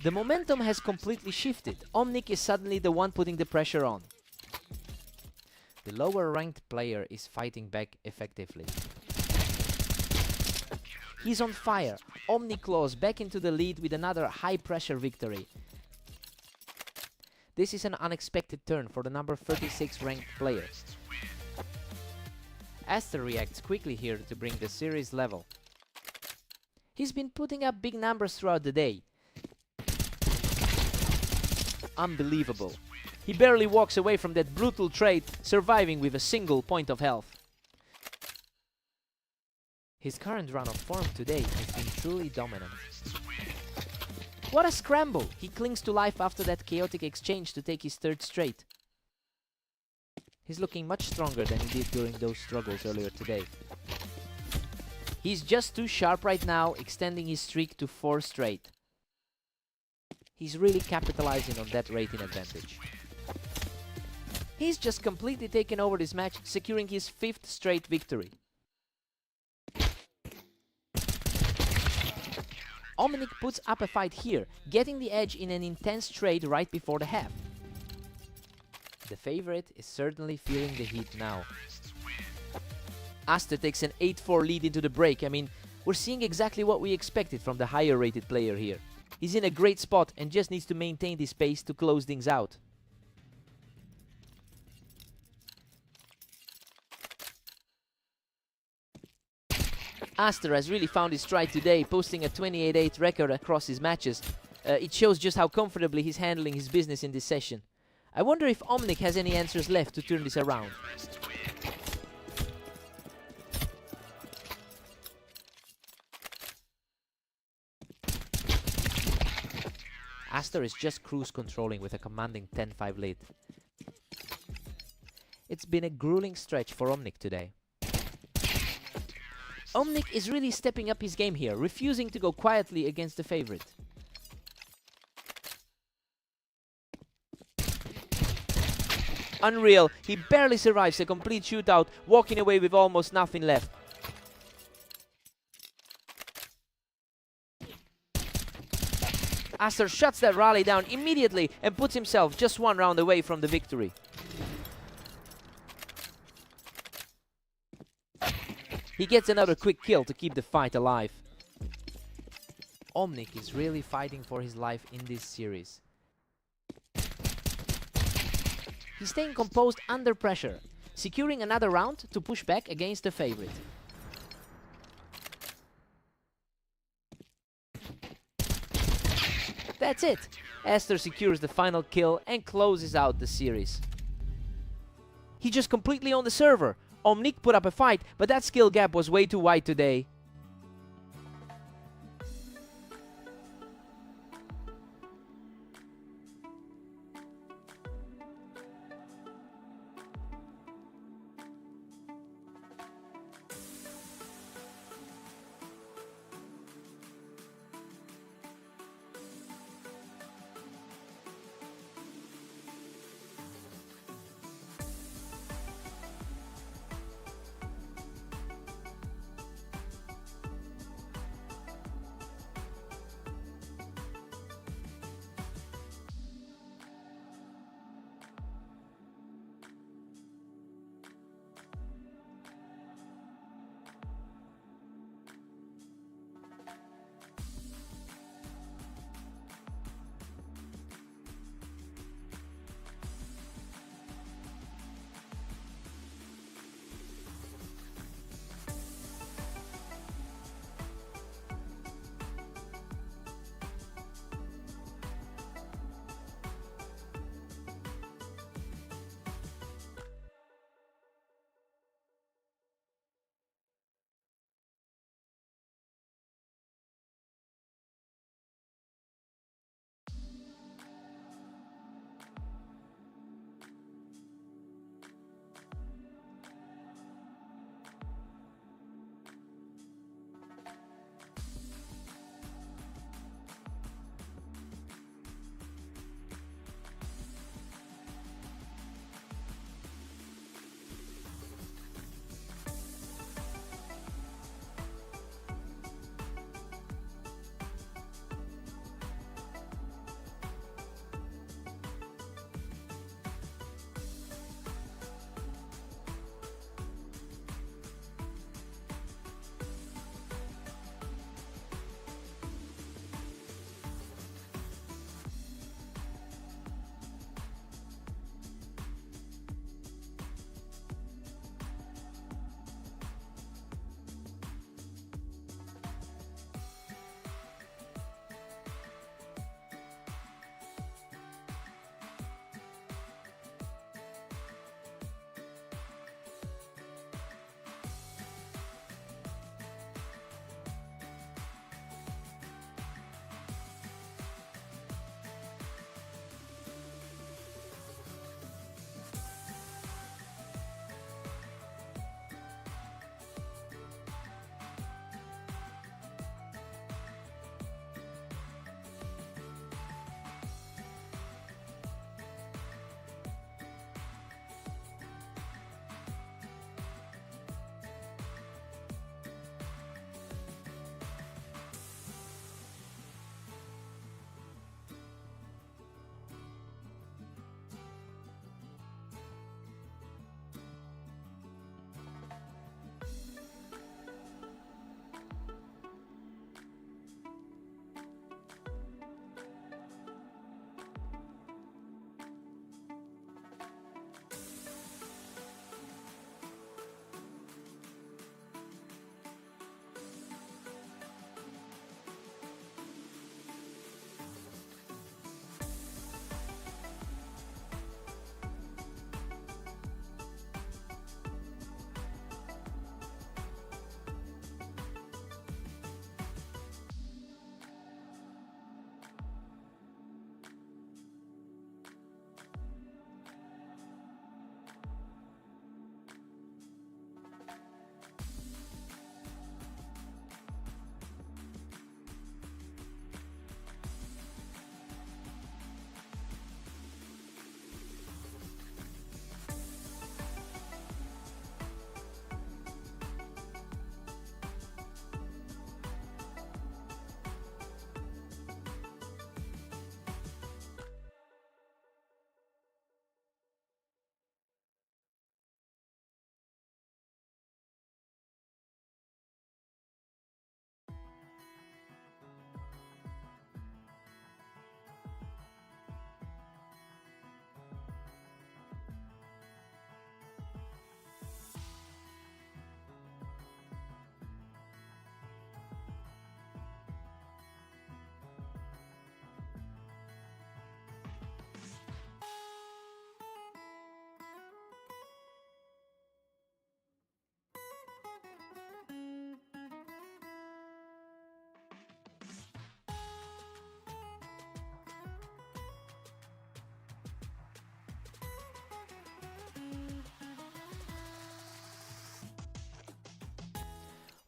The momentum has completely shifted. Omnic is suddenly the one putting the pressure on. The lower ranked player is fighting back effectively. He's on fire. Omnic claws back into the lead with another high pressure victory. This is an unexpected turn for the number 36 ranked player. Aster reacts quickly here to bring the series level. He's been putting up big numbers throughout the day. Unbelievable. He barely walks away from that brutal trade, surviving with a single point of health. His current run of form today has been truly dominant. What a scramble! He clings to life after that chaotic exchange to take his third straight. He's looking much stronger than he did during those struggles earlier today. He's just too sharp right now, extending his streak to 4 straight. He's really capitalizing on that rating advantage. He's just completely taken over this match, securing his 5th straight victory. Omnic puts up a fight here, getting the edge in an intense trade right before the half. The favorite is certainly feeling the heat now. Aster takes an 8-4 lead into the break. I mean, we're seeing exactly what we expected from the higher rated player here. He's in a great spot and just needs to maintain this pace to close things out. Aster has really found his stride today, posting a 28-8 record across his matches. It shows just how comfortably he's handling his business in this session. I wonder if Omnic has any answers left to turn this around. Aster is just cruise controlling with a commanding 10-5 lead. It's been a grueling stretch for Omnic today. Omnic is really stepping up his game here, refusing to go quietly against the favorite. Unreal, he barely survives a complete shootout, walking away with almost nothing left. Aster shuts that rally down immediately and puts himself just 1 round away from the victory. He gets another quick kill to keep the fight alive. Omnic is really fighting for his life in this series. He's staying composed under pressure, securing another round to push back against the favorite. That's it! Aster secures the final kill and closes out the series. He just completely owned the server. Omnic put up a fight, but that skill gap was way too wide today.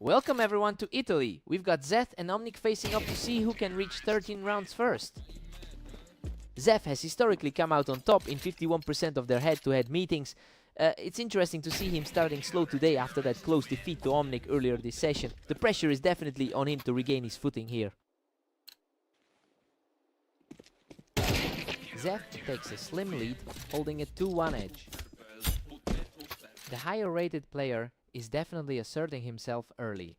Welcome everyone to Italy. We've got Zeth and Omnic facing up to see who can reach 13 rounds first. Zeth has historically come out on top in 51% of their head-to-head meetings. It's interesting to see him starting slow today after that close defeat to Omnic earlier this session. The pressure is definitely on him to regain his footing here. Zeth takes a slim lead, holding a 2-1 edge. The higher rated player is definitely asserting himself early.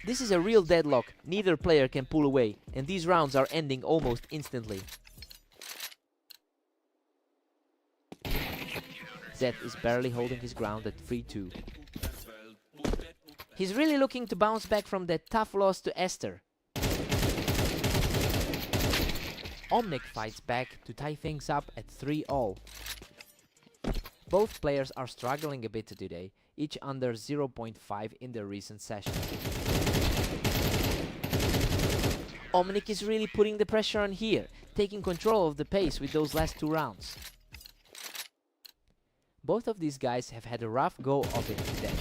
This is a real deadlock, neither player can pull away, and these rounds are ending almost instantly. Zeth is barely holding his ground at 3-2. He's really looking to bounce back from that tough loss to Esther. Omnic fights back to tie things up at 3-all. Both players are struggling a bit today, each under 0.5 in their recent session. Omnic is really putting the pressure on here, taking control of the pace with those last 2 rounds. Both of these guys have had a rough go of it today.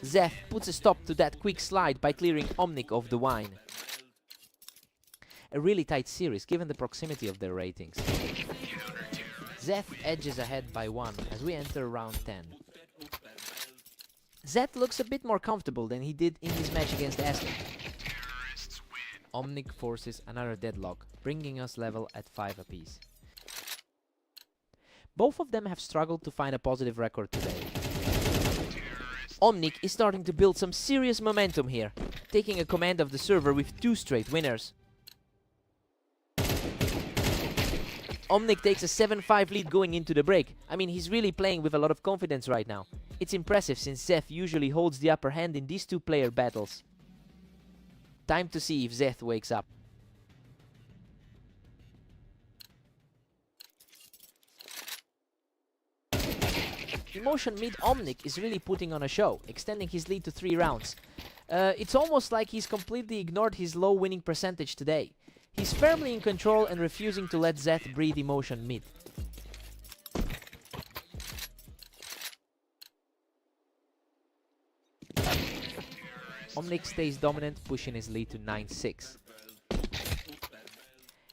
Zeth puts a stop to that quick slide by clearing Omnic of the wine. A really tight series given the proximity of their ratings. Zeth edges ahead by 1 as we enter round 10. Zeth looks a bit more comfortable than he did in his match against Esther. Omnic forces another deadlock, bringing us level at 5 apiece. Both of them have struggled to find a positive record today. Omnic is starting to build some serious momentum here, taking a command of the server with 2 straight winners. Omnic takes a 7-5 lead going into the break. I mean, he's really playing with a lot of confidence right now. It's impressive since Zeth usually holds the upper hand in these 2-player battles. Time to see if Zeth wakes up. Emotion mid Omnic is really putting on a show, extending his lead to 3 rounds. It's almost like he's completely ignored his low winning percentage today. He's firmly in control and refusing to let Zeth breathe emotion mid. Omnic stays dominant, pushing his lead to 9-6.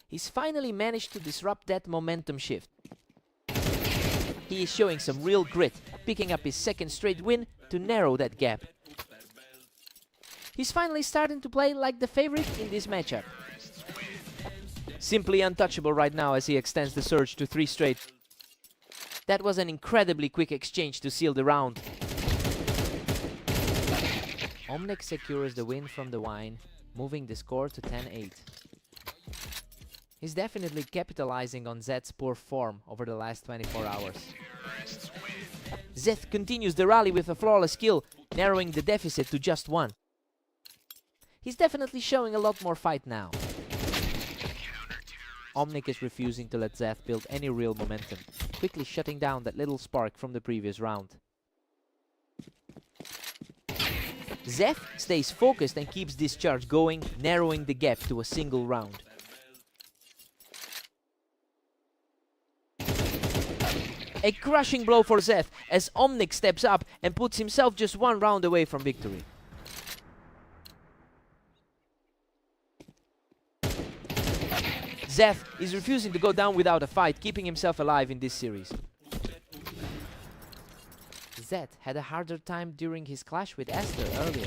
He's finally managed to disrupt that momentum shift. He is showing some real grit, picking up his 2nd straight win to narrow that gap. He's finally starting to play like the favorite in this matchup. Simply untouchable right now as he extends the surge to 3 straight. That was an incredibly quick exchange to seal the round. Omnic secures the win from the wine, moving the score to 10-8. He's definitely capitalizing on Zeth's poor form over the last 24 hours. Zeth continues the rally with a flawless kill, narrowing the deficit to just 1. He's definitely showing a lot more fight now. Omnic is refusing to let Zeth build any real momentum, quickly shutting down that little spark from the previous round. Zeth stays focused and keeps this charge going, narrowing the gap to a single round. A crushing blow for Zeth as Omnic steps up and puts himself just 1 round away from victory. Zeth is refusing to go down without a fight, keeping himself alive in this series. Zeth had a harder time during his clash with Esther earlier.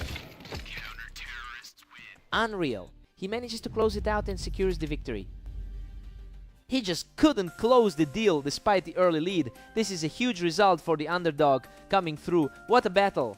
Unreal. He manages to close it out and secures the victory. He just couldn't close the deal despite the early lead. This is a huge result for the underdog coming through. What a battle!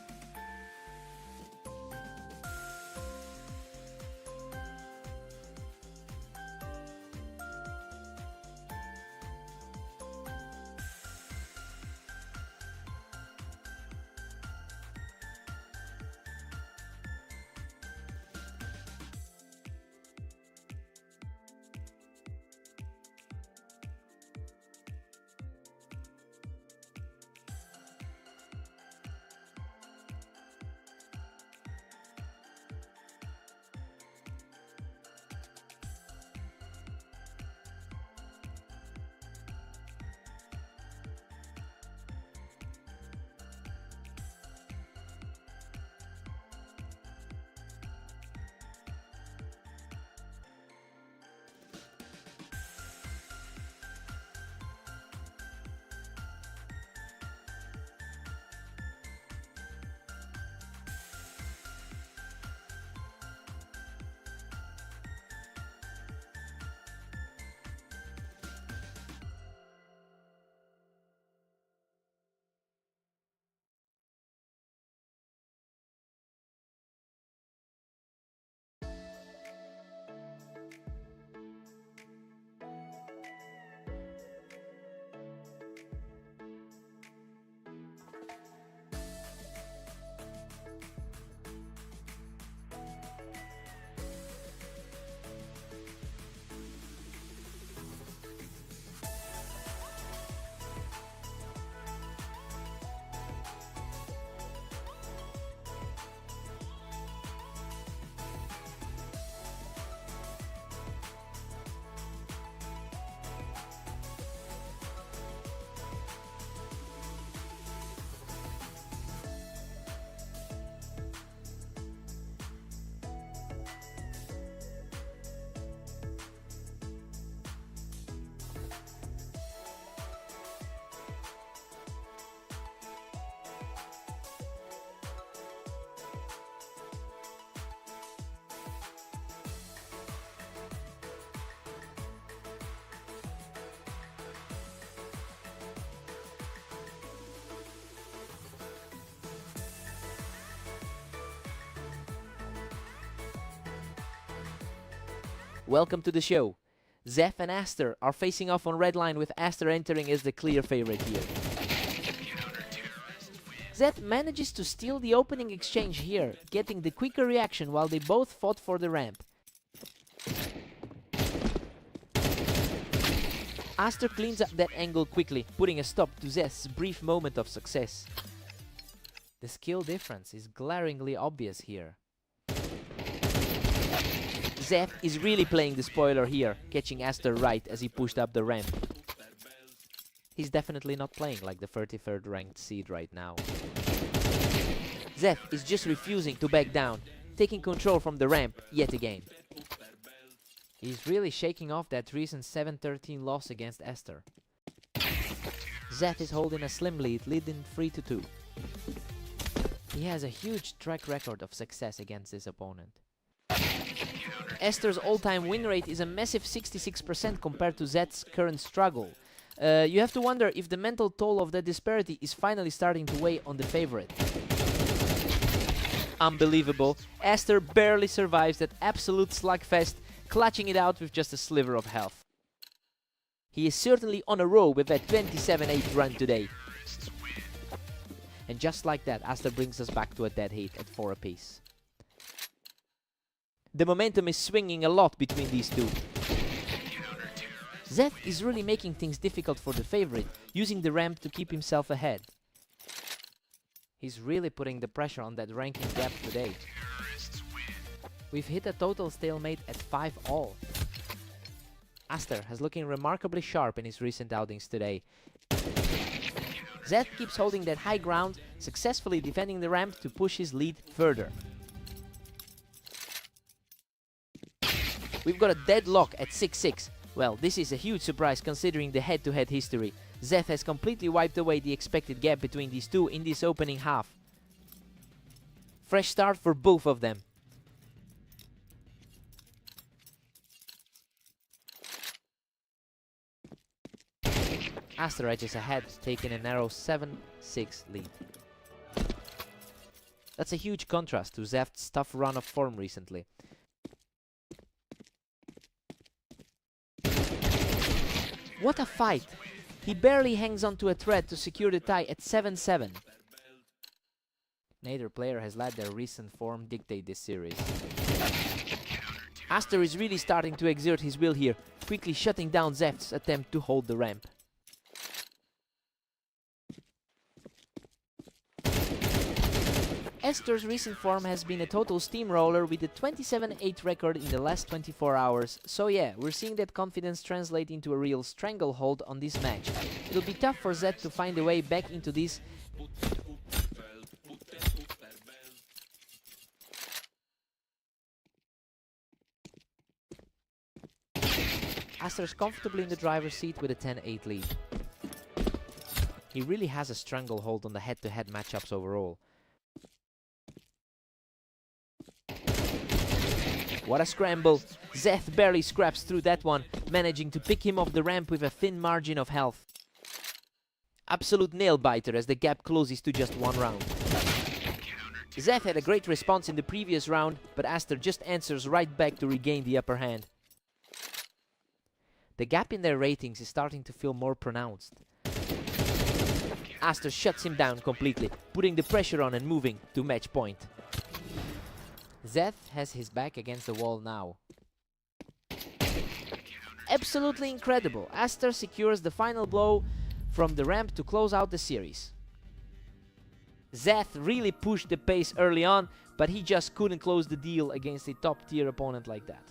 Welcome to the show. Zeph and Aster are facing off on red line with Aster entering as the clear favorite here. Zeph manages to steal the opening exchange here, getting the quicker reaction while they both fought for the ramp. Aster cleans up that angle quickly, putting a stop to Zeph's brief moment of success. The skill difference is glaringly obvious here. Zeph is really playing the spoiler here, catching Aster right as he pushed up the ramp. He's definitely not playing like the 33rd ranked seed right now. Zeph is just refusing to back down, taking control from the ramp yet again. He's really shaking off that recent 7-13 loss against Aster. Zeph is holding a slim lead, leading 3-2. He has a huge track record of success against this opponent. Aster's all-time win rate is a massive 66% compared to Zeph's current struggle. You have to wonder if the mental toll of that disparity is finally starting to weigh on the favorite. Unbelievable, Aster barely survives that absolute slugfest, clutching it out with just a sliver of health. He is certainly on a roll with that 27-8 run today. And just like that, Aster brings us back to a dead heat at 4 apiece. The momentum is swinging a lot between these two. Zeph is really making things difficult for the favorite, using the ramp to keep himself ahead. He's really putting the pressure on that ranking gap today. We've hit a total stalemate at 5-all. Aster has looking remarkably sharp in his recent outings today. Zeph keeps holding that high ground, successfully defending the ramp to push his lead further. We've got a deadlock at 6-6. Well, this is a huge surprise considering the head-to-head history. Zeph has completely wiped away the expected gap between these two in this opening half. Fresh start for both of them. Aster edges ahead, taking a narrow 7-6 lead. That's a huge contrast to Zeph's tough run of form recently. What a fight! He barely hangs on to a thread to secure the tie at 7-7. Neither player has let their recent form dictate this series. Aster is really starting to exert his will here, quickly shutting down Zeph's attempt to hold the ramp. Aster's recent form has been a total steamroller with a 27-8 record in the last 24 hours, so yeah, we're seeing that confidence translate into a real stranglehold on this match. It'll be tough for Zeth to find a way back into this. Aster's comfortably in the driver's seat with a 10-8 lead. He really has a stranglehold on the head-to-head matchups overall. What a scramble! Zeth barely scraps through that one, managing to pick him off the ramp with a thin margin of health. Absolute nail-biter as the gap closes to just one round. Zeth had a great response in the previous round, but Aster just answers right back to regain the upper hand. The gap in their ratings is starting to feel more pronounced. Aster shuts him down completely, putting the pressure on and moving to match point. Zeth has his back against the wall now. Absolutely incredible. Aster secures the final blow from the ramp to close out the series. Zeth really pushed the pace early on, but he just couldn't close the deal against a top-tier opponent like that.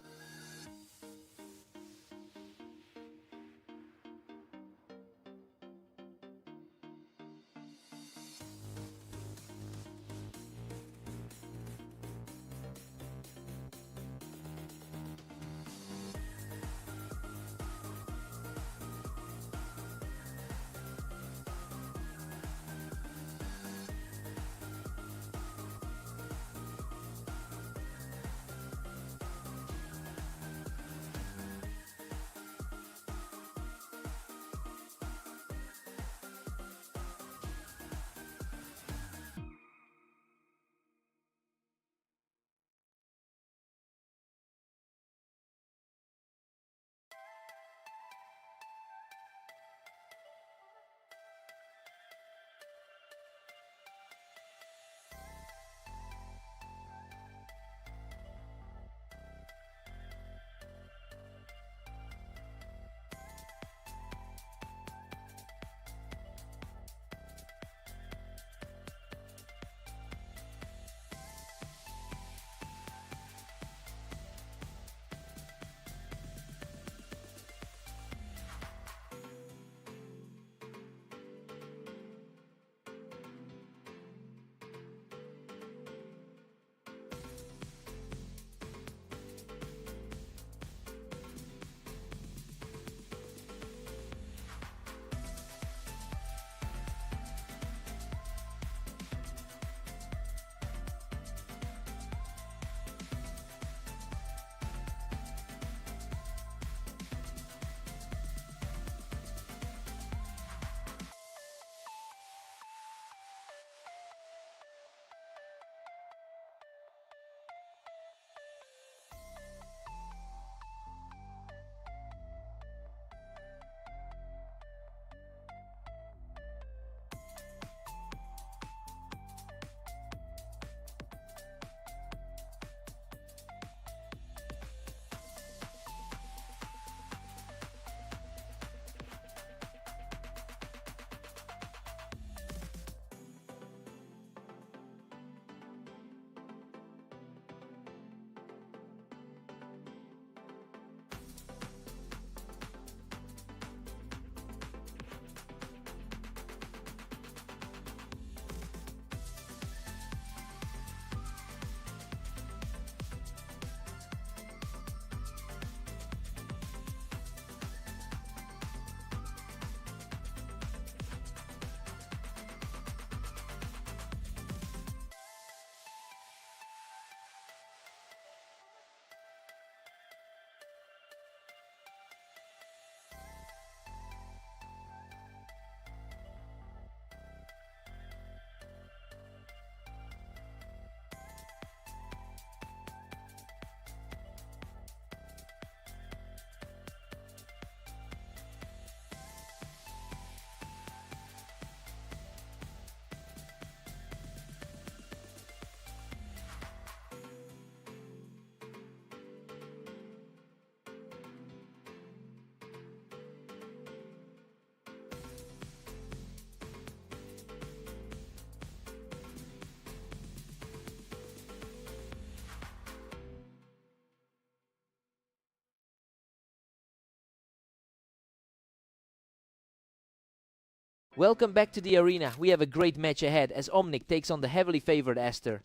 Welcome back to the arena. We have a great match ahead as Omnic takes on the heavily favored Aster.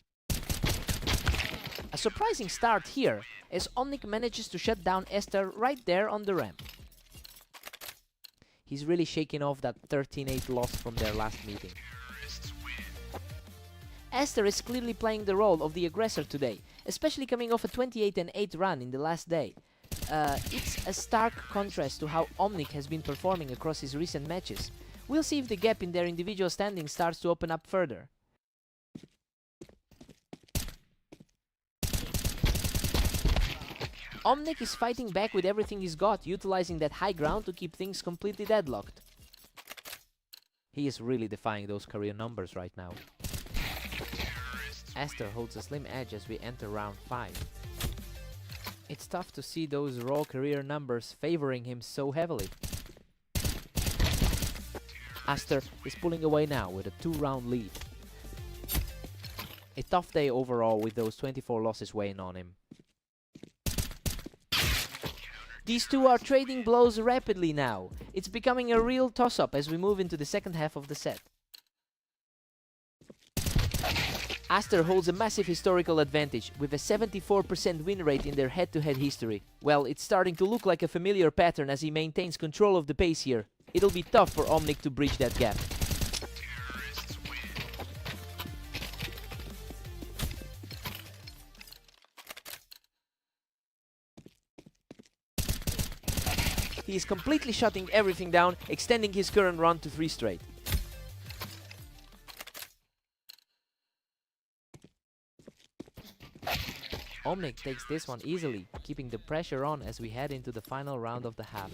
A surprising start here as Omnic manages to shut down Aster right there on the ramp. He's really shaking off that 13-8 loss from their last meeting. Aster is clearly playing the role of the aggressor today, especially coming off a 28-8 run in the last day. It's a stark contrast to how Omnic has been performing across his recent matches. We'll see if the gap in their individual standing starts to open up further. Omnic is fighting back with everything he's got, utilizing that high ground to keep things completely deadlocked. He is really defying those career numbers right now. Aster holds a slim edge as we enter round 5. It's tough to see those raw career numbers favoring him so heavily. Aster is pulling away now with a 2-round lead. A tough day overall with those 24 losses weighing on him. These two are trading blows rapidly now. It's becoming a real toss-up as we move into the second half of the set. Aster holds a massive historical advantage with a 74% win rate in their head-to-head history. Well, it's starting to look like a familiar pattern as he maintains control of the pace here. It'll be tough for Omnic to bridge that gap. He is completely shutting everything down, extending his current run to 3 straight. Omnic takes this one easily, keeping the pressure on as we head into the final round of the half.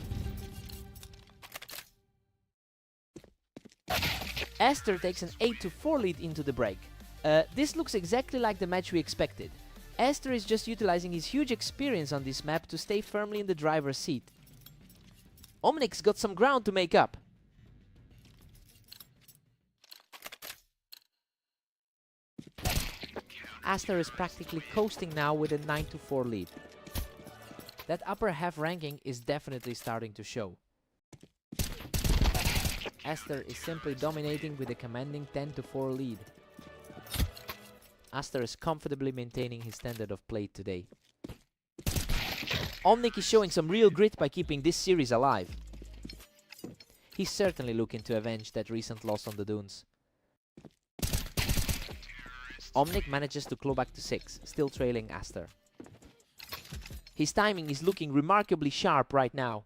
Aster takes an 8-4 lead into the break. This looks exactly like the match we expected. Aster is just utilizing his huge experience on this map to stay firmly in the driver's seat. Omnic's got some ground to make up. Aster is practically coasting now with a 9-4 lead. That upper half ranking is definitely starting to show. Aster is simply dominating with a commanding 10-4 lead. Aster is comfortably maintaining his standard of play today. Omnic is showing some real grit by keeping this series alive. He's certainly looking to avenge that recent loss on the dunes. Omnic manages to claw back to 6, still trailing Aster. His timing is looking remarkably sharp right now.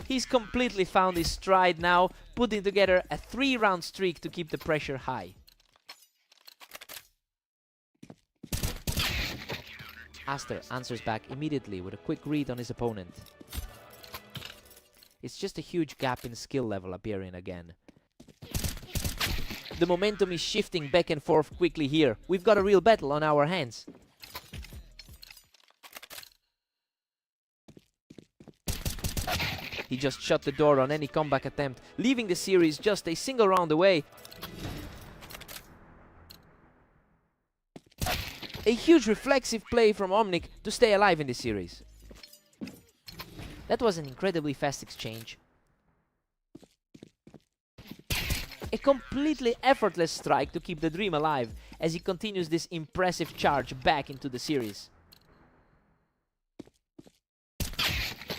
He's completely found his stride now, putting together a 3-round streak to keep the pressure high. Aster answers back immediately with a quick read on his opponent. It's just a huge gap in skill level appearing again. The momentum is shifting back and forth quickly here. We've got a real battle on our hands. He just shut the door on any comeback attempt, leaving the series just a single round away. A huge reflexive play from Omnic to stay alive in the series. That was an incredibly fast exchange. A completely effortless strike to keep the dream alive as he continues this impressive charge back into the series.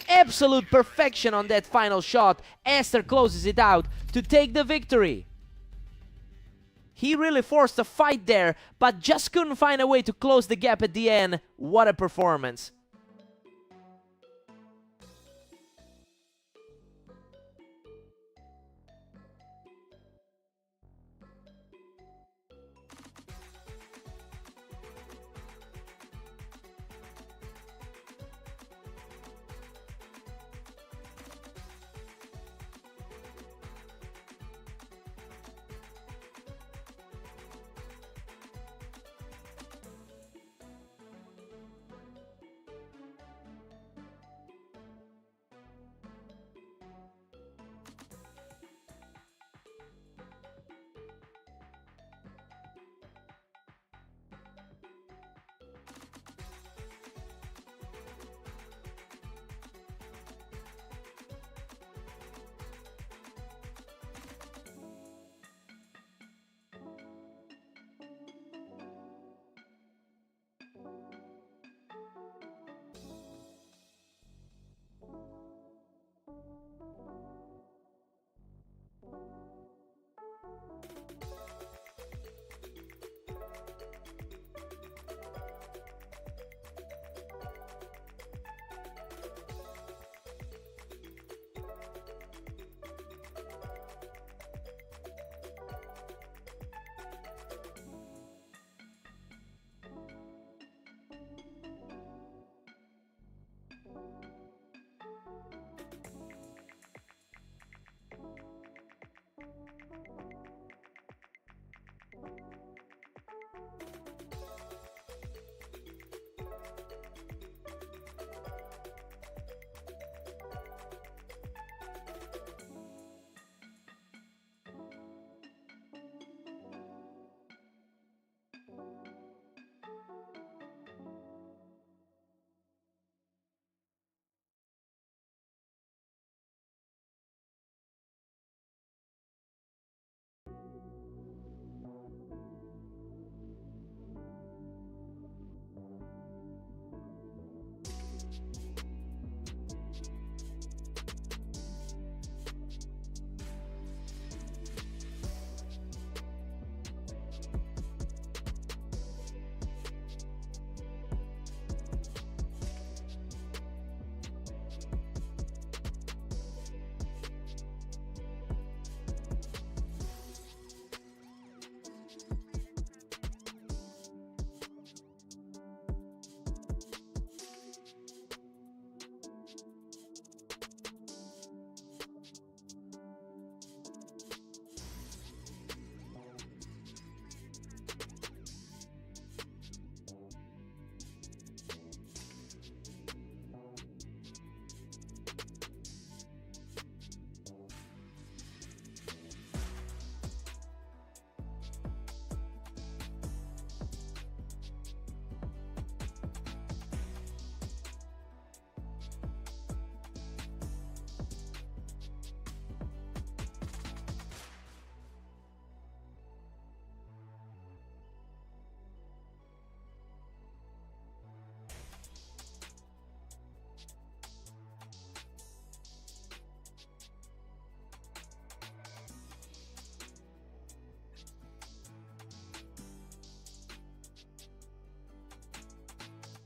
Absolute perfection on that final shot. Aster closes it out to take the victory. He really forced a fight there, but just couldn't find a way to close the gap at the end. What a performance.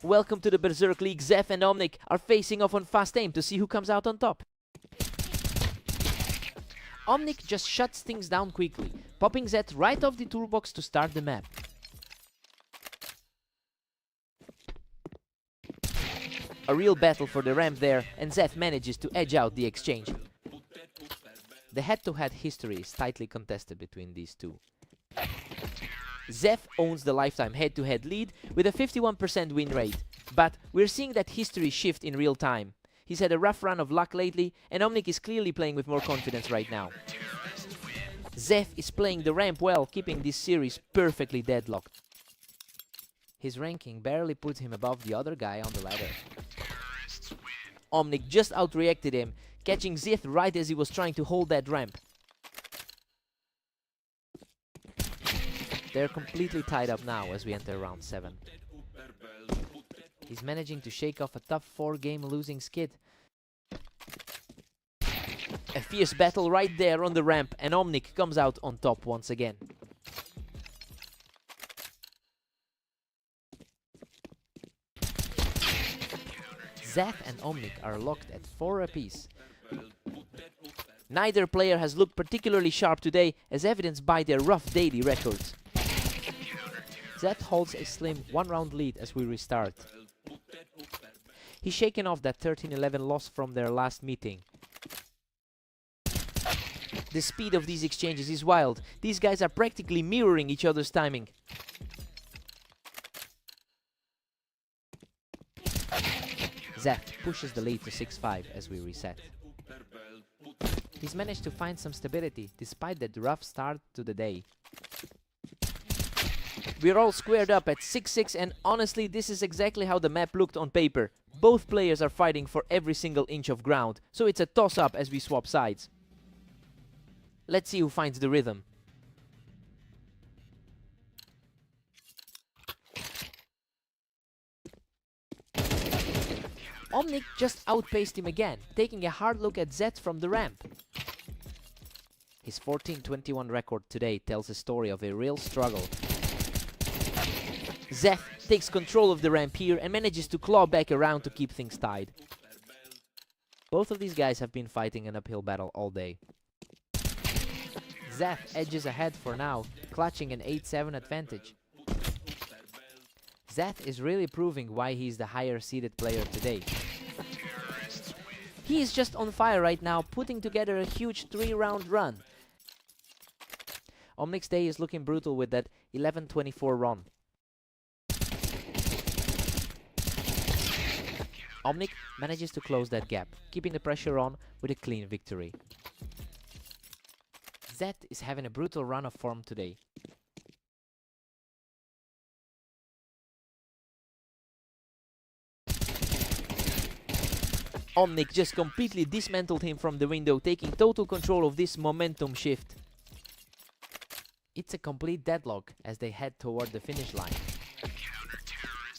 Welcome to the Berserk League. Zeth and Omnic are facing off on fast aim to see who comes out on top. Omnic just shuts things down quickly, popping Zeth right off the toolbox to start the map. A real battle for the ramp there, and Zeth manages to edge out the exchange. The head-to-head history is tightly contested between these two. Zeth owns the lifetime head-to-head lead with a 51% win rate, but we're seeing that history shift in real time. He's had a rough run of luck lately, and Omnic is clearly playing with more confidence right now. Zeth is playing the ramp well, keeping this series perfectly deadlocked. His ranking barely puts him above the other guy on the ladder. Omnic just outreacted him, catching Zeth right as he was trying to hold that ramp. They're completely tied up now as we enter round 7. He's managing to shake off a tough 4-game losing skid. A fierce battle right there on the ramp, and Omnic comes out on top once again. Zeth and Omnic are locked at 4 apiece. Neither player has looked particularly sharp today, as evidenced by their rough daily records. Zeth holds a slim 1-round lead as we restart. He's shaken off that 13-11 loss from their last meeting. The speed of these exchanges is wild. These guys are practically mirroring each other's timing. Zeth pushes the lead to 6-5 as we reset. He's managed to find some stability despite that rough start to the day. We're all squared up at 6-6, and honestly this is exactly how the map looked on paper. Both players are fighting for every single inch of ground, so it's a toss-up as we swap sides. Let's see who finds the rhythm. Omnic just outpaced him again, taking a hard look at Zeth from the ramp. His 14-21 record today tells a story of a real struggle. Zeth takes control of the ramp here and manages to claw back around to keep things tied. Both of these guys have been fighting an uphill battle all day. Zeth edges ahead for now, clutching an 8-7 advantage. Zeth is really proving why he's the higher seeded player today. He is just on fire right now, putting together a huge 3-round run. Omnic's day is looking brutal with that 11-24 run. Omnic manages to close that gap, keeping the pressure on with a clean victory. Zeth is having a brutal run of form today. Omnic just completely dismantled him from the window, taking total control of this momentum shift. It's a complete deadlock as they head toward the finish line.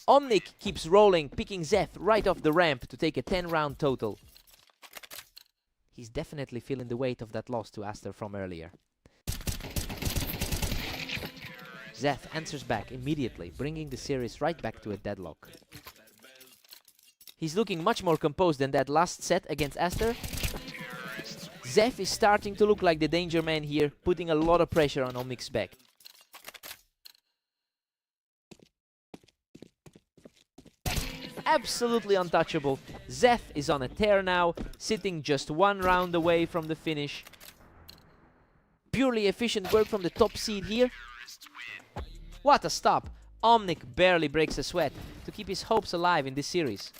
Omnic keeps rolling, picking Zeth right off the ramp to take a 10-round total. He's definitely feeling the weight of that loss to Aster from earlier. Zeth answers back immediately, bringing the series right back to a deadlock. He's looking much more composed than that last set against Aster. Zeth is starting to look like the danger man here, putting a lot of pressure on Omnic's back. Absolutely untouchable. Zeth is on a tear now, sitting just 1 round away from the finish. Purely efficient work from the top seed here. What a stop! Omnic barely breaks a sweat to keep his hopes alive in this series.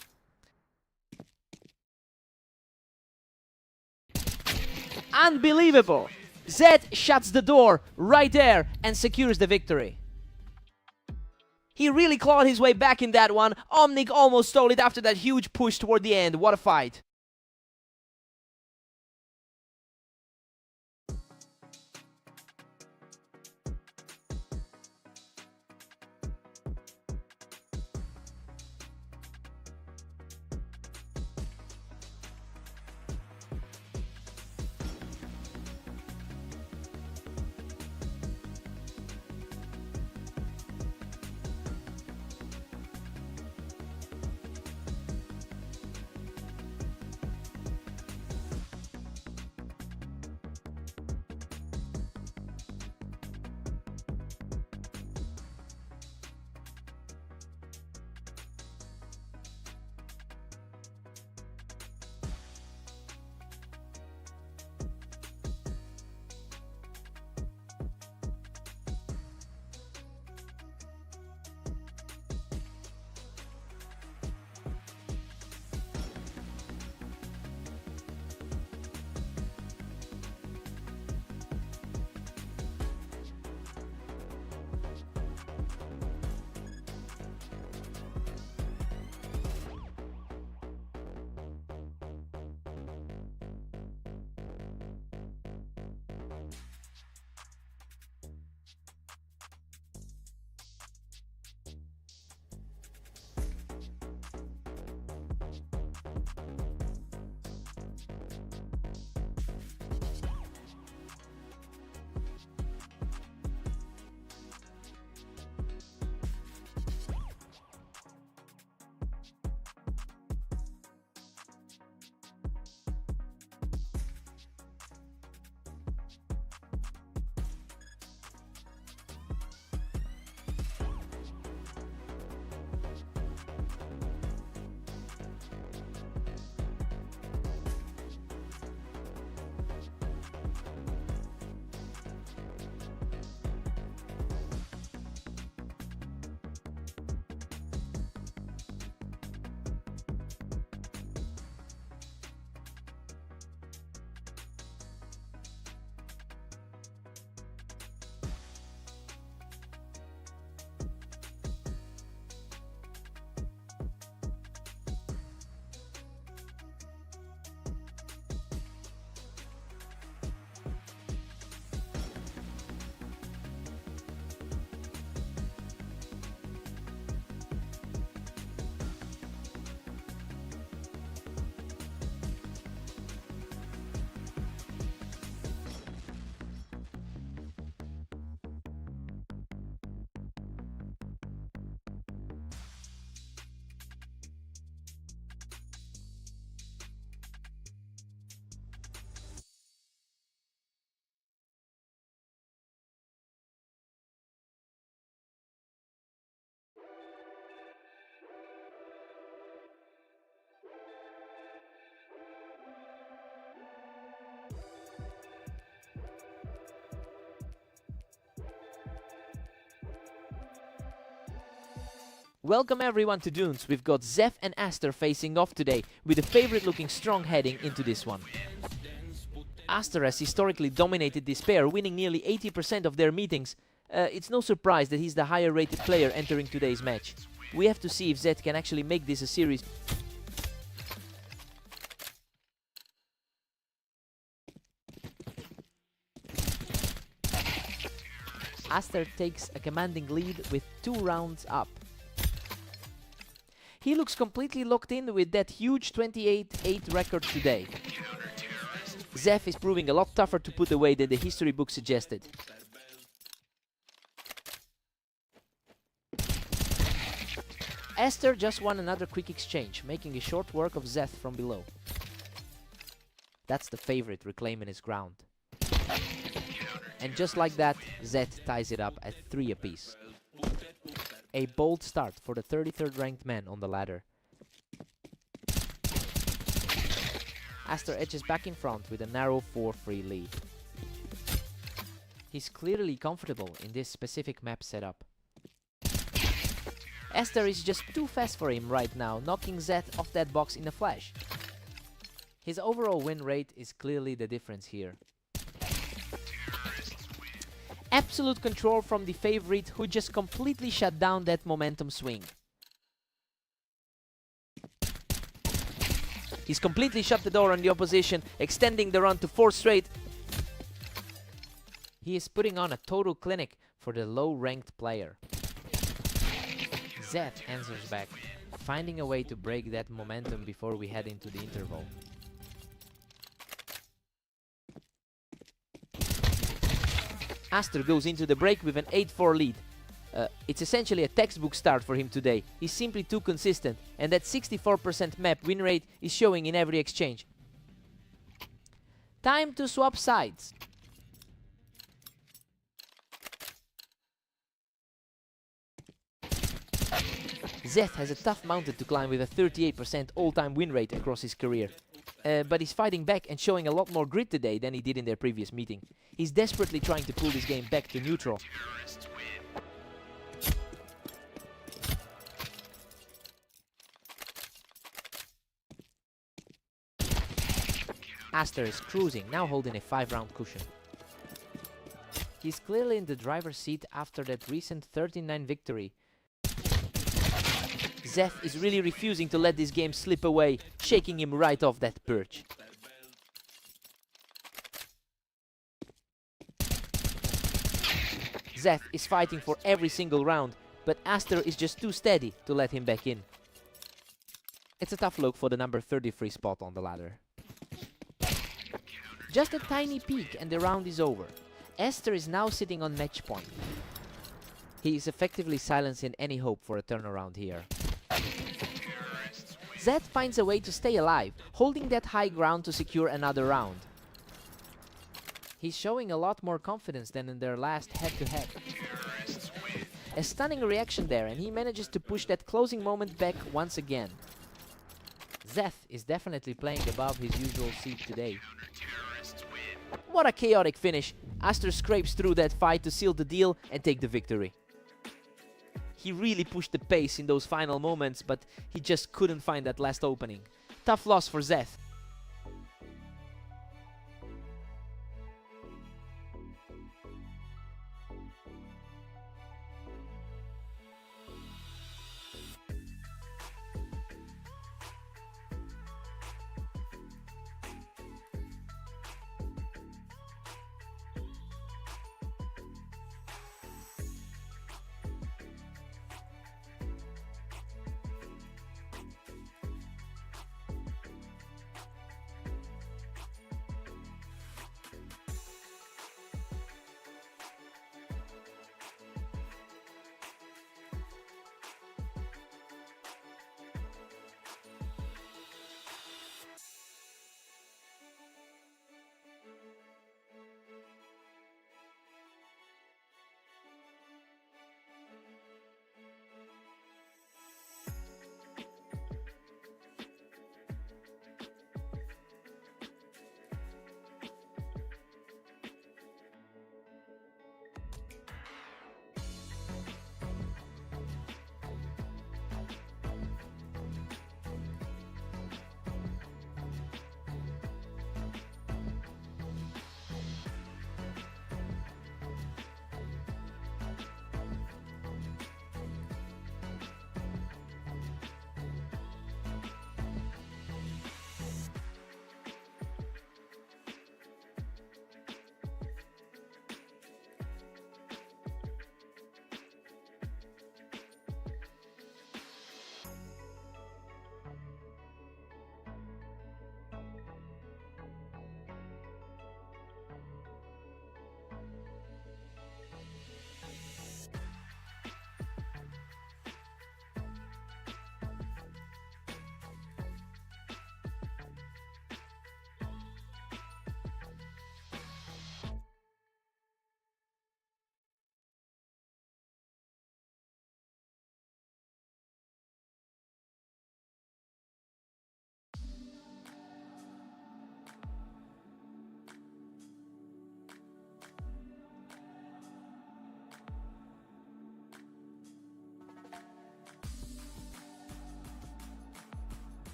Unbelievable! Zeth shuts the door right there and secures the victory. He really clawed his way back in that one. Omnic almost stole it after that huge push toward the end. What a fight! Welcome everyone to Dunes. We've got Zeph and Aster facing off today, with the favorite looking strong heading into this one. Aster has historically dominated this pair, winning nearly 80% of their meetings. It's no surprise that he's the higher rated player entering today's match. We have to see if Zeth can actually make this a series. Aster takes a commanding lead with 2 rounds up. He looks completely locked in with that huge 28-8 record today. Zeph is proving a lot tougher to put away than the history book suggested. Aster just won another quick exchange, making a short work of Zeth from below. That's the favorite reclaiming his ground. And just like that, Zeth ties it up at 3 apiece. A bold start for the 33rd ranked man on the ladder. Aster edges back in front with a narrow 4-3 lead. He's clearly comfortable in this specific map setup. Aster is just too fast for him right now, knocking Zeth off that box in a flash. His overall win rate is clearly the difference here. Absolute control from the favorite, who just completely shut down that momentum swing. He's completely shut the door on the opposition, extending the run to 4 straight. He is putting on a total clinic for the low-ranked player. Zeth answers back, finding a way to break that momentum before we head into the interval. Aster goes into the break with an 8-4 lead. It's essentially a textbook start for him today. He's simply too consistent, and that 64% map win rate is showing in every exchange. Time to swap sides. Zeth has a tough mountain to climb with a 38% all-time win rate across his career. But he's fighting back and showing a lot more grit today than he did in their previous meeting. He's desperately trying to pull this game back to neutral. Aster is cruising, now holding a 5-round cushion. He's clearly in the driver's seat after that recent 13-9 victory. Zeth is really refusing to let this game slip away, shaking him right off that perch. Zeth is fighting for every single round, but Aster is just too steady to let him back in. It's a tough look for the number 33 spot on the ladder. Just a tiny peek and the round is over. Aster is now sitting on match point. He is effectively silencing any hope for a turnaround here. Zeth finds a way to stay alive, holding that high ground to secure another round. He's showing a lot more confidence than in their last head-to-head. A stunning reaction there, and he manages to push that closing moment back once again. Zeth is definitely playing above his usual seat today. What a chaotic finish! Aster scrapes through that fight to seal the deal and take the victory. He really pushed the pace in those final moments, but he just couldn't find that last opening. Tough loss for Zeth.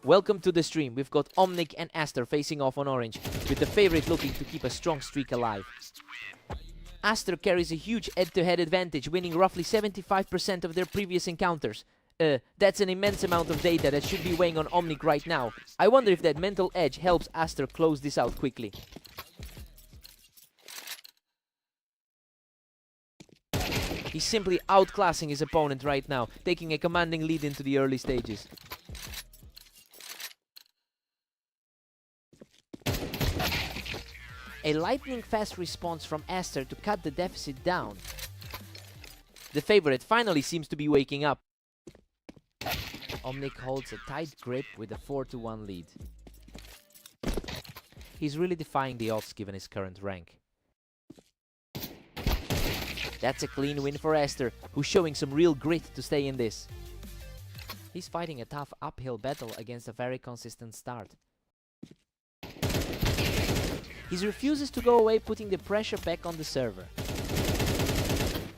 Welcome to the stream. We've got Omnic and Aster facing off on orange, with the favorite looking to keep a strong streak alive. Aster carries a huge head-to-head advantage, winning roughly 75% of their previous encounters. That's an immense amount of data that should be weighing on Omnic right now. I wonder if that mental edge helps Aster close this out quickly. He's simply outclassing his opponent right now, taking a commanding lead into the early stages. A lightning-fast response from Aster to cut the deficit down. The favorite finally seems to be waking up. Omnic holds a tight grip with a 4-1 lead. He's really defying the odds given his current rank. That's a clean win for Aster, who's showing some real grit to stay in this. He's fighting a tough uphill battle against a very consistent start. He refuses to go away, putting the pressure back on the server.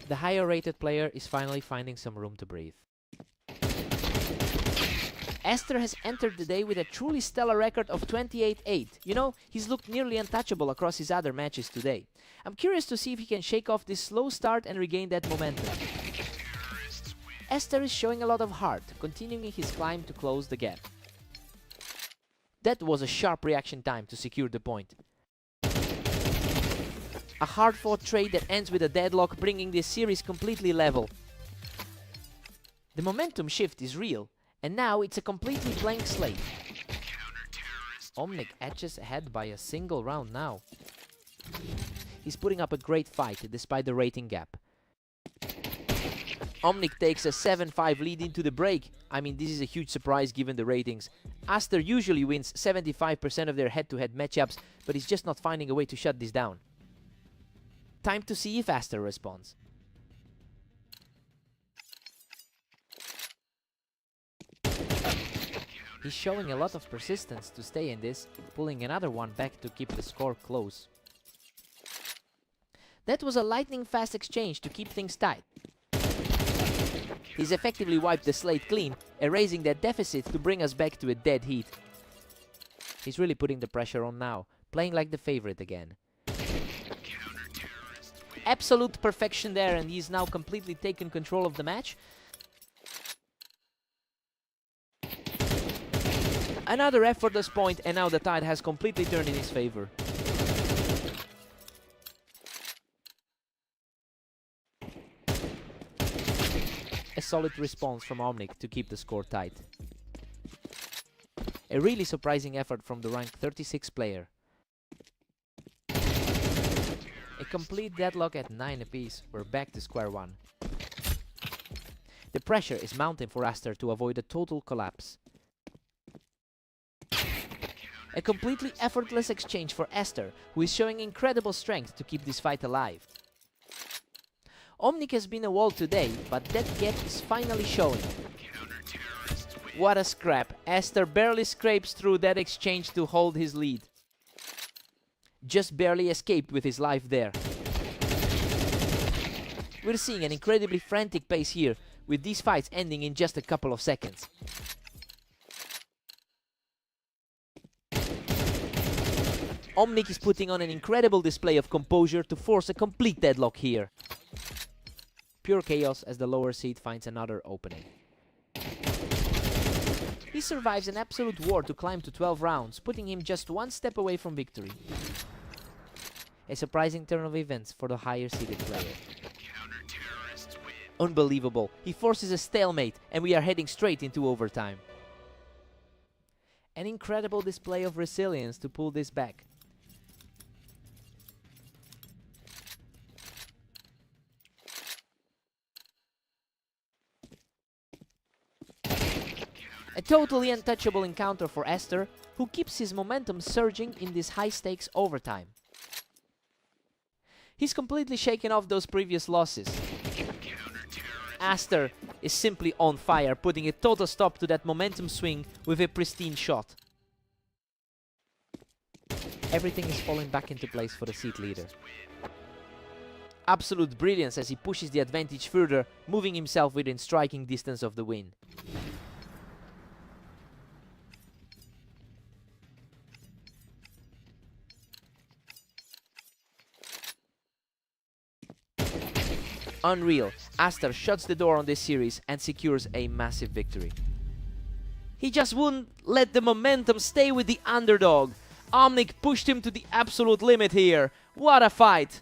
The higher rated player is finally finding some room to breathe. Aster has entered the day with a truly stellar record of 28-8. You know, he's looked nearly untouchable across his other matches today. I'm curious to see if he can shake off this slow start and regain that momentum. Aster is showing a lot of heart, continuing his climb to close the gap. That was a sharp reaction time to secure the point. A hard-fought trade that ends with a deadlock, bringing this series completely level. The momentum shift is real, and now it's a completely blank slate. Omnic edges ahead by a single round now. He's putting up a great fight despite the rating gap. Omnic takes a 7-5 lead into the break. I mean, this is a huge surprise given the ratings. Aster usually wins 75% of their head-to-head matchups, but he's just not finding a way to shut this down. Time to see if Aster responds. He's showing a lot of persistence to stay in this, pulling another one back to keep the score close. That was a lightning-fast exchange to keep things tight. He's effectively wiped the slate clean, erasing that deficit to bring us back to a dead heat. He's really putting the pressure on now, playing like the favorite again. Absolute perfection there, and he's now completely taken control of the match. Another effortless point, and now the tide has completely turned in his favor. A solid response from Omnic to keep the score tight. A really surprising effort from the rank 36 player. A complete deadlock at 9 apiece. We're back to square one. The pressure is mounting for Aster to avoid a total collapse. A completely effortless exchange for Aster, who is showing incredible strength to keep this fight alive. Omnic has been a wall today, but that gap is finally showing. What a scrap. Aster barely scrapes through that exchange to hold his lead. Just barely escaped with his life there. We're seeing an incredibly frantic pace here, with these fights ending in just a couple of seconds. Omnic is putting on an incredible display of composure to force a complete deadlock here. Pure chaos as the lower seed finds another opening. He survives an absolute war to climb to 12 rounds, putting him just one step away from victory. A surprising turn of events for the higher seeded player. Unbelievable, he forces a stalemate and we are heading straight into overtime. An incredible display of resilience to pull this back. A totally untouchable encounter for Aster, who keeps his momentum surging in this high-stakes overtime. He's completely shaken off those previous losses. Aster is simply on fire, putting a total stop to that momentum swing with a pristine shot. Everything is falling back into place for the seed leader. Absolute brilliance as he pushes the advantage further, moving himself within striking distance of the win. unreal. Aster shuts the door on this series and secures a massive victory. He just wouldn't let the momentum stay with the underdog. Omnic pushed him to the absolute limit here. What a fight!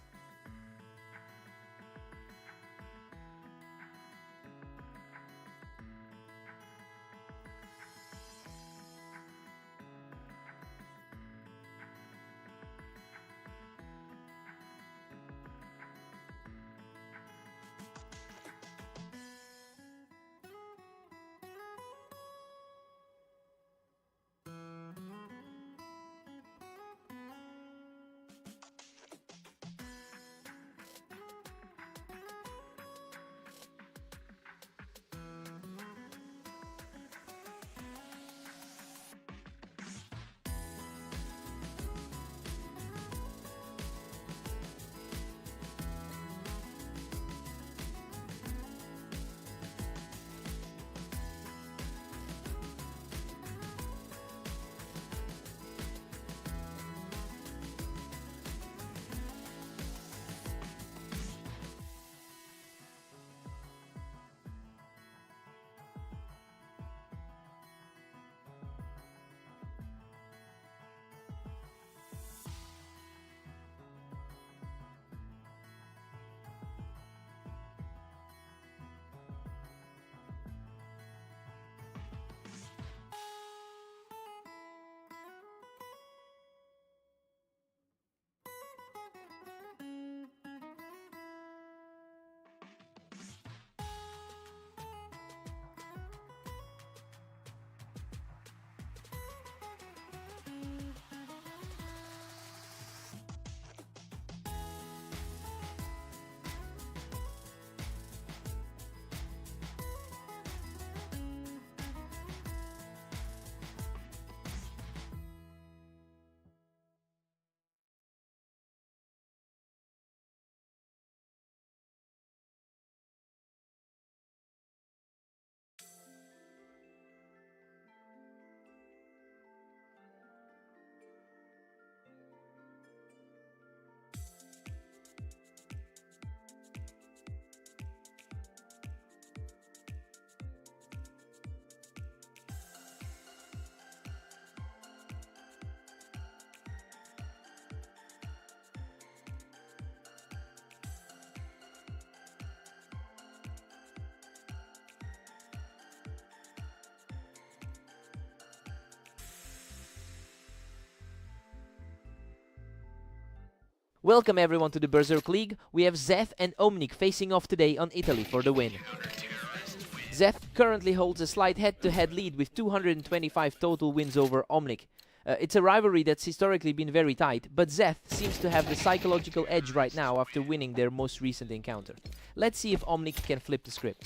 Welcome everyone to the Berserk League. We have Zeth and Omnic facing off today on Italy for the win. Zeth currently holds a slight head-to-head lead with 225 total wins over Omnic. It's a rivalry that's historically been very tight, but Zeth seems to have the psychological edge right now after winning their most recent encounter. Let's see if Omnic can flip the script.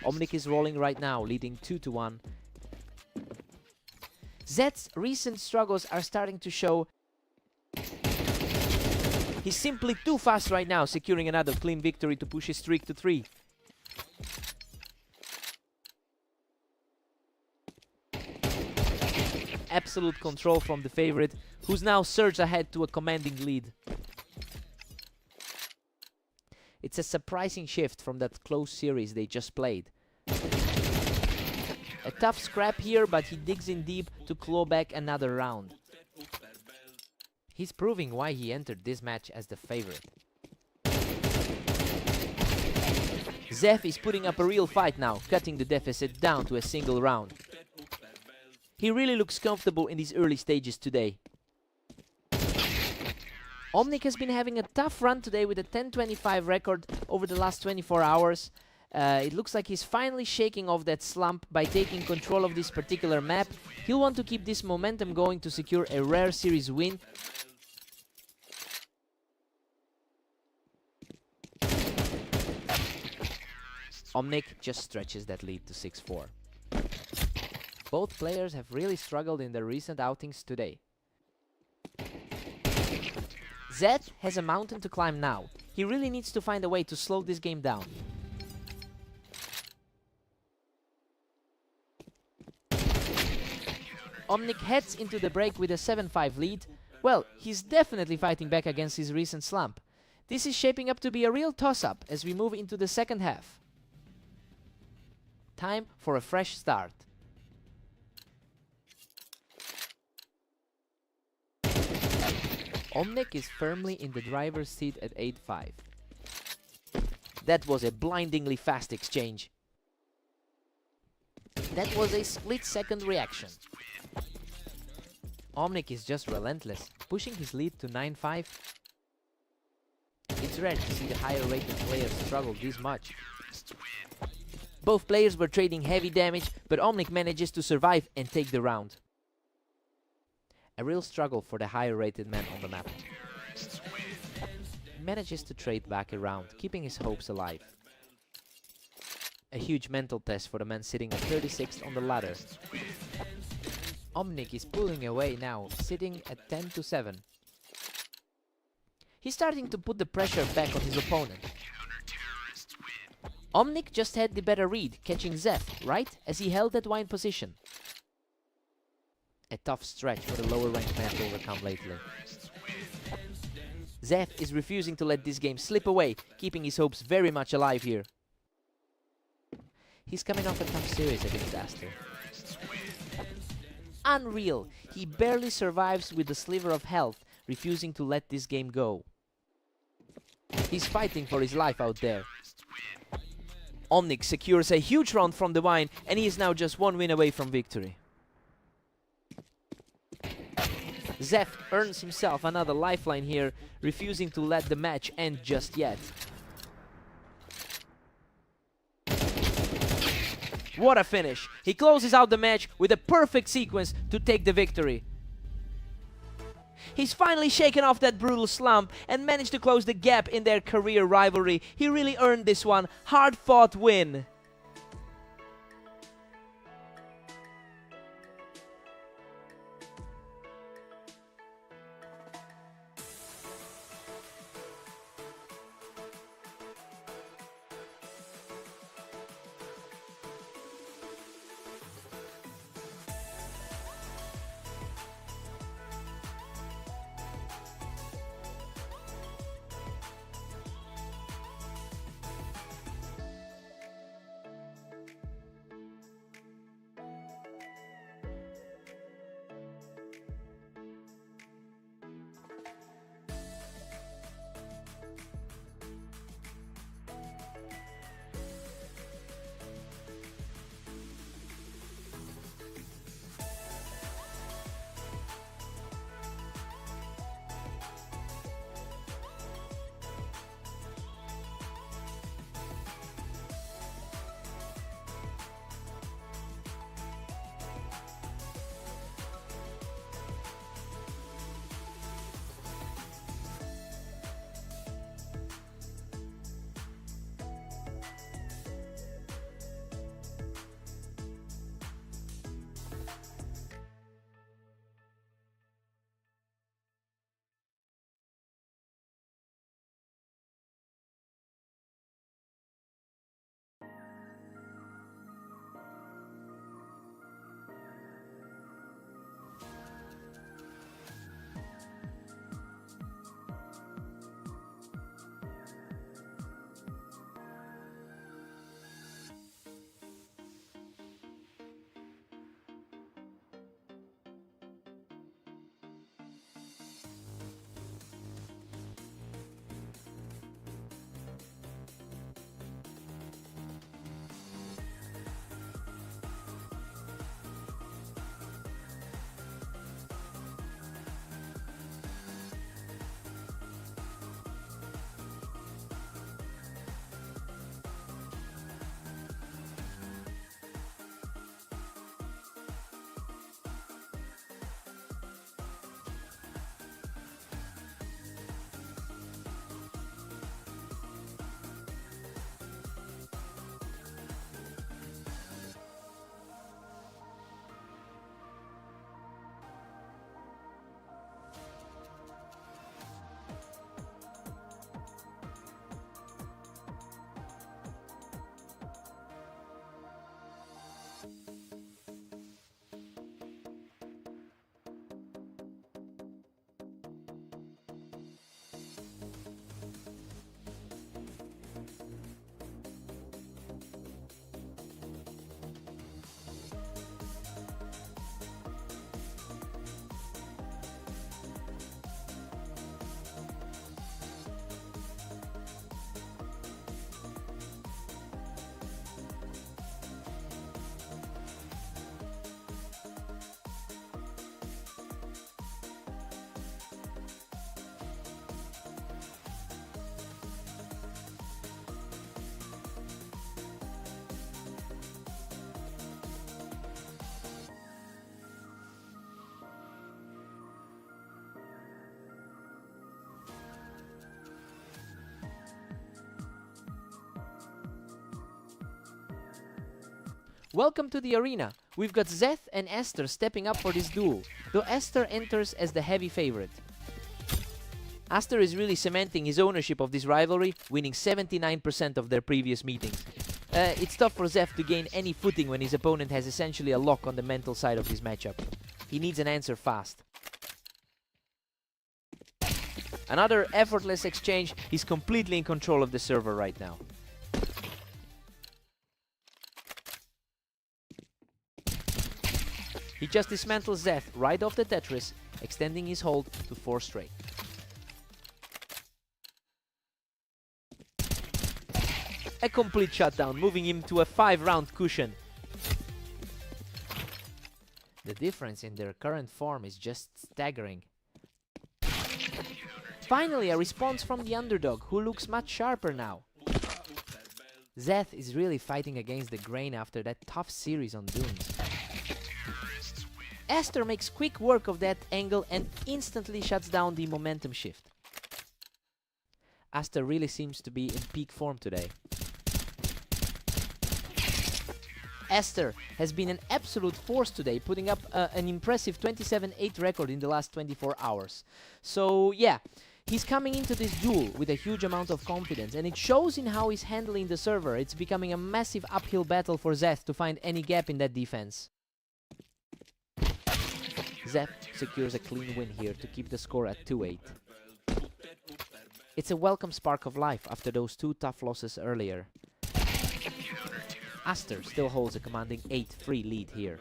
Omnic is rolling right now, leading 2-1. Zeth's recent struggles are starting to show. He's simply too fast right now, securing another clean victory to push his streak to 3. Absolute control from the favorite, who's now surged ahead to a commanding lead. It's a surprising shift from that close series they just played. A tough scrap here, but he digs in deep to claw back another round. He's proving why he entered this match as the favorite. Zeth is putting up a real fight now, cutting the deficit down to a single round. He really looks comfortable in these early stages today. Omnic has been having a tough run today with a 10-25 record over the last 24 hours. It looks like he's finally shaking off that slump by taking control of this particular map. He'll want to keep this momentum going to secure a rare series win. Omnic just stretches that lead to 6-4. Both players have really struggled in their recent outings today. Zeth has a mountain to climb now. He really needs to find a way to slow this game down. Omnic heads into the break with a 7-5 lead. Well, he's definitely fighting back against his recent slump. This is shaping up to be a real toss-up as we move into the second half. Time for a fresh start. Omnic is firmly in the driver's seat at 8-5. That was a blindingly fast exchange. That was a split-second reaction. Omnic is just relentless, pushing his lead to 9-5. It's rare to see the higher-rated players struggle this much. Both players were trading heavy damage, but Omnic manages to survive and take the round. A real struggle for the higher-rated man on the map. He manages to trade back a round, keeping his hopes alive. A huge mental test for the man sitting at 36th on the ladder. Omnic is pulling away now, sitting at 10-7. He's starting to put the pressure back on his opponent. Omnic just had the better read, catching Zeph, right, as he held that wine position. A tough stretch for the lower ranked man to overcome lately. Zeph is refusing to let this game slip away, keeping his hopes very much alive here. He's coming off a tough series against Aster. Unreal! He barely survives with a sliver of health, refusing to let this game go. He's fighting for his life out there. Omnic secures a huge round from the wine, and he is now just one win away from victory. Zeph earns himself another lifeline here, refusing to let the match end just yet. What a finish! He closes out the match with a perfect sequence to take the victory. He's finally shaken off that brutal slump and managed to close the gap in their career rivalry. He really earned this one. Hard-fought win. Welcome to the arena. We've got Zeth and Esther stepping up for this duel, though Esther enters as the heavy favorite. Aster is really cementing his ownership of this rivalry, winning 79% of their previous meetings. It's tough for Zeth to gain any footing when his opponent has essentially a lock on the mental side of his matchup. He needs an answer fast. Another effortless exchange. He's completely in control of the server right now. He just dismantles Zeth right off the Tetris, extending his hold to 4 straight. A complete shutdown, moving him to a 5-round cushion. The difference in their current form is just staggering. Finally, a response from the underdog, who looks much sharper now. Zeth is really fighting against the grain after that tough series on Dooms. Esther makes quick work of that angle and instantly shuts down the momentum shift. Esther really seems to be in peak form today. Esther has been an absolute force today, putting up an impressive 27-8 record in the last 24 hours. So yeah, he's coming into this duel with a huge amount of confidence, and it shows in how he's handling the server. It's becoming a massive uphill battle for Zeth to find any gap in that defense. Zeth secures a clean win here to keep the score at 2-8. It's a welcome spark of life after those 2 tough losses earlier. Aster still holds a commanding 8-3 lead here.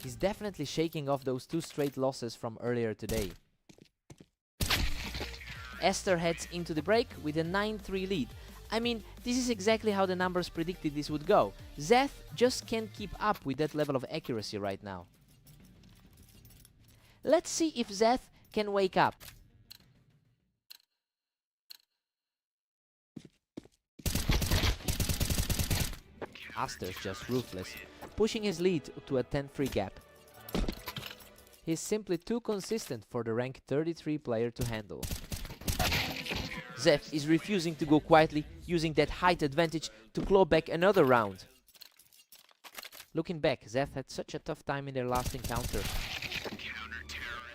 He's definitely shaking off those 2 straight losses from earlier today. Esther heads into the break with a 9-3 lead. I mean, this is exactly how the numbers predicted this would go. Zeth just can't keep up with that level of accuracy right now. Let's see if Zeth can wake up. Aster's just ruthless, pushing his lead to a 10-3 gap. He's simply too consistent for the rank 33 player to handle. Zeth is refusing to go quietly, using that height advantage to claw back another round. Looking back, Zeth had such a tough time in their last encounter.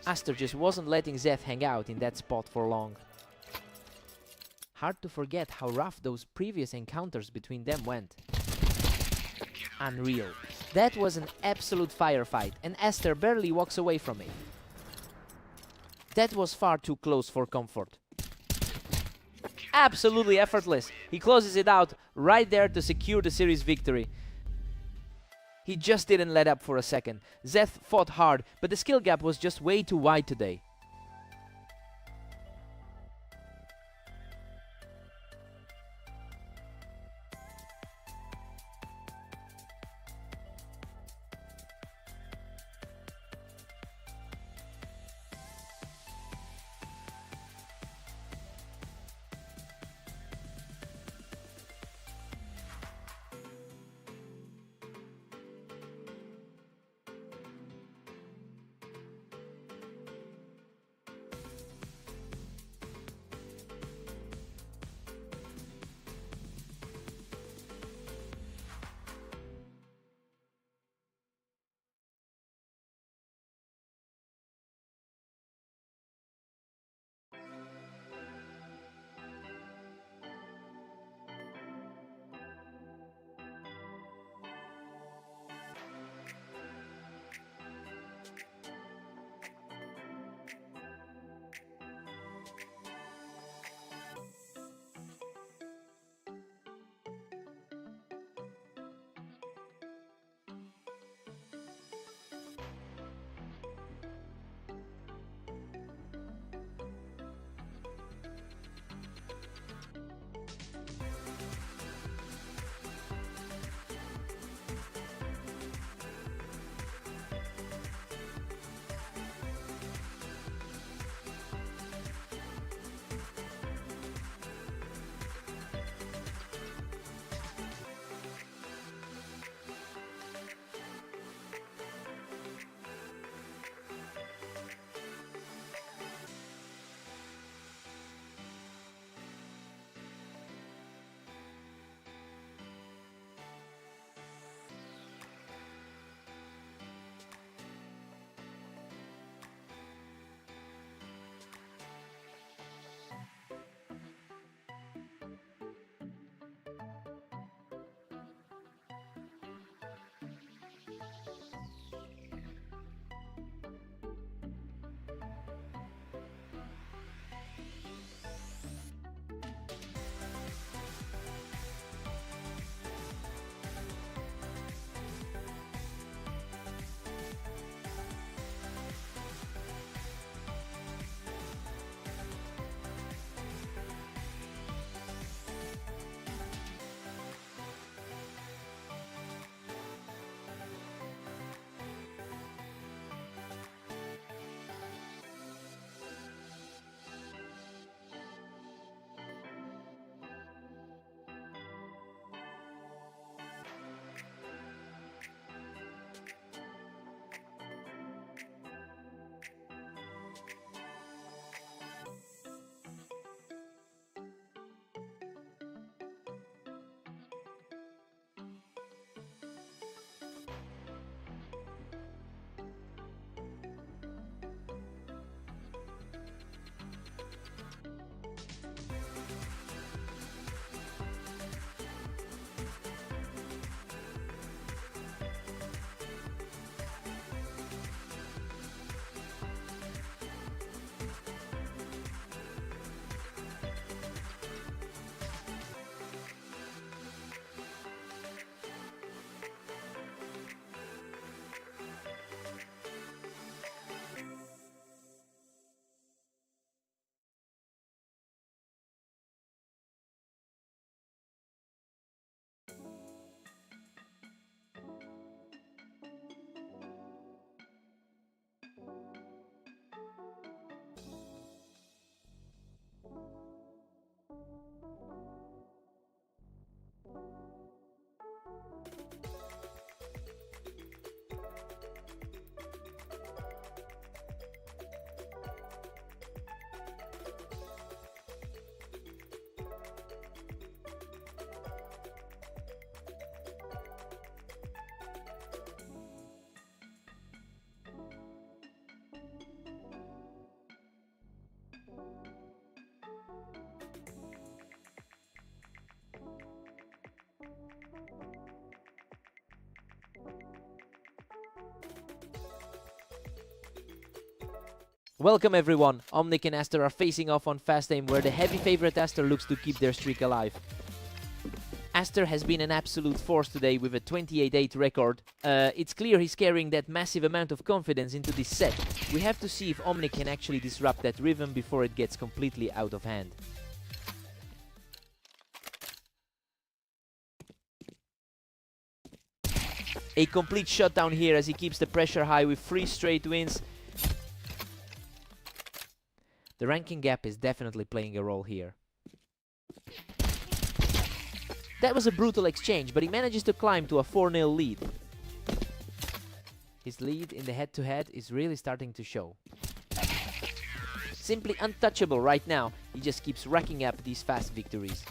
Aster just wasn't letting Zeth hang out in that spot for long. Hard to forget how rough those previous encounters between them went. Unreal. That was an absolute firefight, and Aster barely walks away from it. That was far too close for comfort. Absolutely effortless. He closes it out right there to secure the series victory. He just didn't let up for a second. Zeth fought hard, but the skill gap was just way too wide today. Welcome everyone, Omnic and Aster are facing off on Fast Aim, where the heavy favorite Aster looks to keep their streak alive. Aster has been an absolute force today with a 28-8 record. It's clear he's carrying that massive amount of confidence into this set. We have to see if Omnic can actually disrupt that rhythm before it gets completely out of hand. A complete shutdown here as he keeps the pressure high with 3 straight wins. The ranking gap is definitely playing a role here. That was a brutal exchange, but he manages to climb to a 4-0 lead. His lead in the head-to-head is really starting to show. Simply untouchable right now, he just keeps racking up these fast victories.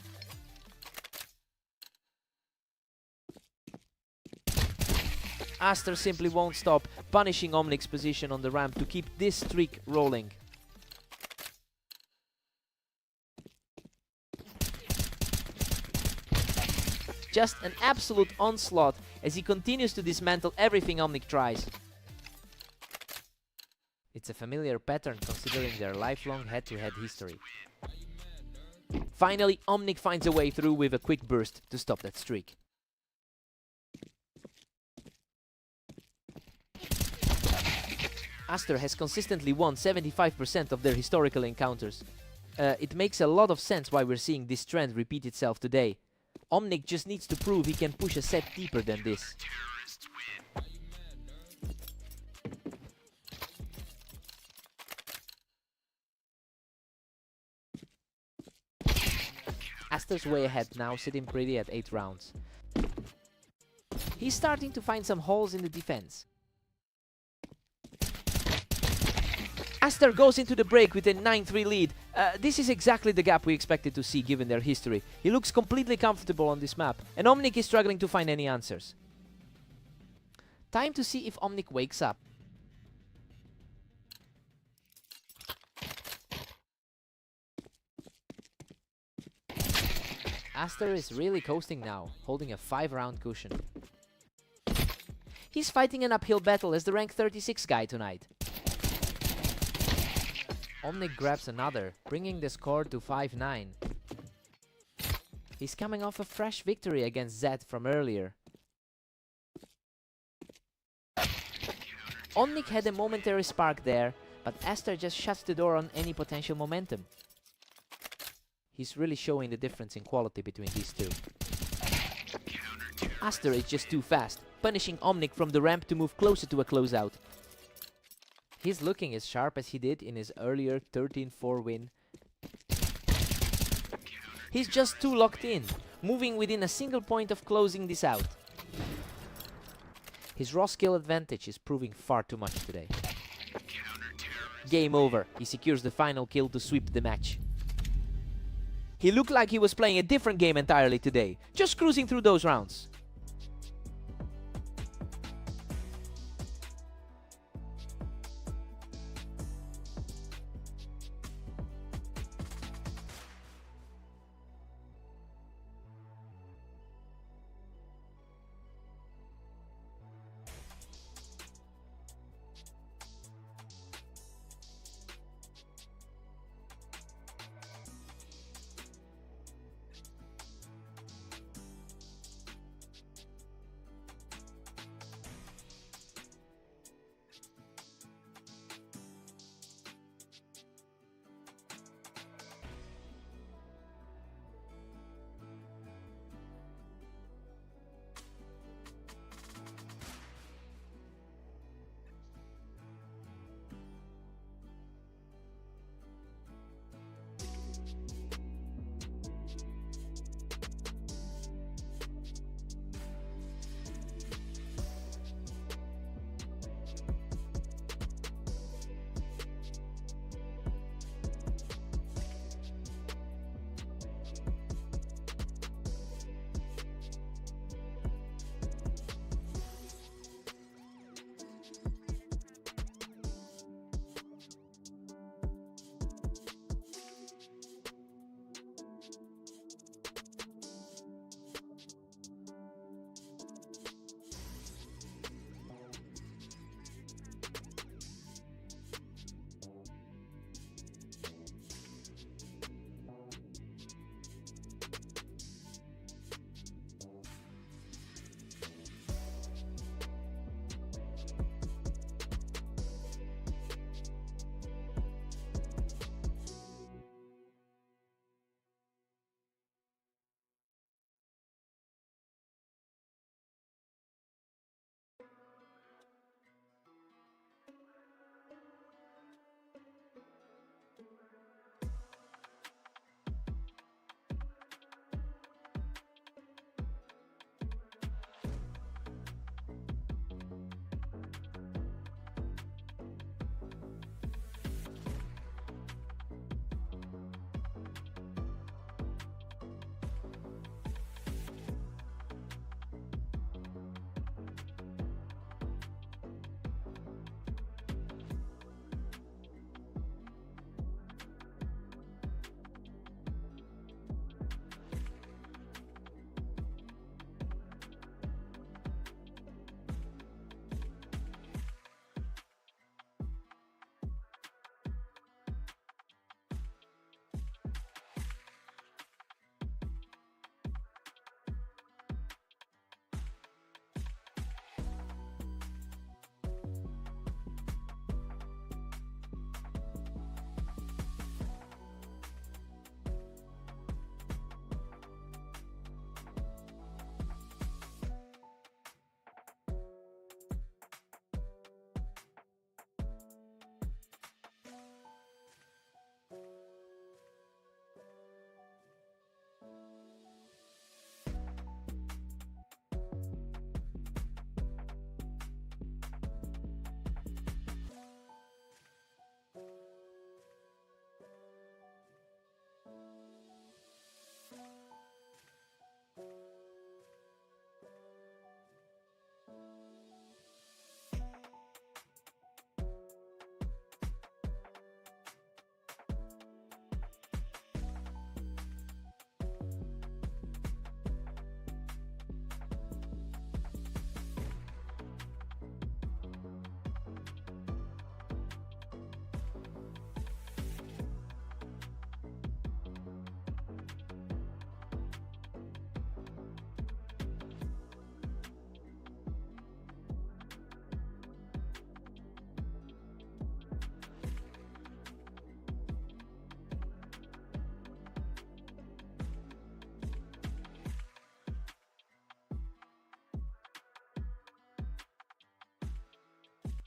Aster simply won't stop, punishing Omnic's position on the ramp to keep this streak rolling. Just an absolute onslaught as he continues to dismantle everything Omnic tries. It's a familiar pattern considering their lifelong head-to-head history. Finally, Omnic finds a way through with a quick burst to stop that streak. Aster has consistently won 75% of their historical encounters. It makes a lot of sense why we're seeing this trend repeat itself today. Omnic just needs to prove he can push a set deeper than this. Aster's way ahead now, sitting pretty at 8 rounds. He's starting to find some holes in the defense. Aster goes into the break with a 9-3 lead. This is exactly the gap we expected to see given their history. He looks completely comfortable on this map, and Omnic is struggling to find any answers. Time to see if Omnic wakes up. Aster is really coasting now, holding a 5-round cushion. He's fighting an uphill battle as the rank 36 guy tonight. Omnic grabs another, bringing the score to 5-9. He's coming off a fresh victory against Zed from earlier. Omnic had a momentary spark there, but Aster just shuts the door on any potential momentum. He's really showing the difference in quality between these two. Aster is just too fast, punishing Omnic from the ramp to move closer to a closeout. He's looking as sharp as he did in his earlier 13-4 win. He's just too locked in, moving within a single point of closing this out. His raw skill advantage is proving far too much today. Game over. He secures the final kill to sweep the match. He looked like he was playing a different game entirely today, just cruising through those rounds.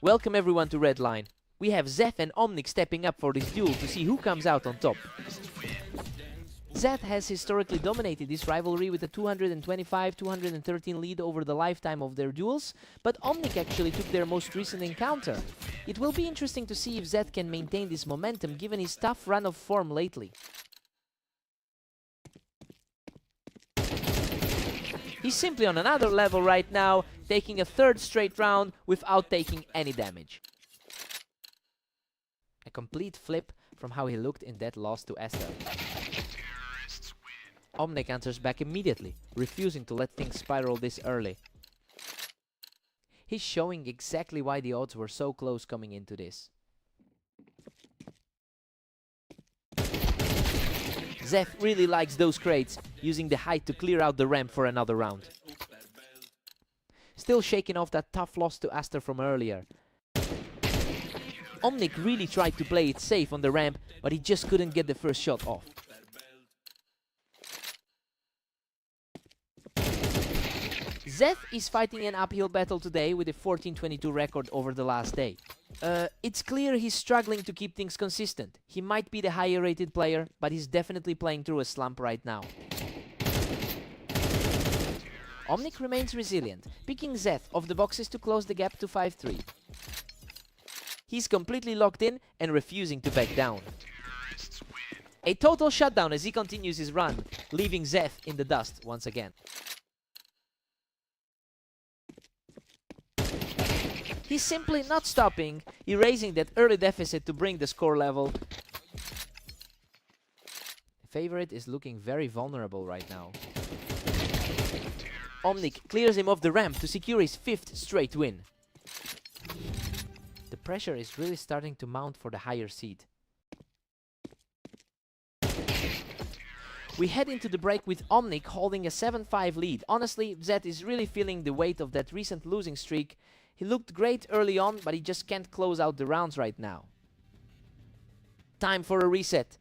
Welcome everyone to Red Line. We have Zeth and Omnic stepping up for this duel to see who comes out on top. Zeth has historically dominated this rivalry with a 225-213 lead over the lifetime of their duels, but Omnic actually took their most recent encounter. It will be interesting to see if Zeth can maintain this momentum given his tough run of form lately. He's simply on another level right now, taking a third straight round without taking any damage. A complete flip from how he looked in that loss to Esther. Omnic answers back immediately, refusing to let things spiral this early. He's showing exactly why the odds were so close coming into this. Zeth really likes those crates, using the height to clear out the ramp for another round. Still shaking off that tough loss to Aster from earlier. Omnic really tried to play it safe on the ramp, but he just couldn't get the first shot off. Zeth is fighting an uphill battle today with a 14-22 record over the last day. It's clear he's struggling to keep things consistent. He might be the higher rated player, but he's definitely playing through a slump right now. Omnic remains resilient, picking Zeth off the boxes to close the gap to 5-3. He's completely locked in and refusing to back down. A total shutdown as he continues his run, leaving Zeth in the dust once again. He's simply not stopping, erasing that early deficit to bring the score level. The favorite is looking very vulnerable right now. Omnic clears him off the ramp to secure his 5th straight win. The pressure is really starting to mount for the higher seed. We head into the break with Omnic holding a 7-5 lead. Honestly, Zeth is really feeling the weight of that recent losing streak. He looked great early on, but he just can't close out the rounds right now. Time for a reset.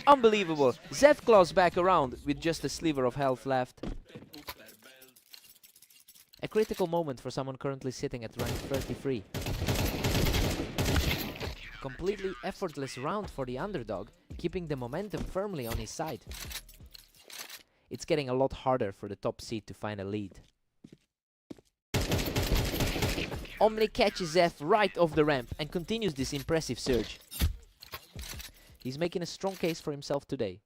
Unbelievable. Zeth claws back around with just a sliver of health left. A critical moment for someone currently sitting at rank 33. A completely effortless round for the underdog, keeping the momentum firmly on his side. It's getting a lot harder for the top seed to find a lead. Omnic catches Zeth right off the ramp and continues this impressive surge. He's making a strong case for himself today.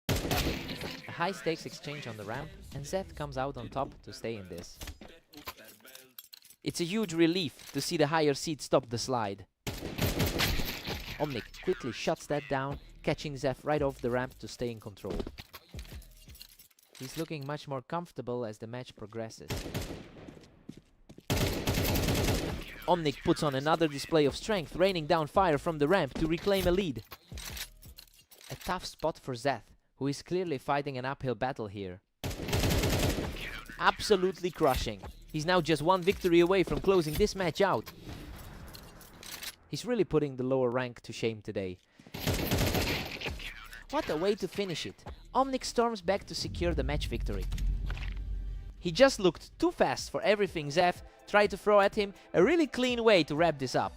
A high stakes exchange on the ramp, and Zeth comes out on top to stay in this. It's a huge relief to see the higher seed stop the slide. Omnic quickly shuts that down, catching Zeth right off the ramp to stay in control. He's looking much more comfortable as the match progresses. Omnic puts on another display of strength, raining down fire from the ramp to reclaim a lead. A tough spot for Zeth, who is clearly fighting an uphill battle here. Absolutely crushing. He's now just one victory away from closing this match out. He's really putting the lower rank to shame today. What a way to finish it. Omnic storms back to secure the match victory. He just looked too fast for everything Zeth tried to throw at him. A really clean way to wrap this up.